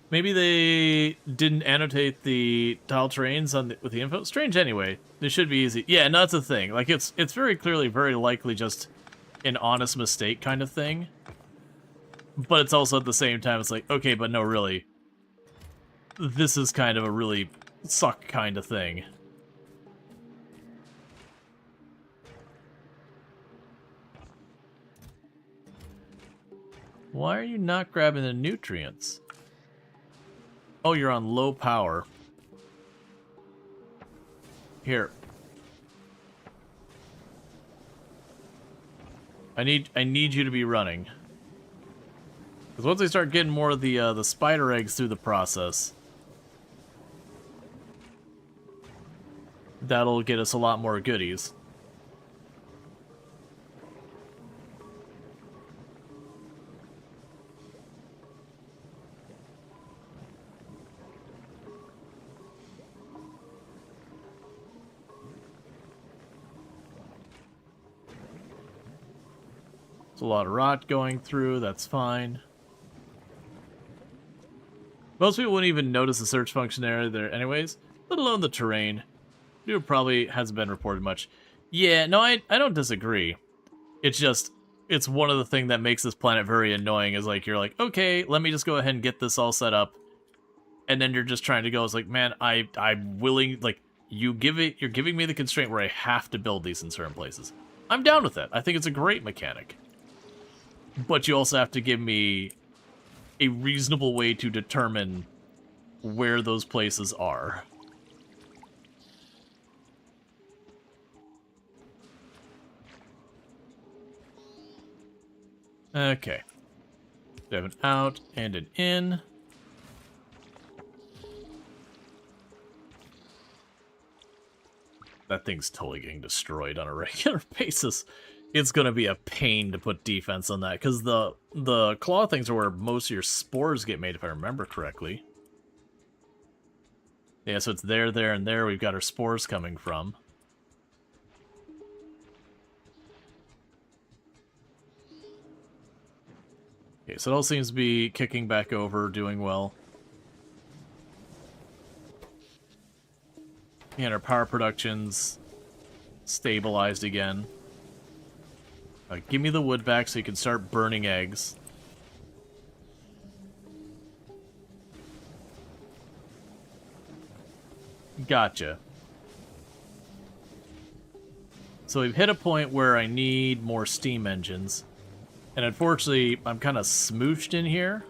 Maybe they didn't annotate the tile terrains on with the info. Strange anyway. This should be easy. Yeah, no, that's the thing. Like, it's very clearly, very likely just an honest mistake kind of thing. But it's also at the same time, it's like, okay, but no, really. This is kind of a really suck kind of thing. Why are you not grabbing the nutrients? Oh, you're on low power. Here. I need you to be running. Because once I start getting more of the spider eggs through the process, that'll get us a lot more goodies. There's a lot of rot going through, that's fine. Most people wouldn't even notice the search function there anyways, let alone the terrain. It probably hasn't been reported much. Yeah, no, I don't disagree. It's just, it's one of the things that makes this planet very annoying, is like, you're like, okay, let me just go ahead and get this all set up. And then you're just trying to go, it's like, man, I'm willing, like, you're giving me the constraint where I have to build these in certain places. I'm down with it. I think it's a great mechanic. But you also have to give me a reasonable way to determine where those places are. Okay. We have an out and an in. That thing's totally getting destroyed on a regular basis. It's gonna be a pain to put defense on that, because the claw things are where most of your spores get made, if I remember correctly. Yeah, so it's there, and there we've got our spores coming from. Okay, so it all seems to be kicking back over, doing well. And our power production's stabilized again. Give me the wood back so you can start burning eggs. Gotcha. So we've hit a point where I need more steam engines. And unfortunately, I'm kind of smooshed in here.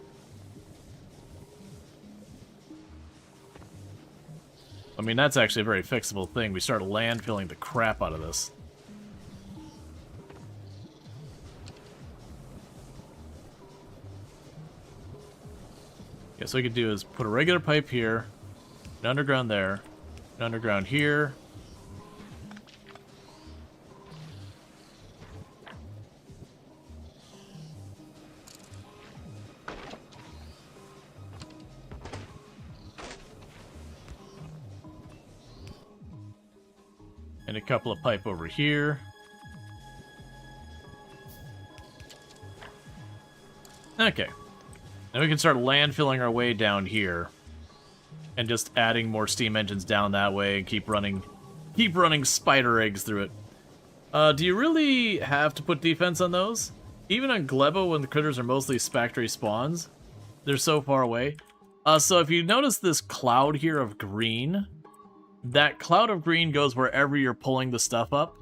I mean, that's actually a very fixable thing. We start landfilling the crap out of this. Yeah, so what we could do is put a regular pipe here, an underground there, an underground here. And a couple of pipe over here. Okay. Now we can start landfilling our way down here. And just adding more steam engines down that way and keep running spider eggs through it. Do you really have to put defense on those? Even on Gleba, when the critters are mostly factory spawns, they're so far away. So if you notice this cloud here of green, that cloud of green goes wherever you're pulling the stuff up.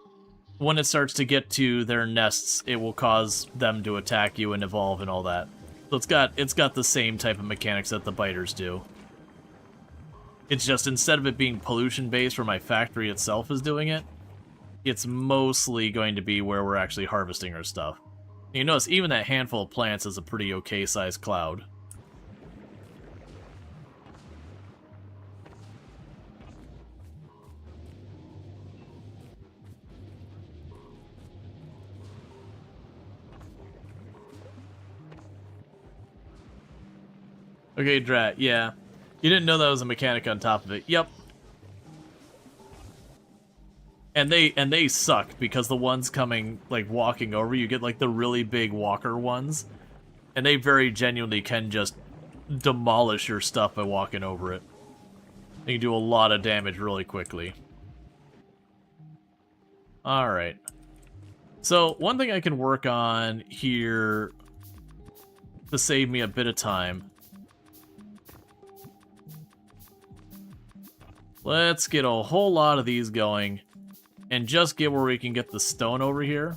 When it starts to get to their nests, it will cause them to attack you and evolve and all that. So it's got the same type of mechanics that the biters do. It's just, instead of it being pollution-based where my factory itself is doing it, it's mostly going to be where we're actually harvesting our stuff. And you notice, even that handful of plants is a pretty okay-sized cloud. Okay, Drat, yeah. You didn't know that was a mechanic on top of it. Yep. And they suck, because the ones coming, like, walking over, you get, like, the really big walker ones. And they very genuinely can just demolish your stuff by walking over it. They can do a lot of damage really quickly. Alright. So, one thing I can work on here to save me a bit of time. Let's get a whole lot of these going, and just get where we can get the stone over here.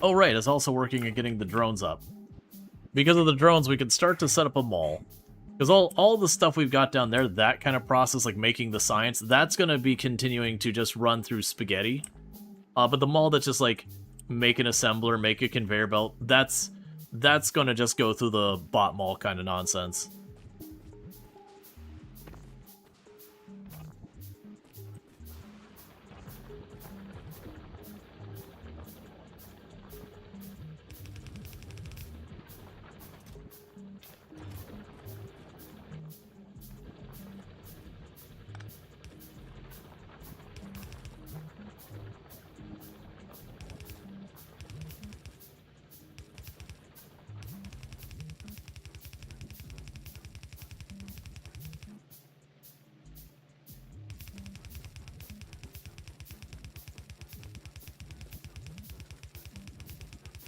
Oh right, it's also working at getting the drones up. Because of the drones, we can start to set up a mall. Because all the stuff we've got down there, that kind of process, like making the science, that's going to be continuing to just run through spaghetti. But the mall that's just like make an assembler, make a conveyor belt, that's going to just go through the bot mall kind of nonsense.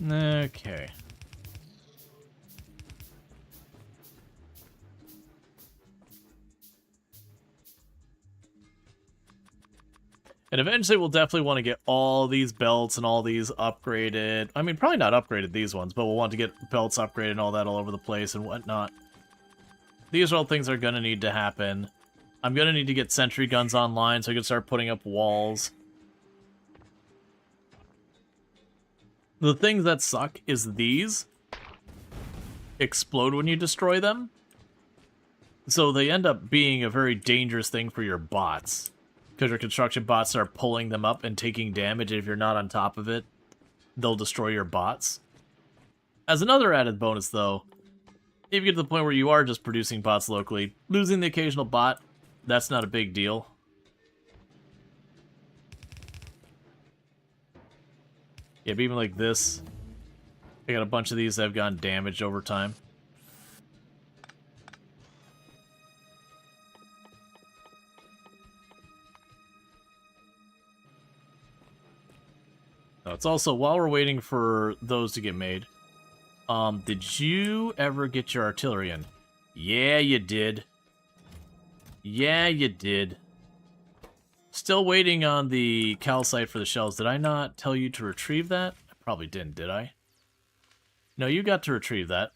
Okay. And eventually we'll definitely want to get all these belts and all these upgraded. I mean, probably not upgraded these ones, but we'll want to get belts upgraded and all that all over the place and whatnot. These are all things that are going to need to happen. I'm going to need to get sentry guns online so I can start putting up walls. The things that suck is these explode when you destroy them. So they end up being a very dangerous thing for your bots. Because your construction bots start pulling them up and taking damage, and if you're not on top of it, they'll destroy your bots. As another added bonus, though, if you get to the point where you are just producing bots locally, losing the occasional bot, that's not a big deal. Yeah, but even like this, I got a bunch of these that have gotten damaged over time. It's also, while we're waiting for those to get made, did you ever get your artillery in? Yeah, you did. Yeah, you did. Still waiting on the calcite for the shells. Did I not tell you to retrieve that? I probably didn't, did I? No, you got to retrieve that.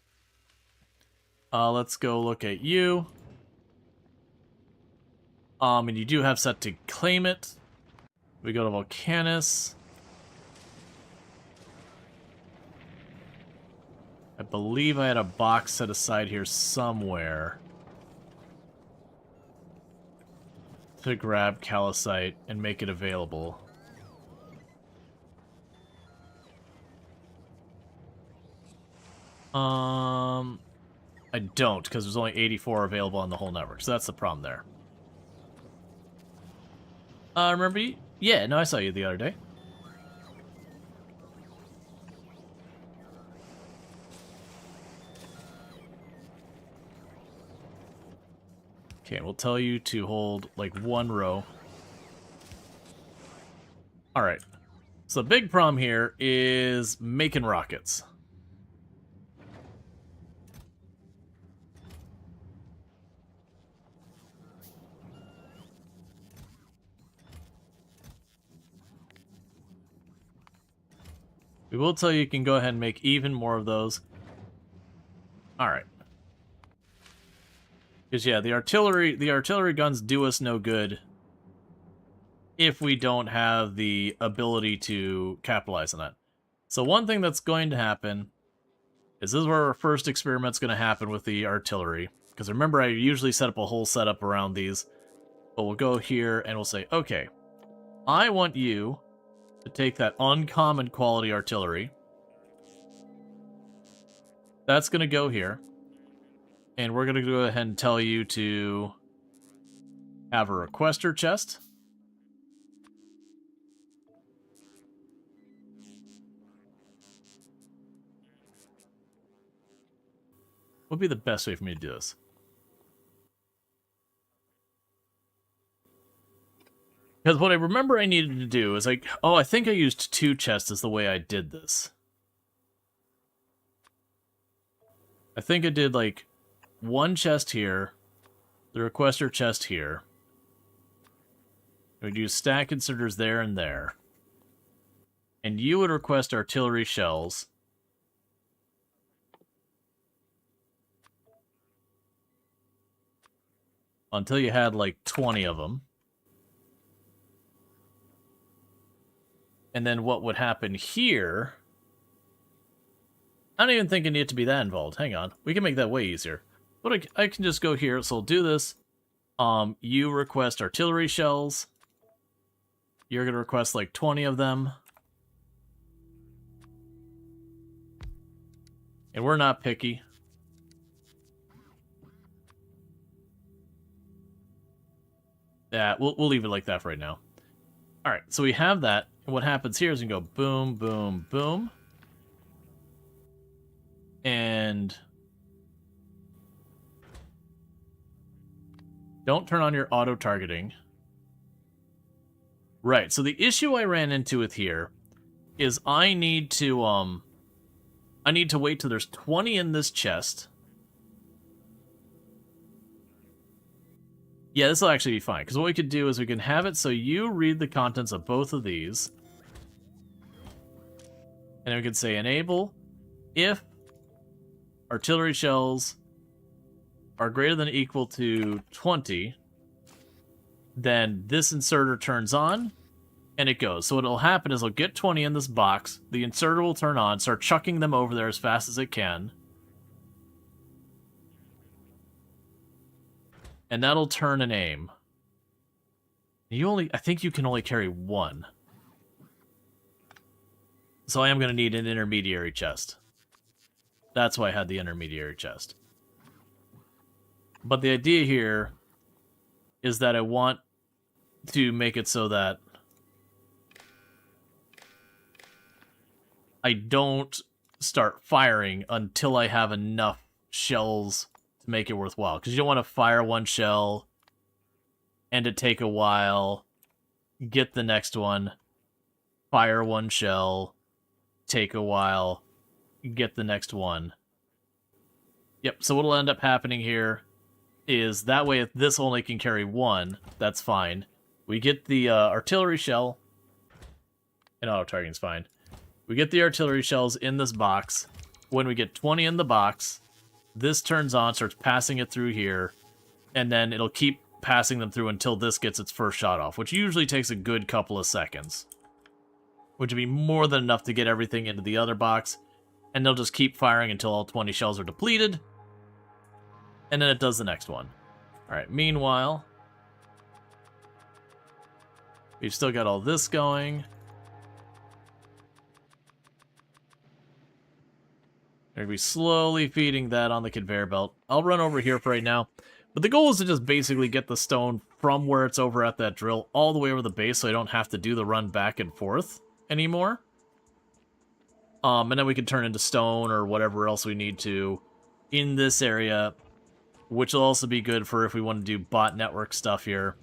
Let's go look at you. And you do have set to claim it. We go to Volcanus. I believe I had a box set aside here somewhere to grab calcite and make it available. I don't, because there's only 84 available on the whole network, so that's the problem there. Remember you? Yeah, no, I saw you the other day. Okay, we'll tell you to hold, like, one row. Alright. So the big problem here is making rockets. We will tell you can go ahead and make even more of those. Alright. Because, yeah, the artillery guns do us no good if we don't have the ability to capitalize on that. So one thing that's going to happen is this is where our first experiment's going to happen with the artillery. Because remember, I usually set up a whole setup around these. But we'll go here and we'll say, okay, I want you to take that uncommon quality artillery. That's going to go here. And we're going to go ahead and tell you to have a requester chest. What would be the best way for me to do this? Because what I remember I needed to do is like, oh, I think I used 2 chests as the way I did this. I think I did like 1 chest here, the requester chest here. We'd use stack inserters there and there. And you would request artillery shells. Until you had like 20 of them. And then what would happen here... I don't even think it needed to be that involved. Hang on. We can make that way easier. But I can just go here. So we'll do this. You request artillery shells. You're going to request like 20 of them. And we're not picky. Yeah, we'll leave it like that for right now. Alright, so we have that. And what happens here is we go boom, boom, boom. And don't turn on your auto-targeting. Right, so the issue I ran into with here is I need to wait till there's 20 in this chest. Yeah, this will actually be fine, because what we could do is we can have it so you read the contents of both of these. And we could say enable if artillery shells are greater than or equal to 20, then this inserter turns on, and it goes. So what'll happen is it'll get 20 in this box, the inserter will turn on, start chucking them over there as fast as it can. And that'll turn an aim. I think you can only carry one. So I am going to need an intermediary chest. That's why I had the intermediary chest. But the idea here is that I want to make it so that I don't start firing until I have enough shells to make it worthwhile. Because you don't want to fire one shell and it take a while, get the next one, fire one shell, take a while, get the next one. Yep, so what'll end up happening here is that way if this only can carry one, that's fine. We get the artillery shell, and auto-targeting's fine. We get the artillery shells in this box. When we get 20 in the box, this turns on, starts passing it through here, and then it'll keep passing them through until this gets its first shot off, which usually takes a good couple of seconds. Which would be more than enough to get everything into the other box, and they'll just keep firing until all 20 shells are depleted, and then it does the next one. Alright, meanwhile, we've still got all this going. We're going to be slowly feeding that on the conveyor belt. I'll run over here for right now. But the goal is to just basically get the stone from where it's over at that drill all the way over the base so I don't have to do the run back and forth anymore. And then we can turn into stone or whatever else we need to in this area, which will also be good for if we want to do bot network stuff here.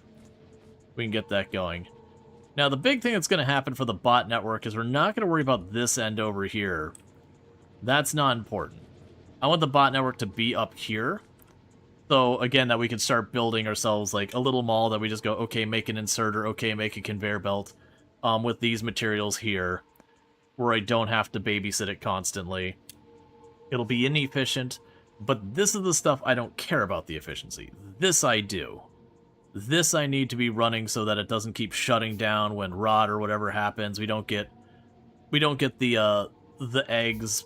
We can get that going. Now, the big thing that's going to happen for the bot network is we're not going to worry about this end over here. That's not important. I want the bot network to be up here. So, again, that we can start building ourselves like a little mall that we just go, okay, make an inserter, okay, make a conveyor belt with these materials here, where I don't have to babysit it constantly. It'll be inefficient, but this is the stuff I don't care about the efficiency. This I do. This I need to be running so that it doesn't keep shutting down when rot or whatever happens. We don't get the eggs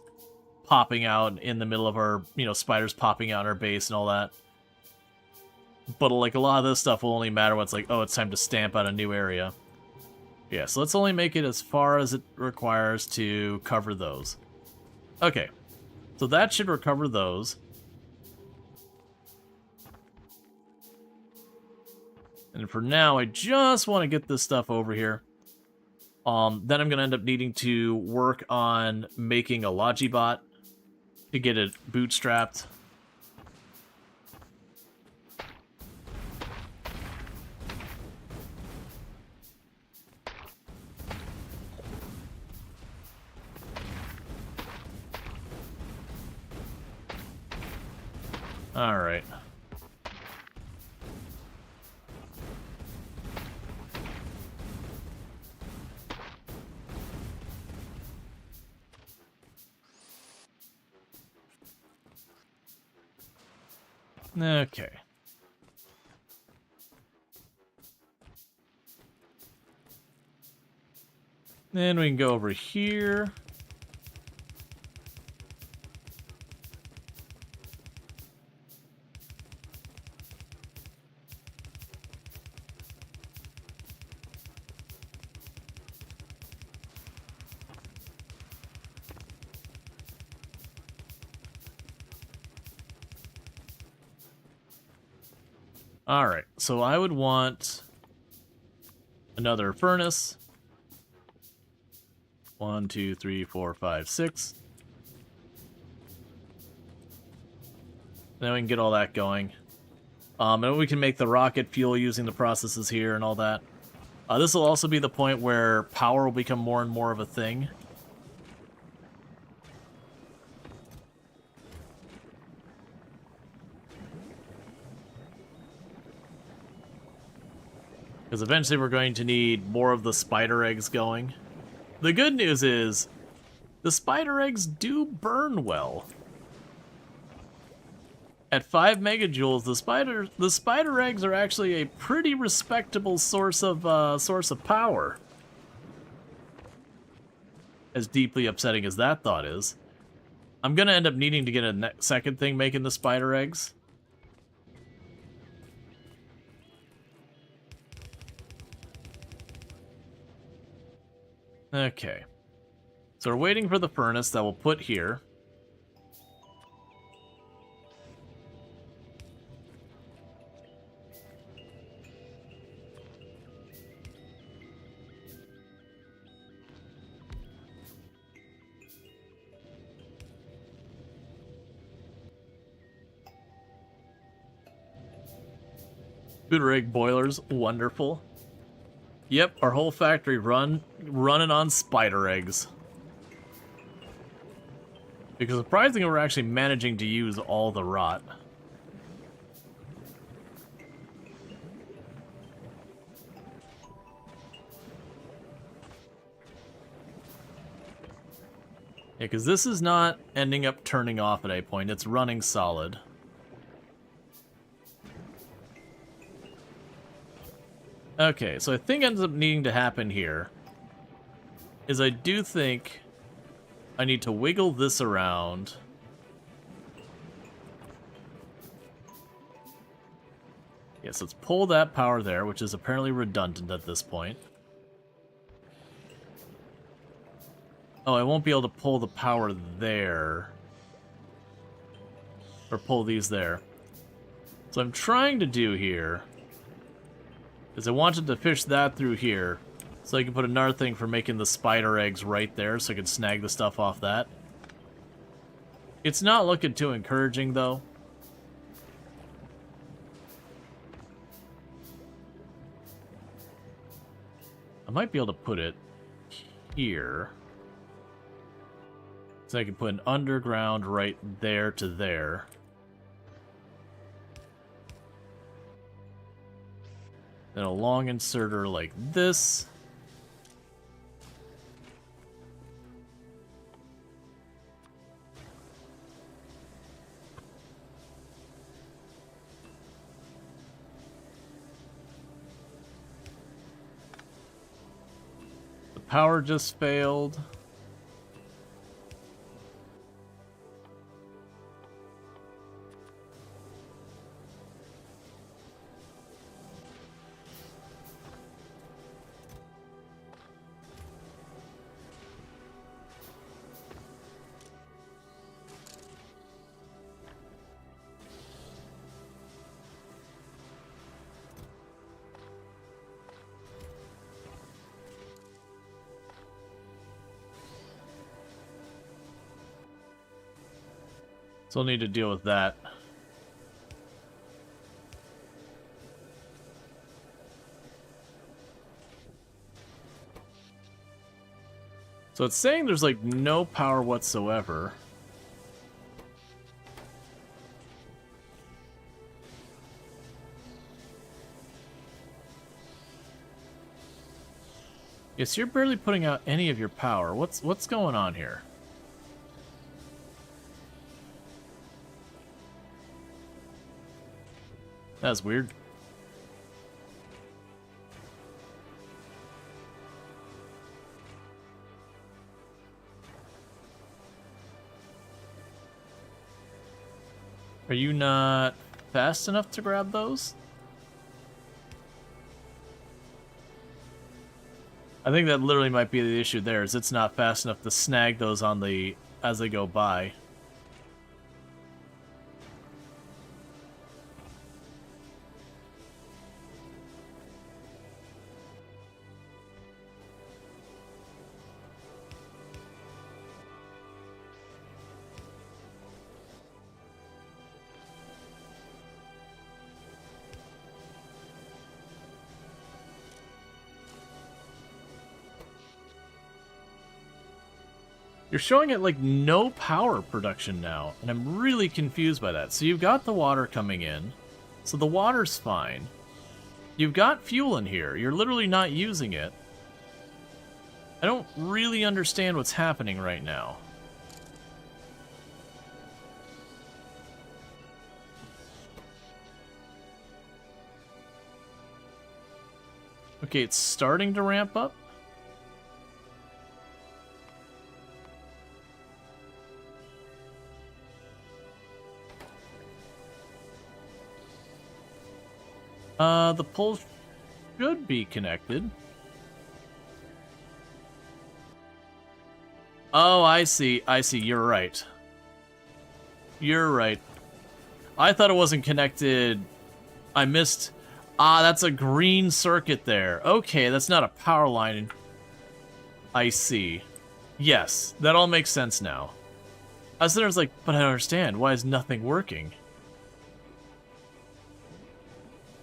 popping out in the middle of our, spiders popping out in our base and all that. But like a lot of this stuff will only matter when it's like, oh, it's time to stamp out a new area. Yeah, so let's only make it as far as it requires to cover those. Okay, so that should recover those. And for now, I just want to get this stuff over here. Then I'm going to end up needing to work on making a Logibot to get it bootstrapped. All right. Okay. Then we can go over here. Alright, so I would want another furnace. 1, 2, 3, 4, 5, 6. Then we can get all that going. And we can make the rocket fuel using the processes here and all that. This will also be the point where power will become more and more of a thing. Because eventually we're going to need more of the spider eggs going. The good news is, the spider eggs do burn well. At 5 megajoules, the spider eggs are actually a pretty respectable source of power. As deeply upsetting as that thought is, I'm gonna end up needing to get a second thing making the spider eggs. Okay. So we're waiting for the furnace that we'll put here. Booter egg boilers, wonderful. Yep, our whole factory running on spider eggs. Because surprisingly, we're actually managing to use all the rot. Yeah, because this is not ending up turning off at a point. It's running solid. Okay, so I think ends up needing to happen here is I do think I need to wiggle this around. Yes, let's pull that power there, which is apparently redundant at this point. Oh, I won't be able to pull the power there. Or pull these there. So I'm trying to do here is I wanted to fish that through here so I can put another thing for making the spider eggs right there so I can snag the stuff off that. It's not looking too encouraging though. I might be able to put it here. So I can put an underground right there to there. Then a long inserter like this. The power just failed. So I'll need to deal with that. So it's saying there's like no power whatsoever. Yes, you're barely putting out any of your power. What's going on here? That's weird. Are you not fast enough to grab those? I think that literally might be the issue there, is it's not fast enough to snag those on the as they go by. You're showing it like no power production now, and I'm really confused by that. So you've got the water coming in, so the water's fine. You've got fuel in here, you're literally not using it. I don't really understand what's happening right now. Okay, it's starting to ramp up. The pole should be connected. Oh, I see. I see. You're right. You're right. I thought it wasn't connected. I missed. Ah, that's a green circuit there. Okay, that's not a power line. I see. Yes, that all makes sense now. I was there, like, but I don't understand. Why is nothing working?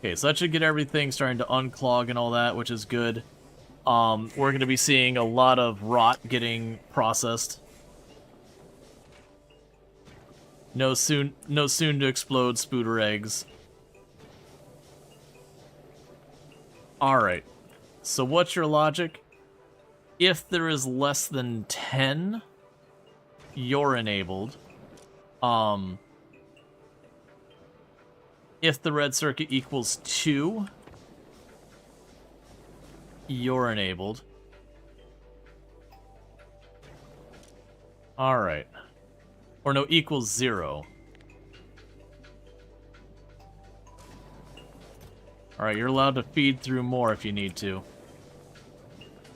Okay, so that should get everything starting to unclog and all that, which is good. We're going to be seeing a lot of rot getting processed. No soon to explode spooter eggs. Alright, so what's your logic? If there is less than 10, you're enabled. If the red circuit equals 2, you're enabled. Alright. Or no, equals 0. Alright, you're allowed to feed through more if you need to.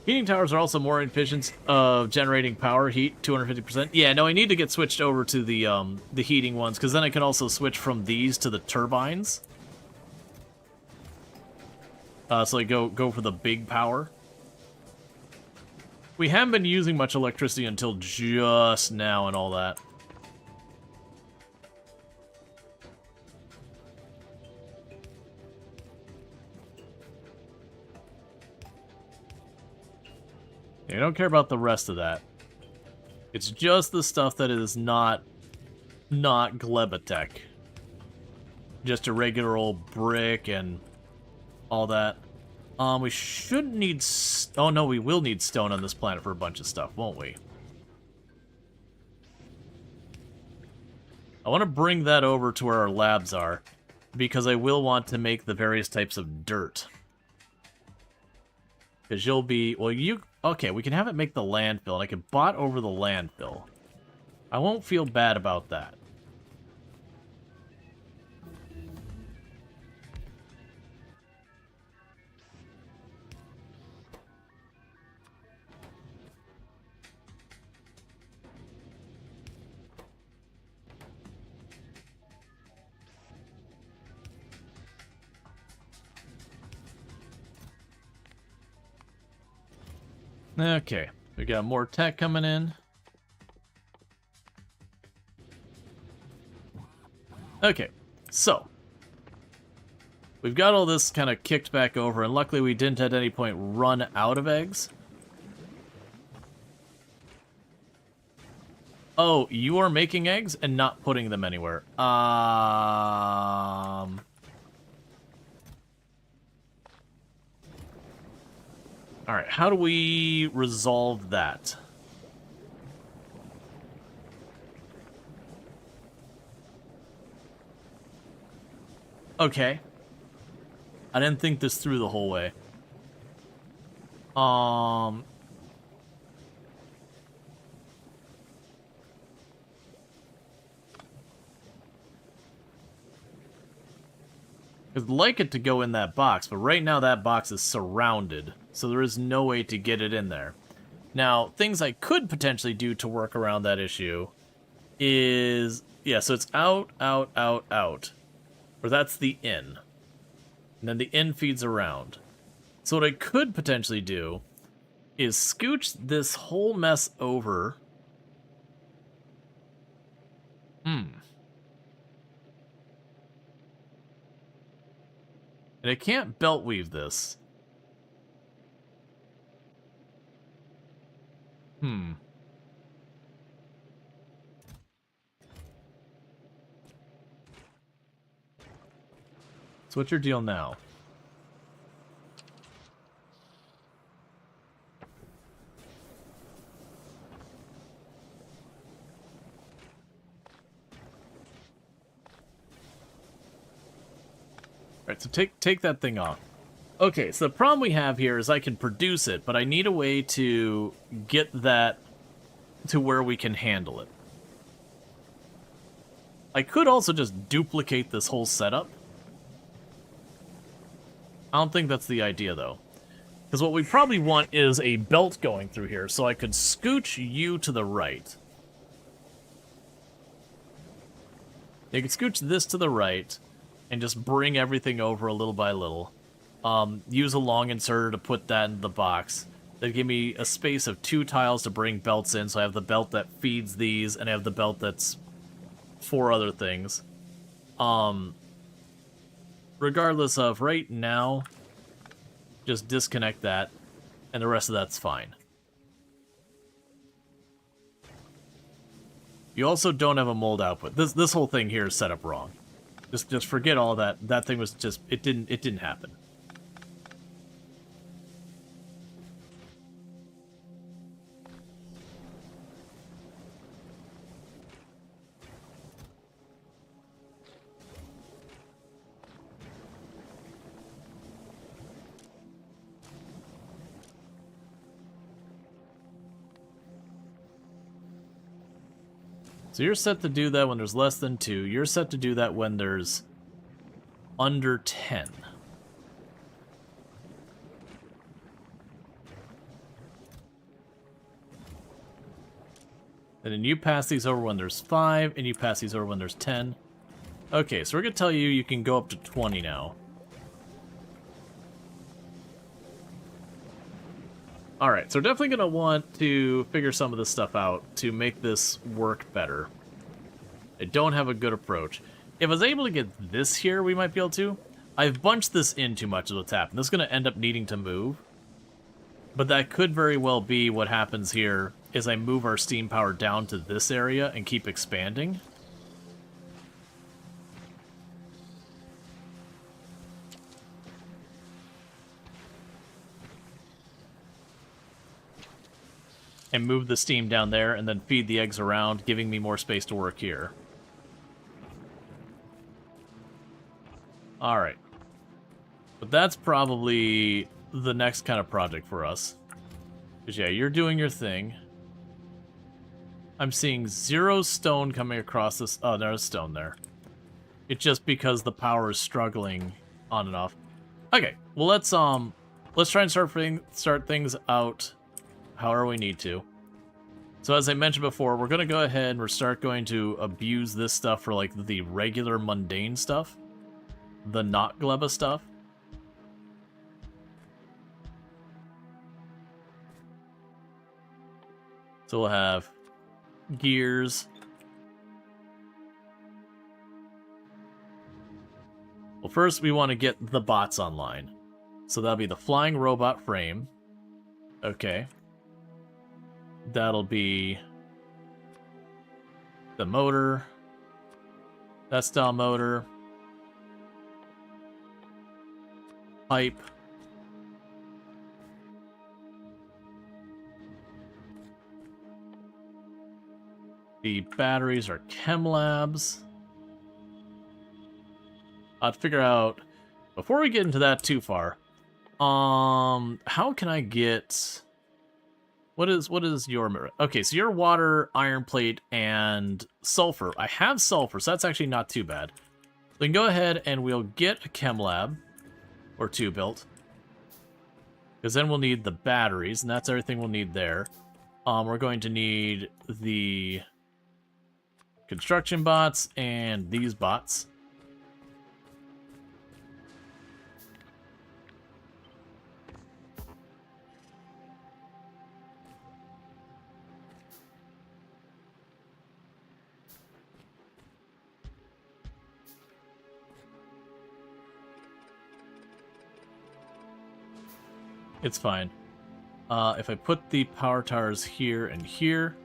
Heating towers are also more efficient of generating power, heat, 250%. Yeah, no, I need to get switched over to the heating ones, because then I can also switch from these to the turbines. So I go for the big power. We haven't been using much electricity until just now and all that. I don't care about the rest of that. It's just the stuff that is not Glebotech. Just a regular old brick and all that. We shouldn't need... Oh no, we will need stone on this planet for a bunch of stuff, won't we? I want to bring that over to where our labs are, because I will want to make the various types of dirt. Because you'll be... Well, you... Okay, we can have it make the landfill, and I can bot over the landfill. I won't feel bad about that. Okay, we got more tech coming in. Okay, so we've got all this kind of kicked back over, and luckily we didn't at any point run out of eggs. Oh, you are making eggs and not putting them anywhere. Alright, how do we resolve that? Okay. I didn't think this through the whole way. I'd like it to go in that box, but right now that box is surrounded, so there is no way to get it in there. Now, things I could potentially do to work around that issue is... Yeah, so it's out, out, out, out. Or that's the in. And then the in feeds around. So what I could potentially do is scooch this whole mess over. And I can't belt weave this. So what's your deal now? Alright, so take that thing off. Okay, so the problem we have here is I can produce it, but I need a way to get that to where we can handle it. I could also just duplicate this whole setup. I don't think that's the idea, though. Because what we probably want is a belt going through here, so I could scooch you to the right. You could scooch this to the right, and just bring everything over a little by little. Use a long inserter to put that in the box. That'd give me a space of 2 tiles to bring belts in, so I have the belt that feeds these, and I have the belt that's for other things. Regardless of right now, just disconnect that, and the rest of that's fine. You also don't have a mold output. This whole thing here is set up wrong. Just forget all that. That thing was just it didn't happen. So you're set to do that when there's less than 2. You're set to do that when there's under 10. And then you pass these over when there's 5, and you pass these over when there's 10. Okay, so we're going to tell you you can go up to 20 now. Alright, so we're definitely going to want to figure some of this stuff out to make this work better. I don't have a good approach. If I was able to get this here, we might be able to. I've bunched this in too much is what's happened. This is going to end up needing to move. But that could very well be what happens here, is I move our steam power down to this area and keep expanding. And move the steam down there, and then feed the eggs around, giving me more space to work here. Alright. But that's probably the next kind of project for us. Because, yeah, you're doing your thing. I'm seeing 0 stone coming across this... Oh, there's stone there. It's just because the power is struggling on and off. Okay, well, let's try and start things out however we need to. So as I mentioned before, we're going to go ahead and we're start going to abuse this stuff for like the regular mundane stuff. The not Gleba stuff. So we'll have gears. Well, first we want to get the bots online. So that'll be the flying robot frame. Okay. That'll be the motor. That style motor. Pipe. The batteries are chem labs. I'll figure out, before we get into that too far, how can I get... What is your... Okay, so your water, iron plate, and sulfur. I have sulfur, so that's actually not too bad. Then go ahead and we'll get a chem lab or 2 built. Because then we'll need the batteries, and that's everything we'll need there. We're going to need the construction bots and these bots. It's fine. If I put the power towers here and here,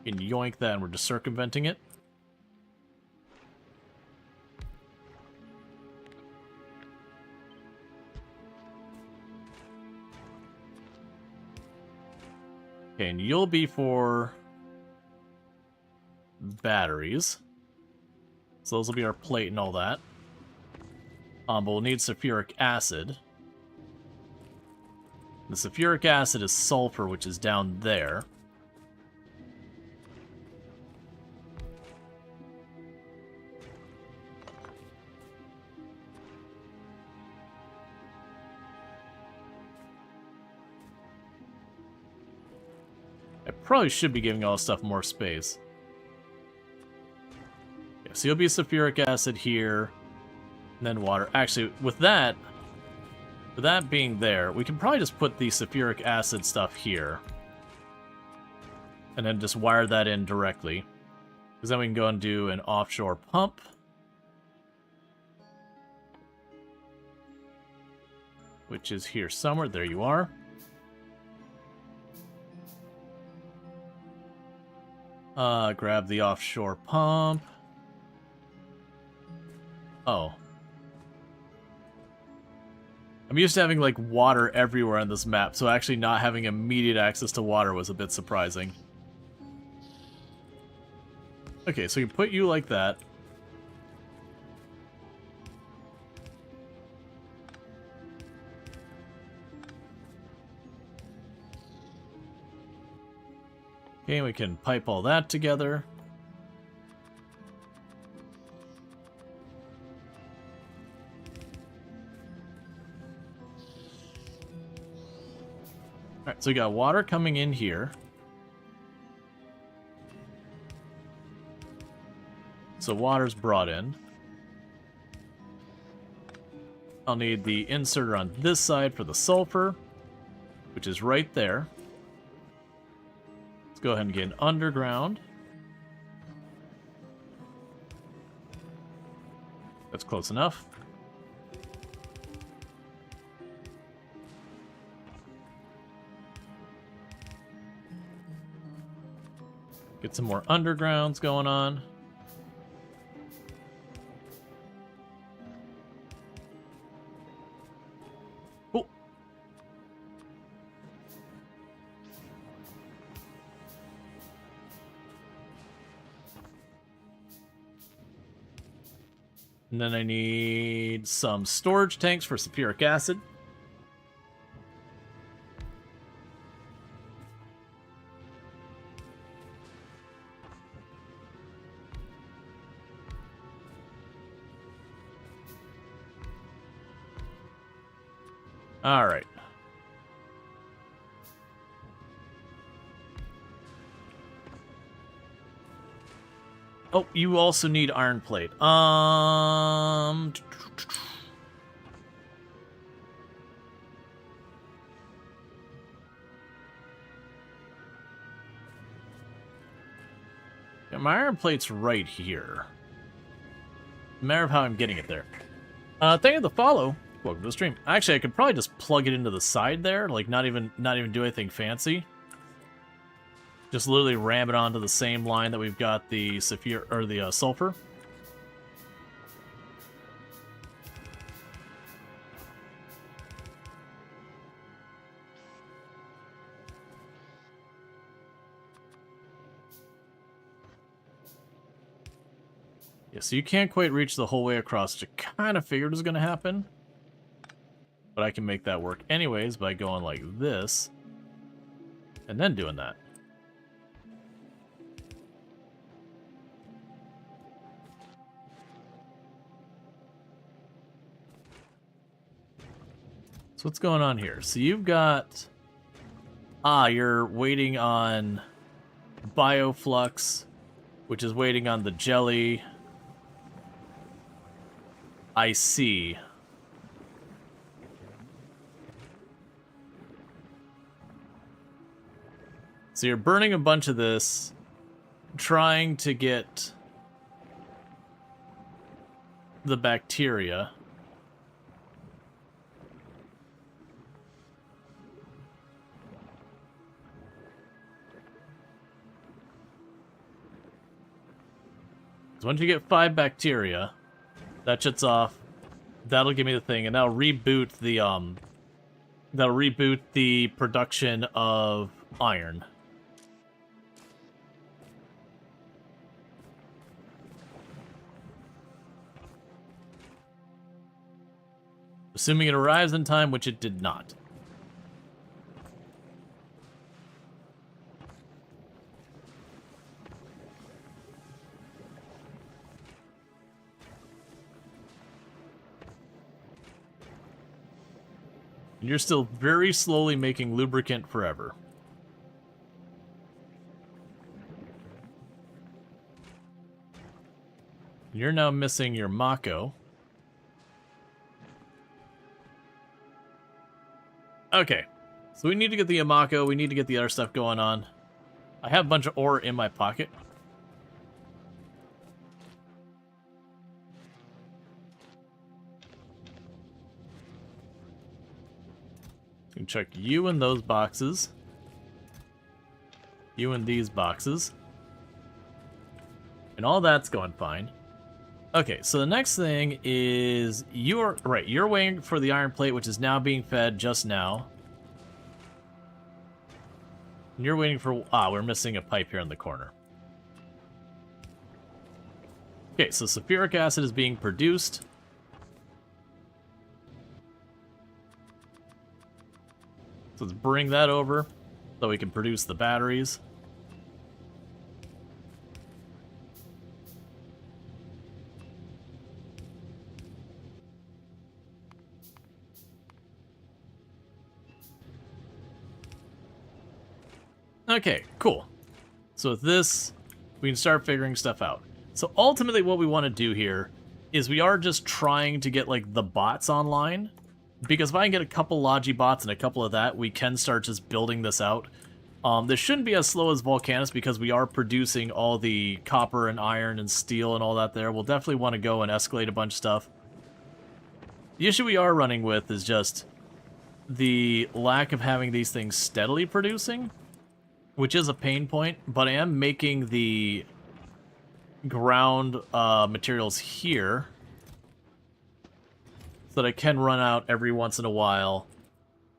you can yoink that and we're just circumventing it. Okay, and you'll be for batteries. So those will be our plate and all that. But we'll need sulfuric acid. The sulfuric acid is sulfur, which is down there. I probably should be giving all this stuff more space. Yeah, so you'll be sulfuric acid here, and then water. Actually, with that being there, we can probably just put the sulfuric acid stuff here. And then just wire that in directly. Because then we can go and do an offshore pump. Which is here somewhere. There you are. Grab the offshore pump. Oh. I'm used to having, like, water everywhere on this map, so actually not having immediate access to water was a bit surprising. Okay, so you put you like that. Okay, we can pipe all that together. Alright, so we got water coming in here. So water's brought in. I'll need the inserter on this side for the sulfur, which is right there. Let's go ahead and get an underground. That's close enough. Get some more undergrounds going on. Oh. And then I need some storage tanks for sulfuric acid. All right. Oh, you also need iron plate. Yeah, my iron plate's right here. Matter of how I'm getting it there. Thank you for the follow. Welcome to the stream. Actually, I could probably just plug it into the side there, like not even do anything fancy. Just literally ram it onto the same line that we've got the sulfur. Yeah, so you can't quite reach the whole way across, which I kind of figured was going to happen. But I can make that work anyways by going like this. And then doing that. So what's going on here? So you've got... you're waiting on Bioflux, which is waiting on the jelly. I see. So you're burning a bunch of this, trying to get the bacteria. So once you get 5 bacteria, that shuts off. That'll give me the thing, and that'll reboot the production of iron. Assuming it arrives in time, which it did not. And you're still very slowly making lubricant forever. You're now missing your Mako. Okay, so we need to get the Yamako, we need to get the other stuff going on. I have a bunch of ore in my pocket. You can check you in those boxes. You in these boxes. And all that's going fine. Okay, so the next thing is you're waiting for the iron plate, which is now being fed just now. And you're waiting for... we're missing a pipe here in the corner. Okay, so sulfuric acid is being produced. So let's bring that over so we can produce the batteries. Okay, cool. So with this, we can start figuring stuff out. So ultimately what we want to do here is we are just trying to get, like, the bots online. Because if I can get a couple Logi bots and a couple of that, we can start just building this out. This shouldn't be as slow as Volcanus because we are producing all the copper and iron and steel and all that there. We'll definitely want to go and escalate a bunch of stuff. The issue we are running with is just the lack of having these things steadily producing, which is a pain point, but I am making the ground materials here so that I can run out every once in a while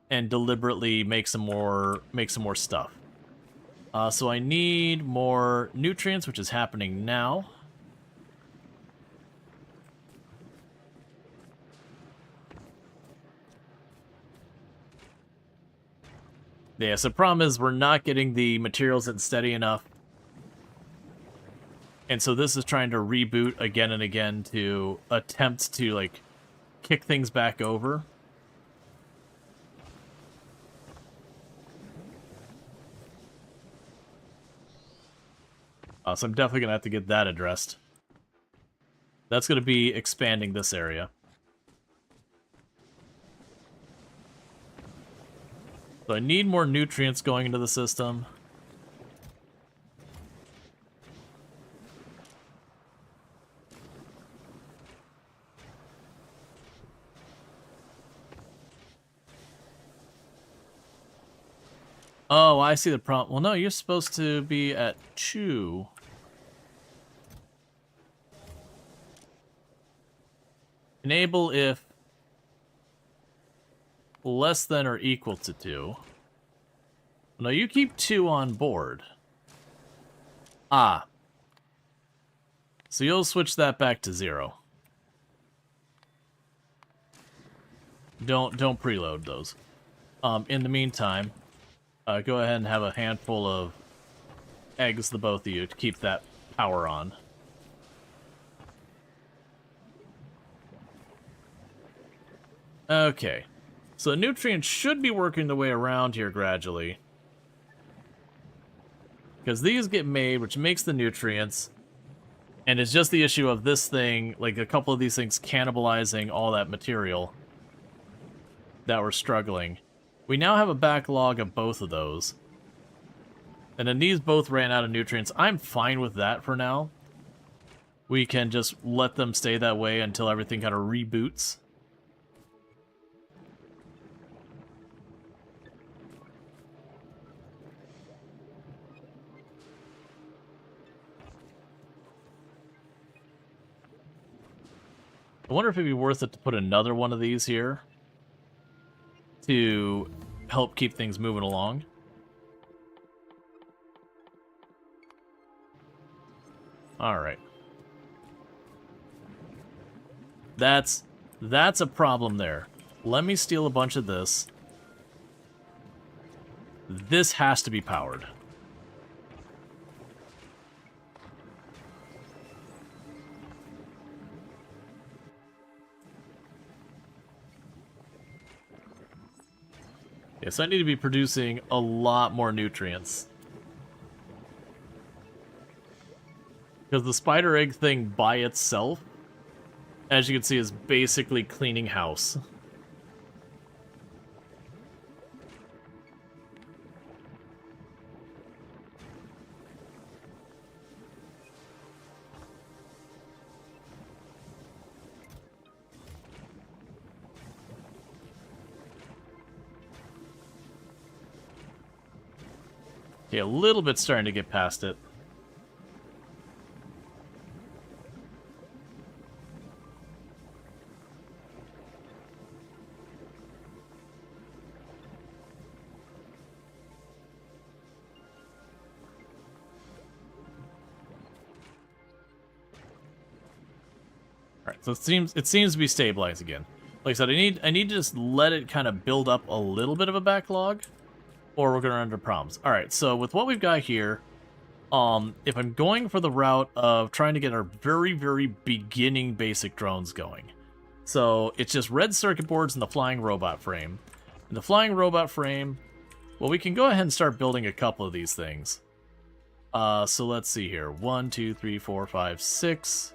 and deliberately make some more stuff. So I need more nutrients, which is happening now. Yeah, so the problem is we're not getting the materials in steady enough. And so this is trying to reboot again and again to attempt to, like, kick things back over. So I'm definitely going to have to get that addressed. That's going to be expanding this area. So I need more nutrients going into the system. Oh, I see the problem. Well, no, you're supposed to be at 2. Enable if less than or equal to 2. No, you keep 2 on board. So you'll switch that back to 0. Don't preload those. In the meantime, go ahead and have a handful of eggs, the both of you, to keep that power on. Okay. So nutrients should be working their way around here gradually. Because these get made, which makes the nutrients. And it's just the issue of this thing, like a couple of these things cannibalizing all that material that we're struggling. We now have a backlog of both of those. And then these both ran out of nutrients. I'm fine with that for now. We can just let them stay that way until everything kind of reboots. I wonder if it'd be worth it to put another one of these here to help keep things moving along. Alright. That's a problem there. Let me steal a bunch of this. This has to be powered. Yes, I need to be producing a lot more nutrients. Because the spider egg thing by itself, as you can see, is basically cleaning house. Yeah, a little bit starting to get past it. Alright, so it seems to be stabilized again. Like I said, I need to just let it kind of build up a little bit of a backlog, or we're gonna run into problems. Alright, so with what we've got here, if I'm going for the route of trying to get our very, very beginning basic drones going. So it's just red circuit boards and the flying robot frame. And the flying robot frame, well, we can go ahead and start building a couple of these things. So let's see here. 1, 2, 3, 4, 5, 6.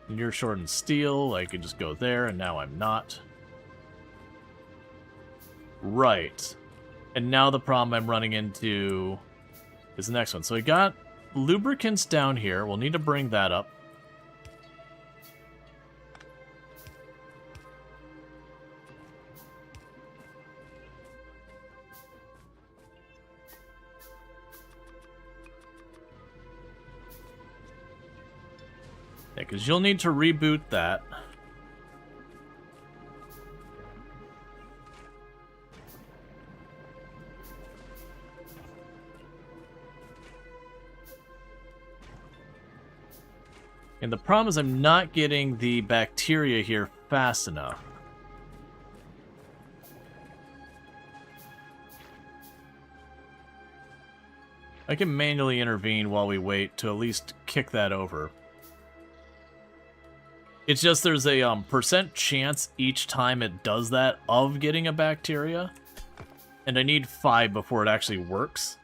And you're short in steel. I could just go there, and now I'm not. Right. And now the problem I'm running into is the next one. So we got lubricants down here. We'll need to bring that up. Yeah, because you'll need to reboot that. And the problem is I'm not getting the bacteria here fast enough. I can manually intervene while we wait to at least kick that over. It's just there's a percent chance each time it does that of getting a bacteria. And I need 5 before it actually works.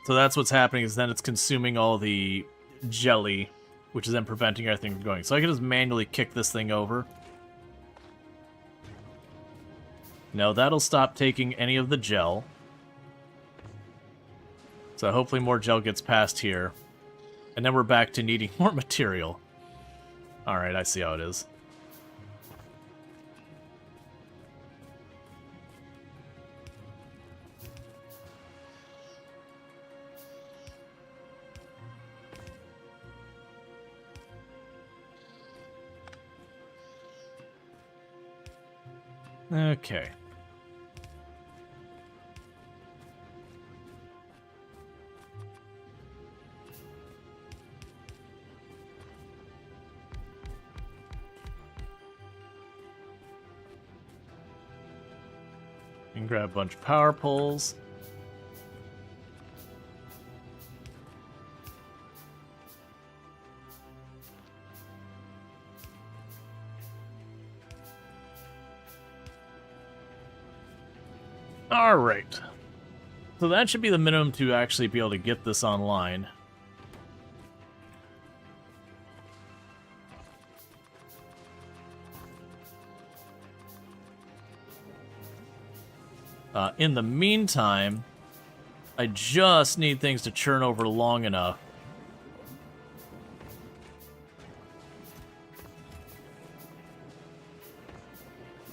So that's what's happening, is then it's consuming all the jelly, which is then preventing everything from going. So I can just manually kick this thing over. No, that'll stop taking any of the gel. So hopefully more gel gets past here. And then we're back to needing more material. Alright, I see how it is. Okay. And grab a bunch of power poles. Alright. So that should be the minimum to actually be able to get this online. In the meantime, I just need things to churn over long enough.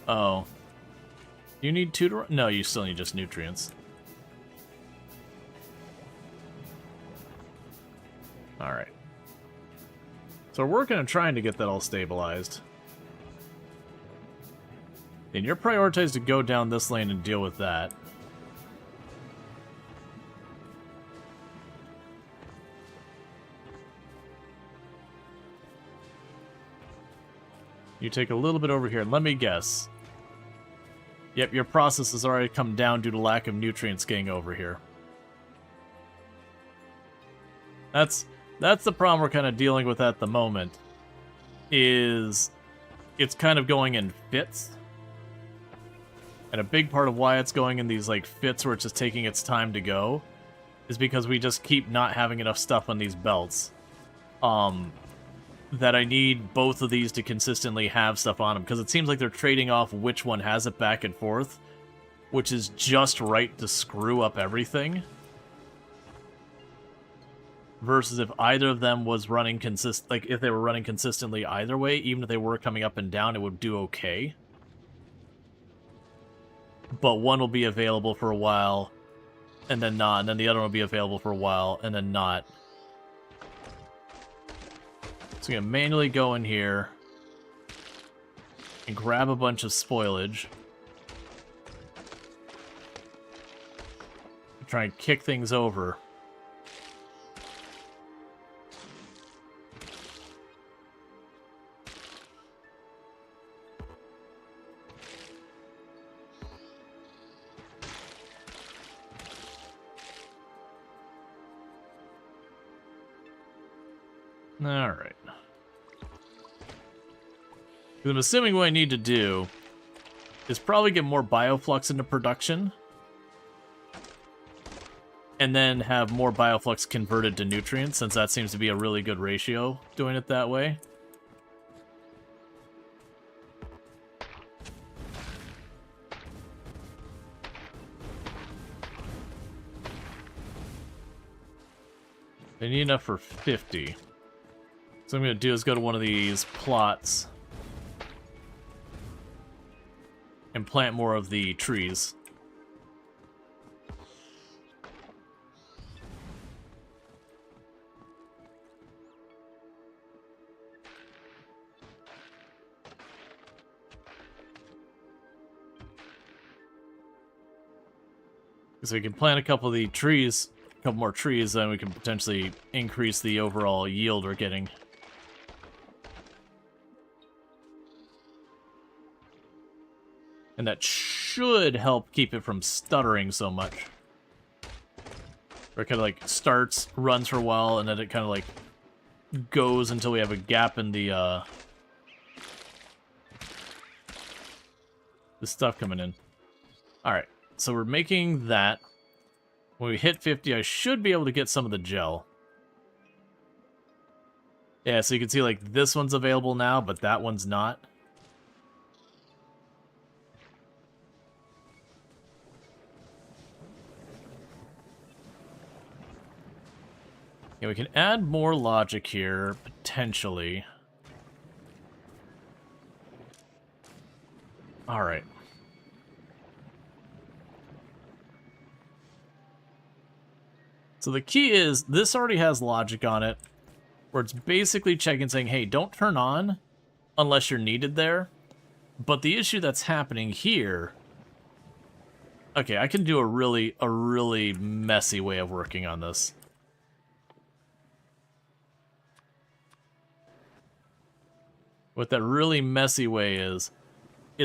Oh. You need two to... No, you still need just nutrients. Alright. So we're working on trying to get that all stabilized. And you're prioritized to go down this lane and deal with that. You take a little bit over here. Let me guess. Yep, your process has already come down due to lack of nutrients getting over here. That's the problem we're kind of dealing with at the moment. Is it's kind of going in fits. And a big part of why it's going in these like fits where it's just taking its time to go is because we just keep not having enough stuff on these belts. That I need both of these to consistently have stuff on them, because it seems like they're trading off which one has it back and forth, which is just right to screw up everything. Versus if either of them was running if they were running consistently either way, even if they were coming up and down, it would do okay. But one will be available for a while, and then not, and then the other one will be available for a while, and then not. So I'm going to manually go in here and grab a bunch of spoilage. Try and kick things over. Alright. I'm assuming what I need to do is probably get more bioflux into production. And then have more bioflux converted to nutrients, since that seems to be a really good ratio doing it that way. I need enough for 50. So what I'm going to do is go to one of these plots and plant more of the trees. So we can plant a couple of the trees, a couple more trees, then we can potentially increase the overall yield we're getting. And that should help keep it from stuttering so much. Where it kind of like starts, runs for a while, and then it kind of like goes until we have a gap in the stuff coming in. Alright, so we're making that. When we hit 50, I should be able to get some of the gel. Yeah, so you can see like this one's available now, but that one's not. Yeah, we can add more logic here, potentially. Alright. So the key is, this already has logic on it, where it's basically checking saying, hey, don't turn on unless you're needed there. But the issue that's happening here... Okay, I can do a really messy way of working on this. What that really messy way is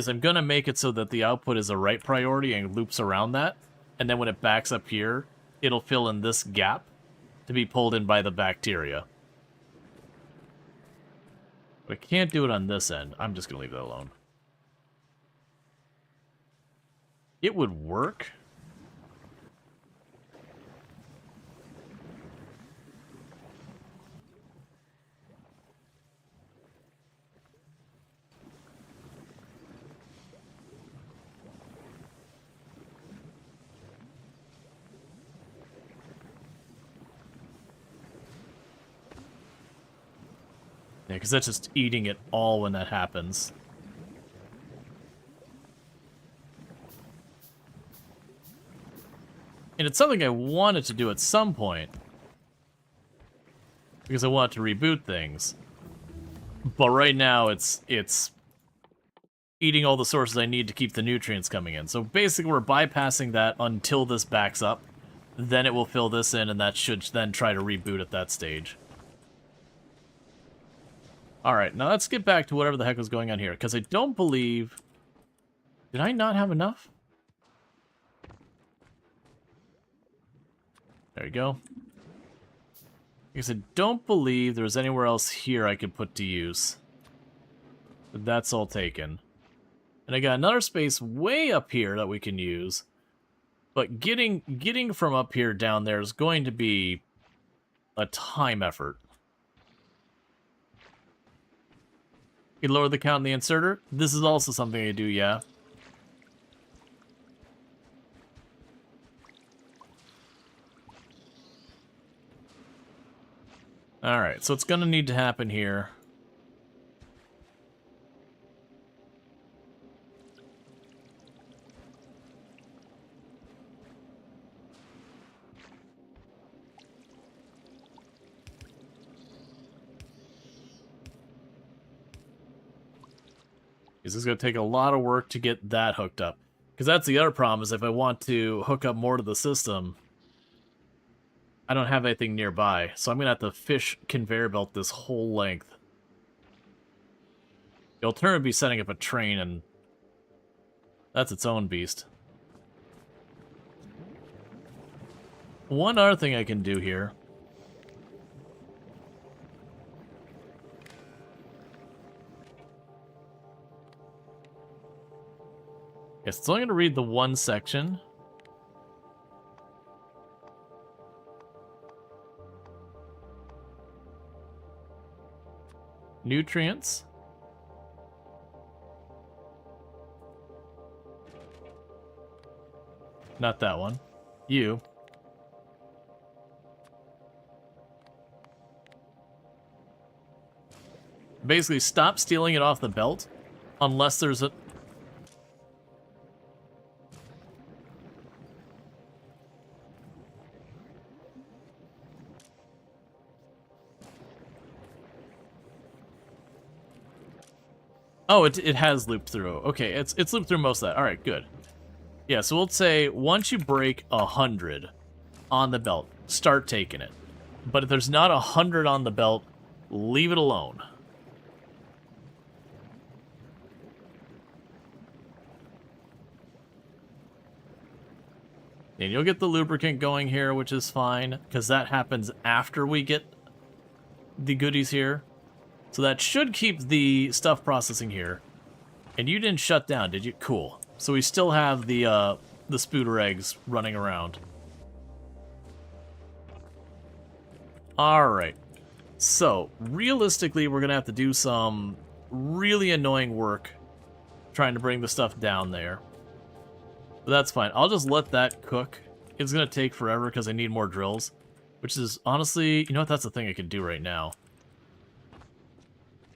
I'm going to make it so that the output is a right priority and loops around that. And then when it backs up here, it'll fill in this gap to be pulled in by the bacteria. But I can't do it on this end. I'm just going to leave that alone. It would work, Yeah, because that's just eating it all when that happens. And it's something I wanted to do at some point. Because I want to reboot things. But right now, it's eating all the sources I need to keep the nutrients coming in. So basically, we're bypassing that until this backs up. Then it will fill this in, and that should then try to reboot at that stage. Alright, now let's get back to whatever the heck was going on here. Because I don't believe... Did I not have enough? There you go. Because I don't believe there's anywhere else here I could put to use. But that's all taken. And I got another space way up here that we can use. But getting from up here down there is going to be a time effort. You lower the count in the inserter. This is also something I do, yeah. Alright, so it's gonna need to happen here. This is going to take a lot of work to get that hooked up. Because that's the other problem, is if I want to hook up more to the system, I don't have anything nearby. So I'm going to have to fish conveyor belt this whole length. The alternative would be setting up a train, and that's its own beast. One other thing I can do here. Yes, it's only going to read the one section. Nutrients. Not that one. You. Basically, stop stealing it off the belt unless there's a... Oh, it has looped through. Okay, it's looped through most of that. All right, good. Yeah, so we'll say once you break 100 on the belt, start taking it. But if there's not 100 on the belt, leave it alone. And you'll get the lubricant going here, which is fine, because that happens after we get the goodies here. So that should keep the stuff processing here. And you didn't shut down, did you? Cool. So we still have the spooter eggs running around. Alright. So, realistically, we're going to have to do some really annoying work trying to bring the stuff down there. But that's fine. I'll just let that cook. It's going to take forever because I need more drills. Which is, honestly, you know what? That's the thing I could do right now.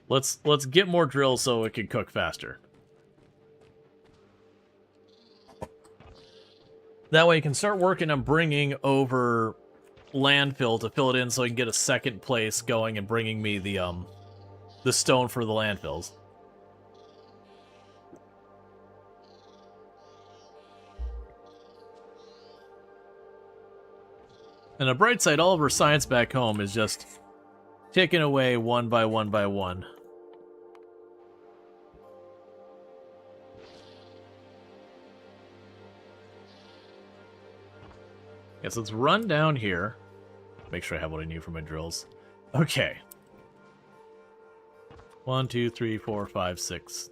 Let's get more drills so it can cook faster. That way you can start working on bringing over landfill to fill it in so I can get a second place going and bringing me the stone for the landfills. And a bright side, all of our science back home is just ticking away one by one by one. Yes, let's run down here. Make sure I have what I need for my drills. Okay. 1, 2, 3, 4, 5, 6.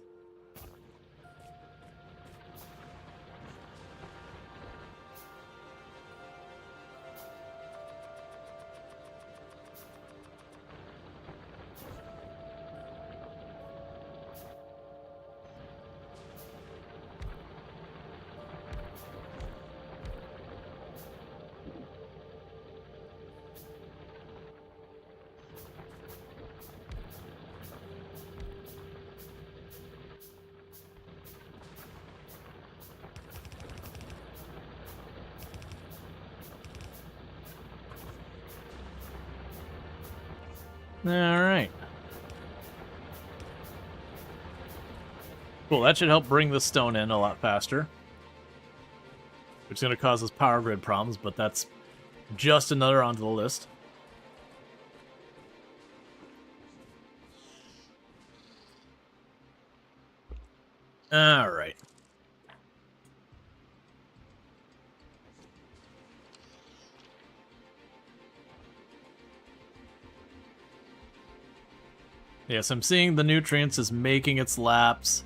Alright. Cool, that should help bring the stone in a lot faster. Which is going to cause us power grid problems, but that's just another onto the list. Alright. Yes, I'm seeing the nutrients is making its laps.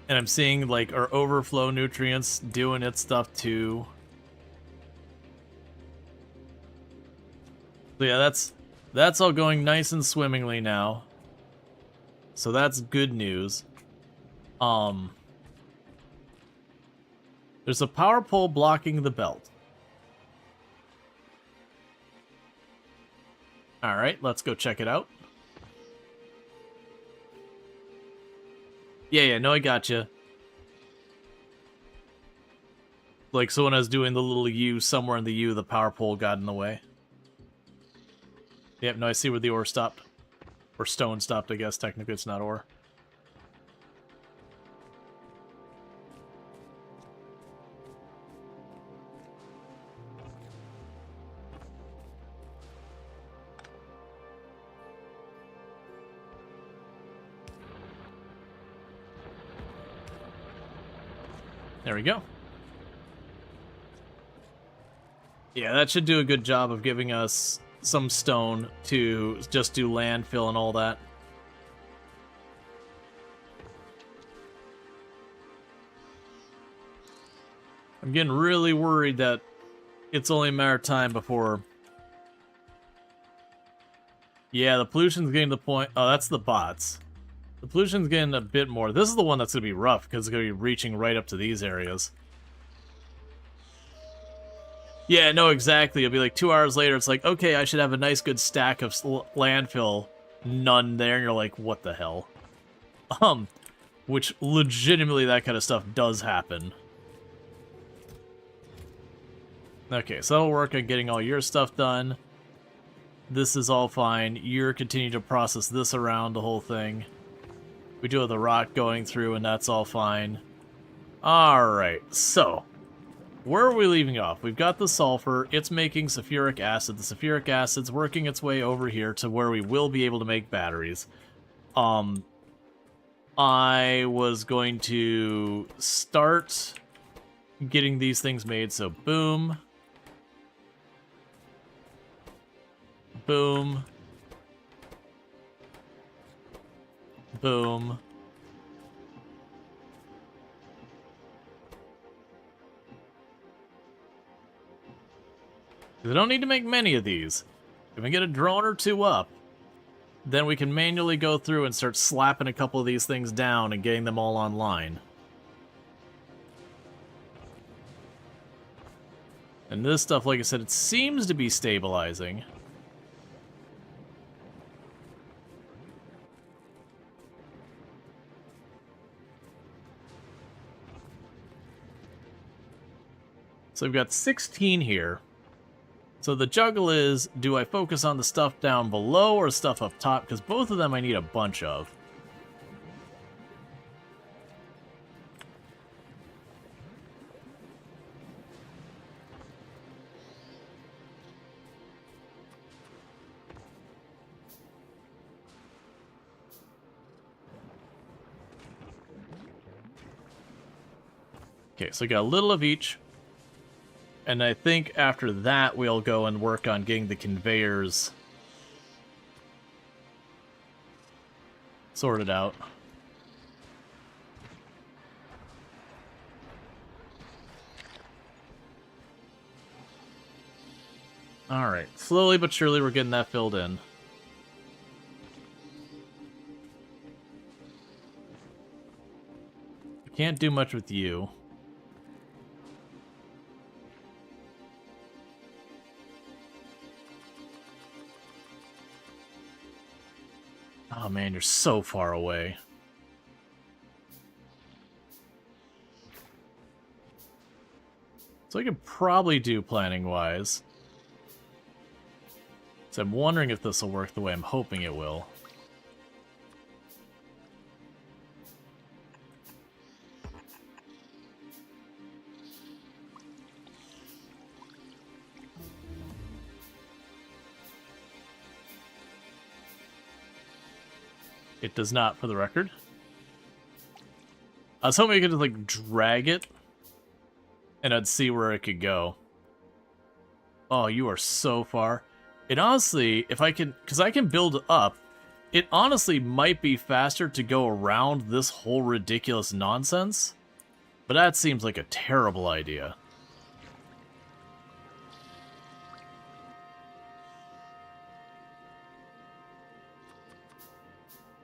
And I'm seeing, like, our overflow nutrients doing its stuff, too. So yeah, that's all going nice and swimmingly now. So that's good news. There's a power pole blocking the belt. Alright, let's go check it out. Yeah, no, I gotcha. Like, so when I was doing the little U, somewhere in the U, the power pole got in the way. Yep, no, I see where the ore stopped. Or stone stopped, I guess. Technically, it's not ore. There we go. Yeah, that should do a good job of giving us some stone to just do landfill and all that. I'm getting really worried that it's only a matter of time before... Yeah, the pollution's getting to the point... Oh, that's the bots. The pollution's getting a bit more. This is the one that's going to be rough, because it's going to be reaching right up to these areas. Yeah, no, exactly. It'll be like 2 hours later, it's like, okay, I should have a nice good stack of landfill. None there, and you're like, what the hell? Which, legitimately, that kind of stuff does happen. Okay, so that'll work on getting all your stuff done. This is all fine. You're continuing to process this around the whole thing. We do have the rock going through, and that's all fine. Alright, so... where are we leaving off? We've got the sulfur. It's making sulfuric acid. The sulfuric acid's working its way over here to where we will be able to make batteries. I was going to start getting these things made. So boom. Boom. Boom. I don't need to make many of these. If we get a drone or two up, then we can manually go through and start slapping a couple of these things down and getting them all online. And this stuff, like I said, it seems to be stabilizing. So we've got 16 here. So the juggle is, do I focus on the stuff down below or stuff up top? Because both of them I need a bunch of. Okay, so we got a little of each. And I think after that, we'll go and work on getting the conveyors sorted out. Alright, slowly but surely we're getting that filled in. Can't do much with you. Oh man, you're so far away. So I could probably do planning-wise. So I'm wondering if this will work the way I'm hoping it will. It does not, for the record. I was hoping I could just, like, drag it, and I'd see where it could go. Oh, you are so far. It honestly, if I can, because I can build up, it honestly might be faster to go around this whole ridiculous nonsense, but that seems like a terrible idea.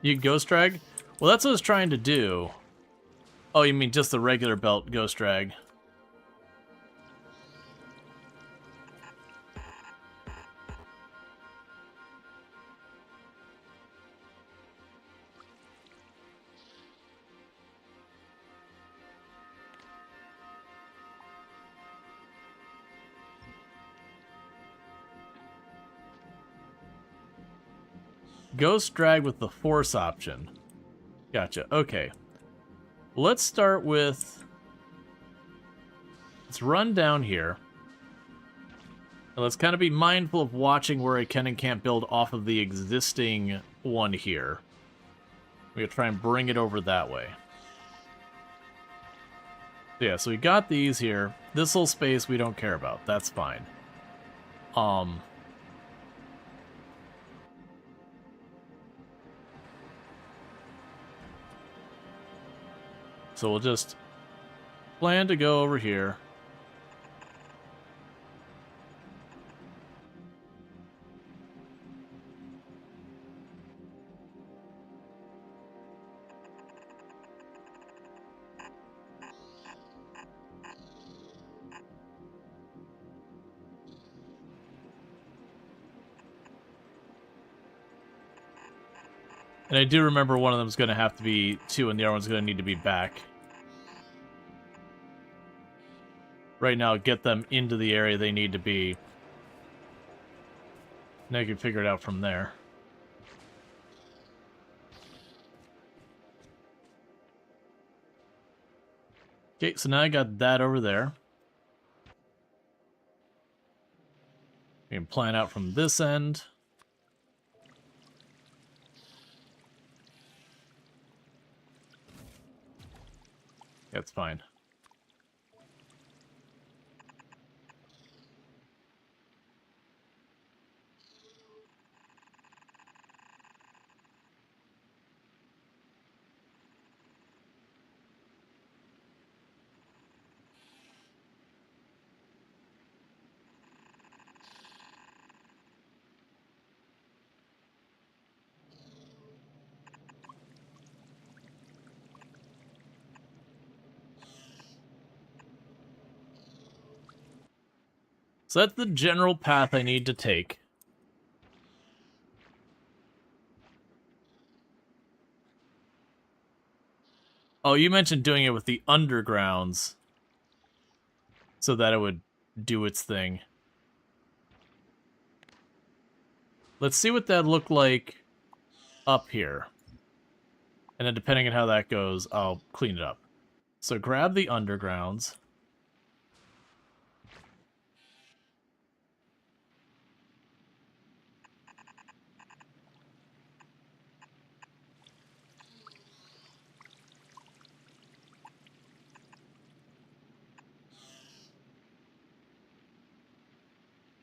You ghost drag? Well, that's what I was trying to do. Oh, you mean just the regular belt ghost drag? Ghost drag with the force option. Gotcha. Okay. Let's start with... Let's run down here. And let's kind of be mindful of watching where I can and can't build off of the existing one here. We're going to try and bring it over that way. Yeah, so we got these here. This whole space we don't care about. That's fine. So we'll just plan to go over here. And I do remember one of them is going to have to be 2 and the other one's going to need to be back. Right now, get them into the area they need to be. Now you can figure it out from there. Okay, so now I got that over there. We can plan out from this end. That's fine. So that's the general path I need to take. Oh, you mentioned doing it with the undergrounds so that it would do its thing. Let's see what that looked like up here. And then depending on how that goes, I'll clean it up. So grab the undergrounds.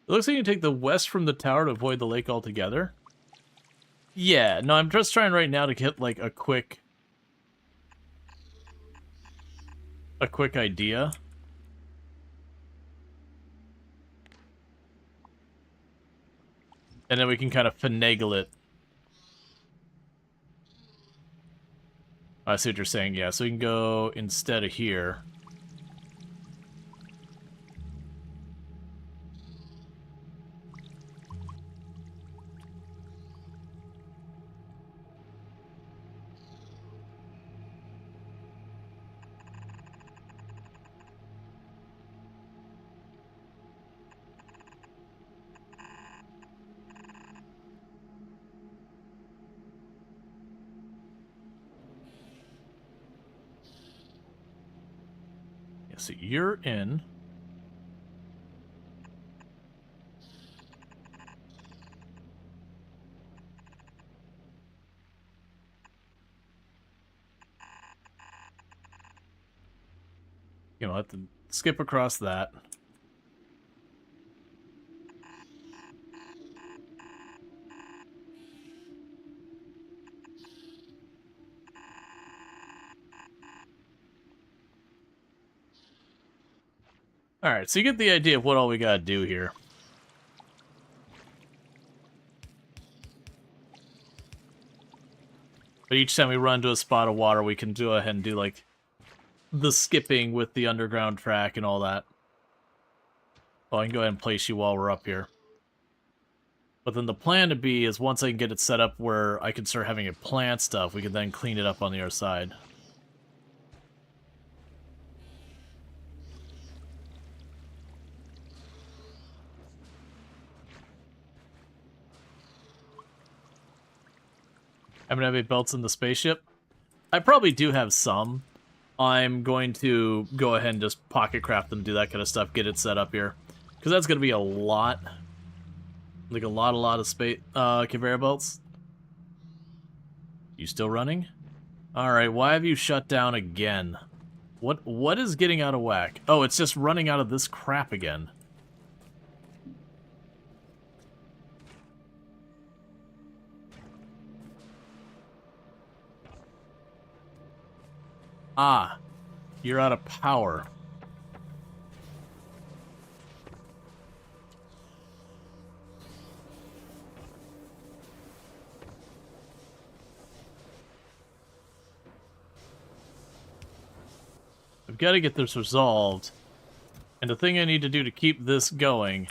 It looks like you can take the west from the tower to avoid the lake altogether. Yeah, no, I'm just trying right now to get, like, a quick idea. And then we can kind of finagle it. I see what you're saying, yeah. So we can go instead of here. So you're in. You know, have to skip across that. Alright, so you get the idea of what all we gotta do here. But each time we run to a spot of water, we can go ahead and do, like, the skipping with the underground track and all that. Well, I can go ahead and place you while we're up here. But then the plan to be is once I can get it set up where I can start having it plant stuff, we can then clean it up on the other side. Haven't have any belts in the spaceship? I probably do have some. I'm going to go ahead and just pocket craft them, do that kind of stuff, get it set up here. Because that's going to be a lot. Like a lot of space conveyor belts. You still running? Alright, why have you shut down again? What is getting out of whack? Oh, it's just running out of this crap again. Ah, you're out of power. I've got to get this resolved. And the thing I need to do to keep this going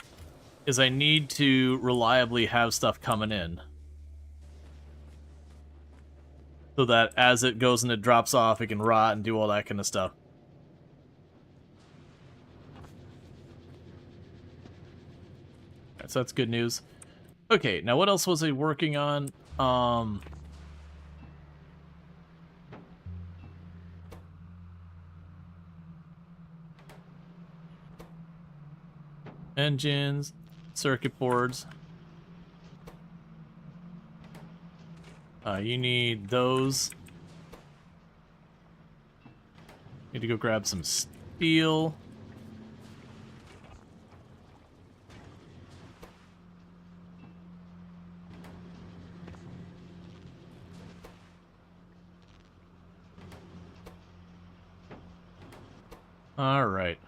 is I need to reliably have stuff coming in. So that as it goes and it drops off, it can rot and do all that kind of stuff. Right, so that's good news. Okay, now what else was I working on? Engines, circuit boards. You need those. Need to go grab some steel. All right.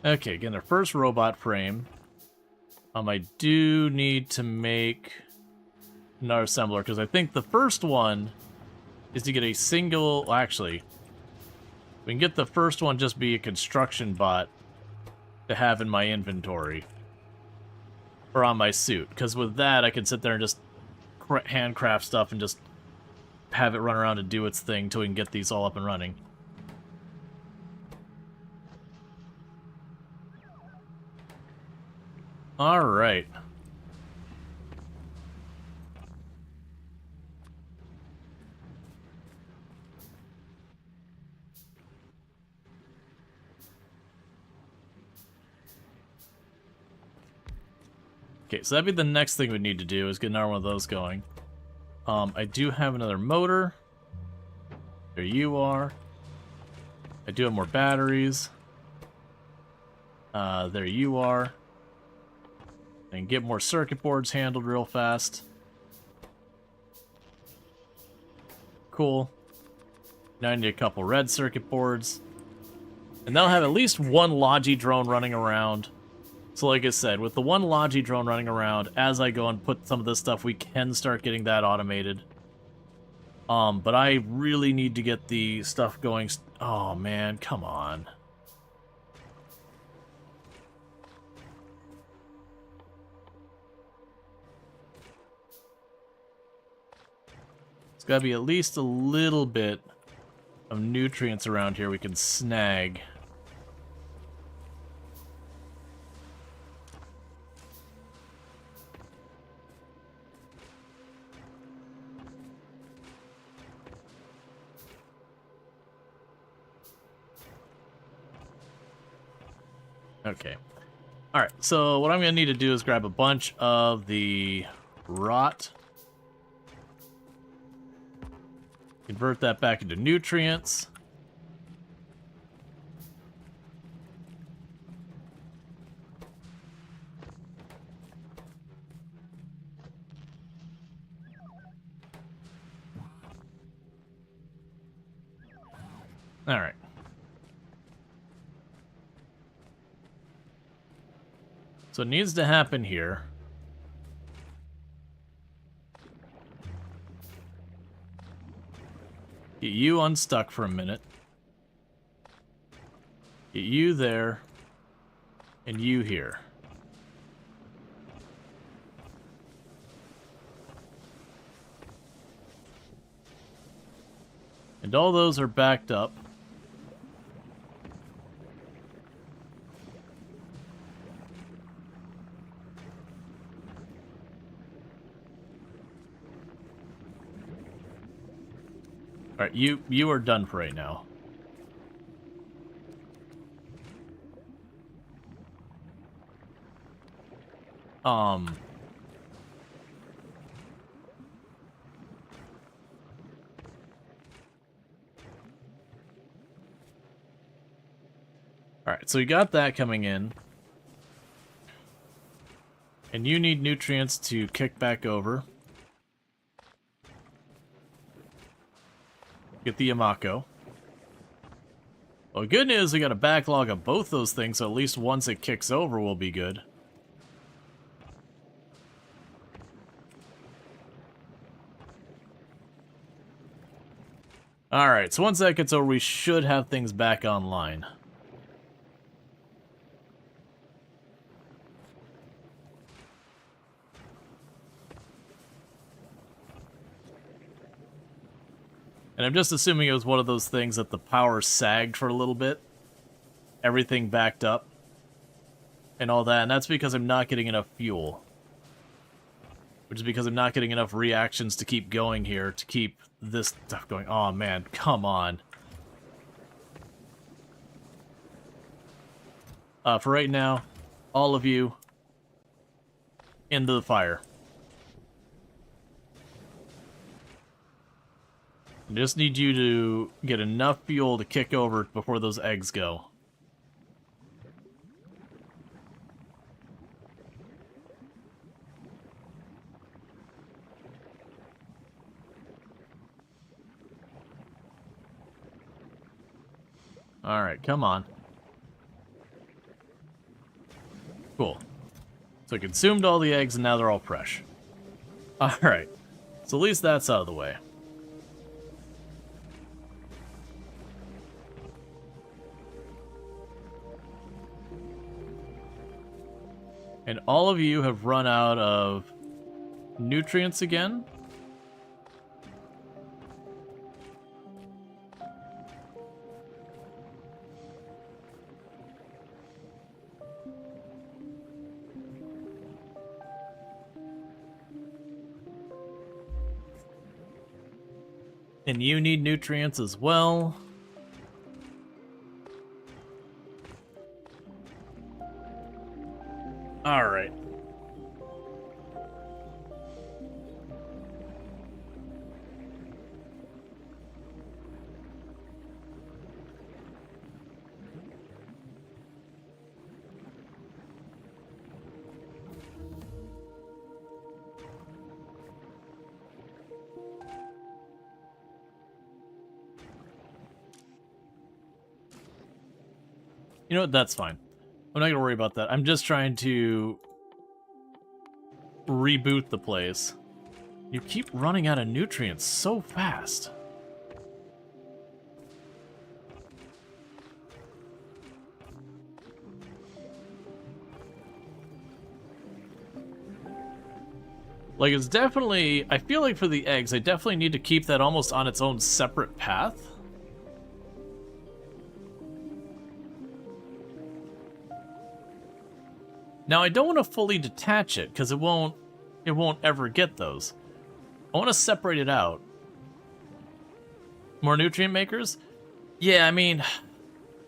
Okay, again, our first robot frame. I do need to make another assembler, because I think the first one is to get a single... Well, actually, we can get the first one just be a construction bot to have in my inventory. Or on my suit, because with that, I can sit there and just handcraft stuff and just have it run around and do its thing till we can get these all up and running. All right. Okay, so that'd be the next thing we need to do is get another one of those going. I do have another motor. There you are. I do have more batteries. There you are. And get more circuit boards handled real fast. Cool. Now I need a couple red circuit boards. And that'll have at least one Logi drone running around. So like I said, with the one Logi drone running around, as I go and put some of this stuff, we can start getting that automated. But I really need to get the stuff going. Oh man, come on. It's got to be at least a little bit of nutrients around here we can snag. Okay. Alright, so what I'm going to need to do is grab a bunch of the rot. Convert that back into nutrients. Alright. So it needs to happen here. Get you unstuck for a minute. Get you there. And you here. And all those are backed up. Alright, you are done for right now. Alright, so we got that coming in. And you need nutrients to kick back over. Get the Yamako. Well, good news, we got a backlog of both those things, so at least once it kicks over will be good. Alright, so once that gets over, we should have things back online. And I'm just assuming it was one of those things that the power sagged for a little bit. Everything backed up. And all that, and that's because I'm not getting enough fuel. Which is because I'm not getting enough reactions to keep going here, to keep this stuff going. Oh man, come on. For right now, all of you, into the fire. I just need you to get enough fuel to kick over before those eggs go. Alright, come on. Cool. So I consumed all the eggs and now they're all fresh. Alright. So at least that's out of the way. And all of you have run out of nutrients again. And you need nutrients as well. All right. You know what? That's fine. I'm not gonna worry about that. I'm just trying to reboot the place. You keep running out of nutrients so fast. Like, it's definitely... I feel like for the eggs, I definitely need to keep that almost on its own separate path. Now, I don't want to fully detach it, because it won't ever get those. I want to separate it out. More nutrient makers? Yeah, I mean,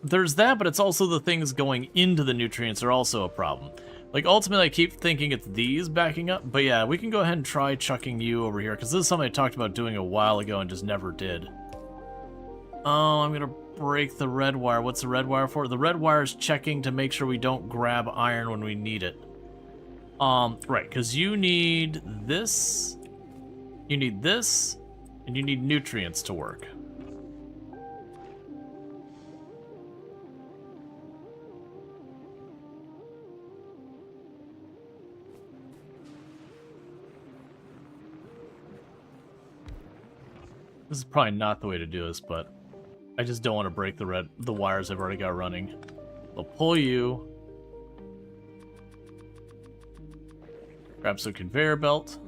there's that, but it's also the things going into the nutrients are also a problem. Like, ultimately, I keep thinking it's these backing up, but yeah, we can go ahead and try chucking you over here, because this is something I talked about doing a while ago and just never did. Oh, I'm gonna break the red wire. What's the red wire for? The red wire is checking to make sure we don't grab iron when we need it. Right, because you need this, and you need nutrients to work. This is probably not the way to do this, but I just don't want to break the wires I've already got running. I'll pull you. Grab some conveyor belt.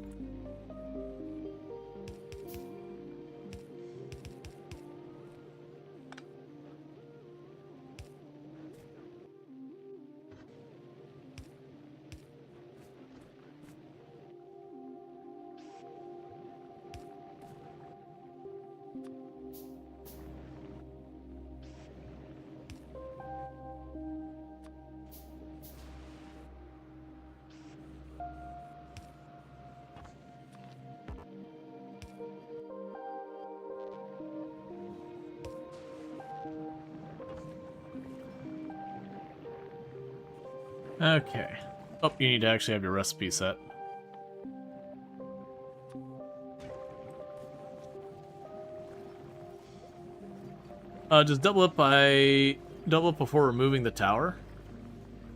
Okay. Oh, you need to actually have your recipe set. Just double up before removing the tower.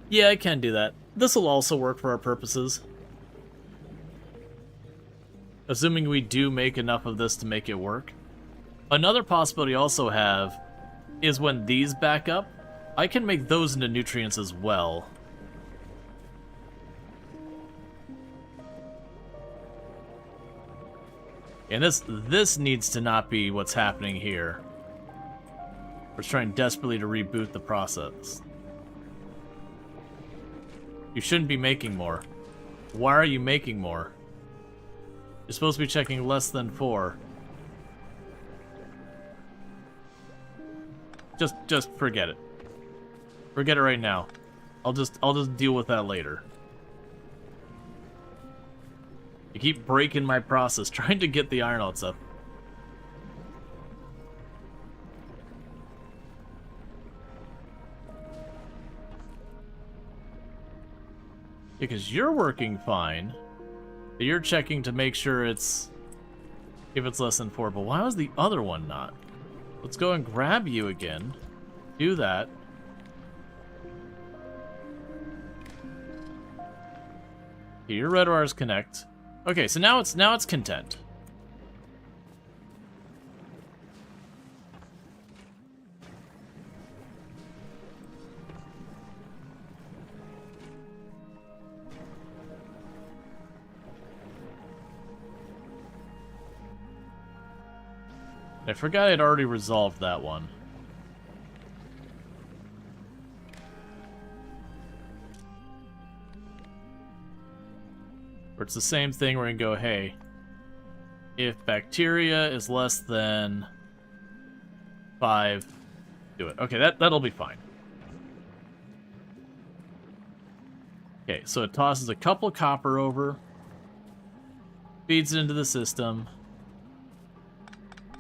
Yeah, I can do that. This will also work for our purposes. Assuming we do make enough of this to make it work. Another possibility I also have is when these back up, I can make those into nutrients as well. And this needs to not be what's happening here. We're trying desperately to reboot the process. You shouldn't be making more. Why are you making more? You're supposed to be checking less than 4. Just forget it. Forget it right now. I'll just deal with that later. You keep breaking my process, trying to get the iron outs up. Because you're working fine. But you're checking to make sure if it's less than 4. But why was the other one not? Let's go and grab you again. Do that. Okay, your red wires connect. Okay, so now it's content. I forgot I'd already resolved that one. Or it's the same thing, we're gonna go, hey, if bacteria is less than 5, do it. Okay, that'll be fine. Okay, so it tosses a couple copper over, feeds it into the system.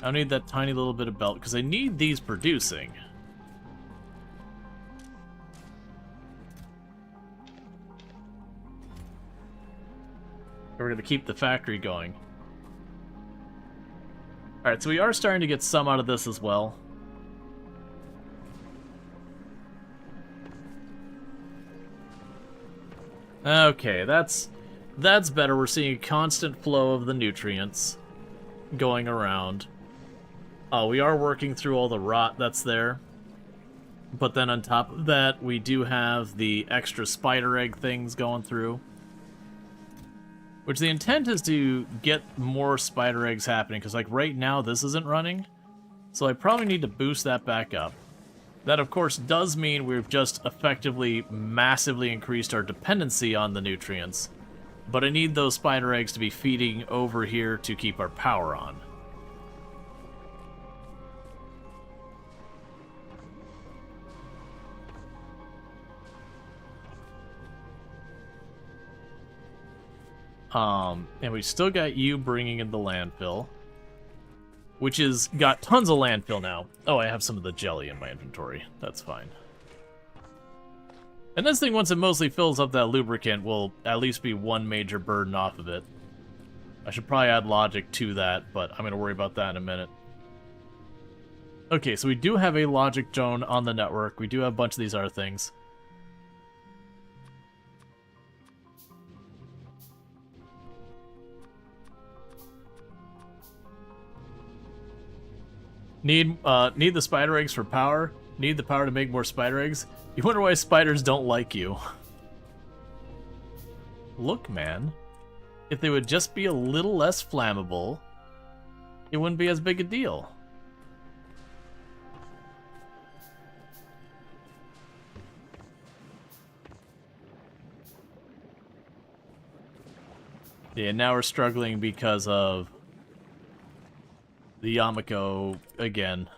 I need that tiny little bit of belt, because I need these producing. We're going to keep the factory going. Alright, so we are starting to get some out of this as well. Okay, that's better. We're seeing a constant flow of the nutrients going around. We are working through all the rot that's there. But then on top of that, we do have the extra spider egg things going through. Which the intent is to get more spider eggs happening, because like right now this isn't running. So I probably need to boost that back up. That of course does mean we've just effectively massively increased our dependency on the nutrients. But I need those spider eggs to be feeding over here to keep our power on. And we still got you bringing in the landfill, which is got tons of landfill now. Oh, I have some of the jelly in my inventory. That's fine. And this thing, once it mostly fills up that lubricant, will at least be one major burden off of it. I should probably add logic to that, but I'm going to worry about that in a minute. Okay, so we do have a logic zone on the network. We do have a bunch of these other things. Need the spider eggs for power. Need the power to make more spider eggs. You wonder why spiders don't like you. Look, man. If they would just be a little less flammable, it wouldn't be as big a deal. Yeah, now we're struggling because of the Yamako again.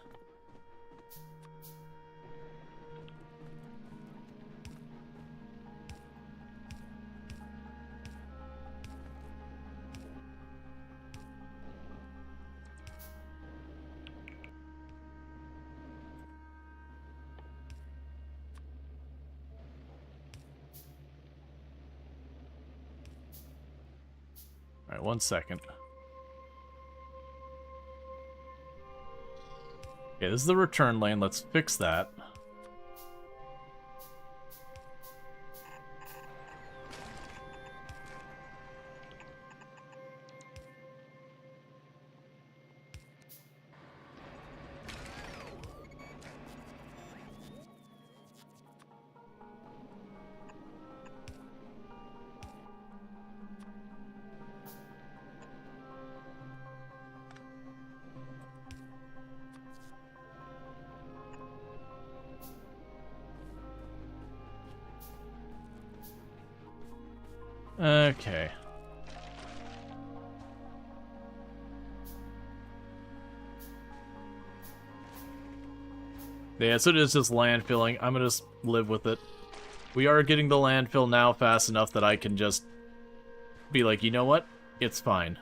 All right, 1 second. Okay, this is the return lane. Let's fix that. Okay. Yeah, so it is just landfilling. I'm gonna just live with it. We are getting the landfill now fast enough that I can just be like, you know what? It's fine.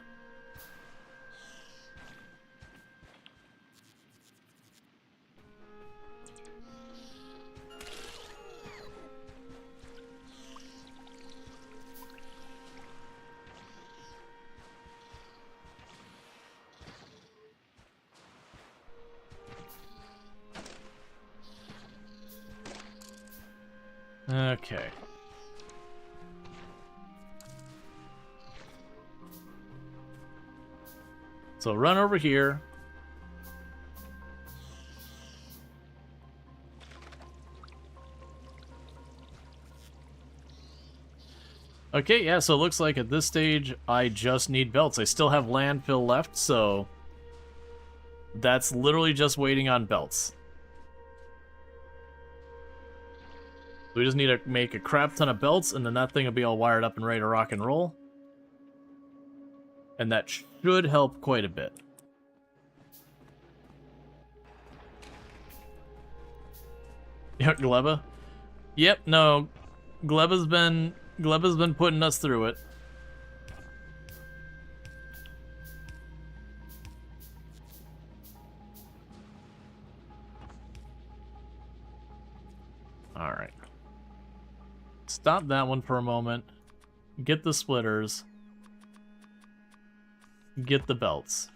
Okay. So run over here. Okay, yeah, so it looks like at this stage I just need belts. I still have landfill left, so that's literally just waiting on belts. We just need to make a crap ton of belts, and then that thing will be all wired up and ready to rock and roll. And that should help quite a bit. Yeah, Gleba? Yep, no. Gleba's been putting us through it. Alright. Stop that one for a moment. Get the splitters. Get the belts.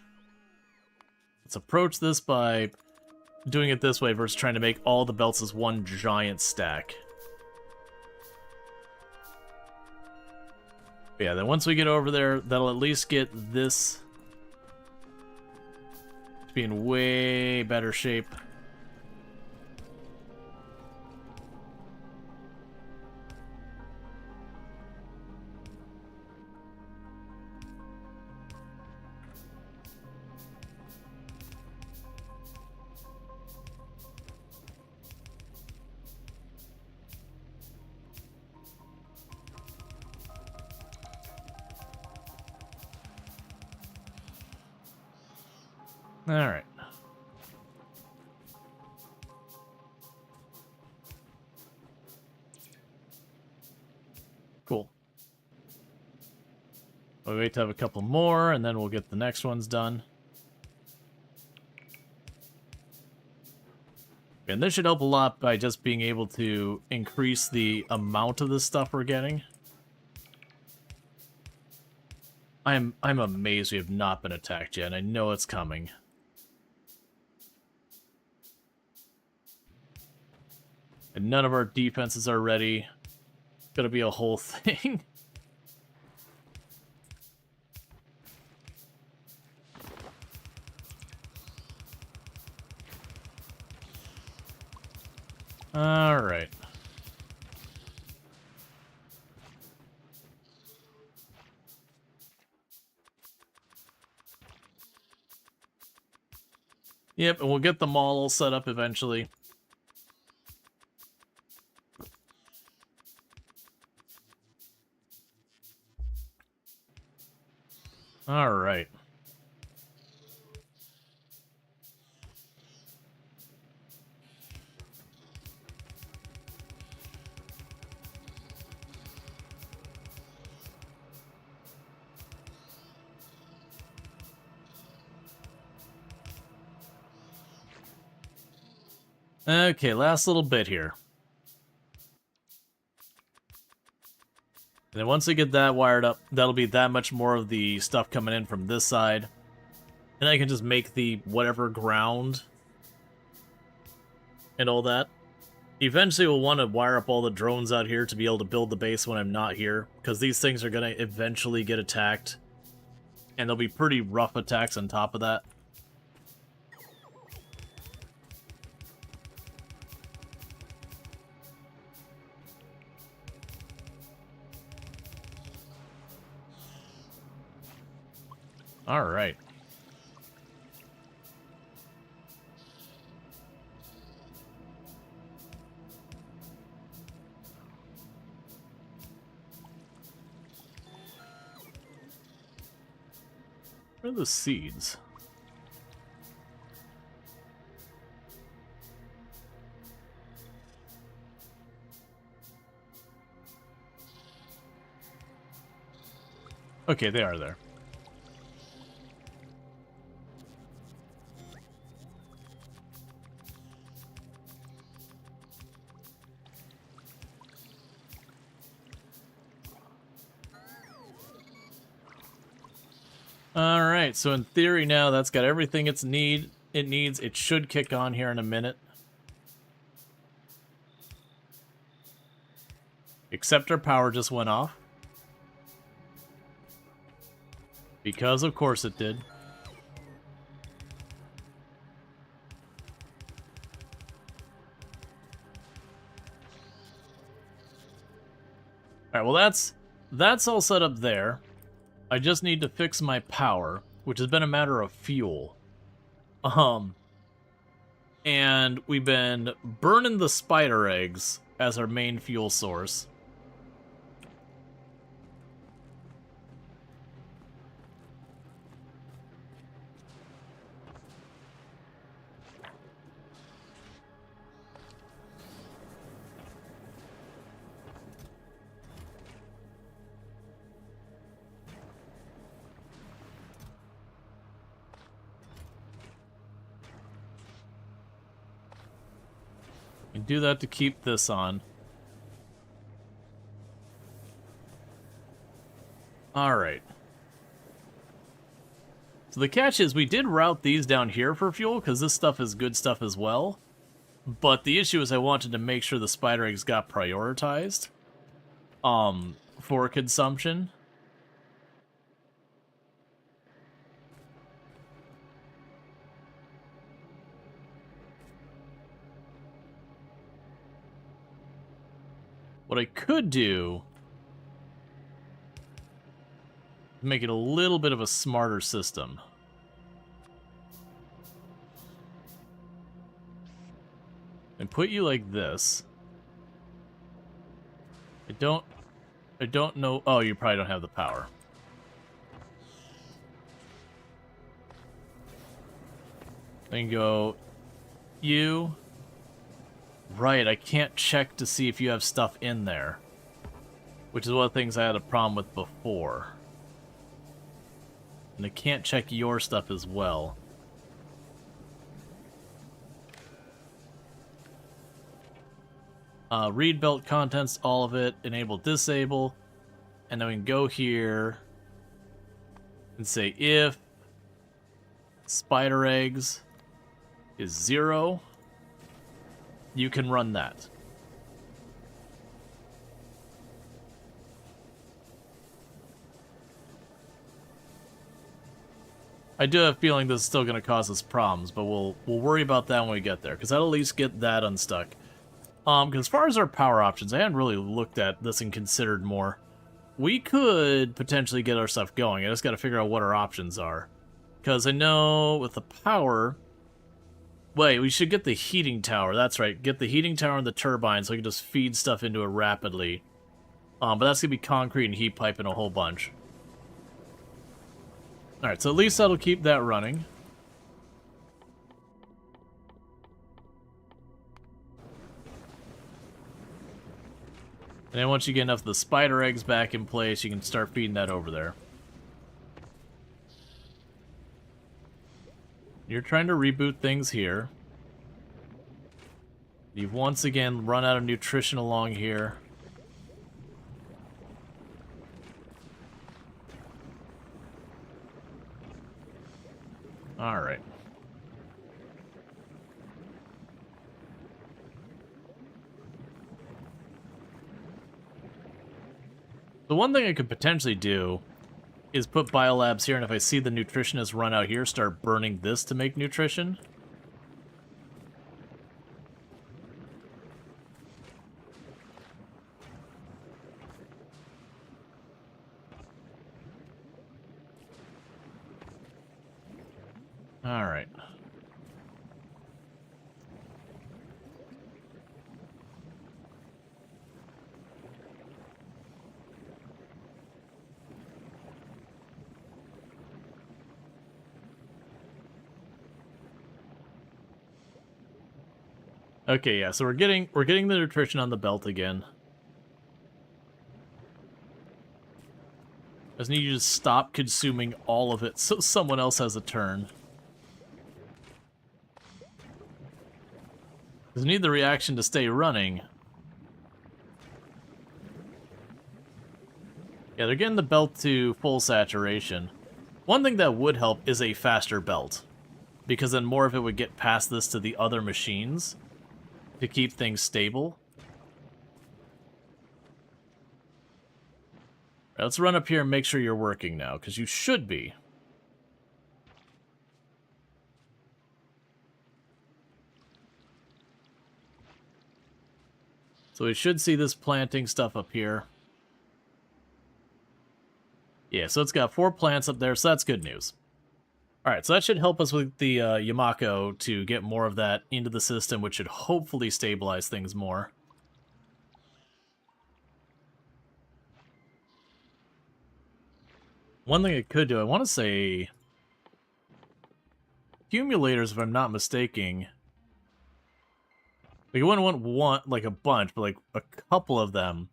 Let's approach this by doing it this way versus trying to make all the belts as one giant stack. But yeah, then once we get over there, that'll at least get this to be in way better shape. All right. Cool. We'll wait to have a couple more, and then we'll get the next ones done. And this should help a lot by just being able to increase the amount of the stuff we're getting. I'm amazed we have not been attacked yet, and I know it's coming. And none of our defenses are ready. It's gonna be a whole thing. Alright. Yep, and we'll get the mall all set up eventually. Alright. Okay, last little bit here. And then once we get that wired up, that'll be that much more of the stuff coming in from this side. And I can just make the whatever ground and all that. Eventually we'll want to wire up all the drones out here to be able to build the base when I'm not here, because these things are going to eventually get attacked. And there'll be pretty rough attacks on top of that. Alright. Where are the seeds? Okay, they are there. Alright, so in theory now that's got everything it needs. It should kick on here in a minute. Except our power just went off. Because of course it did. Alright, well that's all set up there. I just need to fix my power, which has been a matter of fuel. And we've been burning the spider eggs as our main fuel source. And do that to keep this on. Alright. So the catch is we did route these down here for fuel, because this stuff is good stuff as well. But the issue is I wanted to make sure the spider eggs got prioritized for consumption. What I could do, make it a little bit of a smarter system. And put you like this. I don't know. Oh, you probably don't have the power. Then go you. Right, I can't check to see if you have stuff in there. Which is one of the things I had a problem with before. And I can't check your stuff as well. Read belt contents, all of it. Enable, disable. And then we can go here and say if spider eggs is 0, you can run that. I do have a feeling this is still going to cause us problems, but we'll worry about that when we get there, because that'll at least get that unstuck. Because as far as our power options, I hadn't really looked at this and considered more. We could potentially get our stuff going. I just got to figure out what our options are. Because I know with the power... Wait, we should get the heating tower. That's right. Get the heating tower and the turbine so we can just feed stuff into it rapidly. But that's going to be concrete and heat pipe and a whole bunch. Alright, so at least that'll keep that running. And then once you get enough of the spider eggs back in place, you can start feeding that over there. You're trying to reboot things here. You've once again run out of nutrition along here. Alright. The one thing I could potentially do is put biolabs here, and if I see the nutritionist run out here, start burning this to make nutrition. All right. Okay, yeah, so we're getting the nutrition on the belt again. I just need you to stop consuming all of it so someone else has a turn. Because I need the reaction to stay running. Yeah, they're getting the belt to full saturation. One thing that would help is a faster belt. Because then more of it would get past this to the other machines to keep things stable. Right, let's run up here and make sure you're working now, because you should be. So we should see this planting stuff up here. Yeah, so it's got 4 plants up there, so that's good news. Alright, so that should help us with the Yamako to get more of that into the system, which should hopefully stabilize things more. One thing I could do, I want to say... accumulators, if I'm not mistaken... Like, I wouldn't want one, like a bunch, but like a couple of them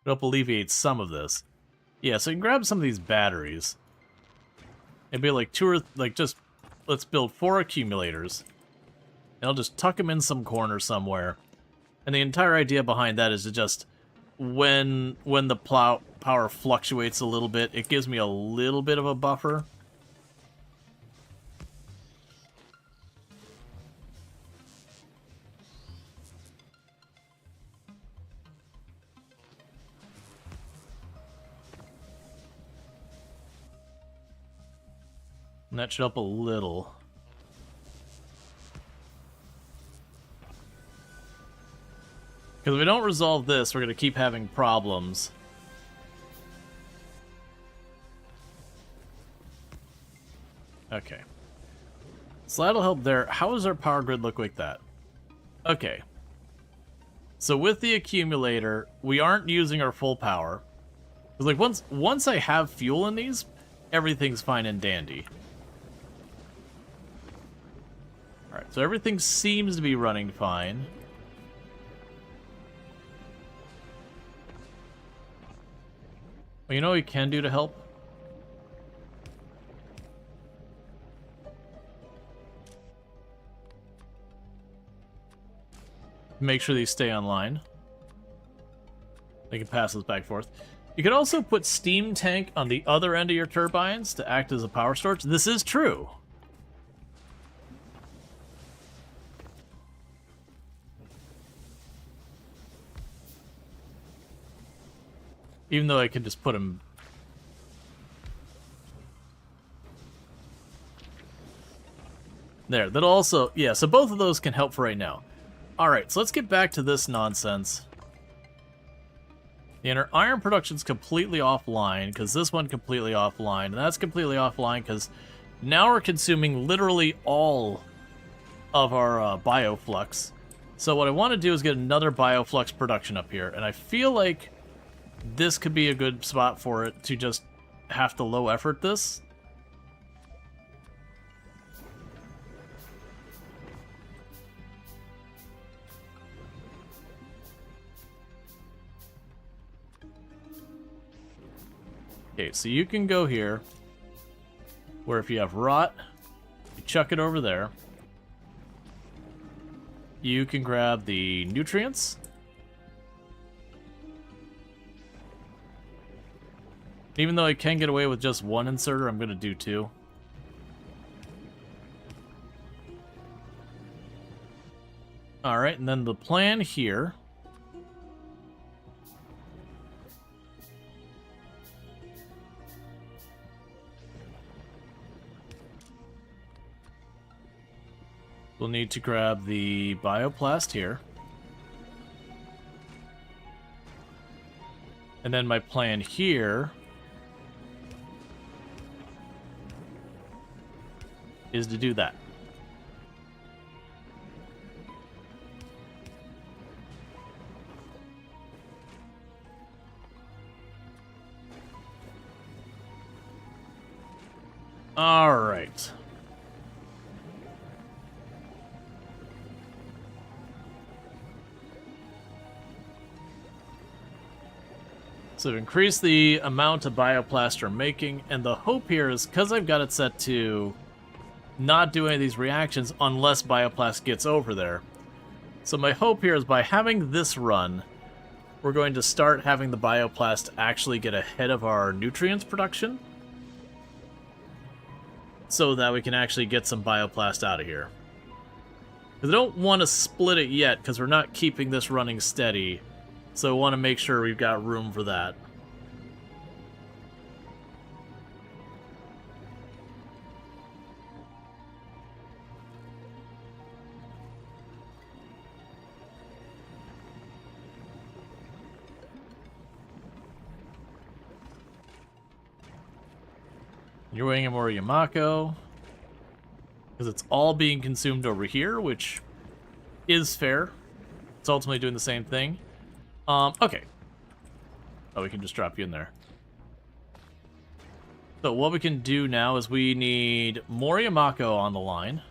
to help alleviate some of this. Yeah, so you can grab some of these batteries. And be like 2 or, like, just, let's build 4 accumulators. And I'll just tuck them in some corner somewhere. And the entire idea behind that is to just, when the power fluctuates a little bit, it gives me a little bit of a buffer. And that should help a little. Because if we don't resolve this, we're going to keep having problems. Okay. So that'll help there. How does our power grid look like that? Okay. So with the accumulator, we aren't using our full power. Because like once I have fuel in these, everything's fine and dandy. Alright, so everything seems to be running fine. Well, you know what we can do to help? Make sure these stay online. They can pass those back and forth. You could also put steam tank on the other end of your turbines to act as a power storage. This is true. Even though I could just put them... There, that'll also... Yeah, so both of those can help for right now. Alright, so let's get back to this nonsense. The iron production's completely offline, because this one completely offline, and that's completely offline, because now we're consuming literally all of our bioflux. So what I want to do is get another bioflux production up here, and I feel like this could be a good spot for it to just have to low effort this. Okay, so you can go here, where if you have rot, you chuck it over there. You can grab the nutrients. Even though I can get away with just one inserter, I'm going to do two. Alright, and then the plan here... We'll need to grab the bioplast here. And then my plan here is to do that. All right. So increase the amount of bioplast we're making, and the hope here is, because I've got it set to not do any of these reactions unless bioplast gets over there. So my hope here is by having this run, we're going to start having the bioplast actually get ahead of our nutrients production, so that we can actually get some bioplast out of here. Because I don't want to split it yet, because we're not keeping this running steady. So I want to make sure we've got room for that. You're weighing more Yamako. Because it's all being consumed over here, which is fair. It's ultimately doing the same thing. Okay. Oh, we can just drop you in there. So what we can do now is we need more Yamako on the line.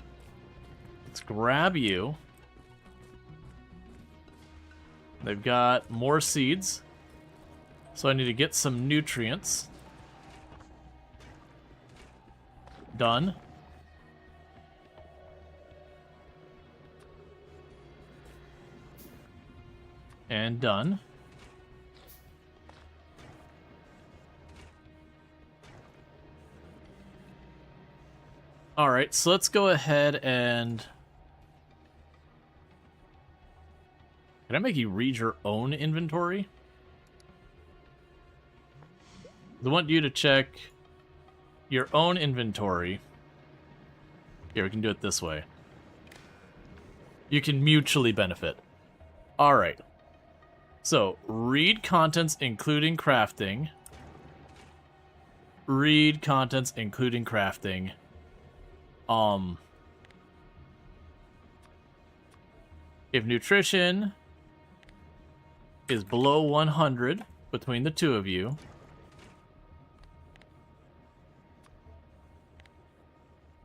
Let's grab you. They've got more seeds. So I need to get some nutrients. Done. And done. Alright, so let's go ahead and... Can I make you read your own inventory? I want you to check your own inventory. Here, we can do it this way. You can mutually benefit. Alright. So, read contents including crafting. Read contents including crafting. If nutrition is below 100 between the two of you,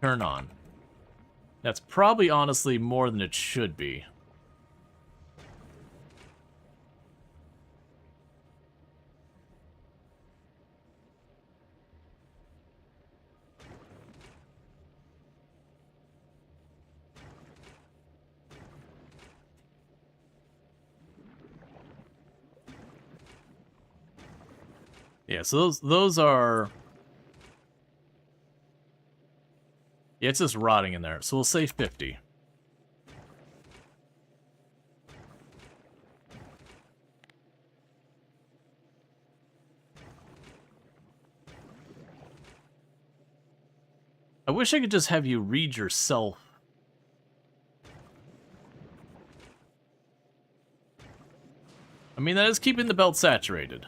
turn on. That's probably honestly more than it should be. Yeah, so those are... Yeah, it's just rotting in there. So we'll say 50. I wish I could just have you read yourself. I mean, that is keeping the belt saturated.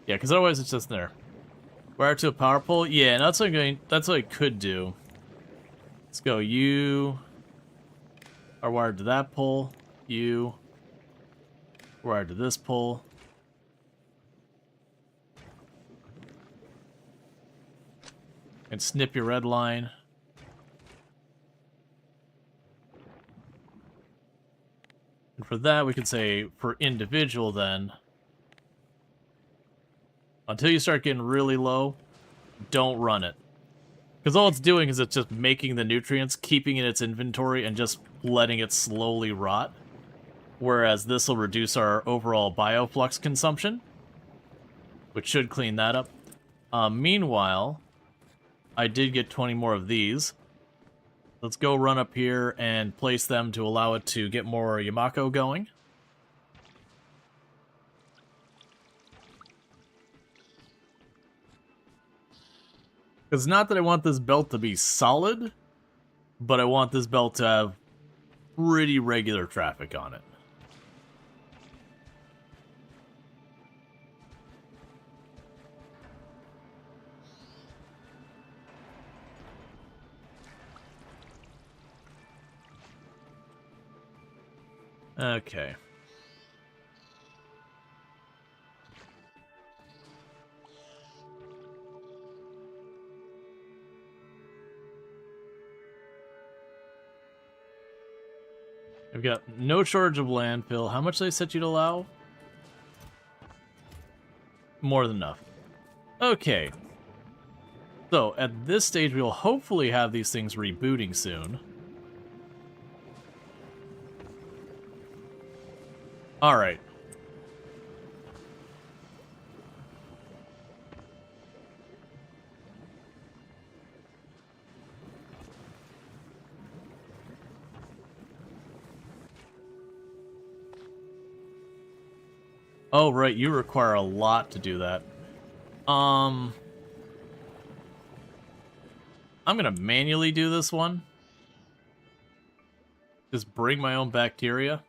Yeah, because otherwise it's just there. Wire to a power pole? Yeah, and that's what I could do. Let's go. You are wired to that pole. You wired to this pole. And snip your red line. And for that, we could say for individual then. Until you start getting really low, don't run it. Because all it's doing is it's just making the nutrients, keeping in its inventory, and just letting it slowly rot. Whereas this will reduce our overall bioflux consumption, which should clean that up. Meanwhile, I did get 20 more of these. Let's go run up here and place them to allow it to get more Yamako going. It's not that I want this belt to be solid, but I want this belt to have pretty regular traffic on it. Okay. I've got no shortage of landfill. How much did I set you to allow? More than enough. Okay. So, at this stage, we'll hopefully have these things rebooting soon. Alright. Oh, right, you require a lot to do that. I'm gonna manually do this one. Just bring my own bacteria.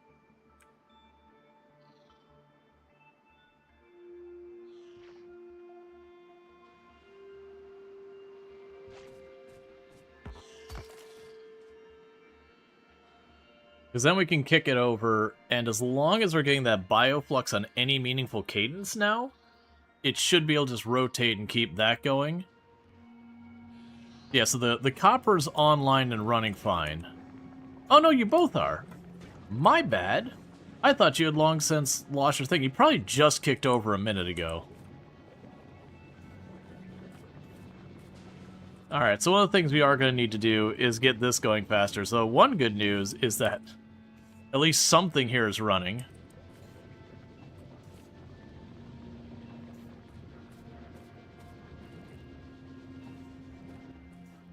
Because then we can kick it over, and as long as we're getting that bioflux on any meaningful cadence now, it should be able to just rotate and keep that going. Yeah, so the copper's online and running fine. Oh no, you both are. My bad. I thought you had long since lost your thing. You probably just kicked over a minute ago. Alright, so one of the things we are going to need to do is get this going faster. So one good news is that at least something here is running.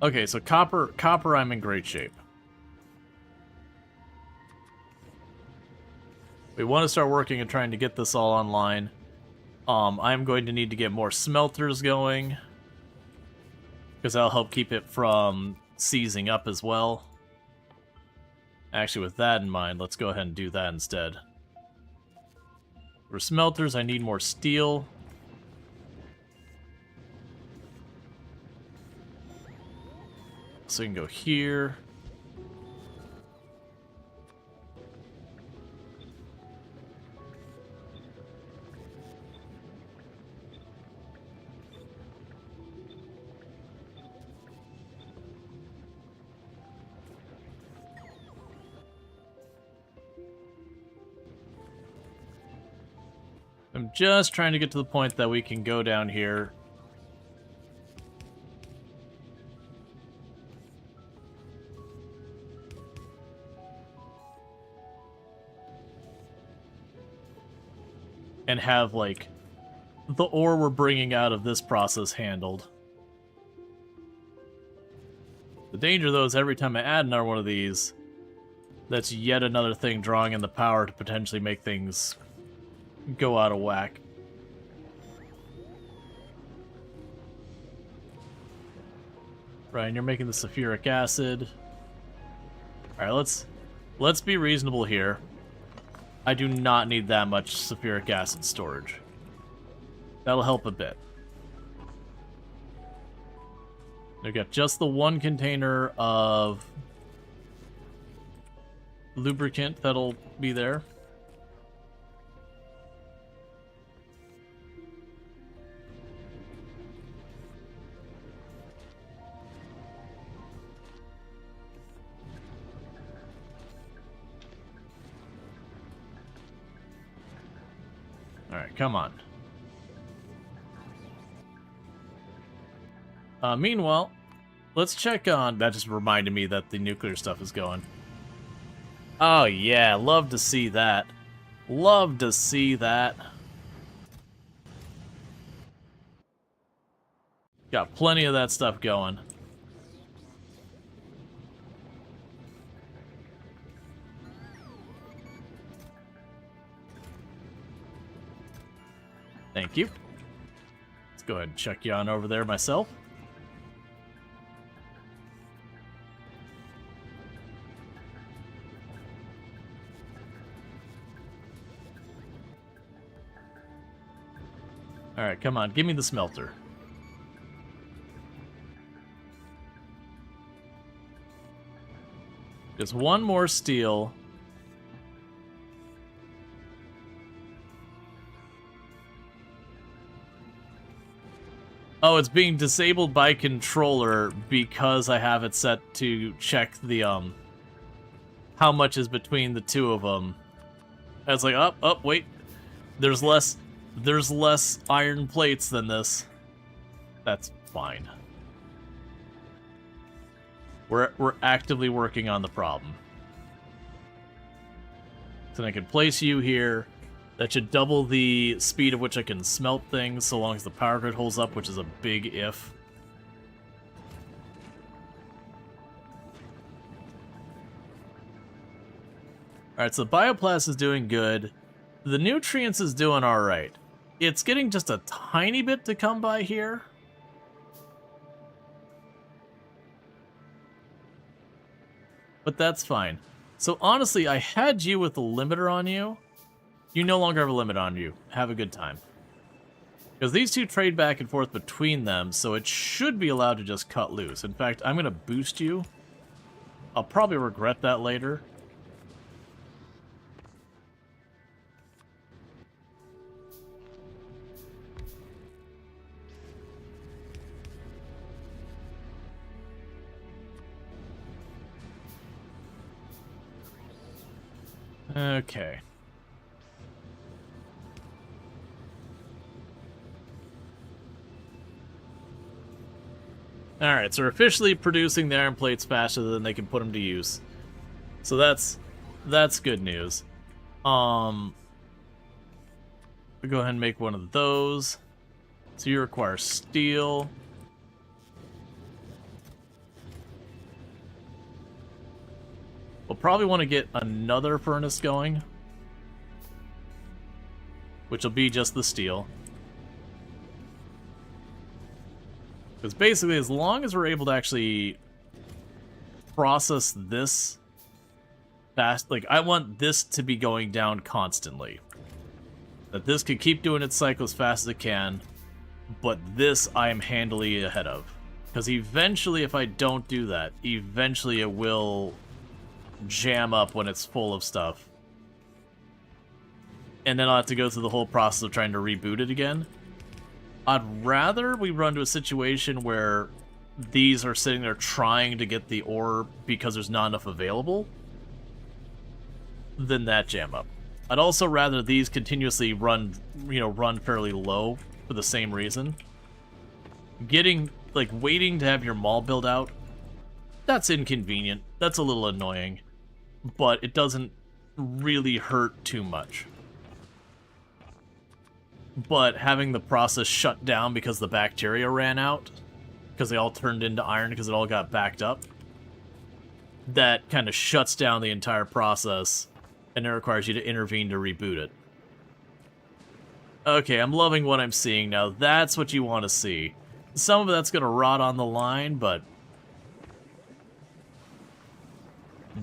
Okay, so copper I'm in great shape. We want to start working and trying to get this all online. I'm going to need to get more smelters going, because that'll help keep it from seizing up as well. Actually, with that in mind, let's go ahead and do that instead. For smelters, I need more steel. So we can go here. I'm just trying to get to the point that we can go down here. and have, like, the ore we're bringing out of this process handled. The danger, though, is every time I add another one of these, that's yet another thing drawing in the power to potentially make things go out of whack. Ryan, you're making the sulfuric acid. Alright, let's be reasonable here. I do not need that much sulfuric acid storage. That'll help a bit. We've got just the one container of lubricant that'll be there. Alright, come on. Meanwhile, let's check on... That just reminded me that the nuclear stuff is going. Oh yeah, love to see that. Love to see that. Got plenty of that stuff going. Thank you. Let's go ahead and check you on over there myself. Alright, come on, give me the smelter. Just one more steel. Oh, it's being disabled by controller because I have it set to check the, how much is between the two of them. I was like, oh, wait. There's less iron plates than this. That's fine. We're actively working on the problem. So I can place you here. That should double the speed at which I can smelt things, so long as the power grid holds up, which is a big if. Alright, so the bioplast is doing good. The nutrients is doing alright. It's getting just a tiny bit to come by here. But that's fine. So honestly, I had you with the limiter on you. You no longer have a limit on you. Have a good time. Because these two trade back and forth between them, so it should be allowed to just cut loose. In fact, I'm going to boost you. I'll probably regret that later. Okay. Alright, so we're officially producing the iron plates faster than they can put them to use. So that's good news. We'll go ahead and make one of those. So you require steel. We'll probably want to get another furnace going, which will be just the steel. Because basically, as long as we're able to actually process this fast, like, I want this to be going down constantly. That this could keep doing its cycle as fast as it can, but this I am handily ahead of. Because eventually, if I don't do that, eventually it will jam up when it's full of stuff. And then I'll have to go through the whole process of trying to reboot it again. I'd rather we run to a situation where these are sitting there trying to get the ore because there's not enough available than that jam up. I'd also rather these continuously run fairly low for the same reason. Waiting to have your mall build out, that's inconvenient. That's a little annoying. But it doesn't really hurt too much. but having the process shut down because the bacteria ran out, because they all turned into iron because it all got backed up, that kind of shuts down the entire process, and it requires you to intervene to reboot it. Okay, I'm loving what I'm seeing now. That's what you want to see. Some of that's going to rot on the line, but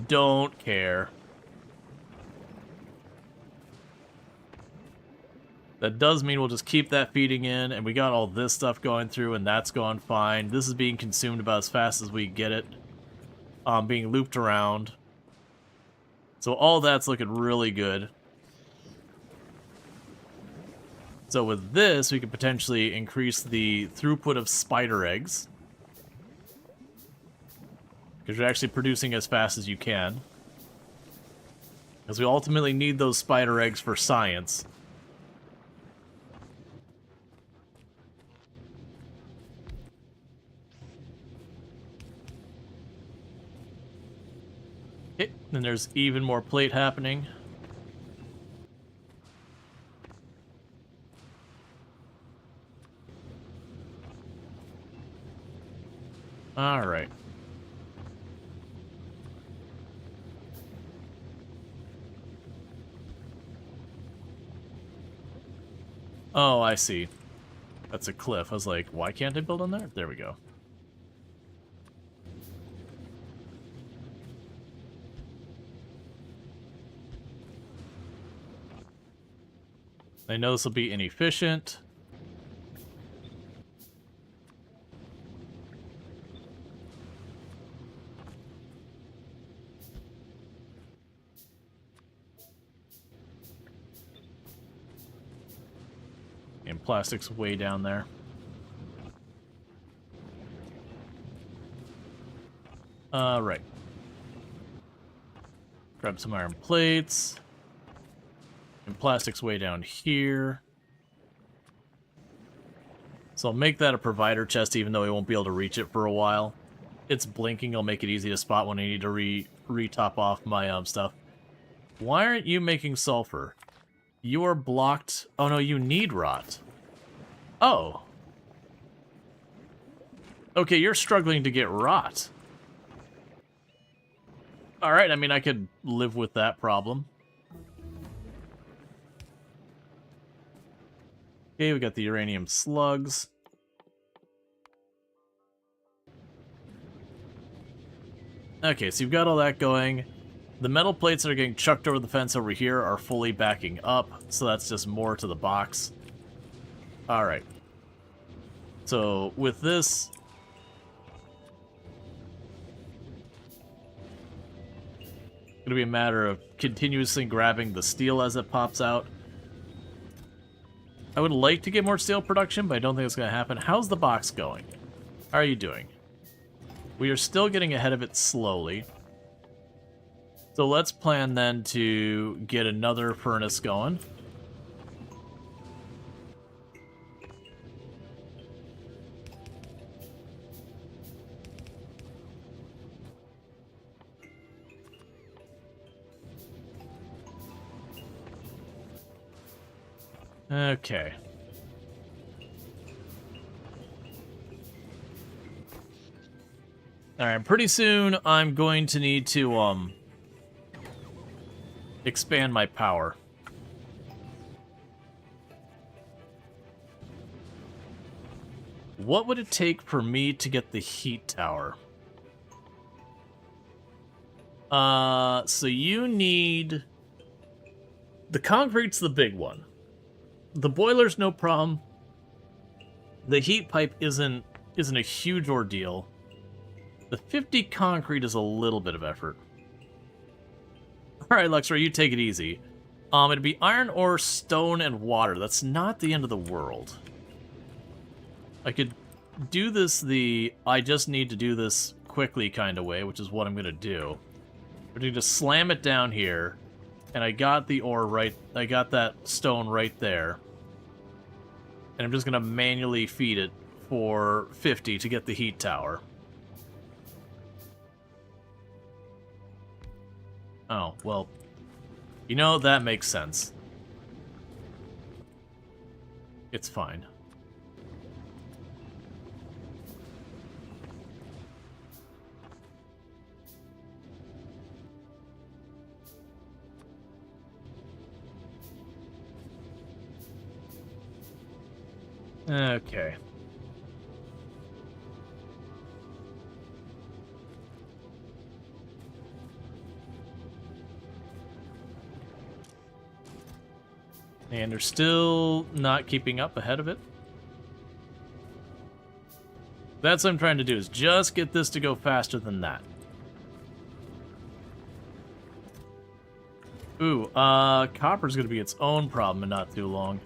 don't care. That does mean we'll just keep that feeding in, and we got all this stuff going through, and that's going fine. This is being consumed about as fast as we get it. Being looped around. So all that's looking really good. So with this, we could potentially increase the throughput of spider eggs. Because you're actually producing as fast as you can. Because we ultimately need those spider eggs for science. Okay, then there's even more plate happening. Alright. Oh, I see. That's a cliff. I was like, why can't I build on there? There we go. I know this will be inefficient. And plastic's way down there. Right. Grab some iron plates. And plastic's way down here. So I'll make that a provider chest, even though we won't be able to reach it for a while. It's blinking. I'll make it easy to spot when I need to re-top off my stuff. Why aren't you making sulfur? You are blocked. Oh no, you need rot. Oh. Okay, you're struggling to get rot. Alright, I mean, I could live with that problem. Okay, we got the uranium slugs. Okay, so you've got all that going. The metal plates that are getting chucked over the fence over here are fully backing up, so that's just more to the box. Alright. So, with this... it's gonna be a matter of continuously grabbing the steel as it pops out. I would like to get more steel production, but I don't think it's gonna happen. How's the box going? How are you doing? We are still getting ahead of it slowly. So let's plan then to get another furnace going. Okay. Alright, pretty soon I'm going to need to, expand my power. What would it take for me to get the heat tower? So you need... the concrete's the big one. The boiler's no problem. The heat pipe isn't a huge ordeal. The 50 concrete is a little bit of effort. Alright, Luxor, you take it easy. It'd be iron ore, stone, and water. That's not the end of the world. I could do this the I just need to do this quickly kind of way, which is what I'm gonna do. We're gonna just slam it down here, and I got the ore right, I got that stone right there. And I'm just gonna manually feed it for 50 to get the heat tower. Oh, well, you know, that makes sense. It's fine. Okay. And they're still not keeping up ahead of it. That's what I'm trying to do, is just get this to go faster than that. Ooh, copper's gonna be its own problem in not too long.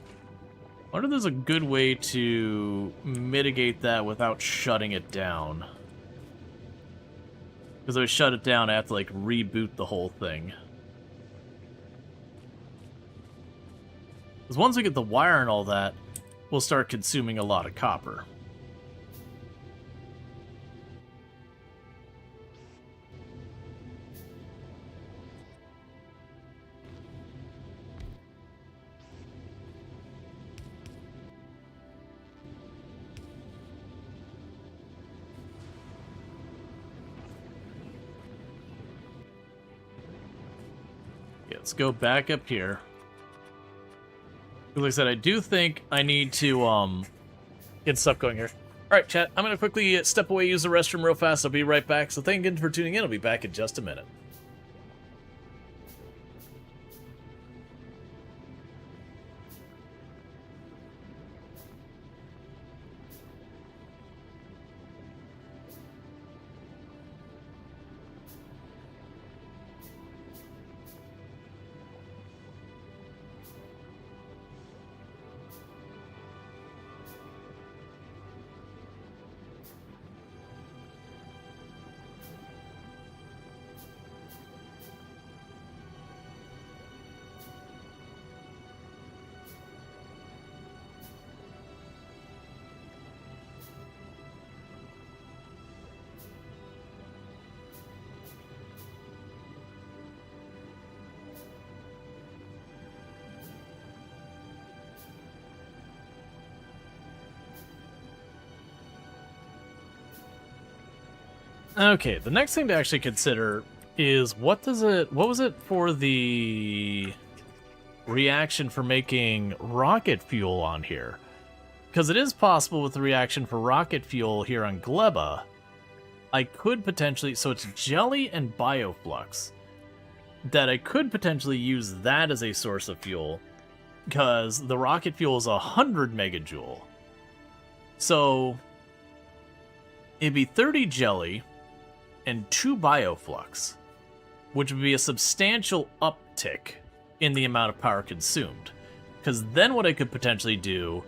I wonder if there's a good way to mitigate that without shutting it down. Because if I shut it down, I have to, like, reboot the whole thing. Because once we get the wire and all that, we'll start consuming a lot of copper. Yeah, let's go back up here. Like I said, I do think I need to get stuff going here. Alright, chat, I'm going to quickly step away, use the restroom real fast. I'll be right back. So thank you for tuning in. I'll be back in just a minute. Okay, the next thing to actually consider is what was it for the reaction for making rocket fuel on here? Because it is possible with the reaction for rocket fuel here on Gleba, I could potentially, so it's jelly and bioflux, that I could potentially use that as a source of fuel, because the rocket fuel is 100 megajoule. So it'd be 30 jelly and 2 bioflux, which would be a substantial uptick in the amount of power consumed. Because then what I could potentially do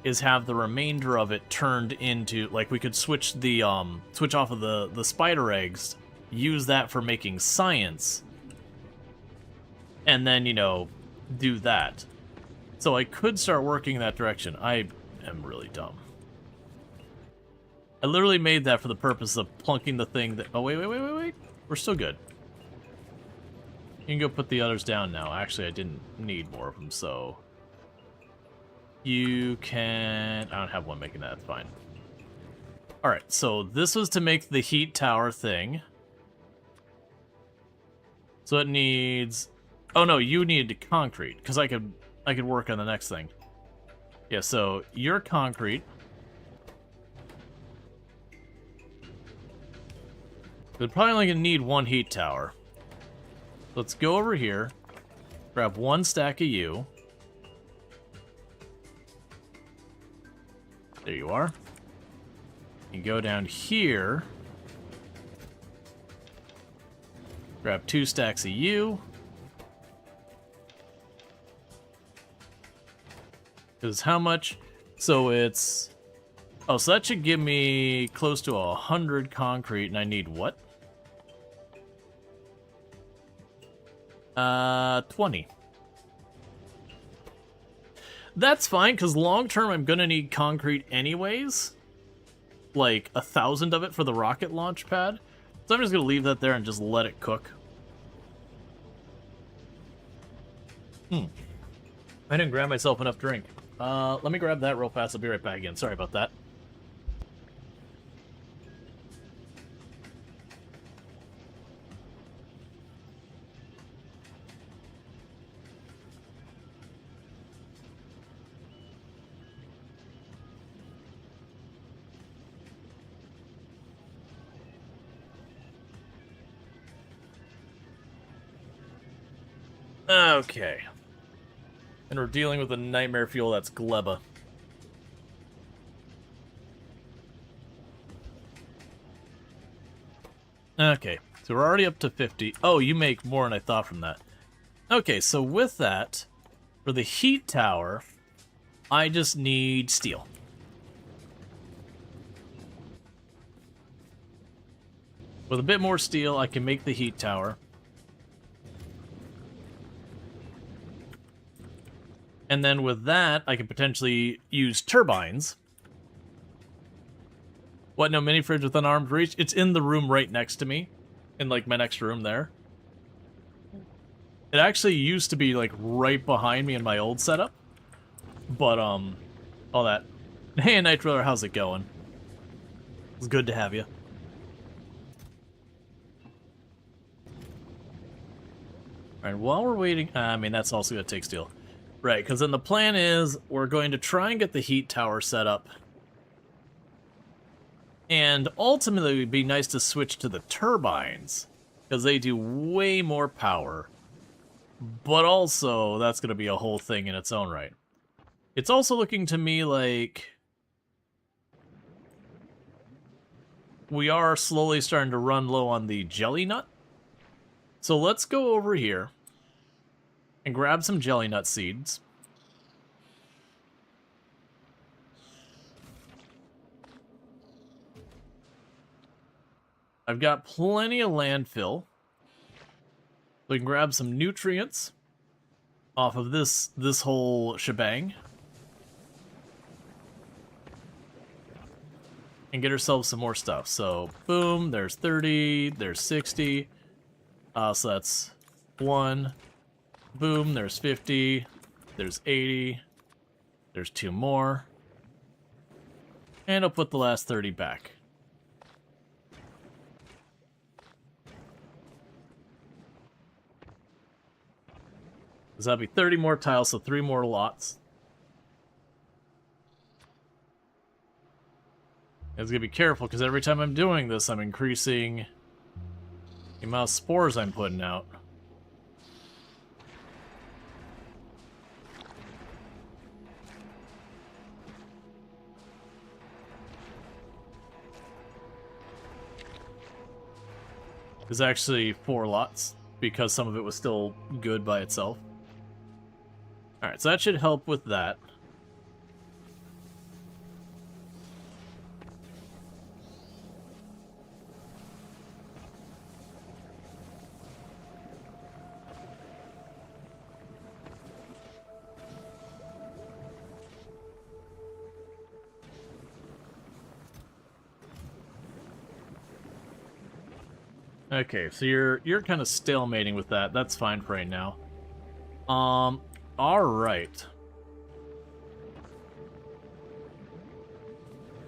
is have the remainder of it turned into, like, we could switch the switch off of the spider eggs, use that for making science, and then, you know, do that. So I could start working in that direction. I am really dumb. I literally made that for the purpose of plunking the thing that... Oh, wait. We're still good. You can go put the others down now. Actually, I didn't need more of them, so... You can... I don't have one making that. It's fine. Alright, so this was to make the heat tower thing. So it needs... Oh, no, you needed concrete, because I could work on the next thing. Yeah, so you're concrete. We're probably only going to need 1 heat tower. Let's go over here, grab 1 stack of you. There you are. You go down here, grab 2 stacks of you. Because how much? So it's... Oh, so that should give me close to 100 concrete, and I need what? 20. That's fine, because long term I'm gonna need concrete anyways. Like 1,000 of it for the rocket launch pad. So I'm just gonna leave that there and just let it cook. I didn't grab myself enough drink. Let me grab that real fast. I'll be right back again. Sorry about that. Okay. And we're dealing with a nightmare fuel that's gleba. Okay, so we're already up to 50. Oh, you make more than I thought from that. Okay, so with that, for the heat tower, I just need steel. With a bit more steel, I can make the heat tower. And then with that, I can potentially use turbines. What, no mini fridge with an armed reach? It's in the room right next to me. In, like, my next room there. It actually used to be, like, right behind me in my old setup. But, all that. Hey, Nitro, how's it going? It's good to have you. Alright, while we're waiting... I mean, that's also going to take steel. Right, because then the plan is we're going to try and get the heat tower set up. And ultimately, it would be nice to switch to the turbines, because they do way more power. But also, that's going to be a whole thing in its own right. It's also looking to me like we are slowly starting to run low on the jelly nut. So let's go over here and grab some jelly nut seeds. I've got plenty of landfill. We can grab some nutrients off of this whole shebang. And get ourselves some more stuff. So, boom, there's 30, there's 60. So that's 1. Boom, there's 50. There's 80. There's 2 more. And I'll put the last 30 back. Because that'll be 30 more tiles, so 3 more lots. I was going to be careful, because every time I'm doing this, I'm increasing the amount of spores I'm putting out. There's actually 4 lots, because some of it was still good by itself. Alright, so that should help with that. Okay, so you're kind of stalemating with that. That's fine for right now. Alright.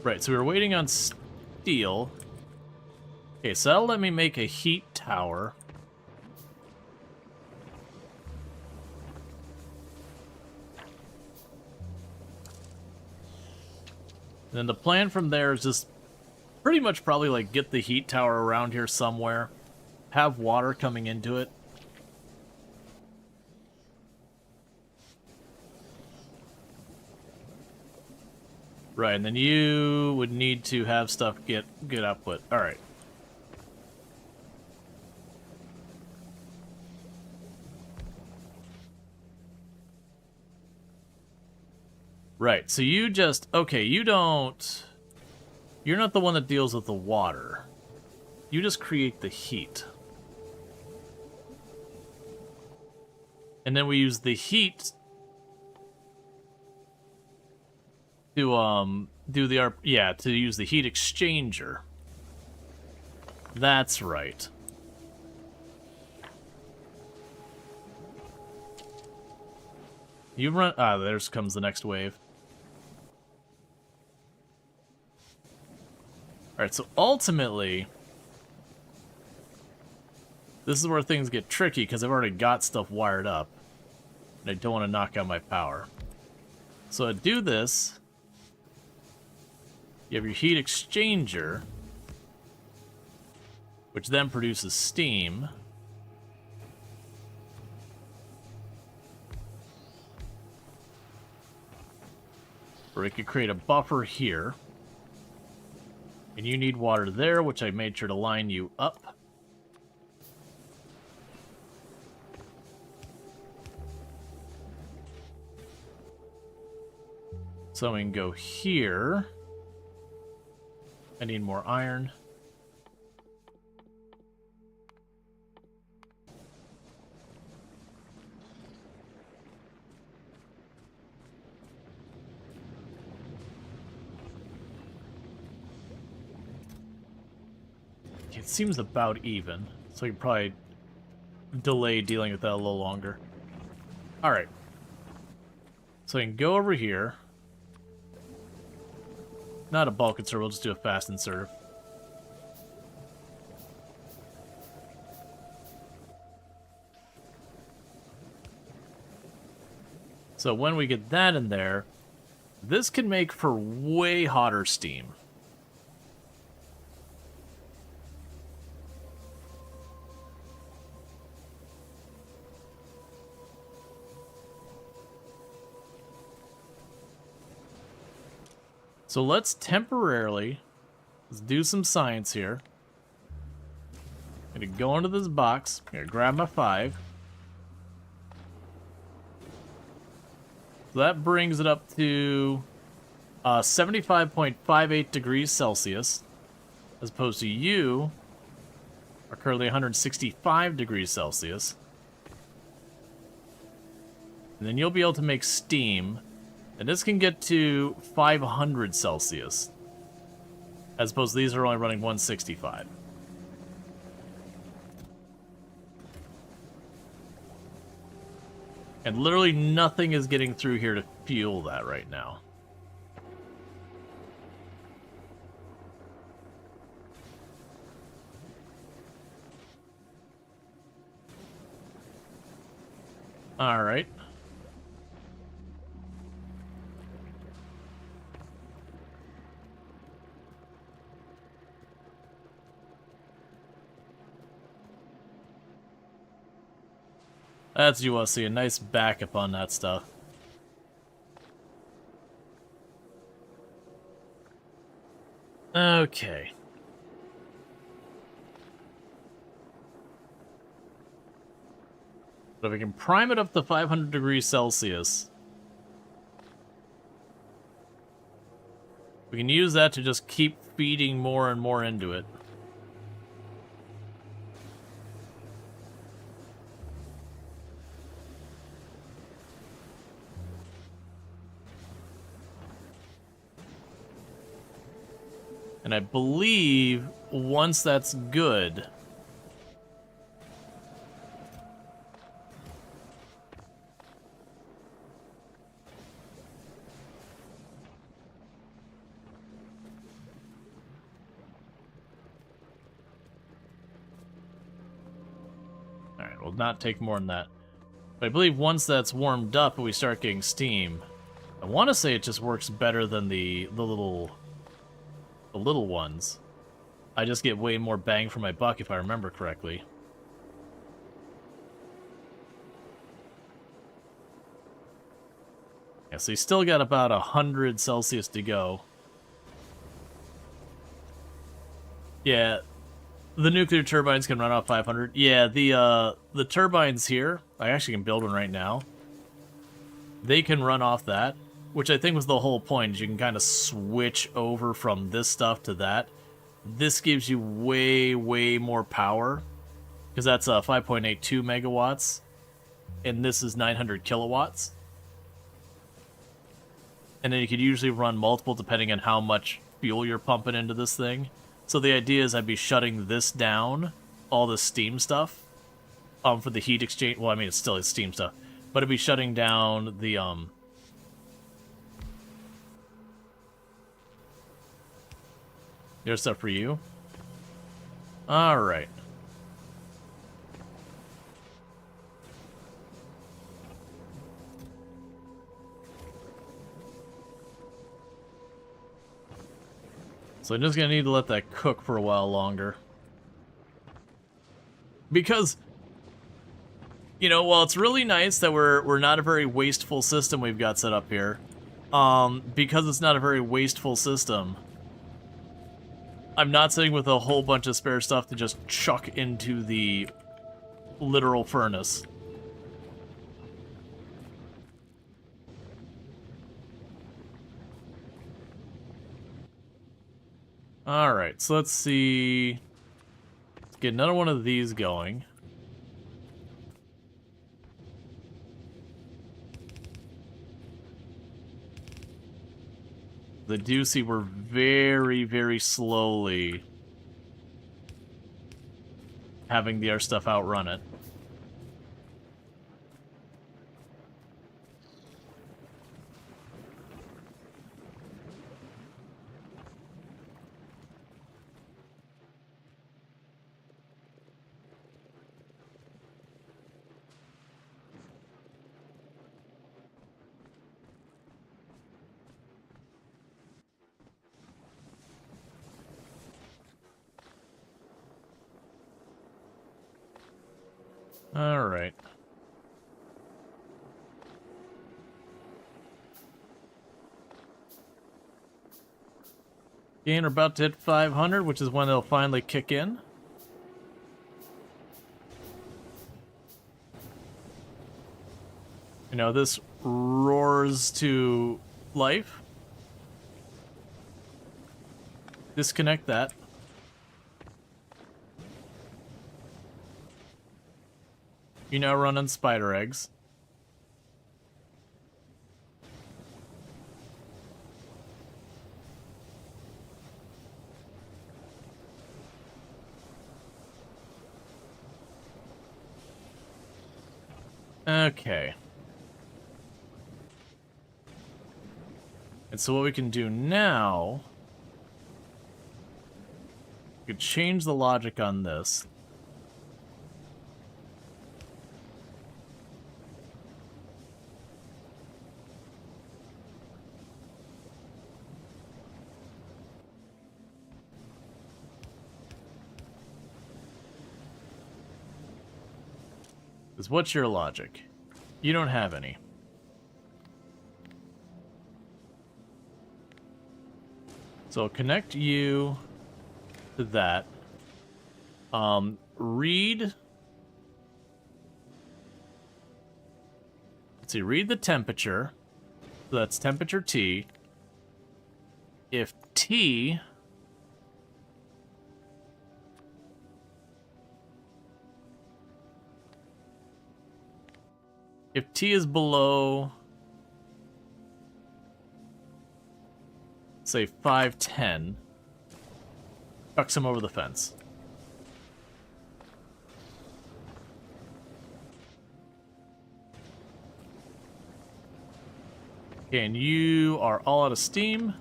Right, so we were waiting on steel. Okay, so that'll let me make a heat tower. And then the plan from there is just pretty much probably like get the heat tower around here somewhere. Have water coming into it. Right, and then you would need to have stuff get good output. Alright. Right, so you just... Okay, you don't... You're not the one that deals with the water. You just create the heat. And then we use the heat to to use the heat exchanger. That's right. You run... Ah, there's comes the next wave. Alright, so ultimately... This is where things get tricky, because I've already got stuff wired up. And I don't want to knock out my power. So I do this. You have your heat exchanger, which then produces steam. Or it could create a buffer here. And you need water there, which I made sure to line you up. So we can go here. I need more iron. It seems about even, so you can probably delay dealing with that a little longer. Alright. So I can go over here. Not a bulk insert, we'll just do a fast insert. So when we get that in there, this can make for way hotter steam. So let's do some science here. I'm gonna go into this box. I'm gonna grab my 5. So that brings it up to 75.58 degrees Celsius, as opposed to you are currently 165 degrees Celsius. And then you'll be able to make steam. And this can get to 500 Celsius. As opposed to these are only running 165. And literally nothing is getting through here to fuel that right now. Alright. That's what you want to see, a nice backup on that stuff. Okay. But if we can prime it up to 500 degrees Celsius, we can use that to just keep feeding more and more into it. And I believe once that's good, alright, will not take more than that. But I believe once that's warmed up and we start getting steam, I want to say it just works better than the little ones. I just get way more bang for my buck if I remember correctly. Yeah, so you still got about 100 Celsius to go. Yeah, the nuclear turbines can run off 500. Yeah, the turbines here, I actually can build one right now. They can run off that. Which I think was the whole point, is you can kind of switch over from this stuff to that. This gives you way, way more power. Because that's 5.82 megawatts. And this is 900 kilowatts. And then you could usually run multiple depending on how much fuel you're pumping into this thing. So the idea is I'd be shutting this down, all the steam stuff, for the heat exchange. Well, I mean, it's still steam stuff. But it'd be shutting down the There's stuff for you. Alright. So I'm just gonna need to let that cook for a while longer. Because, you know, while it's really nice that we're not a very wasteful system we've got set up here, because it's not a very wasteful system, I'm not sitting with a whole bunch of spare stuff to just chuck into the literal furnace. Alright, so let's see. Let's get another one of these going. I do see we're very, very slowly having our stuff outrun it. Alright. Again, we're about to hit 500, which is when they'll finally kick in. You know, this roars to life. Disconnect that. You now run on spider eggs. Okay. And so what we can do now, we could change the logic on this. Because what's your logic? You don't have any. So I'll connect you to that. Read. Let's see, read the temperature. So that's temperature T. If T is below, say, 510, chucks him over the fence. Okay, and you are all out of steam.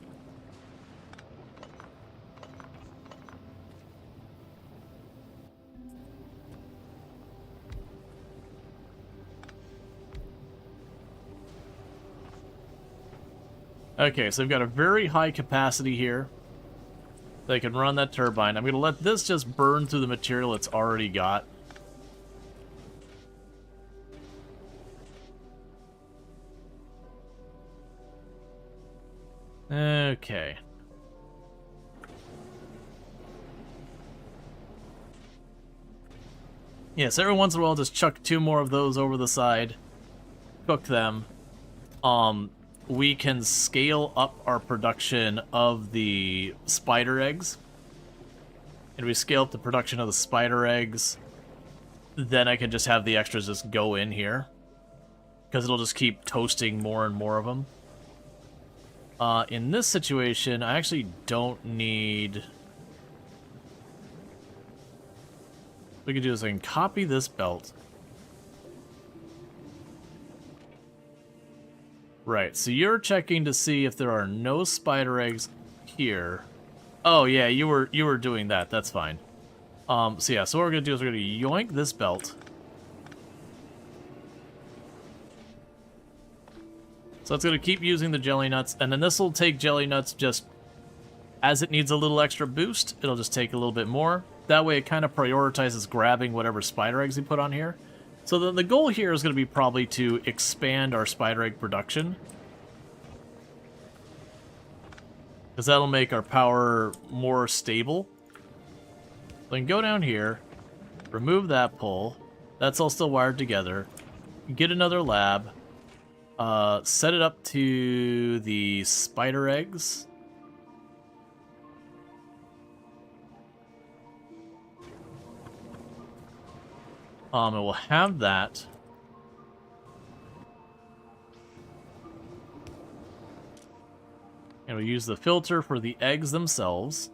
Okay, so we've got a very high capacity here. They can run that turbine. I'm going to let this just burn through the material it's already got. Okay. Yes, every once in a while just chuck 2 more of those over the side. Cook them. We can scale up our production of the spider eggs. And we scale up the production of the spider eggs, then I can just have the extras just go in here. Because it'll just keep toasting more and more of them. In this situation, I actually don't need... What we can do is I can copy this belt. Right, so you're checking to see if there are no spider eggs here. Oh yeah, you were doing that. That's fine. So yeah, so what we're gonna do is we're gonna yoink this belt. So it's gonna keep using the jelly nuts, and then this will take jelly nuts just as it needs a little extra boost. It'll just take a little bit more. That way, it kind of prioritizes grabbing whatever spider eggs you put on here. So the goal here is going to be probably to expand our spider egg production. Because that'll make our power more stable. So I can go down here, remove that pole. That's all still wired together. Get another lab. Set it up to the spider eggs. And we'll have that. And we'll use the filter for the eggs themselves.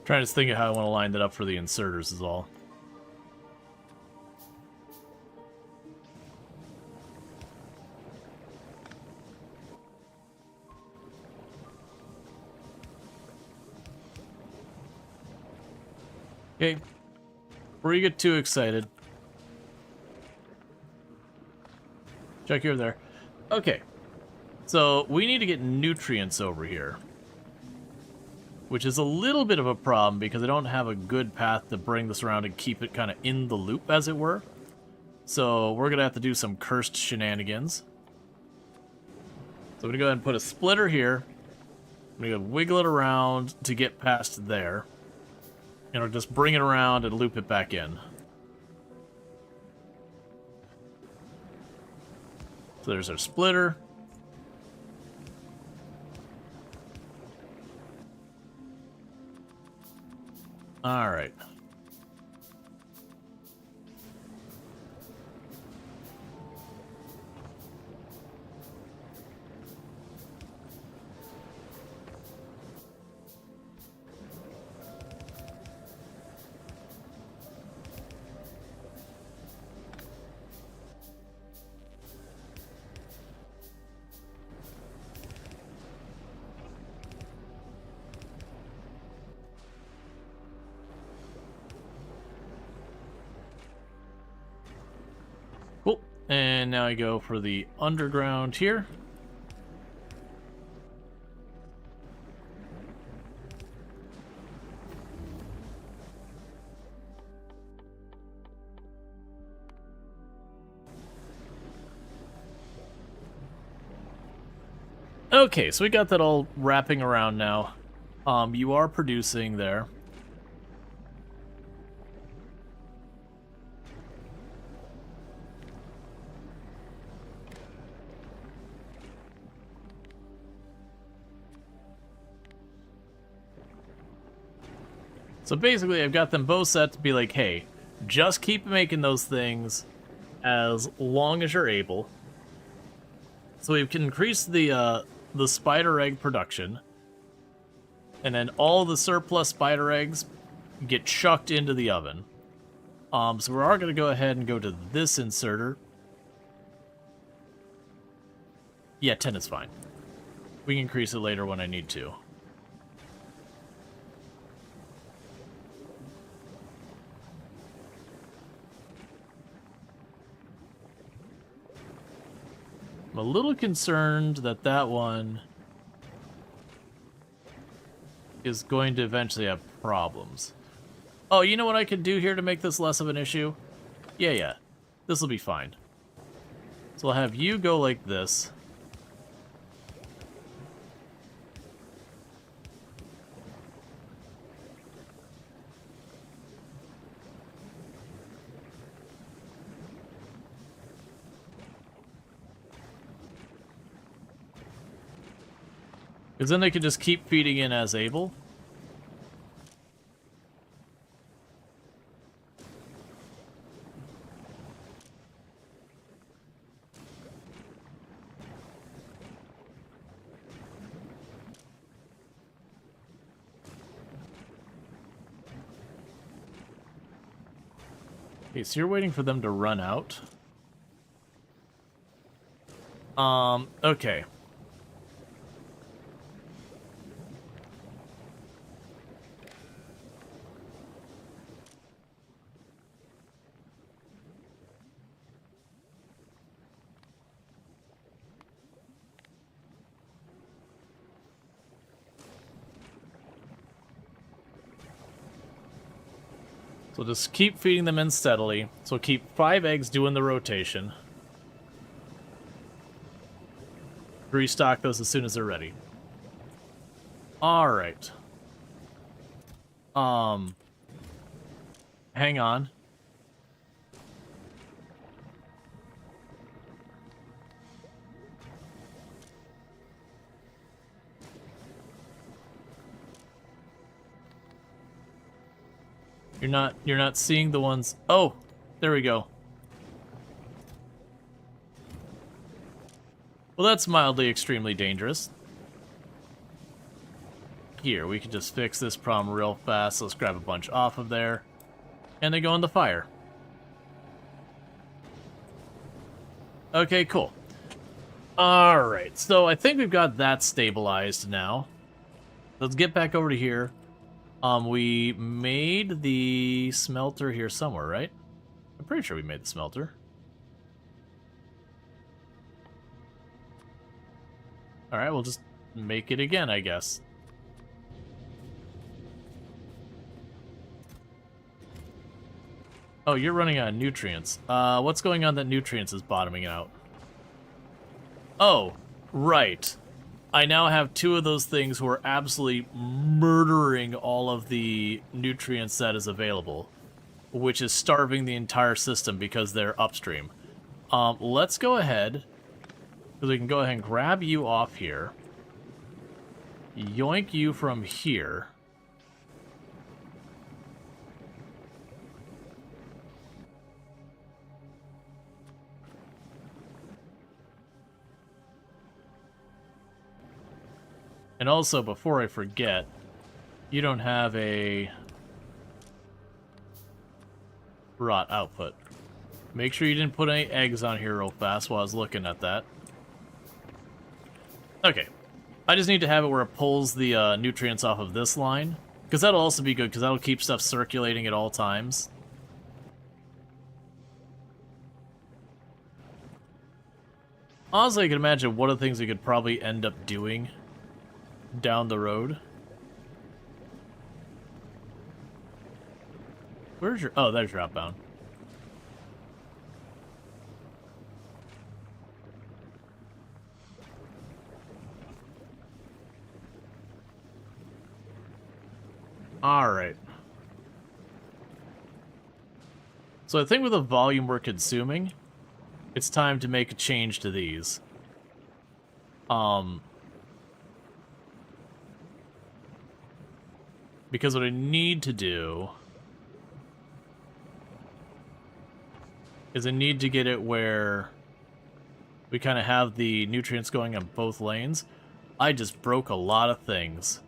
Trying to think of how I want to line that up for the inserters is all. Okay. Before you get too excited. Check here there. Okay. So we need to get nutrients over here. Which is a little bit of a problem because I don't have a good path to bring this around and keep it kind of in the loop, as it were. So we're going to have to do some cursed shenanigans. So I'm going to go ahead and put a splitter here. I'm going to wiggle it around to get past there. And I'll just bring it around and loop it back in. So there's our splitter. All right. Cool. And now I go for the underground here. Okay, so we got that all wrapping around now. You are producing there. So basically, I've got them both set to be like, hey, just keep making those things as long as you're able. So we can increase the spider egg production. And then all the surplus spider eggs get chucked into the oven. So we are going to go ahead and go to this inserter. Yeah, 10 is fine. We can increase it later when I need to. I'm a little concerned that that one is going to eventually have problems. Oh, you know what I could do here to make this less of an issue? Yeah. This will be fine. So I'll have you go like this. Because then they can just keep feeding in as able. Okay, so you're waiting for them to run out. Okay. So just keep feeding them in steadily. So keep 5 eggs doing the rotation. Restock those as soon as they're ready. Alright. Hang on. You're not seeing the ones. Oh, there we go. Well, that's mildly extremely dangerous. Here, we can just fix this problem real fast. Let's grab a bunch off of there. And they go in the fire. Okay, cool. Alright, so I think we've got that stabilized now. Let's get back over to here. We made the smelter here somewhere, right? I'm pretty sure we made the smelter. Alright, we'll just make it again, I guess. Oh, you're running out of nutrients. What's going on that nutrients is bottoming out? Oh, right. I now have 2 of those things who are absolutely murdering all of the nutrients that is available, which is starving the entire system because they're upstream. Let's go ahead, because we can go ahead and grab you off here, yoink you from here. And also, before I forget, you don't have a rot output. Make sure you didn't put any eggs on here real fast while I was looking at that. Okay. I just need to have it where it pulls the nutrients off of this line. Because that'll also be good, because that'll keep stuff circulating at all times. Honestly, I can imagine one of the things we could probably end up doing down the road. Where's your... Oh, there's your outbound. Alright. So I think with the volume we're consuming, it's time to make a change to these. Because what I need to do is I need to get it where we kind of have the nutrients going on both lanes. I just broke a lot of things.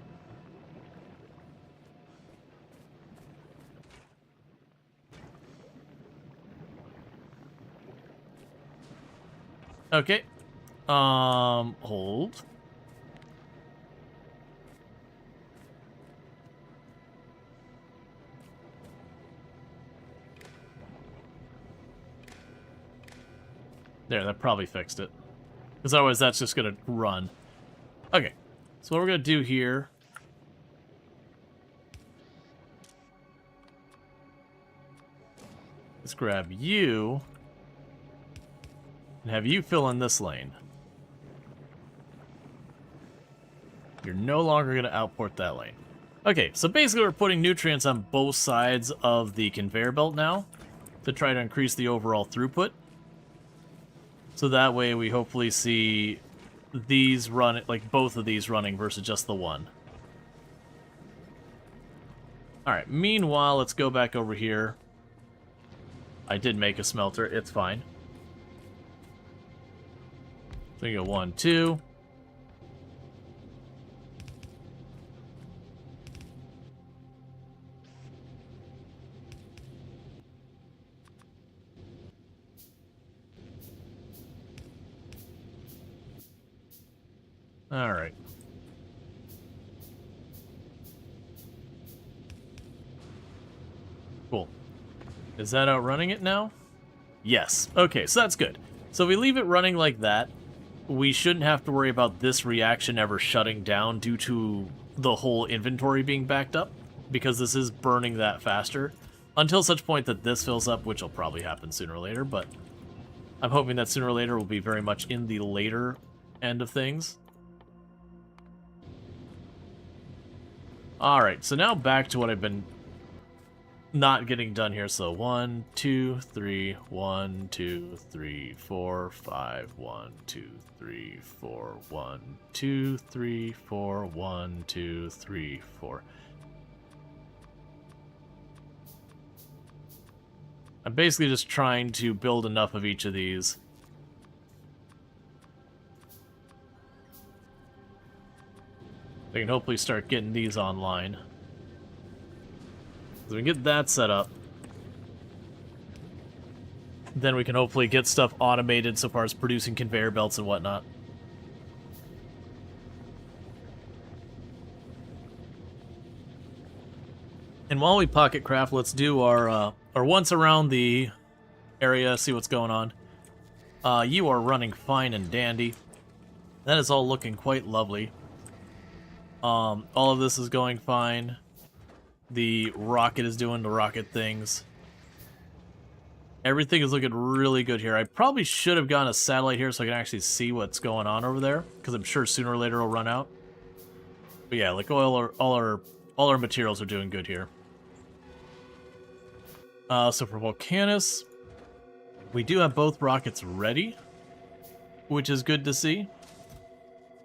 Okay. Hold. There, that probably fixed it. Because otherwise that's just going to run. Okay, so what we're going to do here... is grab you... and have you fill in this lane. You're no longer going to outport that lane. Okay, so basically we're putting nutrients on both sides of the conveyor belt now to try to increase the overall throughput. So that way we hopefully see these run, like both of these running versus just the one. Alright, meanwhile, let's go back over here. I did make a smelter, it's fine. So you go 1, 2. Alright. Cool. Is that outrunning it now? Yes. Okay, so that's good. So if we leave it running like that, we shouldn't have to worry about this reaction ever shutting down due to the whole inventory being backed up, because this is burning that faster, until such point that this fills up, which will probably happen sooner or later, but I'm hoping that sooner or later will be very much in the later end of things. Alright, so now back to what I've been not getting done here. So 1, 2, 3, 1, 2, 3, 4, 5, 1, 2, 3, 4, 1, 2, 3, 4, 1, 2, 3, 4. I'm basically just trying to build enough of each of these. I can hopefully start getting these online. So we can get that set up. Then we can hopefully get stuff automated so far as producing conveyor belts and whatnot. And while we pocket craft, let's do our once around the area, see what's going on. You are running fine and dandy. That is all looking quite lovely. All of this is going fine. The rocket is doing the rocket things. Everything is looking really good here. I probably should have gotten a satellite here so I can actually see what's going on over there, because I'm sure sooner or later it'll run out. But yeah, like all our materials are doing good here. So for Volcanus, we do have both rockets ready, which is good to see.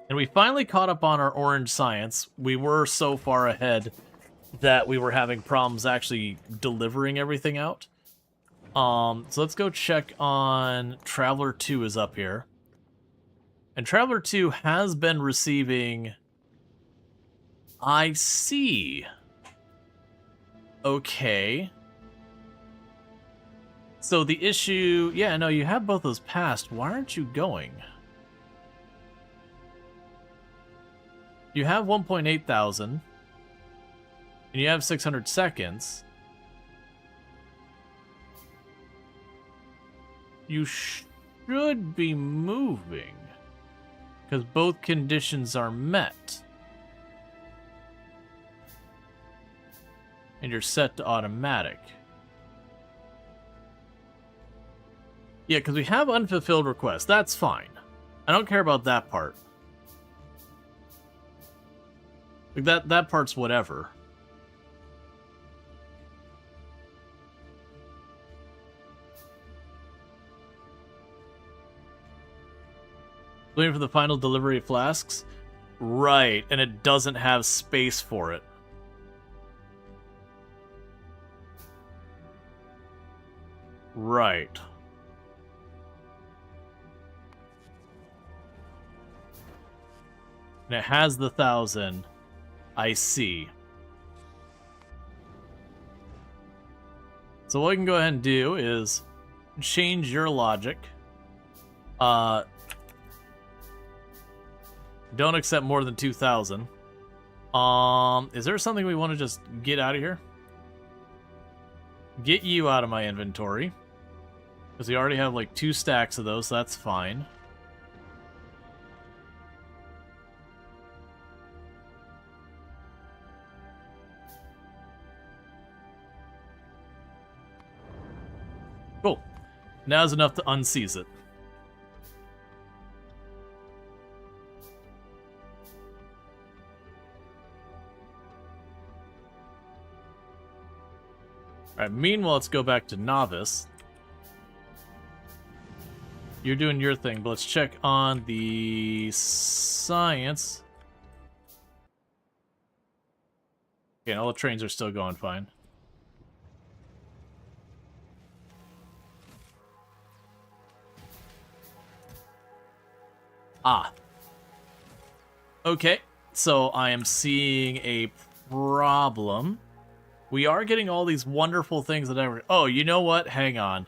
And we finally caught up on our orange science. We were so far ahead that we were having problems actually delivering everything out. So let's go check on Traveler 2 is up here. And Traveler 2 has been receiving... I see. Okay. So the issue... Yeah, no, you have both those passed. Why aren't you going? You have 1.8 thousand. And you have 600 seconds. You should be moving, because both conditions are met. And you're set to automatic. Yeah, because we have unfulfilled requests. That's fine. I don't care about that part. Like that part's whatever. Waiting for the final delivery of flasks? Right, and it doesn't have space for it. Right. And it has the 1,000. I see. So what I can go ahead and do is change your logic. Don't accept more than 2,000. Is there something we want to just get out of here? Get you out of my inventory. Because we already have like 2 stacks of those, so that's fine. Cool. Now's enough to unseize it. Alright, meanwhile, let's go back to Novice. You're doing your thing, but let's check on the science. Okay, all the trains are still going fine. Ah. Okay, so I am seeing a problem. We are getting all these wonderful things that I... Oh, you know what? Hang on.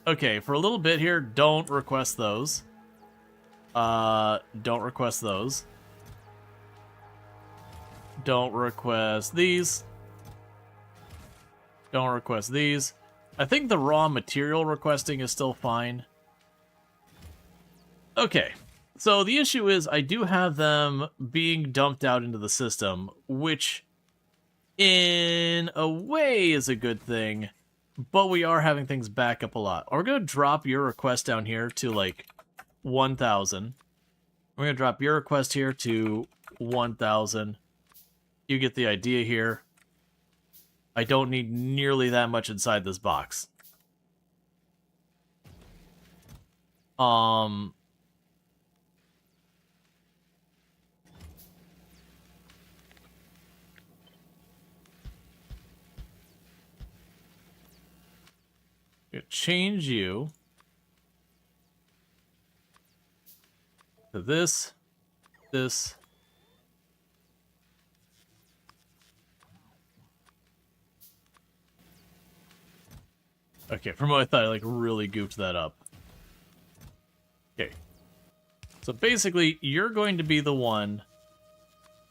Okay, for a little bit here, don't request those. Don't request those. Don't request these. Don't request these. I think the raw material requesting is still fine. Okay. So the issue is I do have them being dumped out into the system, which in a way is a good thing, but we are having things back up a lot. We're going to drop your request down here to like 1,000. We're going to drop your request here to 1,000. You get the idea here. I don't need nearly that much inside this box. Change you to this. Okay, from what I thought, I like really goofed that up. Okay. So basically, you're going to be the one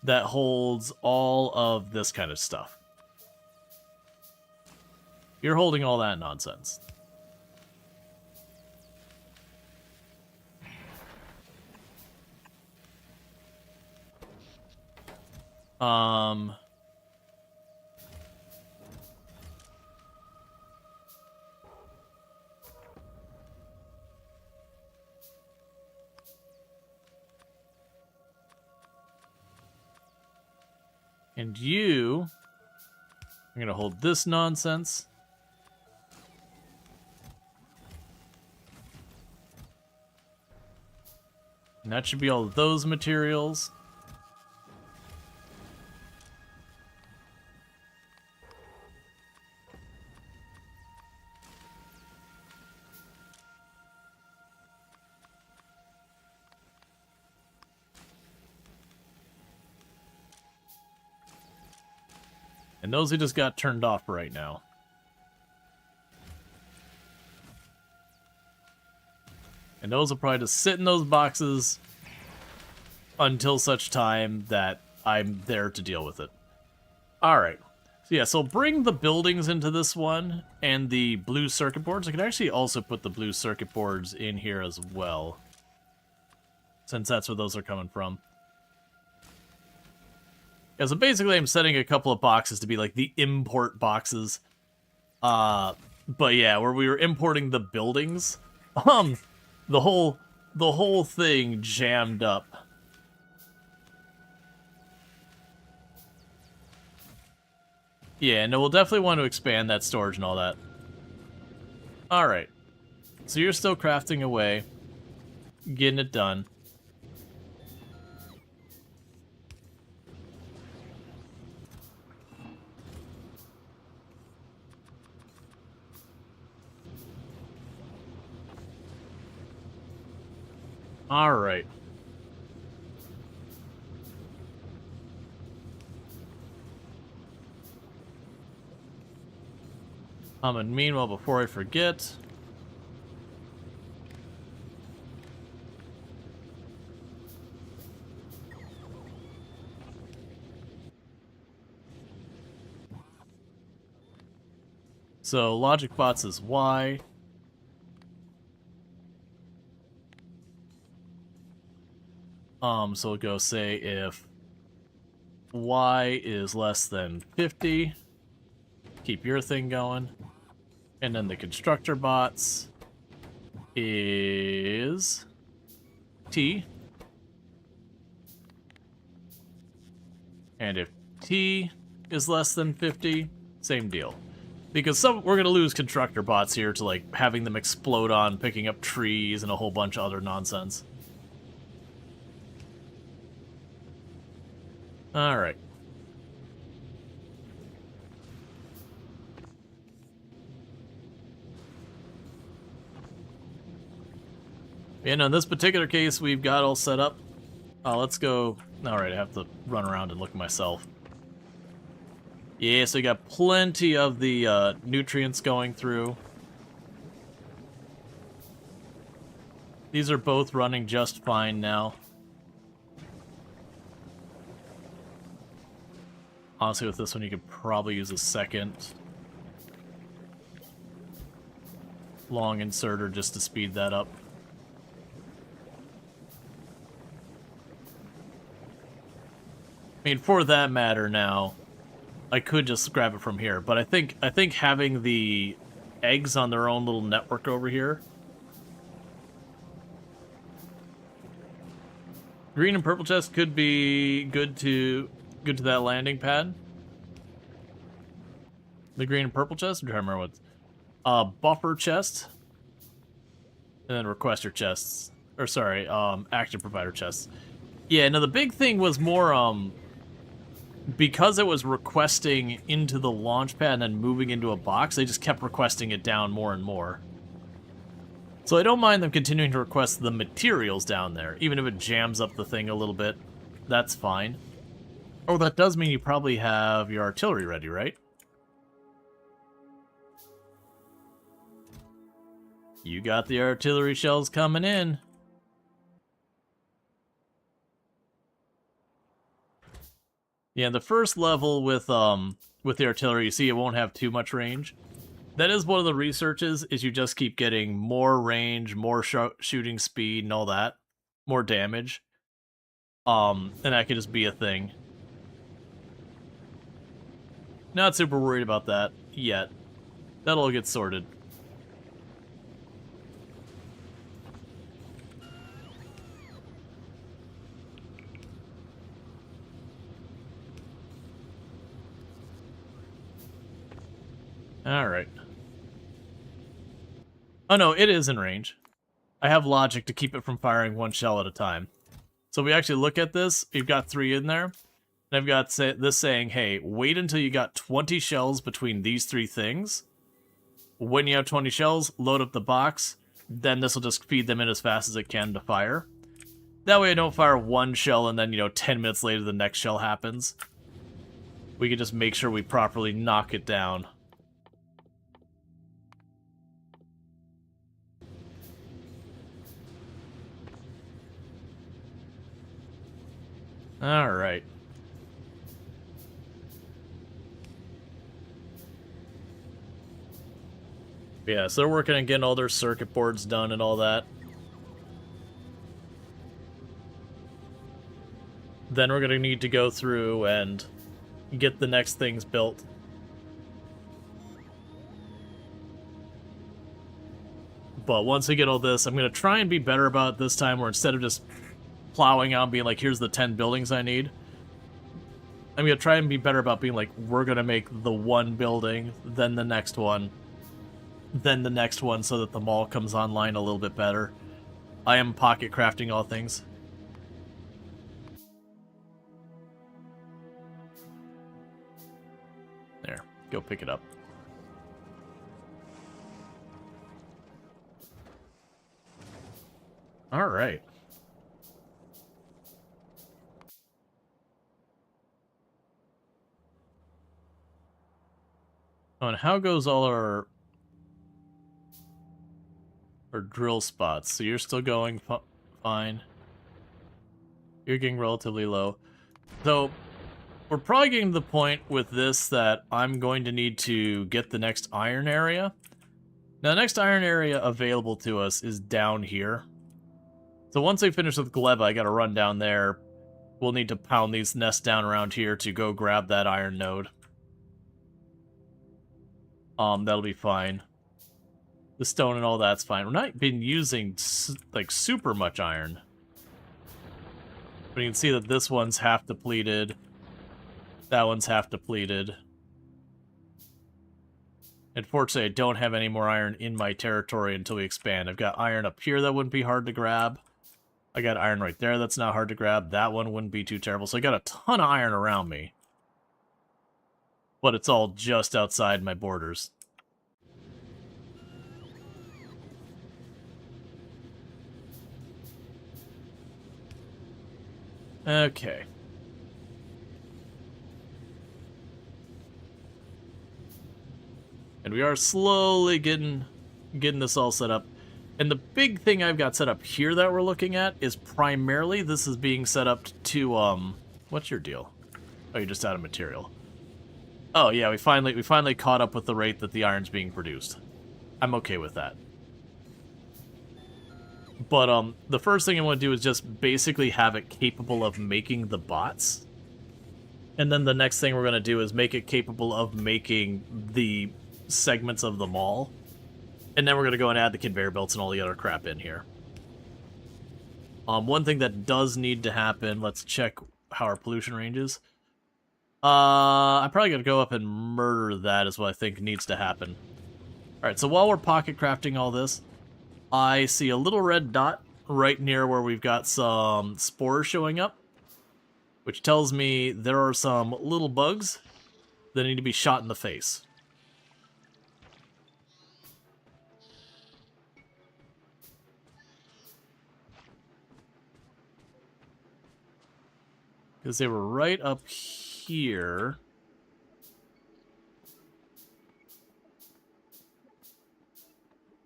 that holds all of this kind of stuff. You're holding all that nonsense. And you... I'm gonna hold this nonsense. And that should be all of those materials. And those who just got turned off right now. And those will probably just sit in those boxes until such time that I'm there to deal with it. Alright. So yeah, so bring the buildings into this one and the blue circuit boards. I can actually also put the blue circuit boards in here as well, since that's where those are coming from. Yeah, so basically I'm setting a couple of boxes to be like the import boxes. But yeah, where we were importing the buildings, the whole thing jammed up. Yeah, no, we'll definitely want to expand that storage and all that. Alright. So you're still crafting away, getting it done. Alright. And meanwhile, before I forget... So, logic bots is Y. So we'll go say if Y is less than 50, keep your thing going. And then the constructor bots is T. And if T is less than 50, same deal. Because we're going to lose constructor bots here to like having them explode on picking up trees and a whole bunch of other nonsense. Alright. And in this particular case, we've got all set up. Let's go. Alright, I have to run around and look at myself. Yeah, so you got plenty of the nutrients going through. These are both running just fine now. Honestly, with this one, you could probably use a second long inserter just to speed that up. I mean, for that matter now, I could just grab it from here, but I think having the eggs on their own little network over here. Green and purple chest could be good to that landing pad. The green and purple chest? I'm trying to remember what. Buffer chest. And then requester chests. Or sorry, action provider chests. Yeah, no, the big thing was more, because it was requesting into the launch pad and then moving into a box, they just kept requesting it down more and more. So I don't mind them continuing to request the materials down there, even if it jams up the thing a little bit. That's fine. Oh, that does mean you probably have your artillery ready, right? You got the artillery shells coming in. Yeah, the first level with the artillery, you see it won't have too much range. That is one of the researches, is you just keep getting more range, more shooting speed, and all that. More damage. And that could just be a thing. Not super worried about that yet. That'll all get sorted. Alright. Oh no, it is in range. I have logic to keep it from firing one shell at a time. So we actually look at this, we've got 3 in there. And I've got this saying, hey, wait until you got 20 shells between these 3 things. When you have 20 shells, load up the box. Then this will just feed them in as fast as it can to fire. That way I don't fire one shell and then, 10 minutes later the next shell happens. We can just make sure we properly knock it down. Alright. Yeah, so they're working on getting all their circuit boards done and all that. Then we're going to need to go through and get the next things built. But once we get all this, I'm going to try and be better about it this time, where instead of just plowing out and being like, here's the 10 buildings I need, I'm going to try and be better about being like, we're going to make the one building, then the next one, then the next one, so that the mall comes online a little bit better. I am pocket crafting all things. There, go pick it up. All right. Oh, and how goes all our drill spots? So you're still going fine. You're getting relatively low. So we're probably getting to the point with this that I'm going to need to get the next iron area. Now, the next iron area available to us is down here. So once I finish with Gleba, I gotta run down there. We'll need to pound these nests down around here to go grab that iron node. That'll be fine. The stone and all that's fine. We're not been using, like, super much iron. But you can see that this one's half depleted. That one's half depleted. Unfortunately, I don't have any more iron in my territory until we expand. I've got iron up here that wouldn't be hard to grab. I got iron right there that's not hard to grab. That one wouldn't be too terrible. So I got a ton of iron around me. But it's all just outside my borders. Okay. And we are slowly getting this all set up. And the big thing I've got set up here that we're looking at is primarily this is being set up to, what's your deal? Oh, you're just out of material. Oh, yeah, we finally caught up with the rate that the iron's being produced. I'm okay with that. But, the first thing I want to do is just basically have it capable of making the bots. And then the next thing we're going to do is make it capable of making the segments of the mall. And then we're going to go and add the conveyor belts and all the other crap in here. One thing that does need to happen, let's check how our pollution range is. I'm probably going to go up and murder that is what I think needs to happen. Alright, so while we're pocket crafting all this, I see a little red dot right near where we've got some spores showing up, which tells me there are some little bugs that need to be shot in the face. Because they were right up here.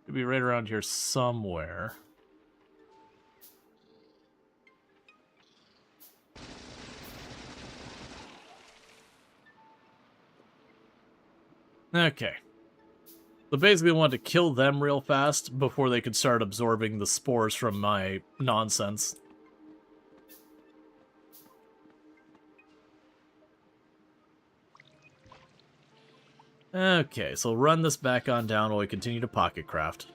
Could be right around here somewhere. Okay. So basically I wanted to kill them real fast before they could start absorbing the spores from my nonsense. Okay, so run this back on down while we continue to pocket craft.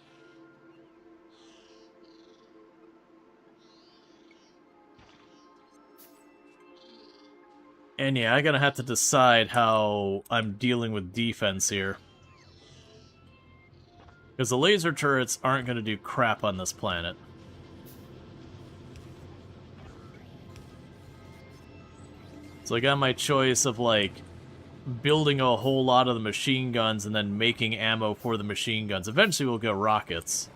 And yeah, I'm gonna have to decide how I'm dealing with defense here. Because the laser turrets aren't gonna do crap on this planet. So I got my choice of, like, building a whole lot of the machine guns and then making ammo for the machine guns. Eventually we'll go rockets,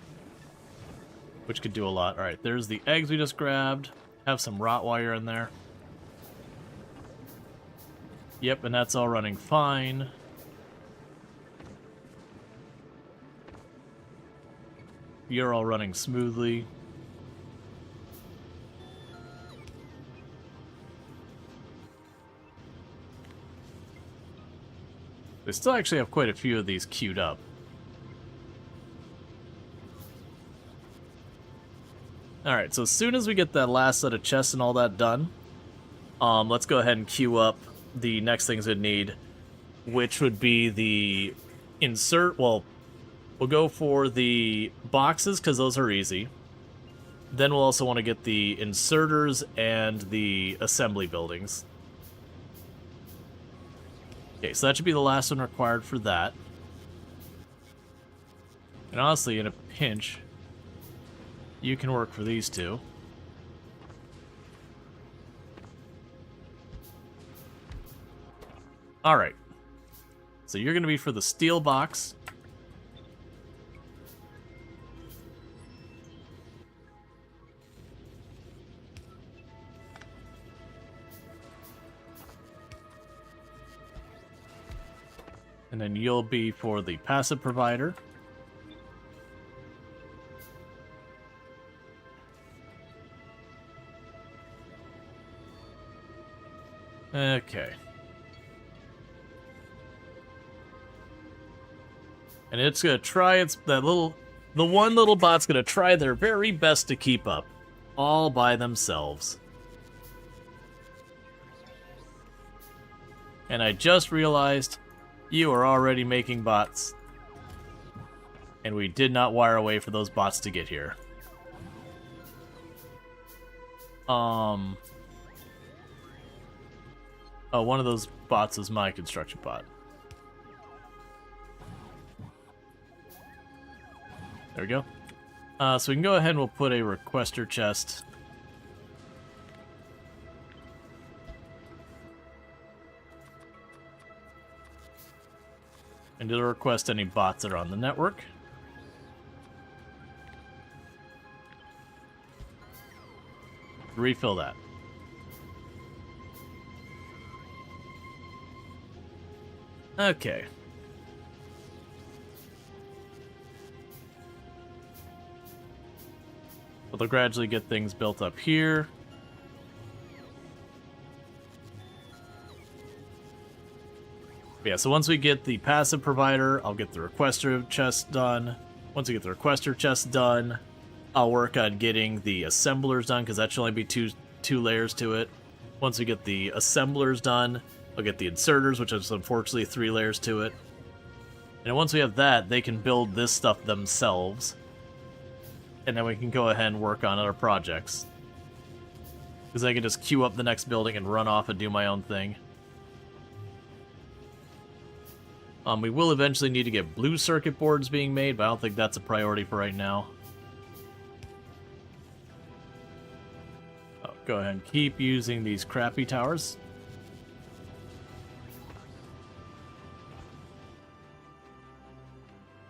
which could do a lot. Alright, there's the eggs we just grabbed. Have some rot wire in there. Yep, and that's all running fine. You're all running smoothly. They still actually have quite a few of these queued up. Alright, so as soon as we get that last set of chests and all that done, let's go ahead and queue up the next things we'd need, which would be the insert. Well, we'll go for the boxes, because those are easy. Then we'll also want to get the inserters and the assembly buildings. Okay, so that should be the last one required for that. And honestly, in a pinch, you can work for these two. Alright. So you're going to be for the steel box. And then you'll be for the passive provider. Okay. And it's gonna try the one little bot's gonna try their very best to keep up. All by themselves. And I just realized you are already making bots. And we did not wire away for those bots to get here. Oh, one of those bots is my construction bot. There we go. So we can go ahead and we'll put a requester chest. And it'll request any bots that are on the network. Refill that. Okay. But they'll gradually get things built up here. Yeah, so once we get the passive provider, I'll get the requester chest done. Once we get the requester chest done, I'll work on getting the assemblers done, because that should only be two layers to it. Once we get the assemblers done, I'll get the inserters, which is unfortunately 3 layers to it. And once we have that, they can build this stuff themselves. And then we can go ahead and work on other projects. Because I can just queue up the next building and run off and do my own thing. We will eventually need to get blue circuit boards being made, but I don't think that's a priority for right now. Oh, go ahead and keep using these crappy towers.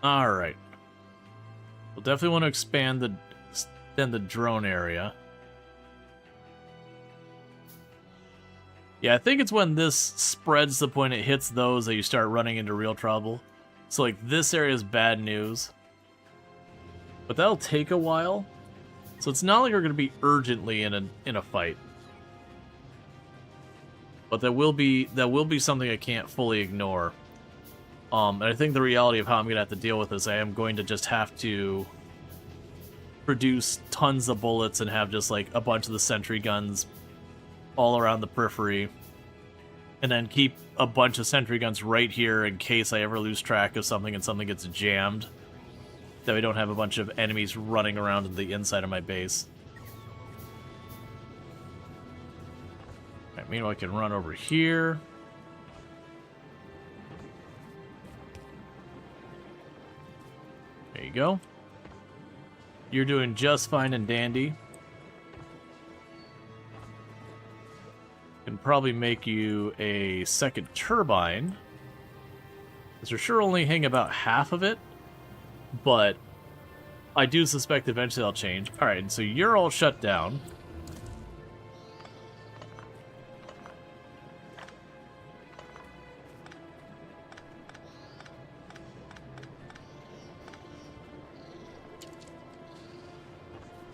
Alright. We'll definitely want to expand the drone area. Yeah, I think it's when this spreads to the point it hits those that you start running into real trouble. So, like, this area is bad news. But that'll take a while. So it's not like we're going to be urgently in a fight. But that will be something I can't fully ignore. And I think the reality of how I'm going to have to deal with this, I am going to just have to produce tons of bullets and have just, like, a bunch of the sentry guns all around the periphery, and then keep a bunch of sentry guns right here in case I ever lose track of something and something gets jammed, that we don't have a bunch of enemies running around in the inside of my base. Alright, meanwhile I can run over here. There you go. You're doing just fine and dandy. Can probably make you a second turbine. Because we're sure only hitting about half of it. But I do suspect eventually I'll change. Alright, so you're all shut down.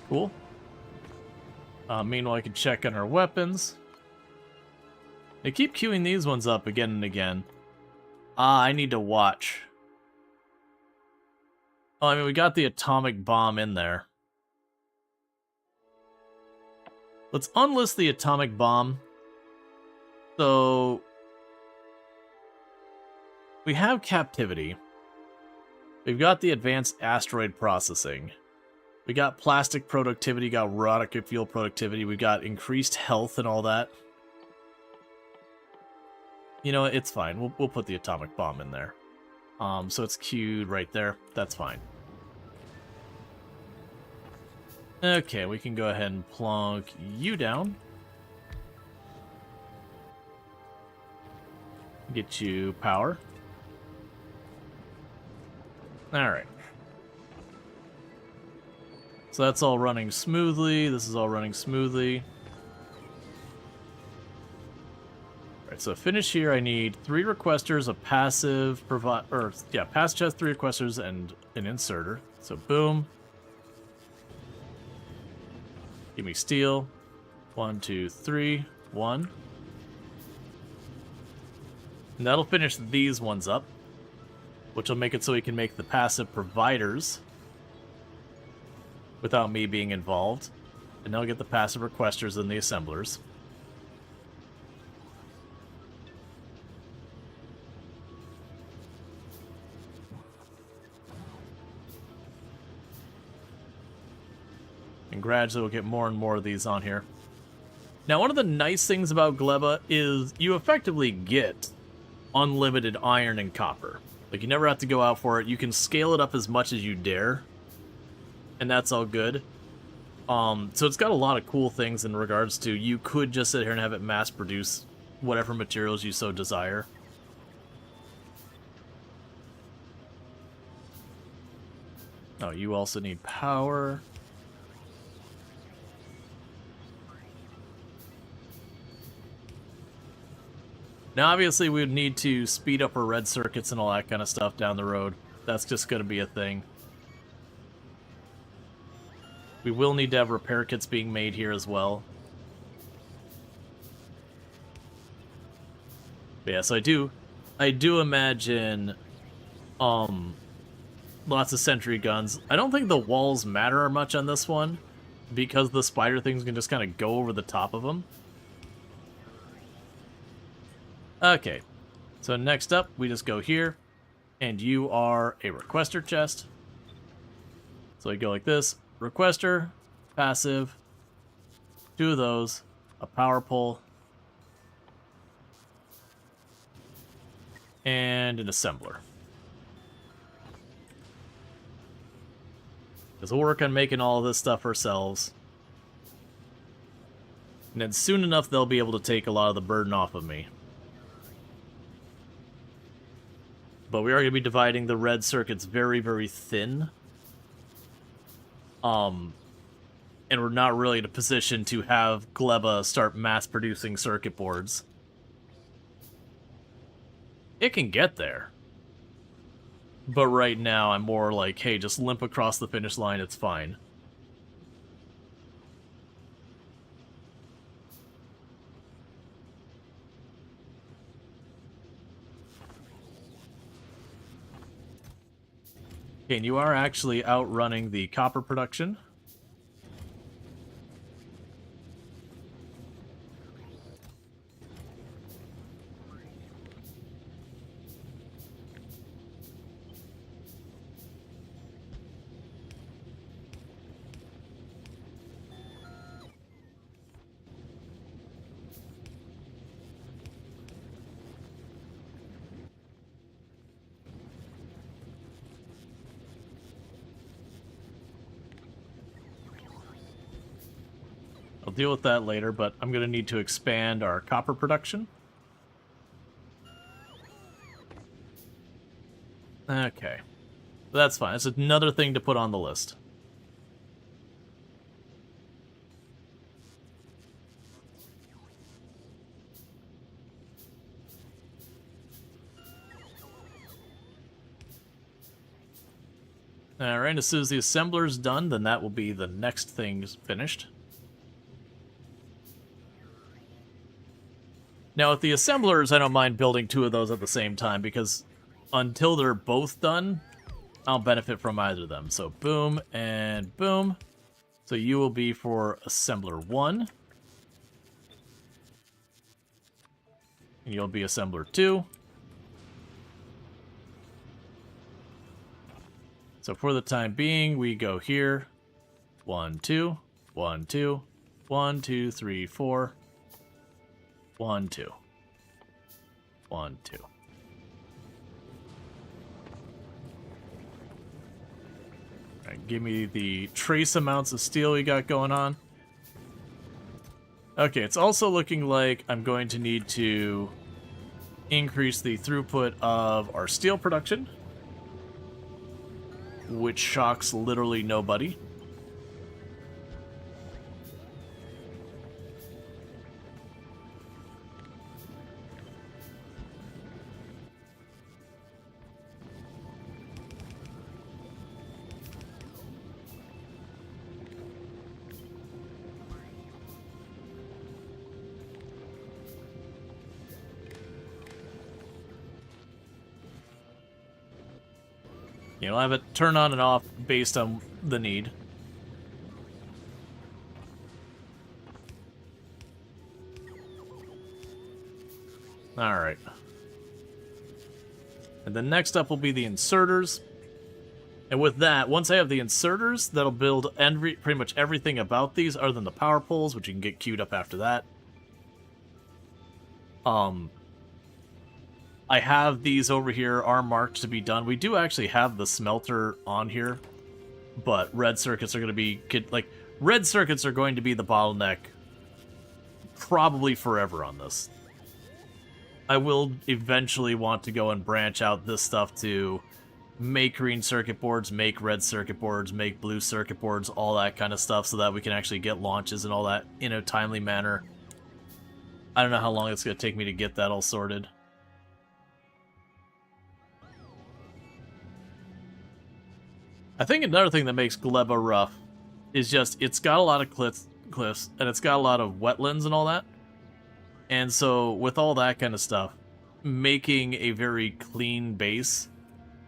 Cool. Meanwhile, I can check on our weapons. They keep queuing these ones up again and again. I need to watch. Oh, I mean, we got the atomic bomb in there. Let's unlist the atomic bomb. So, we have captivity. We've got the advanced asteroid processing. We got plastic productivity, got rocket fuel productivity, we got increased health and all that. You know, it's fine. We'll put the atomic bomb in there. So it's queued right there. That's fine. Okay, we can go ahead and plonk you down. Get you power. Alright. So that's all running smoothly. This is all running smoothly. Alright, so finish here. I need 3 requesters, a passive pass chest, 3 requesters, and an inserter. So boom. Give me steel. 1, 2, 3. 1. And that'll finish these ones up, which will make it so we can make the passive providers without me being involved. And then I'll get the passive requesters and the assemblers. And gradually we'll get more and more of these on here. Now, one of the nice things about Gleba is you effectively get unlimited iron and copper. Like, you never have to go out for it. You can scale it up as much as you dare. And that's all good. So it's got a lot of cool things in regards to you could just sit here and have it mass produce whatever materials you so desire. Oh, you also need power. Now, obviously, we would need to speed up our red circuits and all that kind of stuff down the road. That's just going to be a thing. We will need to have repair kits being made here as well. But yeah, so I do imagine, lots of sentry guns. I don't think the walls matter much on this one, because the spider things can just kind of go over the top of them. Okay, so next up, we just go here, and you are a requester chest. So I go like this, requester, passive, 2 of those, a power pole, and an assembler. Because we'll work on making all of this stuff ourselves. And then soon enough, they'll be able to take a lot of the burden off of me. But we are going to be dividing the red circuits very, very thin. And we're not really in a position to have Gleba start mass-producing circuit boards. It can get there. But right now, I'm more like, hey, just limp across the finish line, it's fine. Okay, and you are actually outrunning the copper production. I'll deal with that later, but I'm going to need to expand our copper production. Okay. That's fine. It's another thing to put on the list. Alright, as soon as the assembler's done, then that will be the next thing finished. Now, with the assemblers, I don't mind building 2 of those at the same time, because until they're both done, I'll benefit from either of them. So, boom and boom. So you will be for assembler 1. And you'll be assembler 2. So for the time being, we go here. 1, 2, 1, 2, 1, 2, 3, 4. 1, 2. 1, 2. Alright, give me the trace amounts of steel we got going on. Okay, it's also looking like I'm going to need to increase the throughput of our steel production, which shocks literally nobody. You know, I have it turn on and off based on the need. Alright. And then next up will be the inserters. And with that, once I have the inserters, that'll build pretty much everything about these other than the power poles, which you can get queued up after that. I have these over here are marked to be done. We do actually have the smelter on here, but red circuits are going to be red circuits are going to be the bottleneck probably forever on this. I will eventually want to go and branch out this stuff to make green circuit boards, make red circuit boards, make blue circuit boards, all that kind of stuff, so that we can actually get launches and all that in a timely manner. I don't know how long it's going to take me to get that all sorted. I think another thing that makes Gleba rough is just, it's got a lot of cliffs, and it's got a lot of wetlands and all that. And so, with all that kind of stuff, making a very clean base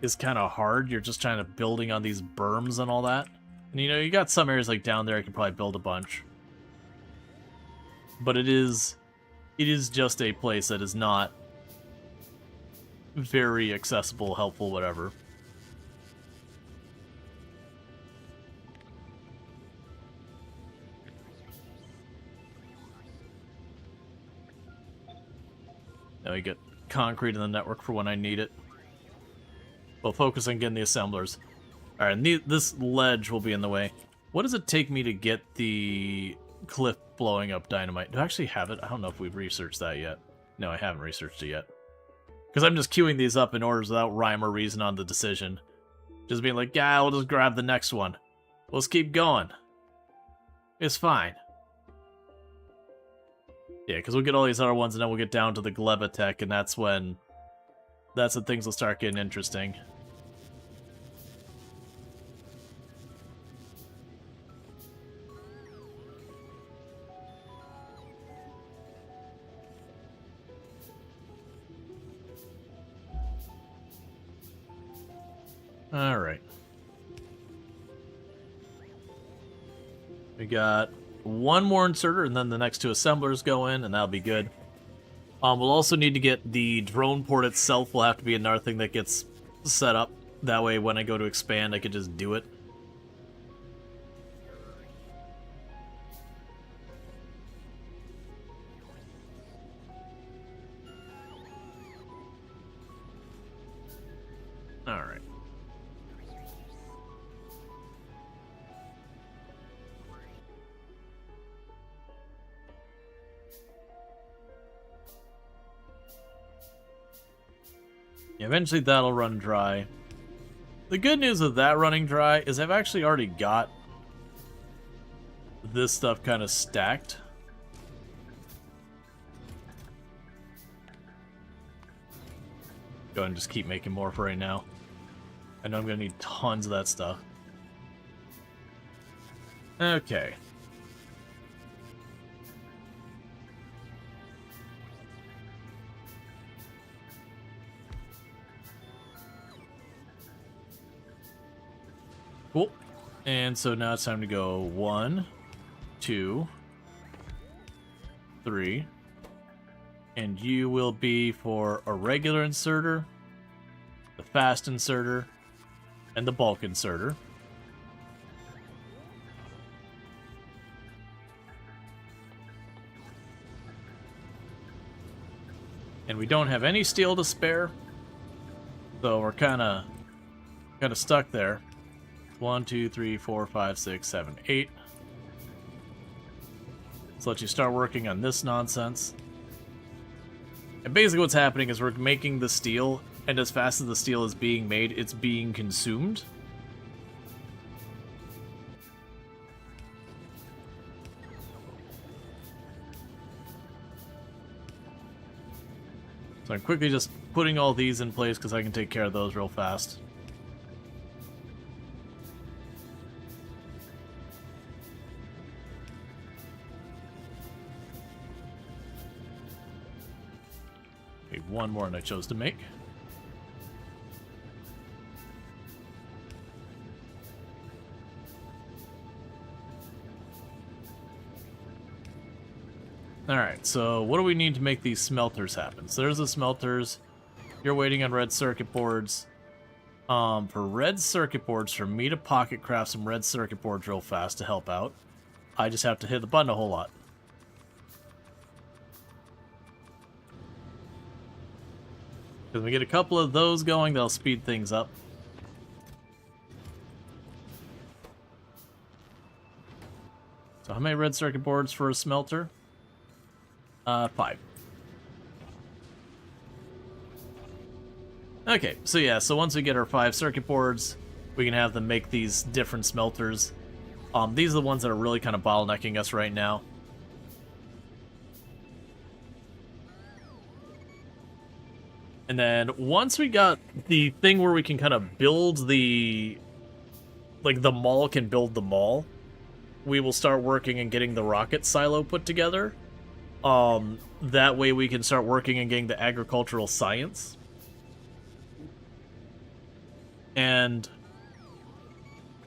is kind of hard. You're just trying to building on these berms and all that. And you know, you got some areas like down there I could probably build a bunch. But it is just a place that is not very accessible, helpful, whatever. Now we get concrete in the network for when I need it. We'll focus on getting the assemblers. Alright, and this ledge will be in the way. What does it take me to get the cliff blowing up dynamite? Do I actually have it? I don't know if we've researched that yet. No, I haven't researched it yet. Because I'm just queuing these up in orders without rhyme or reason on the decision. Just being like, yeah, I'll just grab the next one. Let's keep going. It's fine. Yeah, because we'll get all these other ones, and then we'll get down to the Gleba tech, and that's when things will start getting interesting. Alright. We got one more inserter, and then the next two assemblers go in, and that'll be good. We'll also need to get the drone port itself. Will have to be another thing that gets set up. That way, when I go to expand, I can just do it. Alright. Eventually that'll run dry. The good news of that running dry is I've actually already got this stuff kind of stacked. Go ahead and just keep making more for right now. I know I'm going to need tons of that stuff. Okay. Cool. And so now it's time to go 1, 2, 3. And you will be for a regular inserter, the fast inserter, and the bulk inserter. And we don't have any steel to spare, so we're kind of stuck there. 1, 2, 3, 4, 5, 6, 7, 8. Let's let you start working on this nonsense. And basically what's happening is we're making the steel, and as fast as the steel is being made, it's being consumed. So I'm quickly just putting all these in place because I can take care of those real fast. Okay, one more and I chose to make. Alright, so what do we need to make these smelters happen? So there's the smelters. You're waiting on red circuit boards. For red circuit boards, for me to pocket craft some red circuit boards real fast to help out, I just have to hit the button a whole lot. Because we get a couple of those going, they'll speed things up. So how many red circuit boards for a smelter? 5. Okay, so yeah, so once we get our 5 circuit boards, we can have them make these different smelters. These are the ones that are really kind of bottlenecking us right now. And then once we got the thing where we can kind of build the... like the mall can build the mall, we will start working and getting the rocket silo put together. That way we can start working and getting the agricultural science. And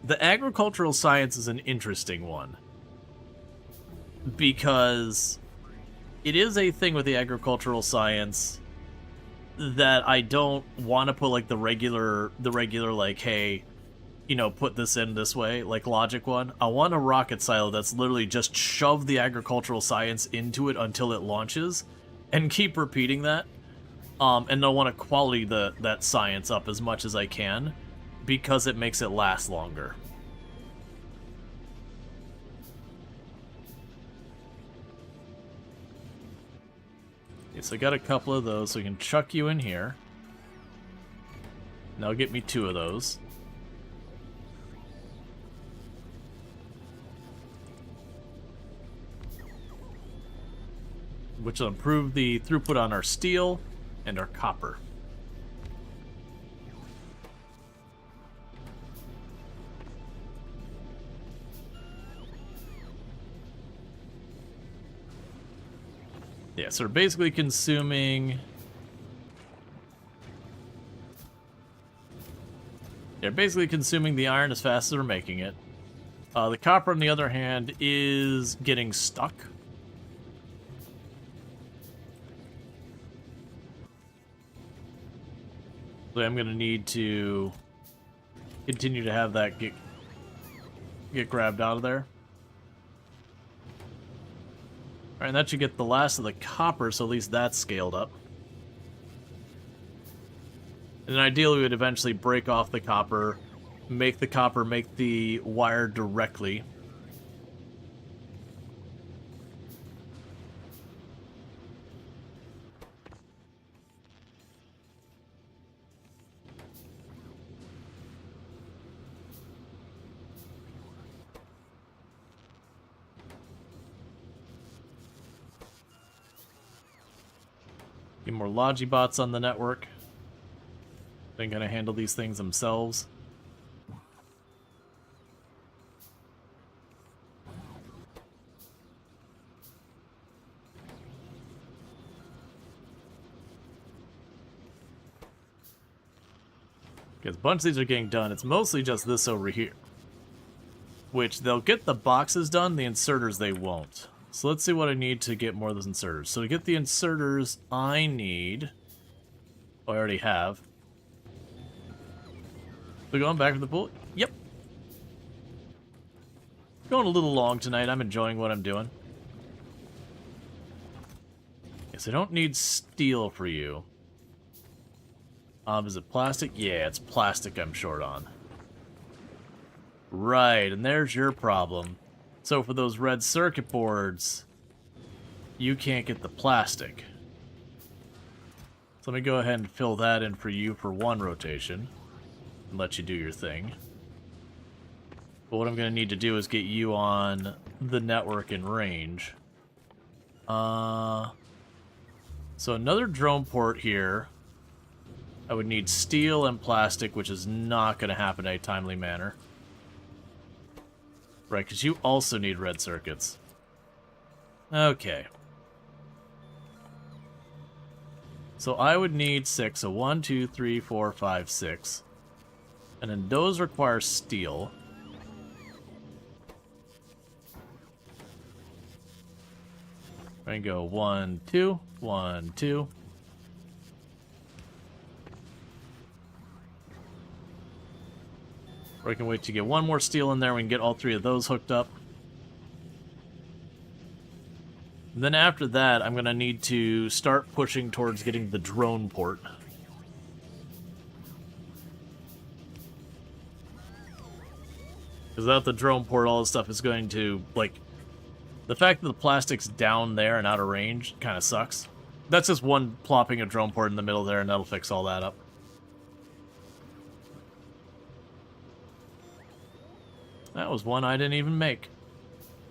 the agricultural science is an interesting one. Because it is a thing with the agricultural science that I don't want to put like the regular like, hey, you know, put this in this way, like logic one. I want a rocket silo that's literally just shove the agricultural science into it until it launches and keep repeating that. And I want to quality that science up as much as I can because it makes it last longer. Okay, so I got a couple of those, so we can chuck you in here. Now get me 2 of those. Which will improve the throughput on our steel and our copper. Yeah, so we're basically consuming... They're basically consuming the iron as fast as we're making it. The copper, on the other hand, is getting stuck. So I'm going to need to continue to have that get grabbed out of there. Alright, and that should get the last of the copper, so at least that's scaled up. And then ideally we would eventually break off the copper, make the wire directly. Get more Logibots on the network. They're gonna handle these things themselves. Because a bunch of these are getting done. It's mostly just this over here. Which they'll get the boxes done, the inserters they won't. So let's see what I need to get more of those inserters. So to get the inserters, I need... Oh, I already have. So going back to the pool? Yep. Going a little long tonight. I'm enjoying what I'm doing. Yes, I don't need steel for you. Is it plastic? Yeah, it's plastic I'm short on. Right, and there's your problem. So for those red circuit boards, you can't get the plastic. So let me go ahead and fill that in for you for 1 rotation. And let you do your thing. But what I'm going to need to do is get you on the network in range. So another drone port here. I would need steel and plastic, which is not going to happen in a timely manner. Right, because you also need red circuits. Okay. So I would need 6. So 1, 2, 3, 4, 5, 6. And then those require steel. I can go 1, 2, 1, 2. Or I can wait to get 1 more steel in there. We can get all 3 of those hooked up. And then after that, I'm going to need to start pushing towards getting the drone port. Because without the drone port, all this stuff is going to, like... The fact that the plastic's down there and out of range kind of sucks. That's just one plopping a drone port in the middle there, and that'll fix all that up. That was one I didn't even make.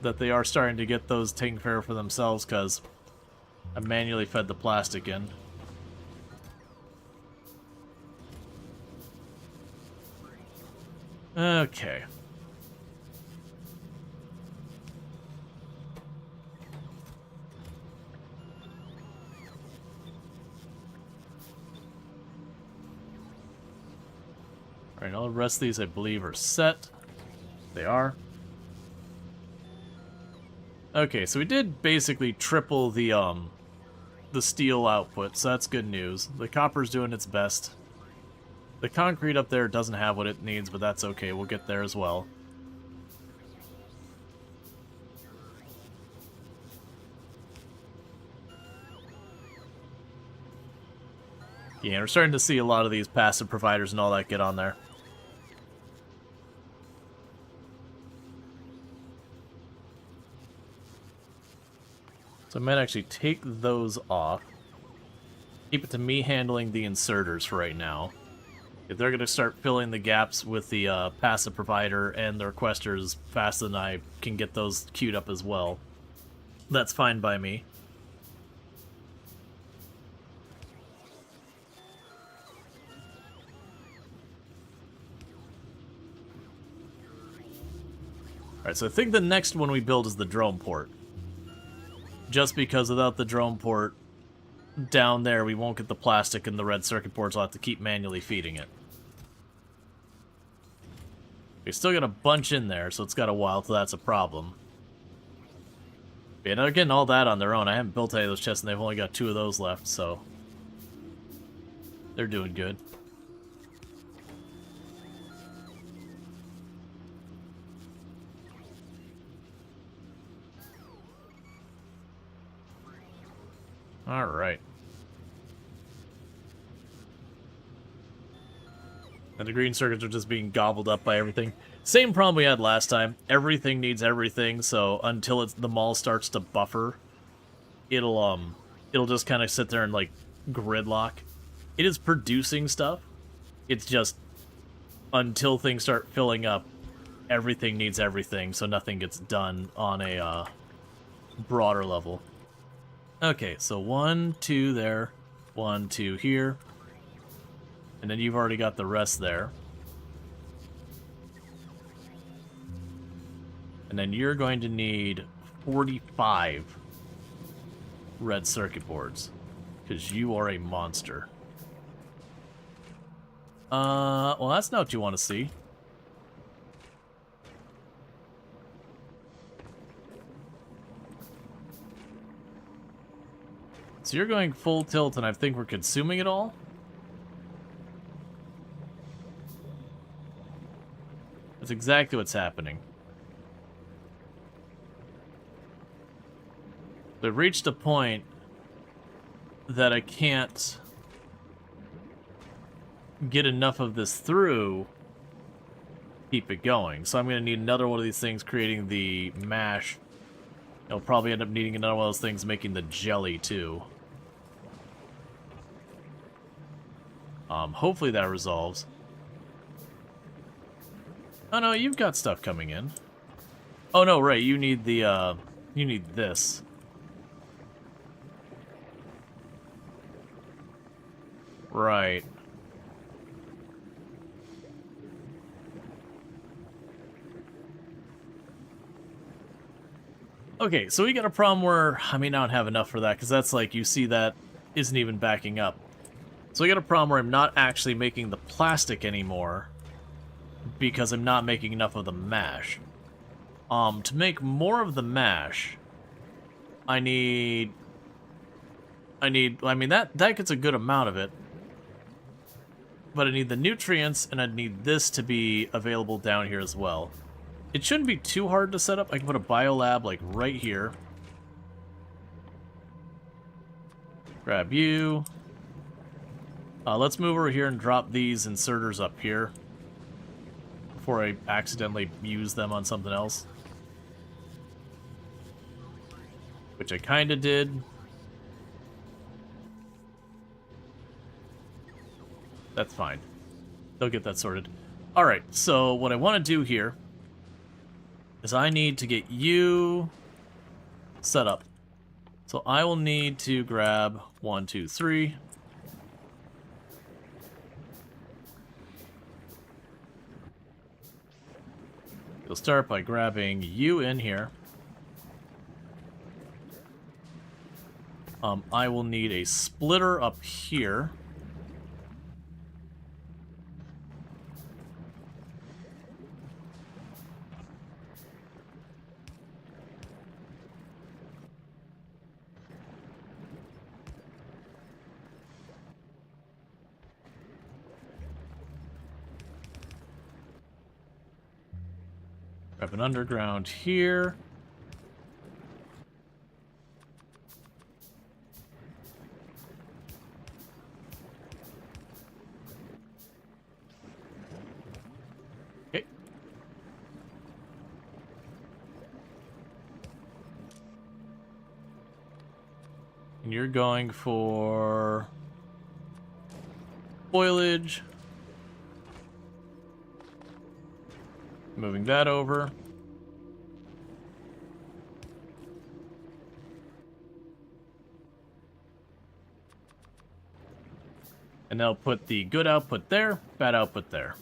That they are starting to get those taken care of for themselves, because I manually fed the plastic in. Okay. Alright, all the rest of these I believe are set. They are. Okay, so we did basically triple the steel output, so that's good news. The copper's doing its best. The concrete up there doesn't have what it needs, but that's okay. We'll get there as well. Yeah, we're starting to see a lot of these passive providers and all that get on there. So I might actually take those off. Keep it to me handling the inserters for right now. If they're going to start filling the gaps with the passive provider and the requesters faster than I can get those queued up as well, that's fine by me. Alright, so I think the next one we build is the drone port. Just because without the drone port down there, we won't get the plastic and the red circuit boards. I'll have to keep manually feeding it. We still got a bunch in there, so it's got a while till that's a problem. And they're getting all that on their own. I haven't built any of those chests, and they've only got 2 of those left, so they're doing good. Alright. And the green circuits are just being gobbled up by everything. Same problem we had last time. Everything needs everything, so until the mall starts to buffer, it'll just kind of sit there and, like, gridlock. It is producing stuff. It's just, until things start filling up, everything needs everything, so nothing gets done on a broader level. Okay, so 1, 2 there, 1, 2 here, and then you've already got the rest there. And then you're going to need 45 red circuit boards, because you are a monster. Well, that's not what you want to see. So you're going full tilt, and I think we're consuming it all? That's exactly what's happening. We've reached a point that I can't get enough of this through, keep it going. So I'm going to need another one of these things creating the mash. I'll probably end up needing another one of those things making the jelly, too. Hopefully that resolves. Oh no, you've got stuff coming in. Oh no, right, you need the, you need this. Right. Okay, so we got a problem where I may not have enough for that, because that's like, you see that isn't even backing up. So we got a problem where I'm not actually making the plastic anymore, because I'm not making enough of the mash. To make more of the mash, I mean, that gets a good amount of it, but I need the nutrients, and I need this to be available down here as well. It shouldn't be too hard to set up. I can put a biolab, like, right here. Grab you. Let's move over here and drop these inserters up here before I accidentally use them on something else. Which I kind of did. That's fine. They'll get that sorted. Alright, so what I want to do here is I need to get you set up. So I will need to grab 1, 2, 3. You'll start by grabbing you in here. I will need a splitter up here. Grab an underground here. Okay. And you're going for foliage. Moving that over. And they'll put the good output there, bad output there.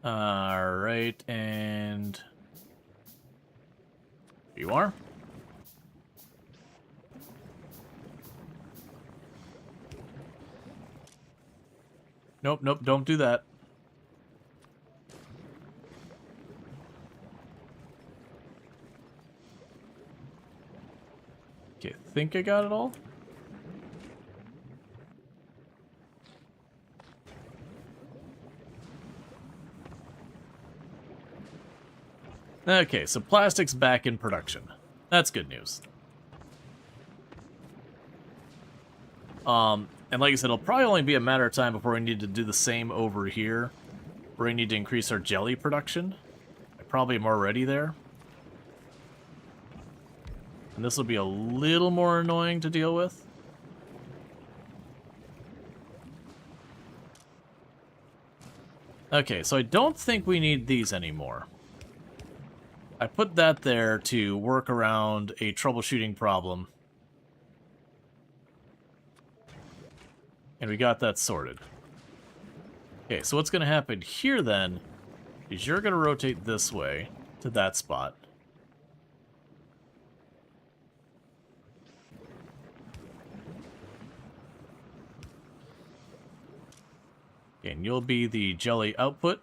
Alright, and here you are. Nope, nope, don't do that. Okay, think I got it all? Okay, so plastic's back in production. That's good news. And like I said, it'll probably only be a matter of time before we need to do the same over here, where we need to increase our jelly production. I probably am already there. And this will be a little more annoying to deal with. Okay, so I don't think we need these anymore. I put that there to work around a troubleshooting problem. And we got that sorted. Okay, so what's going to happen here then is you're going to rotate this way to that spot. And you'll be the jelly output.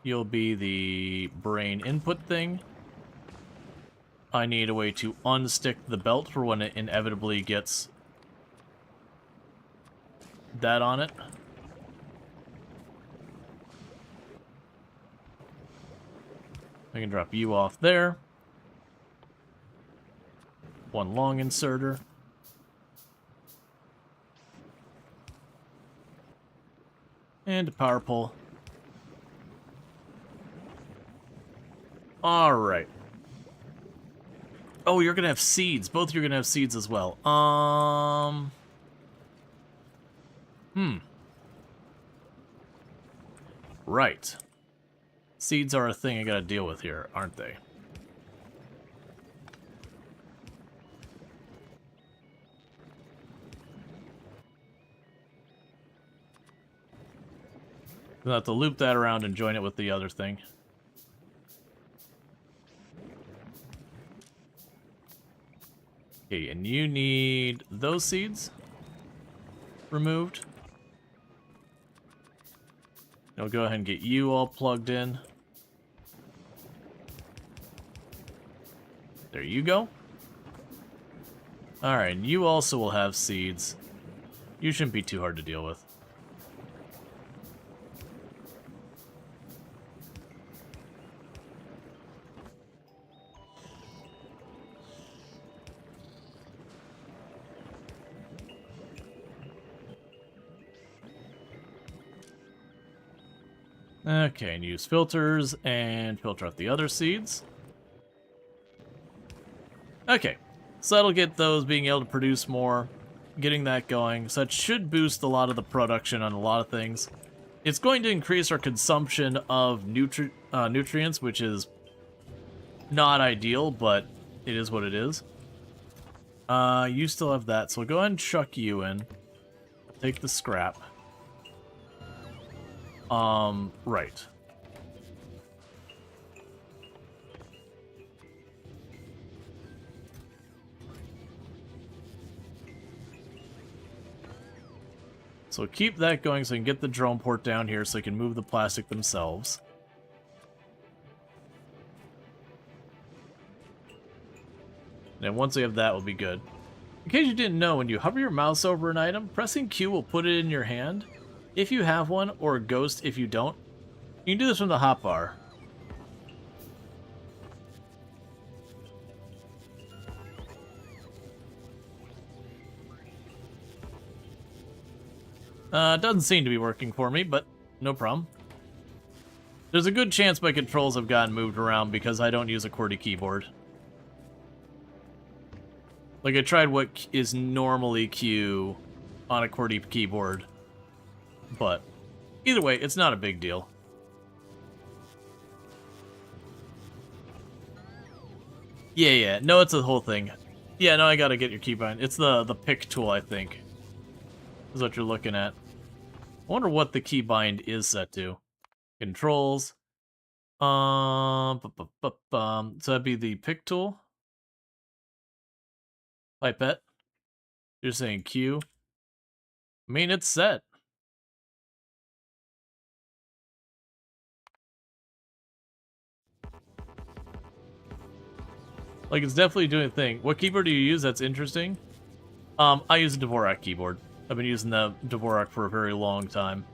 You'll be the brain input thing. I need a way to unstick the belt for when it inevitably gets that on it. I can drop you off there. One long inserter. And a power pole. Alright. Oh, you're gonna have seeds. Both you're gonna have seeds as well. Right. Seeds are a thing I gotta deal with here, aren't they? We'll have to loop that around and join it with the other thing. Okay, and you need those seeds removed. I'll go ahead and get you all plugged in. There you go. Alright, and you also will have seeds. You shouldn't be too hard to deal with. Okay, and use filters and filter out the other seeds. Okay, so that'll get those being able to produce more, getting that going. So that should boost a lot of the production on a lot of things. It's going to increase our consumption of nutrients, which is not ideal, but it is what it is. You still have that, so we'll go ahead and chuck you in. Take the scrap. Right. So keep that going so we can get the drone port down here so we can move the plastic themselves. And once we have that, we'll be good. In case you didn't know, when you hover your mouse over an item, pressing Q will put it in your hand if you have one, or Ghost if you don't. You can do this from the hotbar. Doesn't seem to be working for me, but no problem. There's a good chance my controls have gotten moved around because I don't use a QWERTY keyboard. Like, I tried what is normally Q on a QWERTY keyboard, but either way, it's not a big deal. Yeah, no, it's a whole thing. Yeah, no, I gotta get your keybind. It's the pick tool, I think, is what you're looking at. I wonder what the keybind is set to. Controls. So that'd be the pick tool. Pipette. You're saying Q. I mean, it's set. Like, it's definitely doing a thing. What keyboard do you use? That's interesting. I use a Dvorak keyboard. I've been using the Dvorak for a very long time.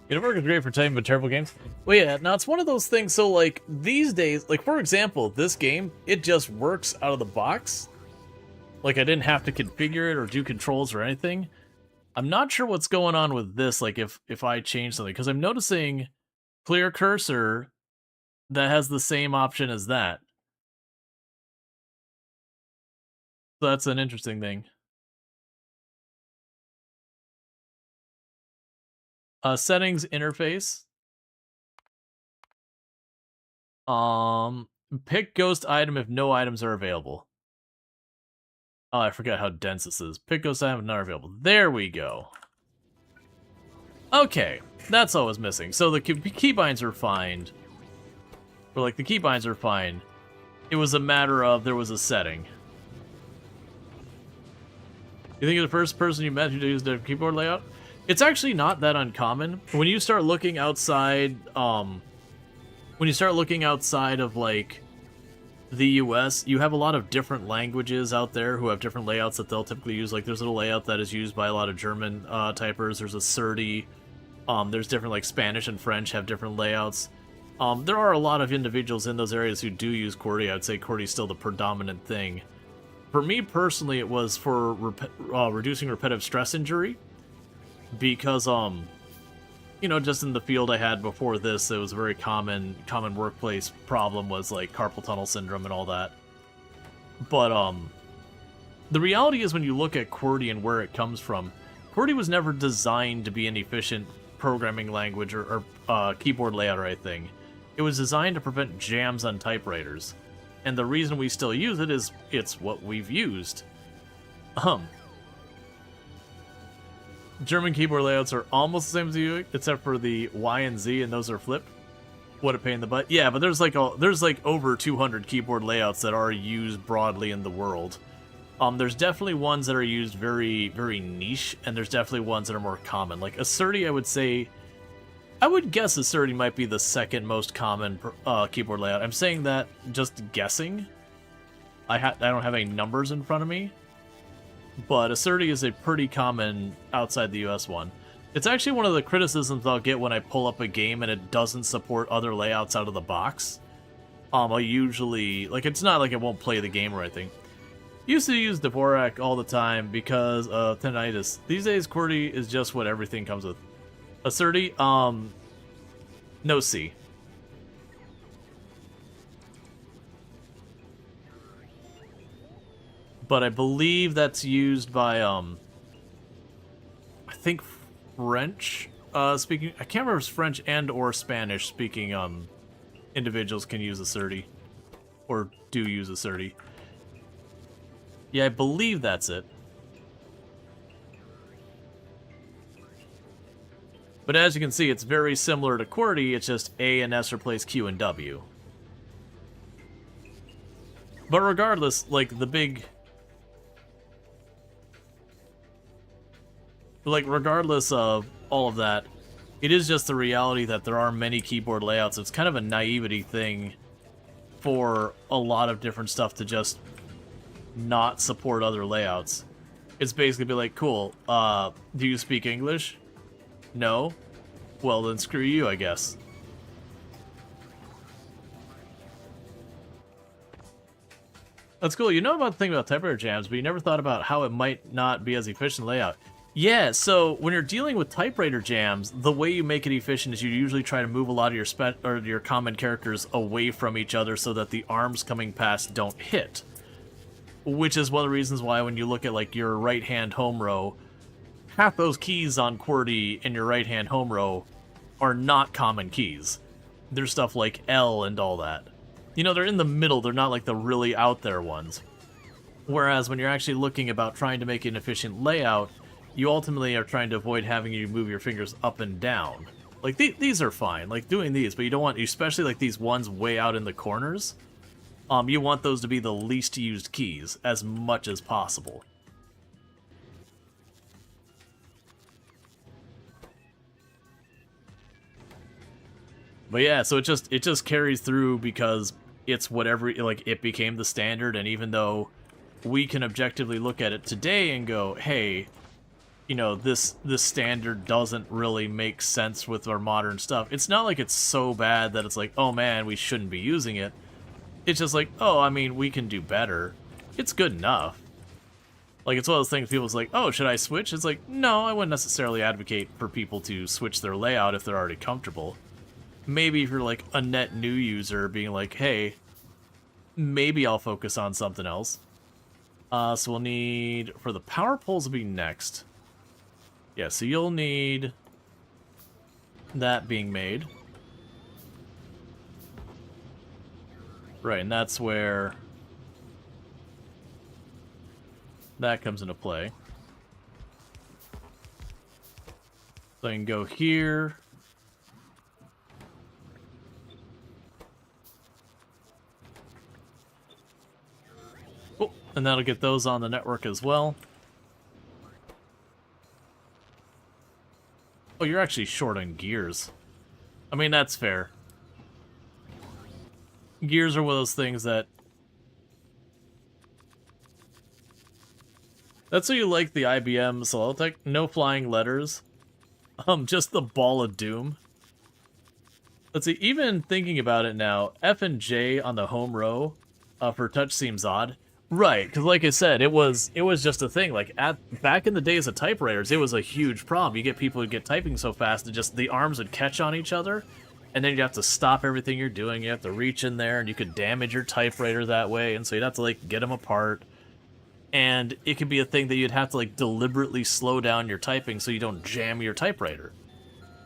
Dvorak is great for typing, but terrible games. Well, yeah, now it's one of those things, so, like, these days, like, for example, this game, it just works out of the box. Like, I didn't have to configure it or do controls or anything. I'm not sure what's going on with this, like, if I change something, because I'm noticing clear cursor that has the same option as that. So that's an interesting thing. Settings interface. Pick ghost item if no items are available. Oh, I forgot how dense this is. Pick ghost item if not available. There we go. Okay, that's all I was missing. So the keybinds are fine. Or, like, the keybinds are fine. It was a matter of there was a setting. You think you're the first person you met who used a keyboard layout? It's actually not that uncommon. When you start looking outside, of, like, the US, you have a lot of different languages out there who have different layouts that they'll typically use. Like, there's a layout that is used by a lot of German typers. There's a SERDI. There's different, like, Spanish and French have different layouts. There are a lot of individuals in those areas who do use QWERTY. I'd say QWERTY is still the predominant thing. For me personally, it was for reducing repetitive stress injury, because you know, just in the field I had before this, it was a very common workplace problem was like carpal tunnel syndrome and all that. But the reality is, when you look at QWERTY and where it comes from, QWERTY was never designed to be an efficient programming language or keyboard layout or anything. It was designed to prevent jams on typewriters. And the reason we still use it is it's what we've used. German keyboard layouts are almost the same as you, except for the Y and Z, and those are flipped. What a pain in the butt. Yeah, but there's like over 200 keyboard layouts that are used broadly in the world. There's definitely ones that are used very, very niche, and there's definitely ones that are more common. Like ASCII, I would guess ASCII might be the second most common keyboard layout. I'm saying that just guessing. I don't have any numbers in front of me, but ASCII is a pretty common outside the US one. It's actually one of the criticisms I'll get when I pull up a game and it doesn't support other layouts out of the box. I usually, like, it's not like it won't play the game or anything. Used to use Dvorak all the time because of tinnitus. These days, QWERTY is just what everything comes with. ASCII, no C. But I believe that's used by, I think French speaking, I can't remember if it's French and or Spanish speaking individuals can use ASCII, or do use ASCII. Yeah, I believe that's it. But as you can see, it's very similar to QWERTY, it's just A and S replace Q and W. But regardless, like, the big... Like, regardless of all of that, it is just the reality that there are many keyboard layouts. It's kind of a naivety thing for a lot of different stuff to just not support other layouts. It's basically be like, cool, do you speak English? No? Well, then screw you, I guess. That's cool. You know about the thing about typewriter jams, but you never thought about how it might not be as efficient layout. Yeah, so when you're dealing with typewriter jams, the way you make it efficient is you usually try to move a lot of your common characters away from each other so that the arms coming past don't hit. Which is one of the reasons why when you look at like your right-hand home row, half those keys on QWERTY in your right-hand home row are not common keys. There's stuff like L and all that. You know, they're in the middle, they're not like the really out there ones. Whereas when you're actually looking about trying to make an efficient layout, you ultimately are trying to avoid having you move your fingers up and down. Like, these are fine, like doing these, but you don't want, especially like these ones way out in the corners, you want those to be the least used keys as much as possible. But yeah, so it just carries through because it's whatever, like, it became the standard, and even though we can objectively look at it today and go, hey, you know, this standard doesn't really make sense with our modern stuff. It's not like it's so bad that it's like, oh man, we shouldn't be using it. It's just like, oh, I mean, we can do better. It's good enough. Like, it's one of those things people's like, oh, should I switch? It's like, no, I wouldn't necessarily advocate for people to switch their layout if they're already comfortable. Maybe if you're like a net new user being like, hey, maybe I'll focus on something else. So we'll need, for the power poles will be next. Yeah, so you'll need that being made. Right, and that's where that comes into play. So I can go here. Oh, and that'll get those on the network as well. Oh, you're actually short on gears. I mean, that's fair. Gears are one of those things that... That's what you like the IBM Solotech. No flying letters. Just the ball of doom. Let's see, even thinking about it now, F and J on the home row for touch seems odd. Right, because like I said, it was just a thing. Like, back in the days of typewriters, it was a huge problem. You get people who get typing so fast that just the arms would catch on each other, and then you'd have to stop everything you're doing. You have to reach in there, and you could damage your typewriter that way, and so you'd have to, like, get them apart. And it could be a thing that you'd have to, like, deliberately slow down your typing so you don't jam your typewriter.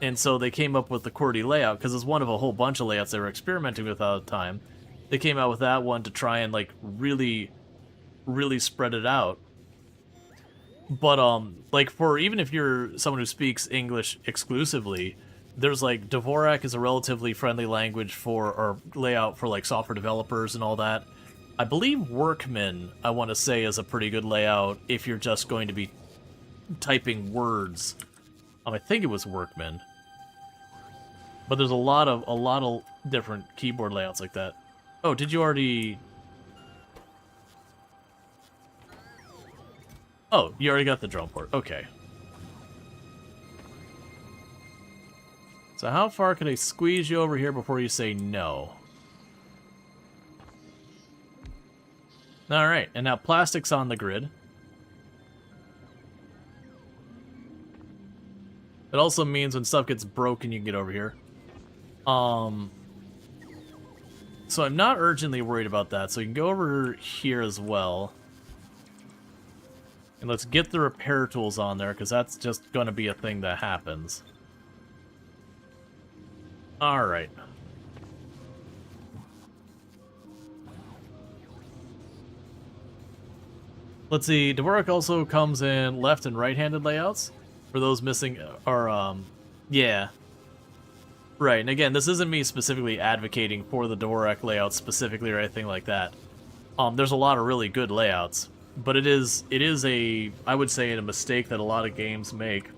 And so they came up with the QWERTY layout, because it's one of a whole bunch of layouts they were experimenting with at the time. They came out with that one to try and, like, really spread it out. But like, for even if you're someone who speaks English exclusively, there's like Dvorak is a relatively friendly language for, or layout for, like, software developers and all that. I believe Workman, I want to say, is a pretty good layout if you're just going to be typing words. I think it was Workman. But there's a lot of different keyboard layouts like that. Oh, did you already... Oh, you already got the drum port. Okay. So how far can I squeeze you over here before you say no? Alright, and now plastic's on the grid. It also means when stuff gets broken, you can get over here. So I'm not urgently worried about that, so you can go over here as well. And let's get the repair tools on there, because that's just going to be a thing that happens. Alright. Let's see, Dvorak also comes in left and right-handed layouts. For those missing, or, yeah. Right, and again, this isn't me specifically advocating for the Dvorak layout specifically or anything like that. There's a lot of really good layouts. But it is a, I would say, a mistake that a lot of games make,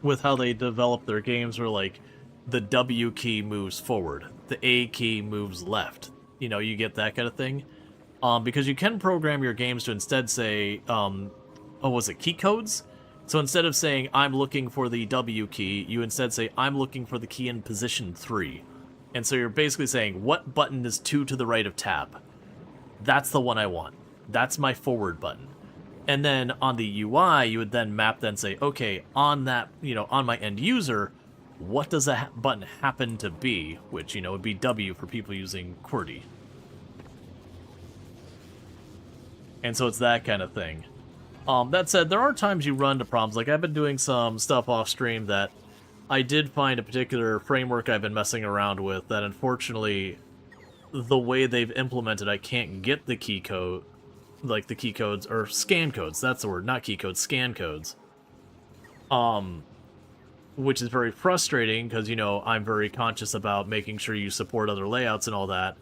with how they develop their games, where like the W key moves forward, the A key moves left. You know, you get that kind of thing. Because you can program your games to instead say, was it key codes? So instead of saying, I'm looking for the W key, you instead say, I'm looking for the key in position 3. And so you're basically saying, what button is 2 to the right of tab? That's the one I want. That's my forward button. And then on the UI, you would then map then say, okay, on that, on my end user, what does that button happen to be? Which, would be W for people using QWERTY. And so it's that kind of thing. That said, there are times you run into problems. Like, I've been doing some stuff off stream that I did find a particular framework I've been messing around with that, unfortunately, the way they've implemented, I can't get the key code, like the key codes, or scan codes, that's the word, not key codes, scan codes. Which is very frustrating, because, I'm very conscious about making sure you support other layouts and all that,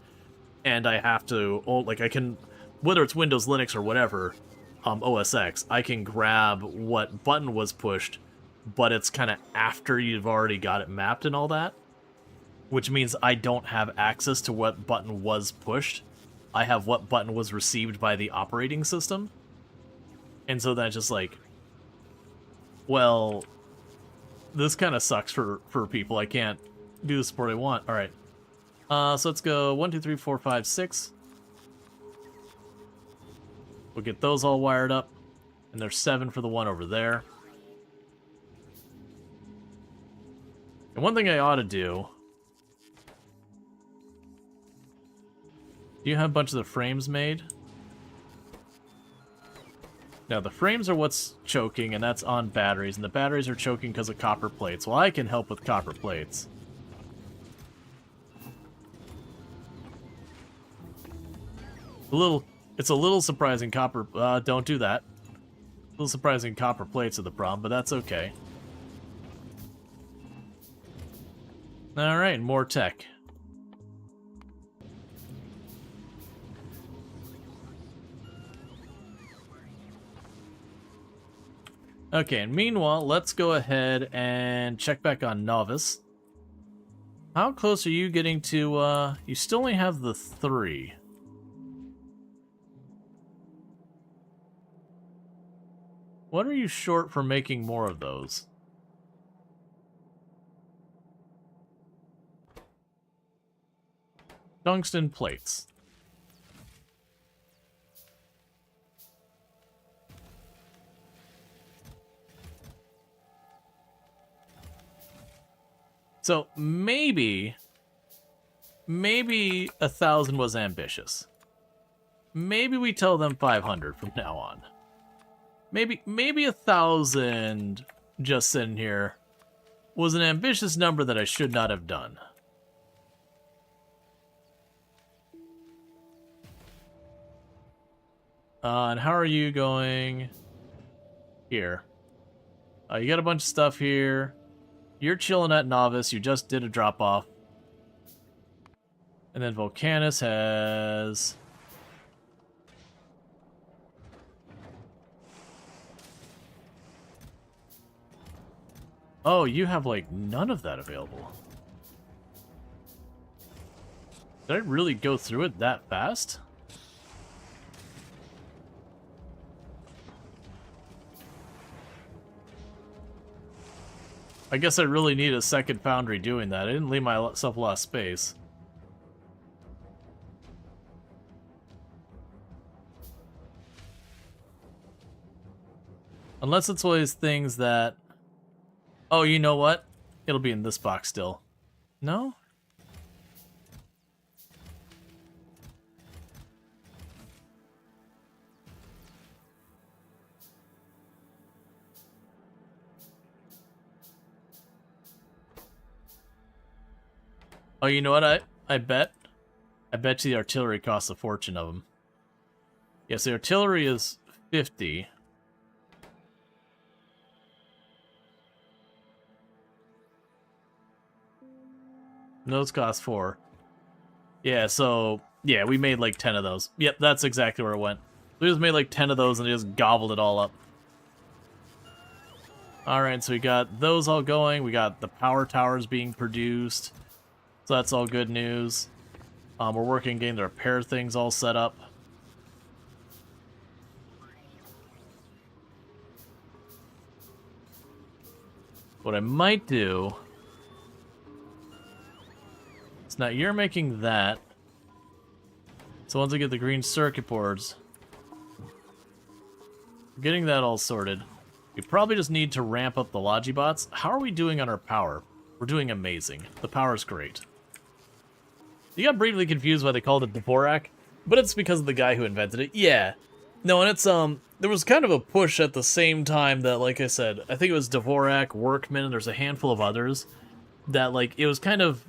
and I have to, like, I can, whether it's Windows, Linux, or whatever, OS X, I can grab what button was pushed, but it's kind of after you've already got it mapped and all that, which means I don't have access to what button was pushed. I have what button was received by the operating system. And so that's just like, well, this kind of sucks for people. I can't do the support I want. All right. So let's go 1, 2, 3, 4, 5, 6. We'll get those all wired up. And there's 7 for the one over there. And one thing I ought to do... Do you have a bunch of the frames made? Now, the frames are what's choking, and that's on batteries. And the batteries are choking because of copper plates. Well, I can help with copper plates. It's a little surprising copper... don't do that. A little surprising copper plates are the problem, but that's okay. Alright, more tech. Okay, and meanwhile, let's go ahead and check back on Novice. How close are you getting to, you still only have the 3. What are you short for making more of those? Tungsten plates. So maybe 1,000 was ambitious. Maybe we tell them 500 from now on. Maybe 1,000 just sitting here was an ambitious number that I should not have done. And how are you going here? You got a bunch of stuff here. You're chilling at Novice. You just did a drop-off. And then Volcanus has... Oh, you have, like, none of that available. Did I really go through it that fast? I guess I really need a second foundry doing that. I didn't leave myself a lot of space. Unless it's always things that... Oh, you know what? It'll be in this box still. No? Oh, you know what? I bet you the artillery costs a fortune of them. Yes, the artillery is 50. Those cost 4. Yeah, so... Yeah, we made like 10 of those. Yep, that's exactly where it went. We just made like 10 of those and just gobbled it all up. Alright, so we got those all going. We got the power towers being produced. So that's all good news. We're working getting the repair things all set up. What I might do... So now you're making that. So once I get the green circuit boards... Getting that all sorted. We probably just need to ramp up the Logibots. How are we doing on our power? We're doing amazing. The power's great. You got briefly confused why they called it Dvorak, but it's because of the guy who invented it. Yeah. No, and it's, there was kind of a push at the same time that, like I said, I think it was Dvorak, Workman, and there's a handful of others, that, like, it was kind of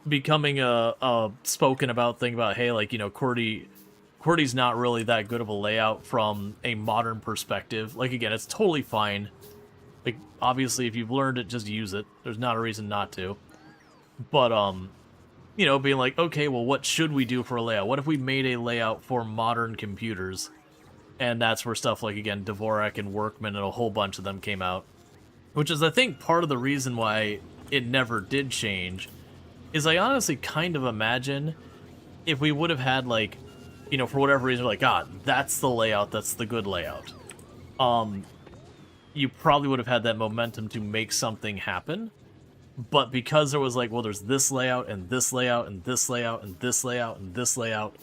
becoming a spoken about thing about, hey, like, you know, QWERTY's not really that good of a layout from a modern perspective. Like, again, it's totally fine. Like, obviously, if you've learned it, just use it. There's not a reason not to. But, you know, being like, okay, well, what should we do for a layout? What if we made a layout for modern computers? And that's where stuff like, again, Dvorak and Workman and a whole bunch of them came out. Which is, I think, part of the reason why it never did change, is I honestly kind of imagine if we would have had, like, you know, for whatever reason, like, that's the layout, that's the good layout. You probably would have had that momentum to make something happen. But because there was like, well, there's this layout, and this layout, and this layout, and this layout, and this layout,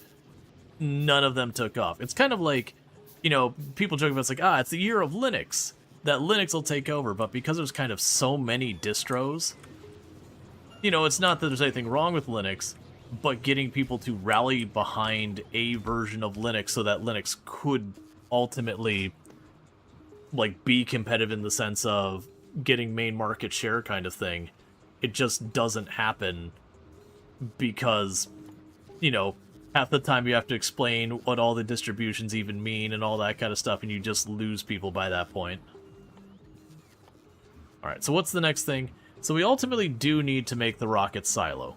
none of them took off. It's kind of like, you know, people joke about, it's like, it's the year of Linux, that Linux will take over. But because there's kind of so many distros, you know, it's not that there's anything wrong with Linux, but getting people to rally behind a version of Linux so that Linux could ultimately, like, be competitive in the sense of getting main market share kind of thing, it just doesn't happen because, you know, half the time you have to explain what all the distributions even mean and all that kind of stuff, and you just lose people by that point. Alright, so what's the next thing? So we ultimately do need to make the rocket silo.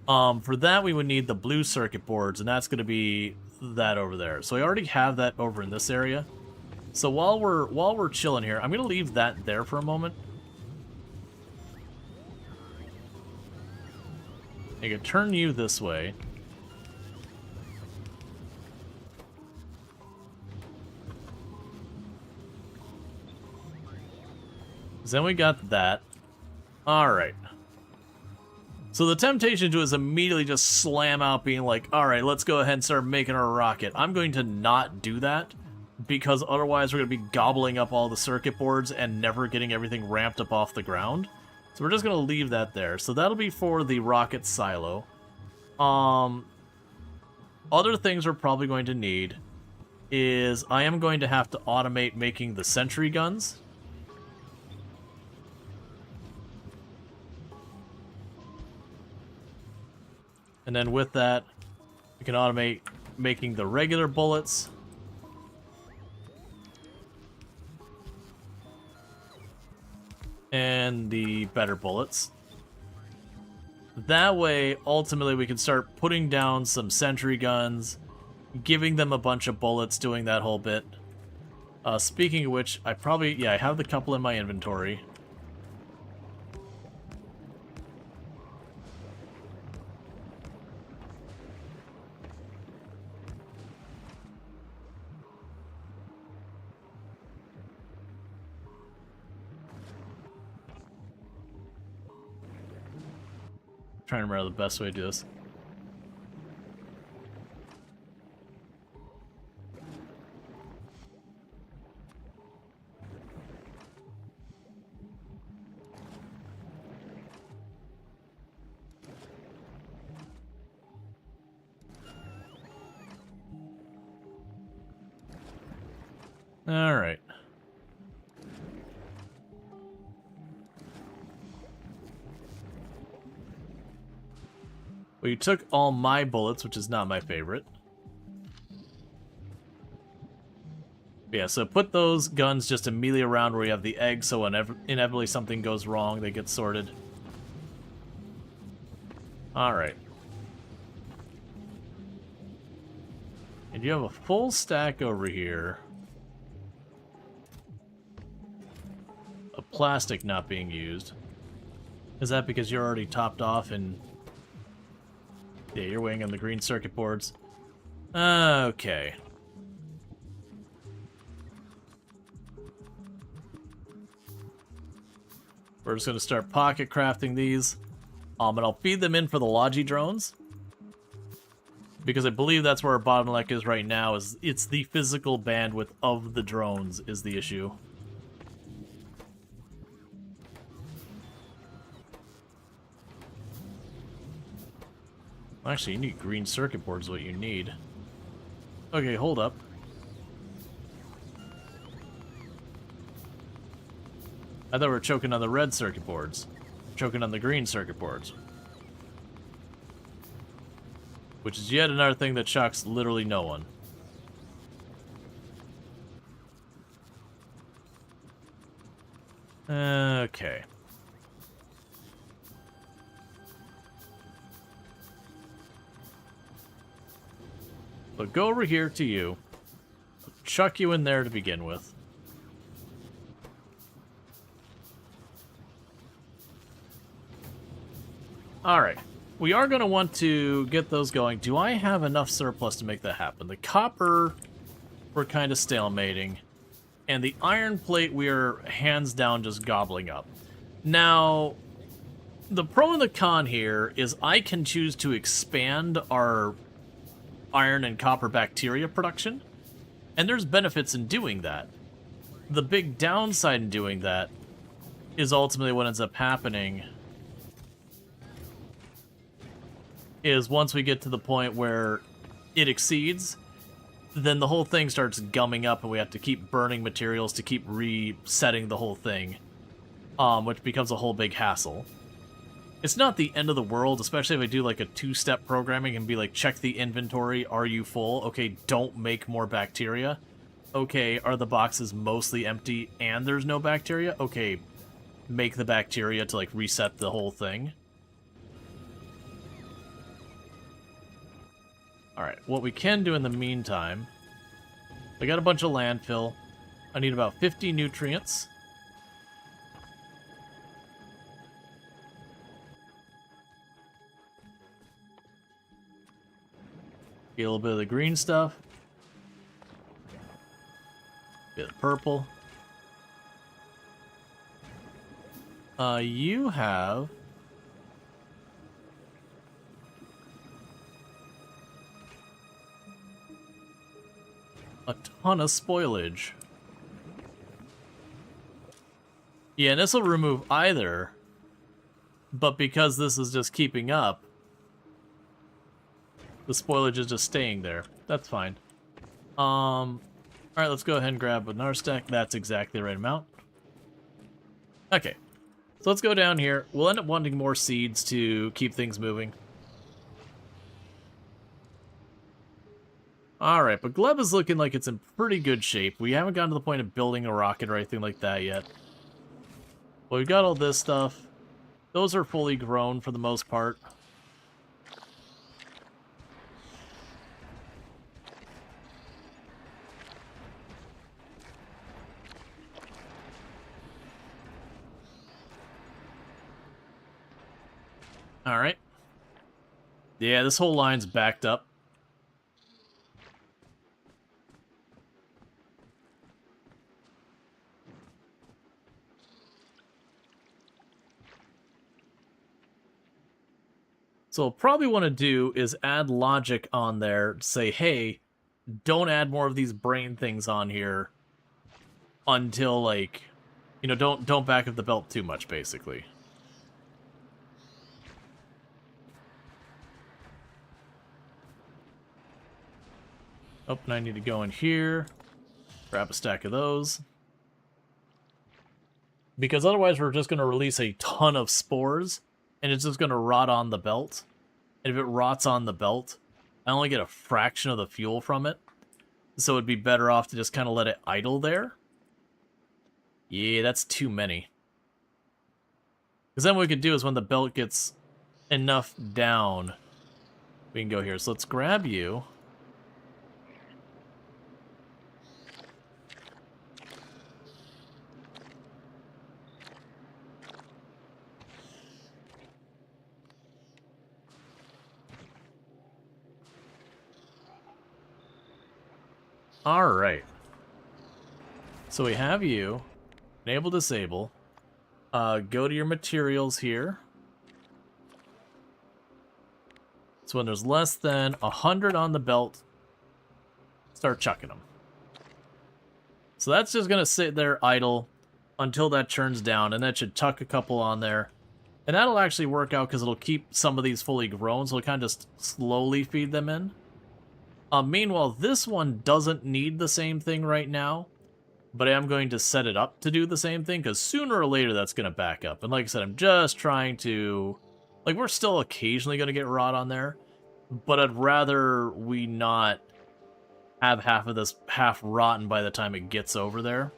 For that, we would need the blue circuit boards, and that's going to be that over there. So I already have that over in this area. So while we're chilling here, I'm going to leave that there for a moment. I can turn you this way. Then we got that. Alright. So the temptation to is immediately just slam out being like, alright, let's go ahead and start making our rocket. I'm going to not do that, because otherwise we're going to be gobbling up all the circuit boards and never getting everything ramped up off the ground. So we're just going to leave that there. So that'll be for the rocket silo. Other things we're probably going to need is I am going to have to automate making the sentry guns. And then with that, we can automate making the regular bullets. And the better bullets. That way, ultimately, we can start putting down some sentry guns, giving them a bunch of bullets, doing that whole bit. Speaking of which, I have the couple in my inventory. Trying to remember the best way to do this. All right. Well, you took all my bullets, which is not my favorite. Yeah, so put those guns just immediately around where you have the egg, so whenever inevitably something goes wrong, they get sorted. Alright. And you have a full stack over here. a plastic not being used. Is that because you're already topped off and... Yeah, you're waiting on the green circuit boards. Okay. We're just going to start pocket crafting these. And I'll feed them in for the Logi drones. Because I believe that's where our bottleneck is right now, is it's the physical bandwidth of the drones is the issue. Actually, you need green circuit boards, what you need. Okay, hold up. I thought we were choking on the red circuit boards. Choking on the green circuit boards. Which is yet another thing that shocks literally no one. Okay. So go over here to you. Chuck you in there to begin with. Alright. We are going to want to get those going. Do I have enough surplus to make that happen? The copper, we're kind of stalemating. And the iron plate, we are hands down just gobbling up. Now, the pro and the con here is I can choose to expand our iron and copper bacteria production. And there's benefits in doing that. The big downside in doing that is ultimately what ends up happening is once we get to the point where it exceeds, then the whole thing starts gumming up and we have to keep burning materials to keep resetting the whole thing, which becomes a whole big hassle. It's not the end of the world, especially if I do like a two-step programming and be like, check the inventory, are you full? Okay, don't make more bacteria. Okay, are the boxes mostly empty and there's no bacteria? Okay, make the bacteria to like reset the whole thing. Alright, what we can do in the meantime, I got a bunch of landfill. I need about 50 nutrients. Get a little bit of the green stuff. Bit of purple. You have... a ton of spoilage. Yeah, and this will remove either, but because this is just keeping up, the spoilage is just staying there. That's fine. Alright, let's go ahead and grab another stack. That's exactly the right amount. Okay, so let's go down here. We'll end up wanting more seeds to keep things moving. Alright, but Gleb is looking like it's in pretty good shape. We haven't gotten to the point of building a rocket or anything like that yet. Well, we've got all this stuff. Those are fully grown for the most part. Alright. Yeah, this whole line's backed up. So what I'll probably want to do is add logic on there to say, hey, don't add more of these brain things on here until, like, you know, don't back up the belt too much, basically. Oh, and I need to go in here, grab a stack of those. Because otherwise we're just going to release a ton of spores, and it's just going to rot on the belt. And if it rots on the belt, I only get a fraction of the fuel from it. So it'd be better off to just kind of let it idle there. Yeah, that's too many. Because then what we could do is when the belt gets enough down, we can go here. So let's grab you. Alright. So we have you. Enable, disable. Go to your materials here. So when there's less than 100 on the belt, start chucking them. So that's just going to sit there idle until that churns down, and that should tuck a couple on there. And that'll actually work out because it'll keep some of these fully grown, so it'll kind of just slowly feed them in. Meanwhile, this one doesn't need the same thing right now, but I am going to set it up to do the same thing, because sooner or later that's going to back up. And like I said, I'm just trying to... Like, we're still occasionally going to get rot on there, but I'd rather we not have half of this half rotten by the time it gets over there.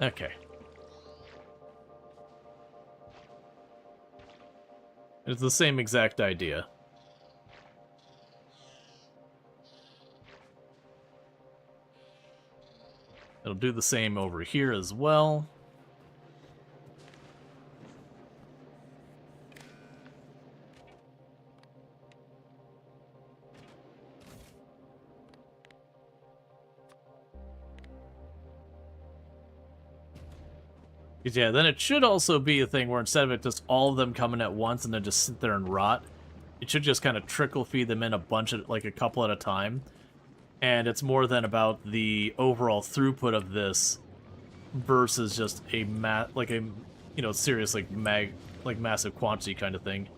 Okay. It's the same exact idea. It'll do the same over here as well. Yeah, then it should also be a thing where instead of it just all of them coming at once and then just sit there and rot, it should just kind of trickle feed them in a bunch of, like a couple at a time. And it's more than about the overall throughput of this versus just a serious massive quantity kind of thing.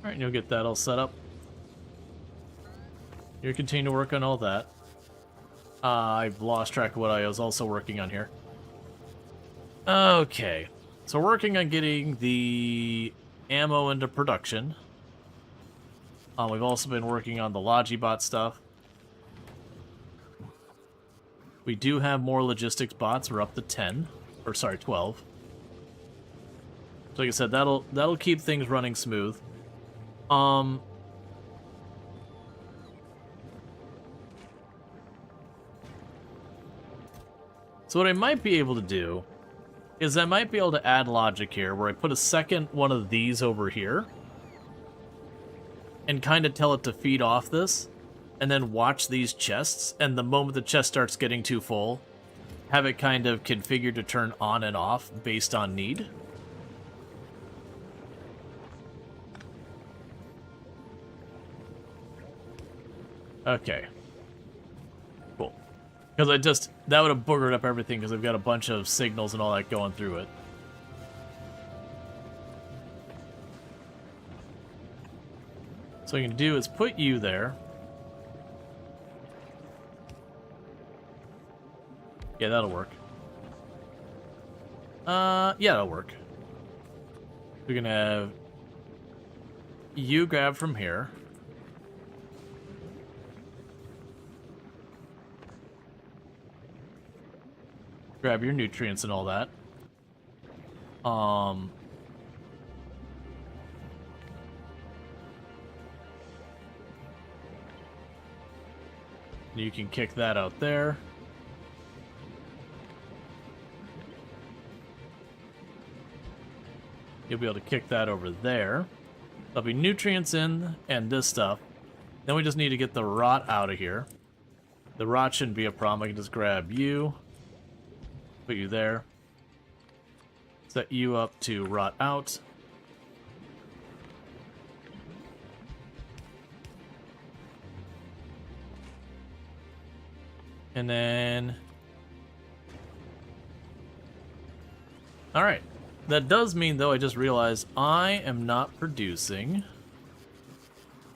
Alright, you'll get that all set up. You continue to work on all that. I've lost track of what I was also working on here. Okay. So working on getting the ammo into production. We've also been working on the Logibot stuff. We do have more logistics bots. We're up to 10. Or sorry, 12. So like I said, that'll keep things running smooth. So what I might be able to do is I might be able to add logic here where I put a second one of these over here and kind of tell it to feed off this and then watch these chests, and the moment the chest starts getting too full, have it kind of configured to turn on and off based on need. Okay. Cool. Because that would have boogered up everything because I've got a bunch of signals and all that going through it. So what you can do is put you there. Yeah, that'll work. Yeah, that'll work. We're gonna have you grab from here. Grab your nutrients and all that. You can kick that out there. You'll be able to kick that over there. There'll be nutrients in and this stuff. Then we just need to get the rot out of here. The rot shouldn't be a problem. I can just grab you. Put you there. Set you up to rot out. And then... Alright. That does mean, though, I just realized I am not producing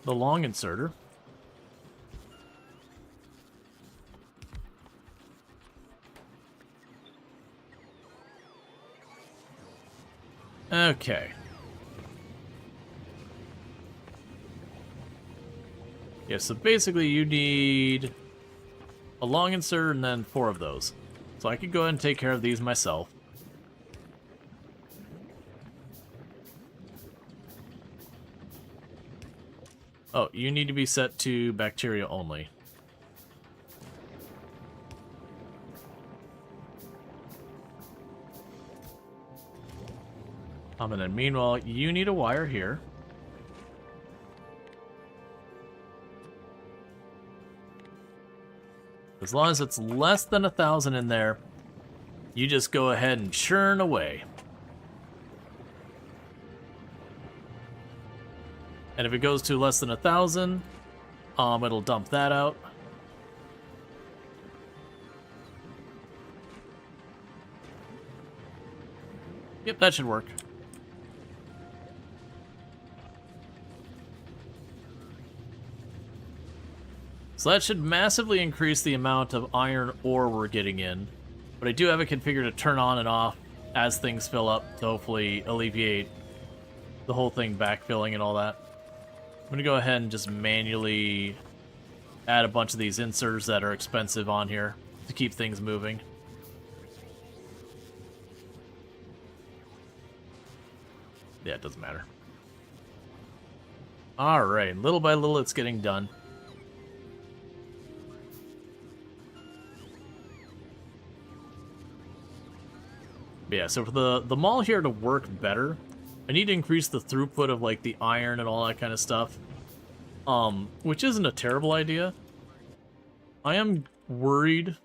the long inserter. Okay. Yeah, so basically you need a long insert and then 4 of those. So I could go ahead and take care of these myself. Oh, you need to be set to bacteria only. And then meanwhile, you need a wire here. As long as it's less than 1,000 in there, you just go ahead and churn away. And if it goes to less than 1,000, it'll dump that out. Yep, that should work. So that should massively increase the amount of iron ore we're getting in. But I do have it configured to turn on and off as things fill up to hopefully alleviate the whole thing backfilling and all that. I'm going to go ahead and just manually add a bunch of these inserts that are expensive on here to keep things moving. Yeah, it doesn't matter. Alright, little by little it's getting done. But yeah, so for the mall here to work better, I need to increase the throughput of like the iron and all that kind of stuff. Which isn't a terrible idea. I am worried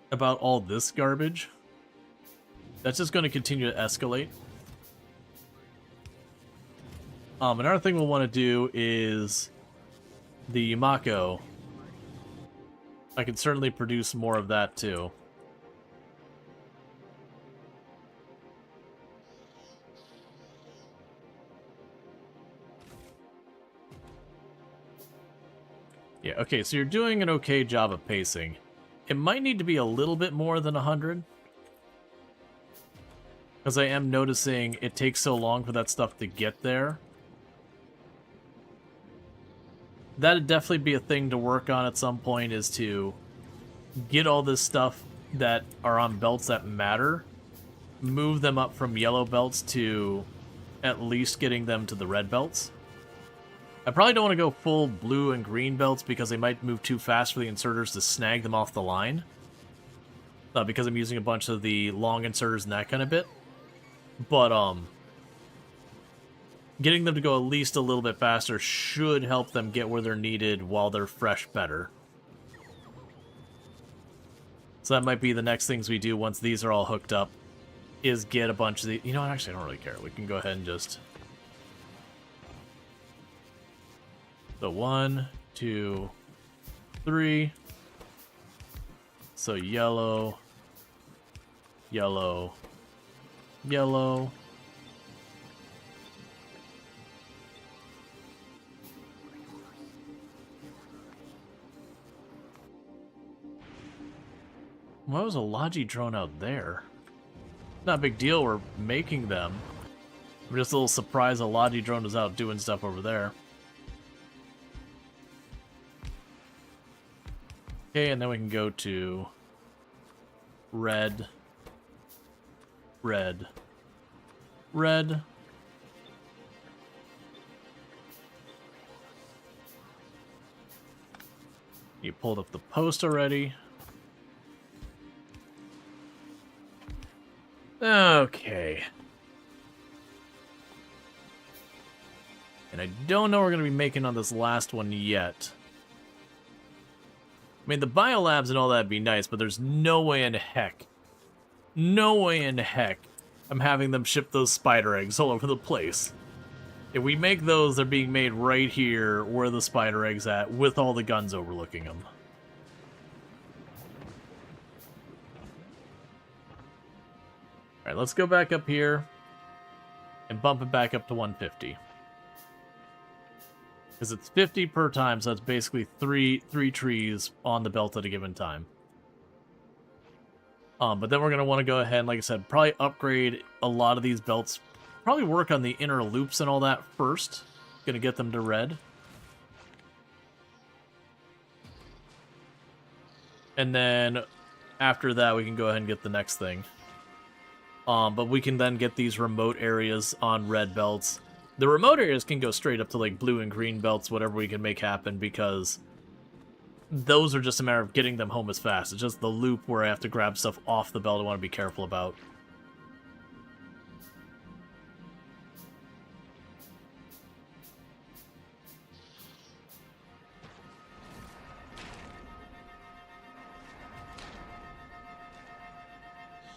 about all this garbage. That's just going to continue to escalate. Another thing we'll want to do is the Yumako. I can certainly produce more of that too. Yeah, okay, so you're doing an okay job of pacing. It might need to be a little bit more than 100. Because I am noticing it takes so long for that stuff to get there. That'd definitely be a thing to work on at some point, is to get all this stuff that are on belts that matter, move them up from yellow belts to at least getting them to the red belts. I probably don't want to go full blue and green belts because they might move too fast for the inserters to snag them off the line. Because I'm using a bunch of the long inserters and that kind of bit. But, getting them to go at least a little bit faster should help them get where they're needed while they're fresh better. So that might be the next things we do once these are all hooked up, is get a bunch of the... You know what, actually I don't really care. We can go ahead and just... So 1, 2, 3. So yellow, yellow, yellow. Why was a Logi drone out there? Not a big deal, we're making them. I'm just a little surprised a Logi drone was out doing stuff over there. Okay, and then we can go to red, red, red. You pulled up the post already. Okay. And I don't know what we're going to be making on this last one yet. I mean, the biolabs and all that would be nice, but there's no way in heck, I'm having them ship those spider eggs all over the place. If we make those, they're being made right here where the spider egg's at, with all the guns overlooking them. Alright, let's go back up here and bump it back up to 150. Because it's 50 per time, so that's basically three trees on the belt at a given time. But then we're going to want to go ahead and, like I said, probably upgrade a lot of these belts. Probably work on the inner loops and all that first. Going to get them to red. And then after that, we can go ahead and get the next thing. But we can then get these remote areas on red belts. The remote areas can go straight up to like blue and green belts, whatever we can make happen, because those are just a matter of getting them home as fast. It's just the loop where I have to grab stuff off the belt I want to be careful about.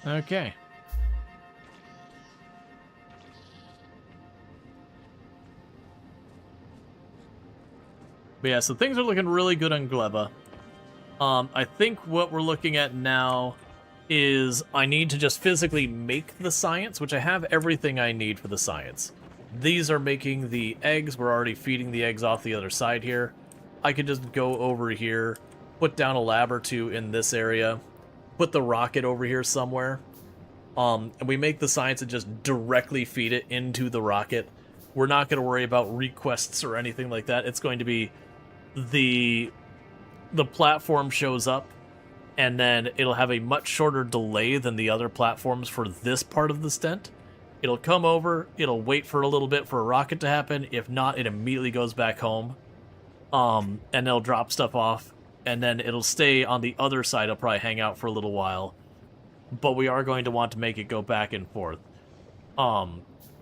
Okay. But yeah, so things are looking really good on Gleba. I think what we're looking at now is I need to just physically make the science, which I have everything I need for the science. These are making the eggs. We're already feeding the eggs off the other side here. I could just go over here, put down a lab or two in this area, put the rocket over here somewhere, and we make the science and just directly feed it into the rocket. We're not going to worry about requests or anything like that. It's going to be the platform shows up, and then it'll have a much shorter delay than the other platforms for this part of the stent. It'll come over, it'll wait for a little bit for a rocket to happen. If not, it immediately goes back home. And it'll drop stuff off, and then it'll stay on the other side. It'll probably hang out for a little while. But we are going to want to make it go back and forth.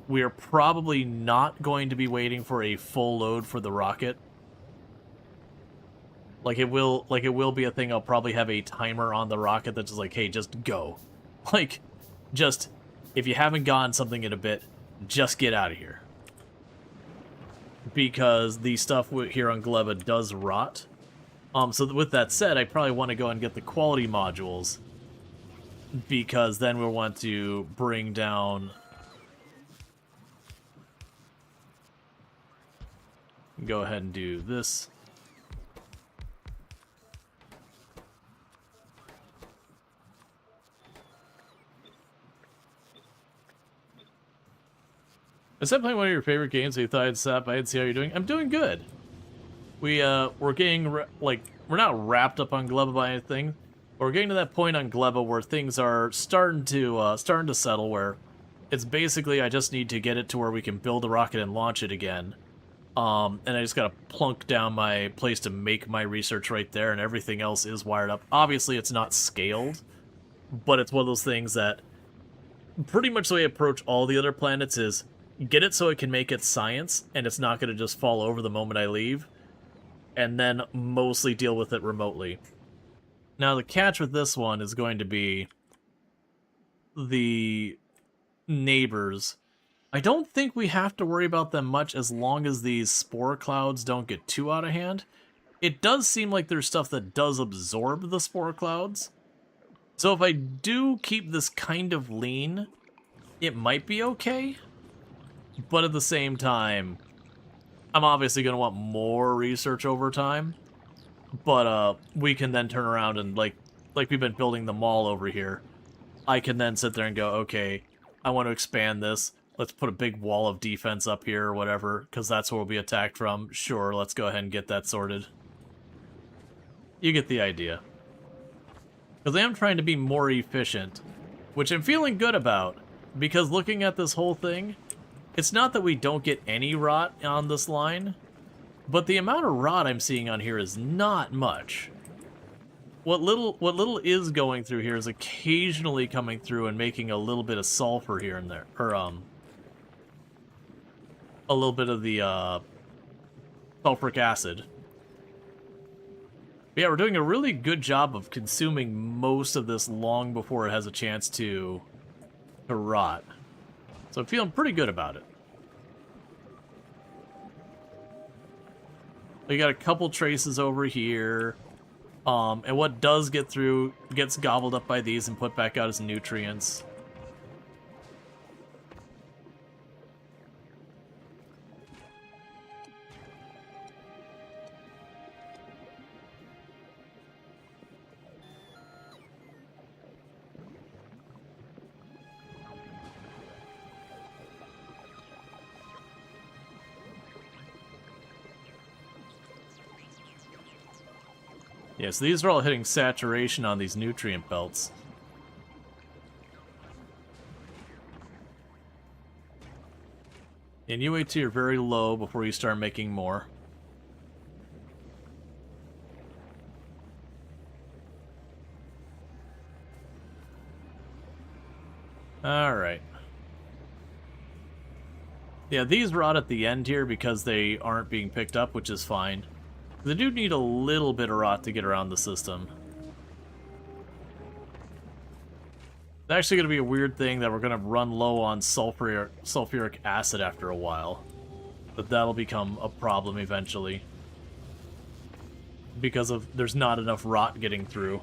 We are probably not going to be waiting for a full load for the rocket. Like it will be a thing. I'll probably have a timer on the rocket that's just like, hey, just go. Like, just, if you haven't gotten something in a bit, just get out of here. Because the stuff here on Gleba does rot. So with that said, I probably want to go and get the quality modules, because then we'll want to bring down... Go ahead and do this. I said playing one of your favorite games, so you thought I'd stop by and see how you're doing. I'm doing good. We're getting, we're not wrapped up on Gleba by anything, but we're getting to that point on Gleba where things are starting to settle, where it's basically I just need to get it to where we can build the rocket and launch it again. And I just gotta plunk down my place to make my research right there, and everything else is wired up. Obviously, it's not scaled, but it's one of those things that pretty much the way I approach all the other planets is get it so it can make its science, and it's not gonna just fall over the moment I leave, and then mostly deal with it remotely. Now, the catch with this one is going to be the neighbors. I don't think we have to worry about them much as long as these spore clouds don't get too out of hand. It does seem like there's stuff that does absorb the spore clouds. So if I do keep this kind of lean, it might be okay. But at the same time, I'm obviously going to want more research over time. But we can then turn around and, like we've been building the mall over here, I can then sit there and go, okay, I want to expand this. Let's put a big wall of defense up here or whatever, because that's where we'll be attacked from. Sure, let's go ahead and get that sorted. You get the idea. Because I am trying to be more efficient, which I'm feeling good about, because looking at this whole thing, it's not that we don't get any rot on this line, but the amount of rot I'm seeing on here is not much. What little is going through here is occasionally coming through and making a little bit of sulfur here and there, or a little bit of the sulfuric acid. But yeah, we're doing a really good job of consuming most of this long before it has a chance to rot. So I'm feeling pretty good about it. We got a couple traces over here. And what does get through gets gobbled up by these and put back out as nutrients. Yeah, so these are all hitting saturation on these nutrient belts. And you wait till you're very low before you start making more. Alright. Yeah, these rot at the end here because they aren't being picked up, which is fine. They do need a little bit of rot to get around the system. It's actually going to be a weird thing that we're going to run low on sulfuric acid after a while. But that'll become a problem eventually. Because there's not enough rot getting through.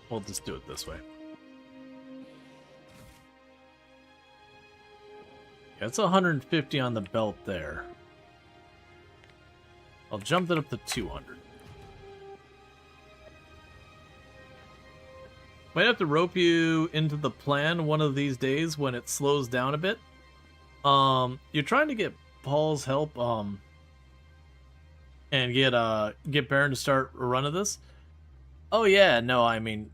We'll just do it this way. Yeah, it's 150 on the belt there. I'll jump that up to 200. Might have to rope you into the plan one of these days when it slows down a bit. You're trying to get Paul's help, and get Baron to start a run of this. Oh yeah, no, I mean,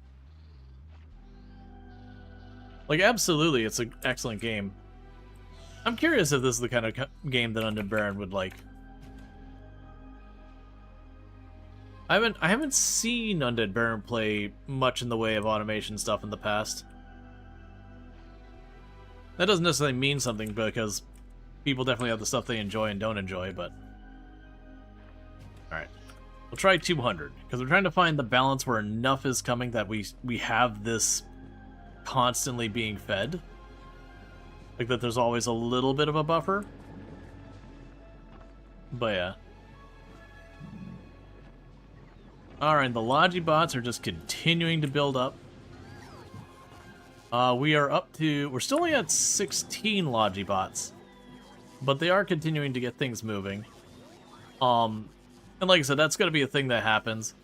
like, absolutely, it's an excellent game. I'm curious if this is the kind of game that Undead Baron would like. I haven't seen Undead Baron play much in the way of automation stuff in the past. That doesn't necessarily mean something because people definitely have the stuff they enjoy and don't enjoy, but... Alright. We'll try 200, because we're trying to find the balance where enough is coming that we have this constantly being fed. Like that there's always a little bit of a buffer. But yeah. Alright, the Logibots are just continuing to build up. We're still only at 16 Logibots. But they are continuing to get things moving. And like I said, that's going to be a thing that happens.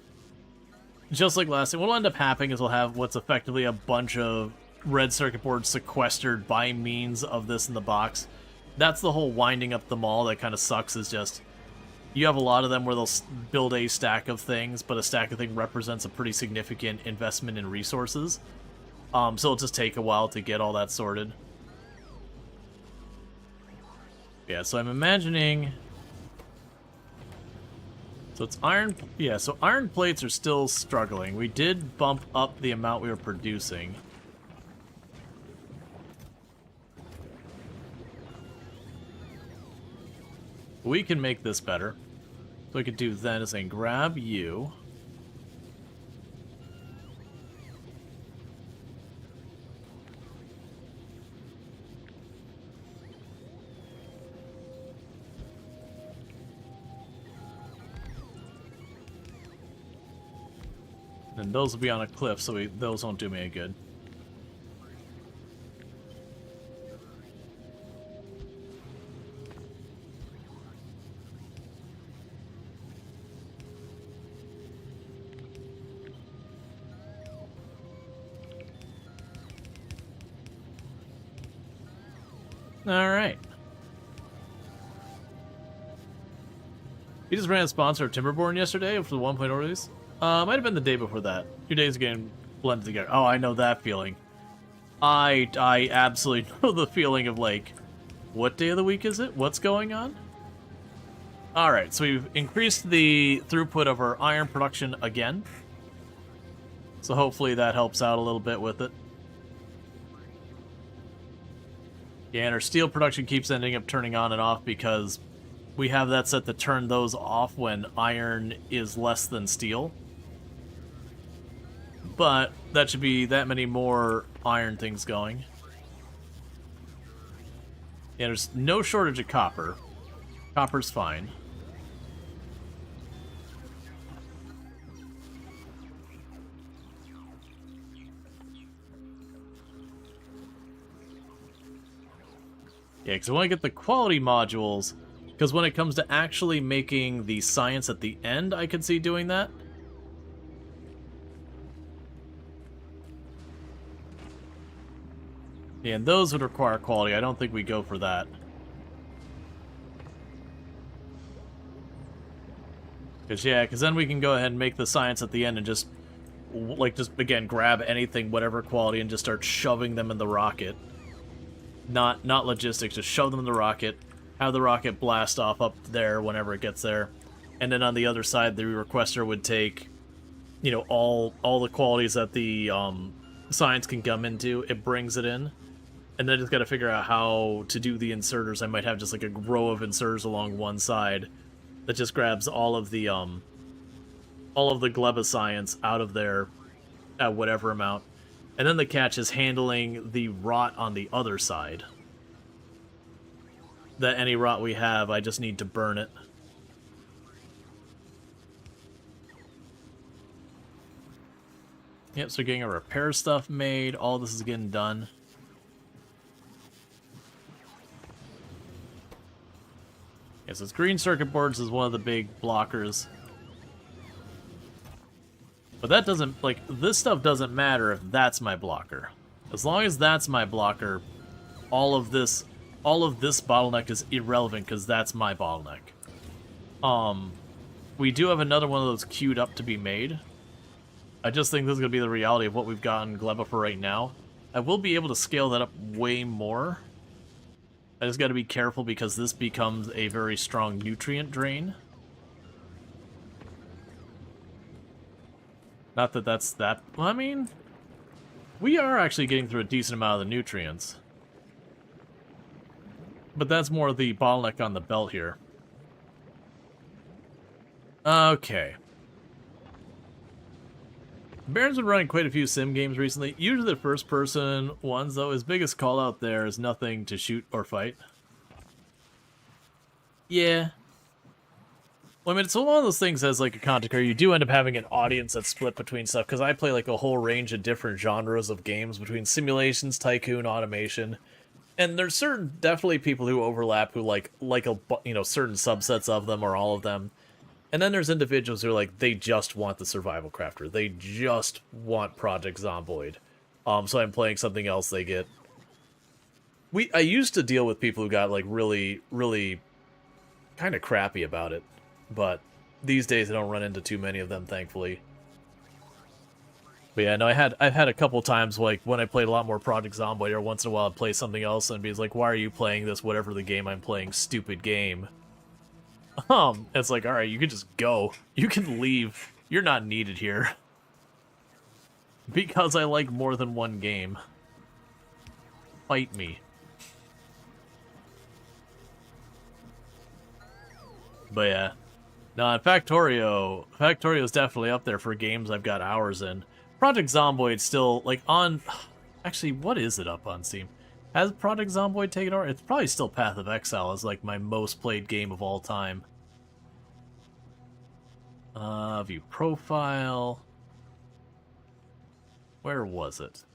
Just like last time, what'll end up happening is we'll have what's effectively a bunch of red circuit boards sequestered by means of this in the box. That's the whole winding up the mall that kind of sucks, is just you have a lot of them where they'll build a stack of things, but a stack of things represents a pretty significant investment in resources. So it'll just take a while to get all that sorted. Yeah, so I'm imagining... So it's iron... Yeah, so iron plates are still struggling. We did bump up the amount we were producing. We can make this better. So we could do then is then grab you. And those will be on a cliff, so those won't do me any good. Alright. You just ran a sponsor of Timberborn yesterday for the 1.0 release? Might have been the day before that. 2 days again blended together. Oh, I know that feeling. I absolutely know the feeling of, like, what day of the week is it? What's going on? Alright, so we've increased the throughput of our iron production again. So hopefully that helps out a little bit with it. Yeah, and our steel production keeps ending up turning on and off because we have that set to turn those off when iron is less than steel. But that should be that many more iron things going. Yeah, there's no shortage of copper. Copper's fine. Yeah, because I want to get the quality modules, because when it comes to actually making the science at the end, I could see doing that. Yeah, and those would require quality. I don't think we go for that. Because then we can go ahead and make the science at the end and just, like, again, grab anything, whatever quality, and just start shoving them in the rocket. Not logistics, just shove them in the rocket, have the rocket blast off up there whenever it gets there. And then on the other side, the requester would take, you know, all the qualities that the science can come into, it brings it in. And then just got to figure out how to do the inserters. I might have just like a row of inserters along one side that just grabs all of the gleba science out of there at whatever amount. And then the catch is handling the rot on the other side. That any rot we have, I just need to burn it. Yep, so getting our repair stuff made, all this is getting done. Yes, it's green circuit boards is one of the big blockers. But that doesn't, like, this stuff doesn't matter if that's my blocker. As long as that's my blocker, all of this bottleneck is irrelevant because that's my bottleneck. We do have another one of those queued up to be made. I just think this is going to be the reality of what we've got in Gleba for right now. I will be able to scale that up way more. I just got to be careful because this becomes a very strong nutrient drain. Not that that's that... Well, I mean, we are actually getting through a decent amount of the nutrients. But that's more the bottleneck on the belt here. Okay. Baron's been running quite a few sim games recently. Usually the first-person ones, though. His biggest call-out there is nothing to shoot or fight. Yeah. Well, I mean, it's one of those things as, like, a content creator, you do end up having an audience that's split between stuff, because I play, like, a whole range of different genres of games, between simulations, tycoon, automation, and there's definitely people who overlap who like certain subsets of them or all of them. And then there's individuals who are like, they just want the survival crafter. They just want Project Zomboid. So I'm playing something else they get. I used to deal with people who got like really, really kind of crappy about it. But these days I don't run into too many of them, thankfully. But yeah, no, I've had a couple times like when I played a lot more Project Zomboid, or once in a while I'd play something else and be like, why are you playing this, whatever the game I'm playing, stupid game? It's like, alright, you can just go. You can leave. You're not needed here. Because I like more than one game. Fight me. But yeah. No, Factorio is definitely up there for games I've got hours in. Project Zomboid still, like, on... Actually, what is it up on Steam? Has Project Zomboid taken over? It's probably still Path of Exile as, like, my most played game of all time. View profile... Where was it?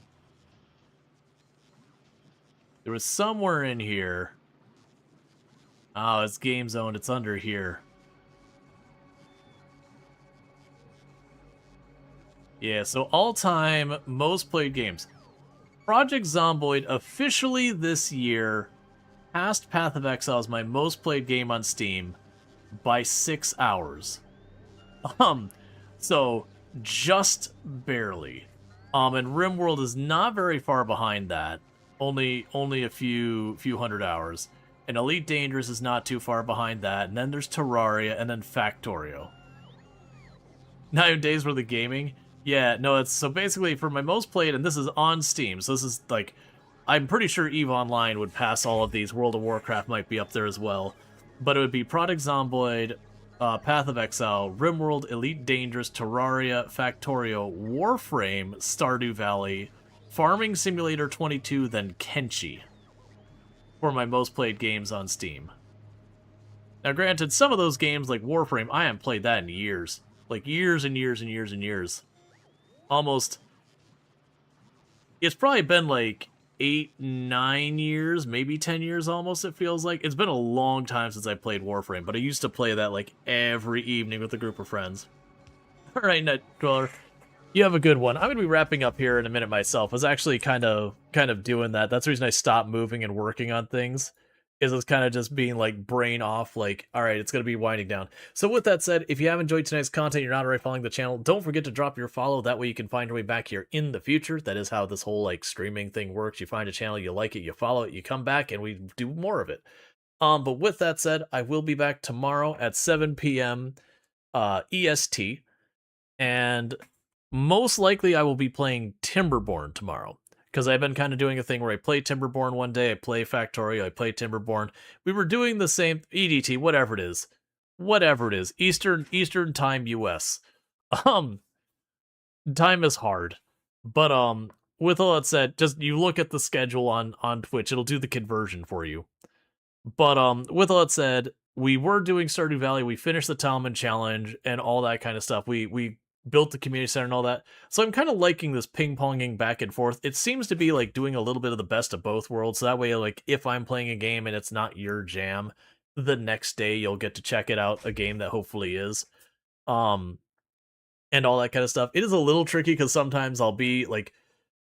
There was somewhere in here. Oh, it's Game Zone. It's under here. Yeah, so all-time most played games. Project Zomboid officially this year passed Path of Exile as my most played game on Steam by 6 hours. So just barely. And RimWorld is not very far behind that. Only a few hundred hours. And Elite Dangerous is not too far behind that. And then there's Terraria and then Factorio. 9 days worth of gaming. Yeah, no, it's so basically for my most played, and this is on Steam, so this is like, I'm pretty sure EVE Online would pass all of these. World of Warcraft might be up there as well, but it would be Project Zomboid, Path of Exile, RimWorld, Elite Dangerous, Terraria, Factorio, Warframe, Stardew Valley, Farming Simulator 22, then Kenshi for my most played games on Steam. Now granted, some of those games like Warframe, I haven't played that in years. Like years and years and years and years. Almost, it's probably been like 8, 9 years, maybe 10 years almost, it feels like. It's been a long time since I played Warframe, but I used to play that like every evening with a group of friends. All right, Nightcrawler, you have a good one. I'm going to be wrapping up here in a minute myself. I was actually kind of doing that. That's the reason I stopped moving and working on things. Is it's kind of just being like brain off, like, all right, it's going to be winding down. So with that said, if you have enjoyed tonight's content, you're not already following the channel, don't forget to drop your follow. That way you can find your way back here in the future. That is how this whole like streaming thing works. You find a channel, you like it, you follow it, you come back, and we do more of it. But with that said, I will be back tomorrow at 7 p.m. EST, and most likely I will be playing Timberborn tomorrow. Because I've been kind of doing a thing where I play Timberborn one day, I play Factorio, I play Timberborn. We were doing the same EDT, whatever it is, Eastern time US. Time is hard, but with all that said, just you look at the schedule on Twitch, it'll do the conversion for you. But with all that said, we were doing Stardew Valley, we finished the Talman challenge and all that kind of stuff. We built the community center and all that. So I'm kind of liking this ping-ponging back and forth. It seems to be like doing a little bit of the best of both worlds. So that way, like, if I'm playing a game and it's not your jam, the next day you'll get to check it out, a game that hopefully is. And all that kind of stuff. It is a little tricky because sometimes I'll be like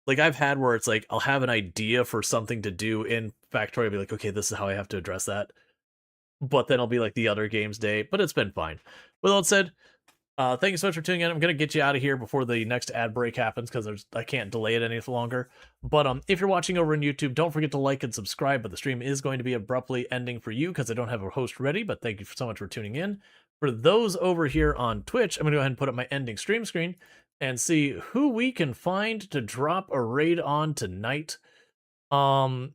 I've had where it's like I'll have an idea for something to do in Factorio. I'll be like, okay, this is how I have to address that. But then I'll be like the other game's day. But it's been fine. With all that said, thank you so much for tuning in. I'm going to get you out of here before the next ad break happens because I can't delay it any longer. But if you're watching over on YouTube, don't forget to like and subscribe. But the stream is going to be abruptly ending for you because I don't have a host ready. But thank you so much for tuning in. For those over here on Twitch, I'm going to go ahead and put up my ending stream screen and see who we can find to drop a raid on tonight. Ooh.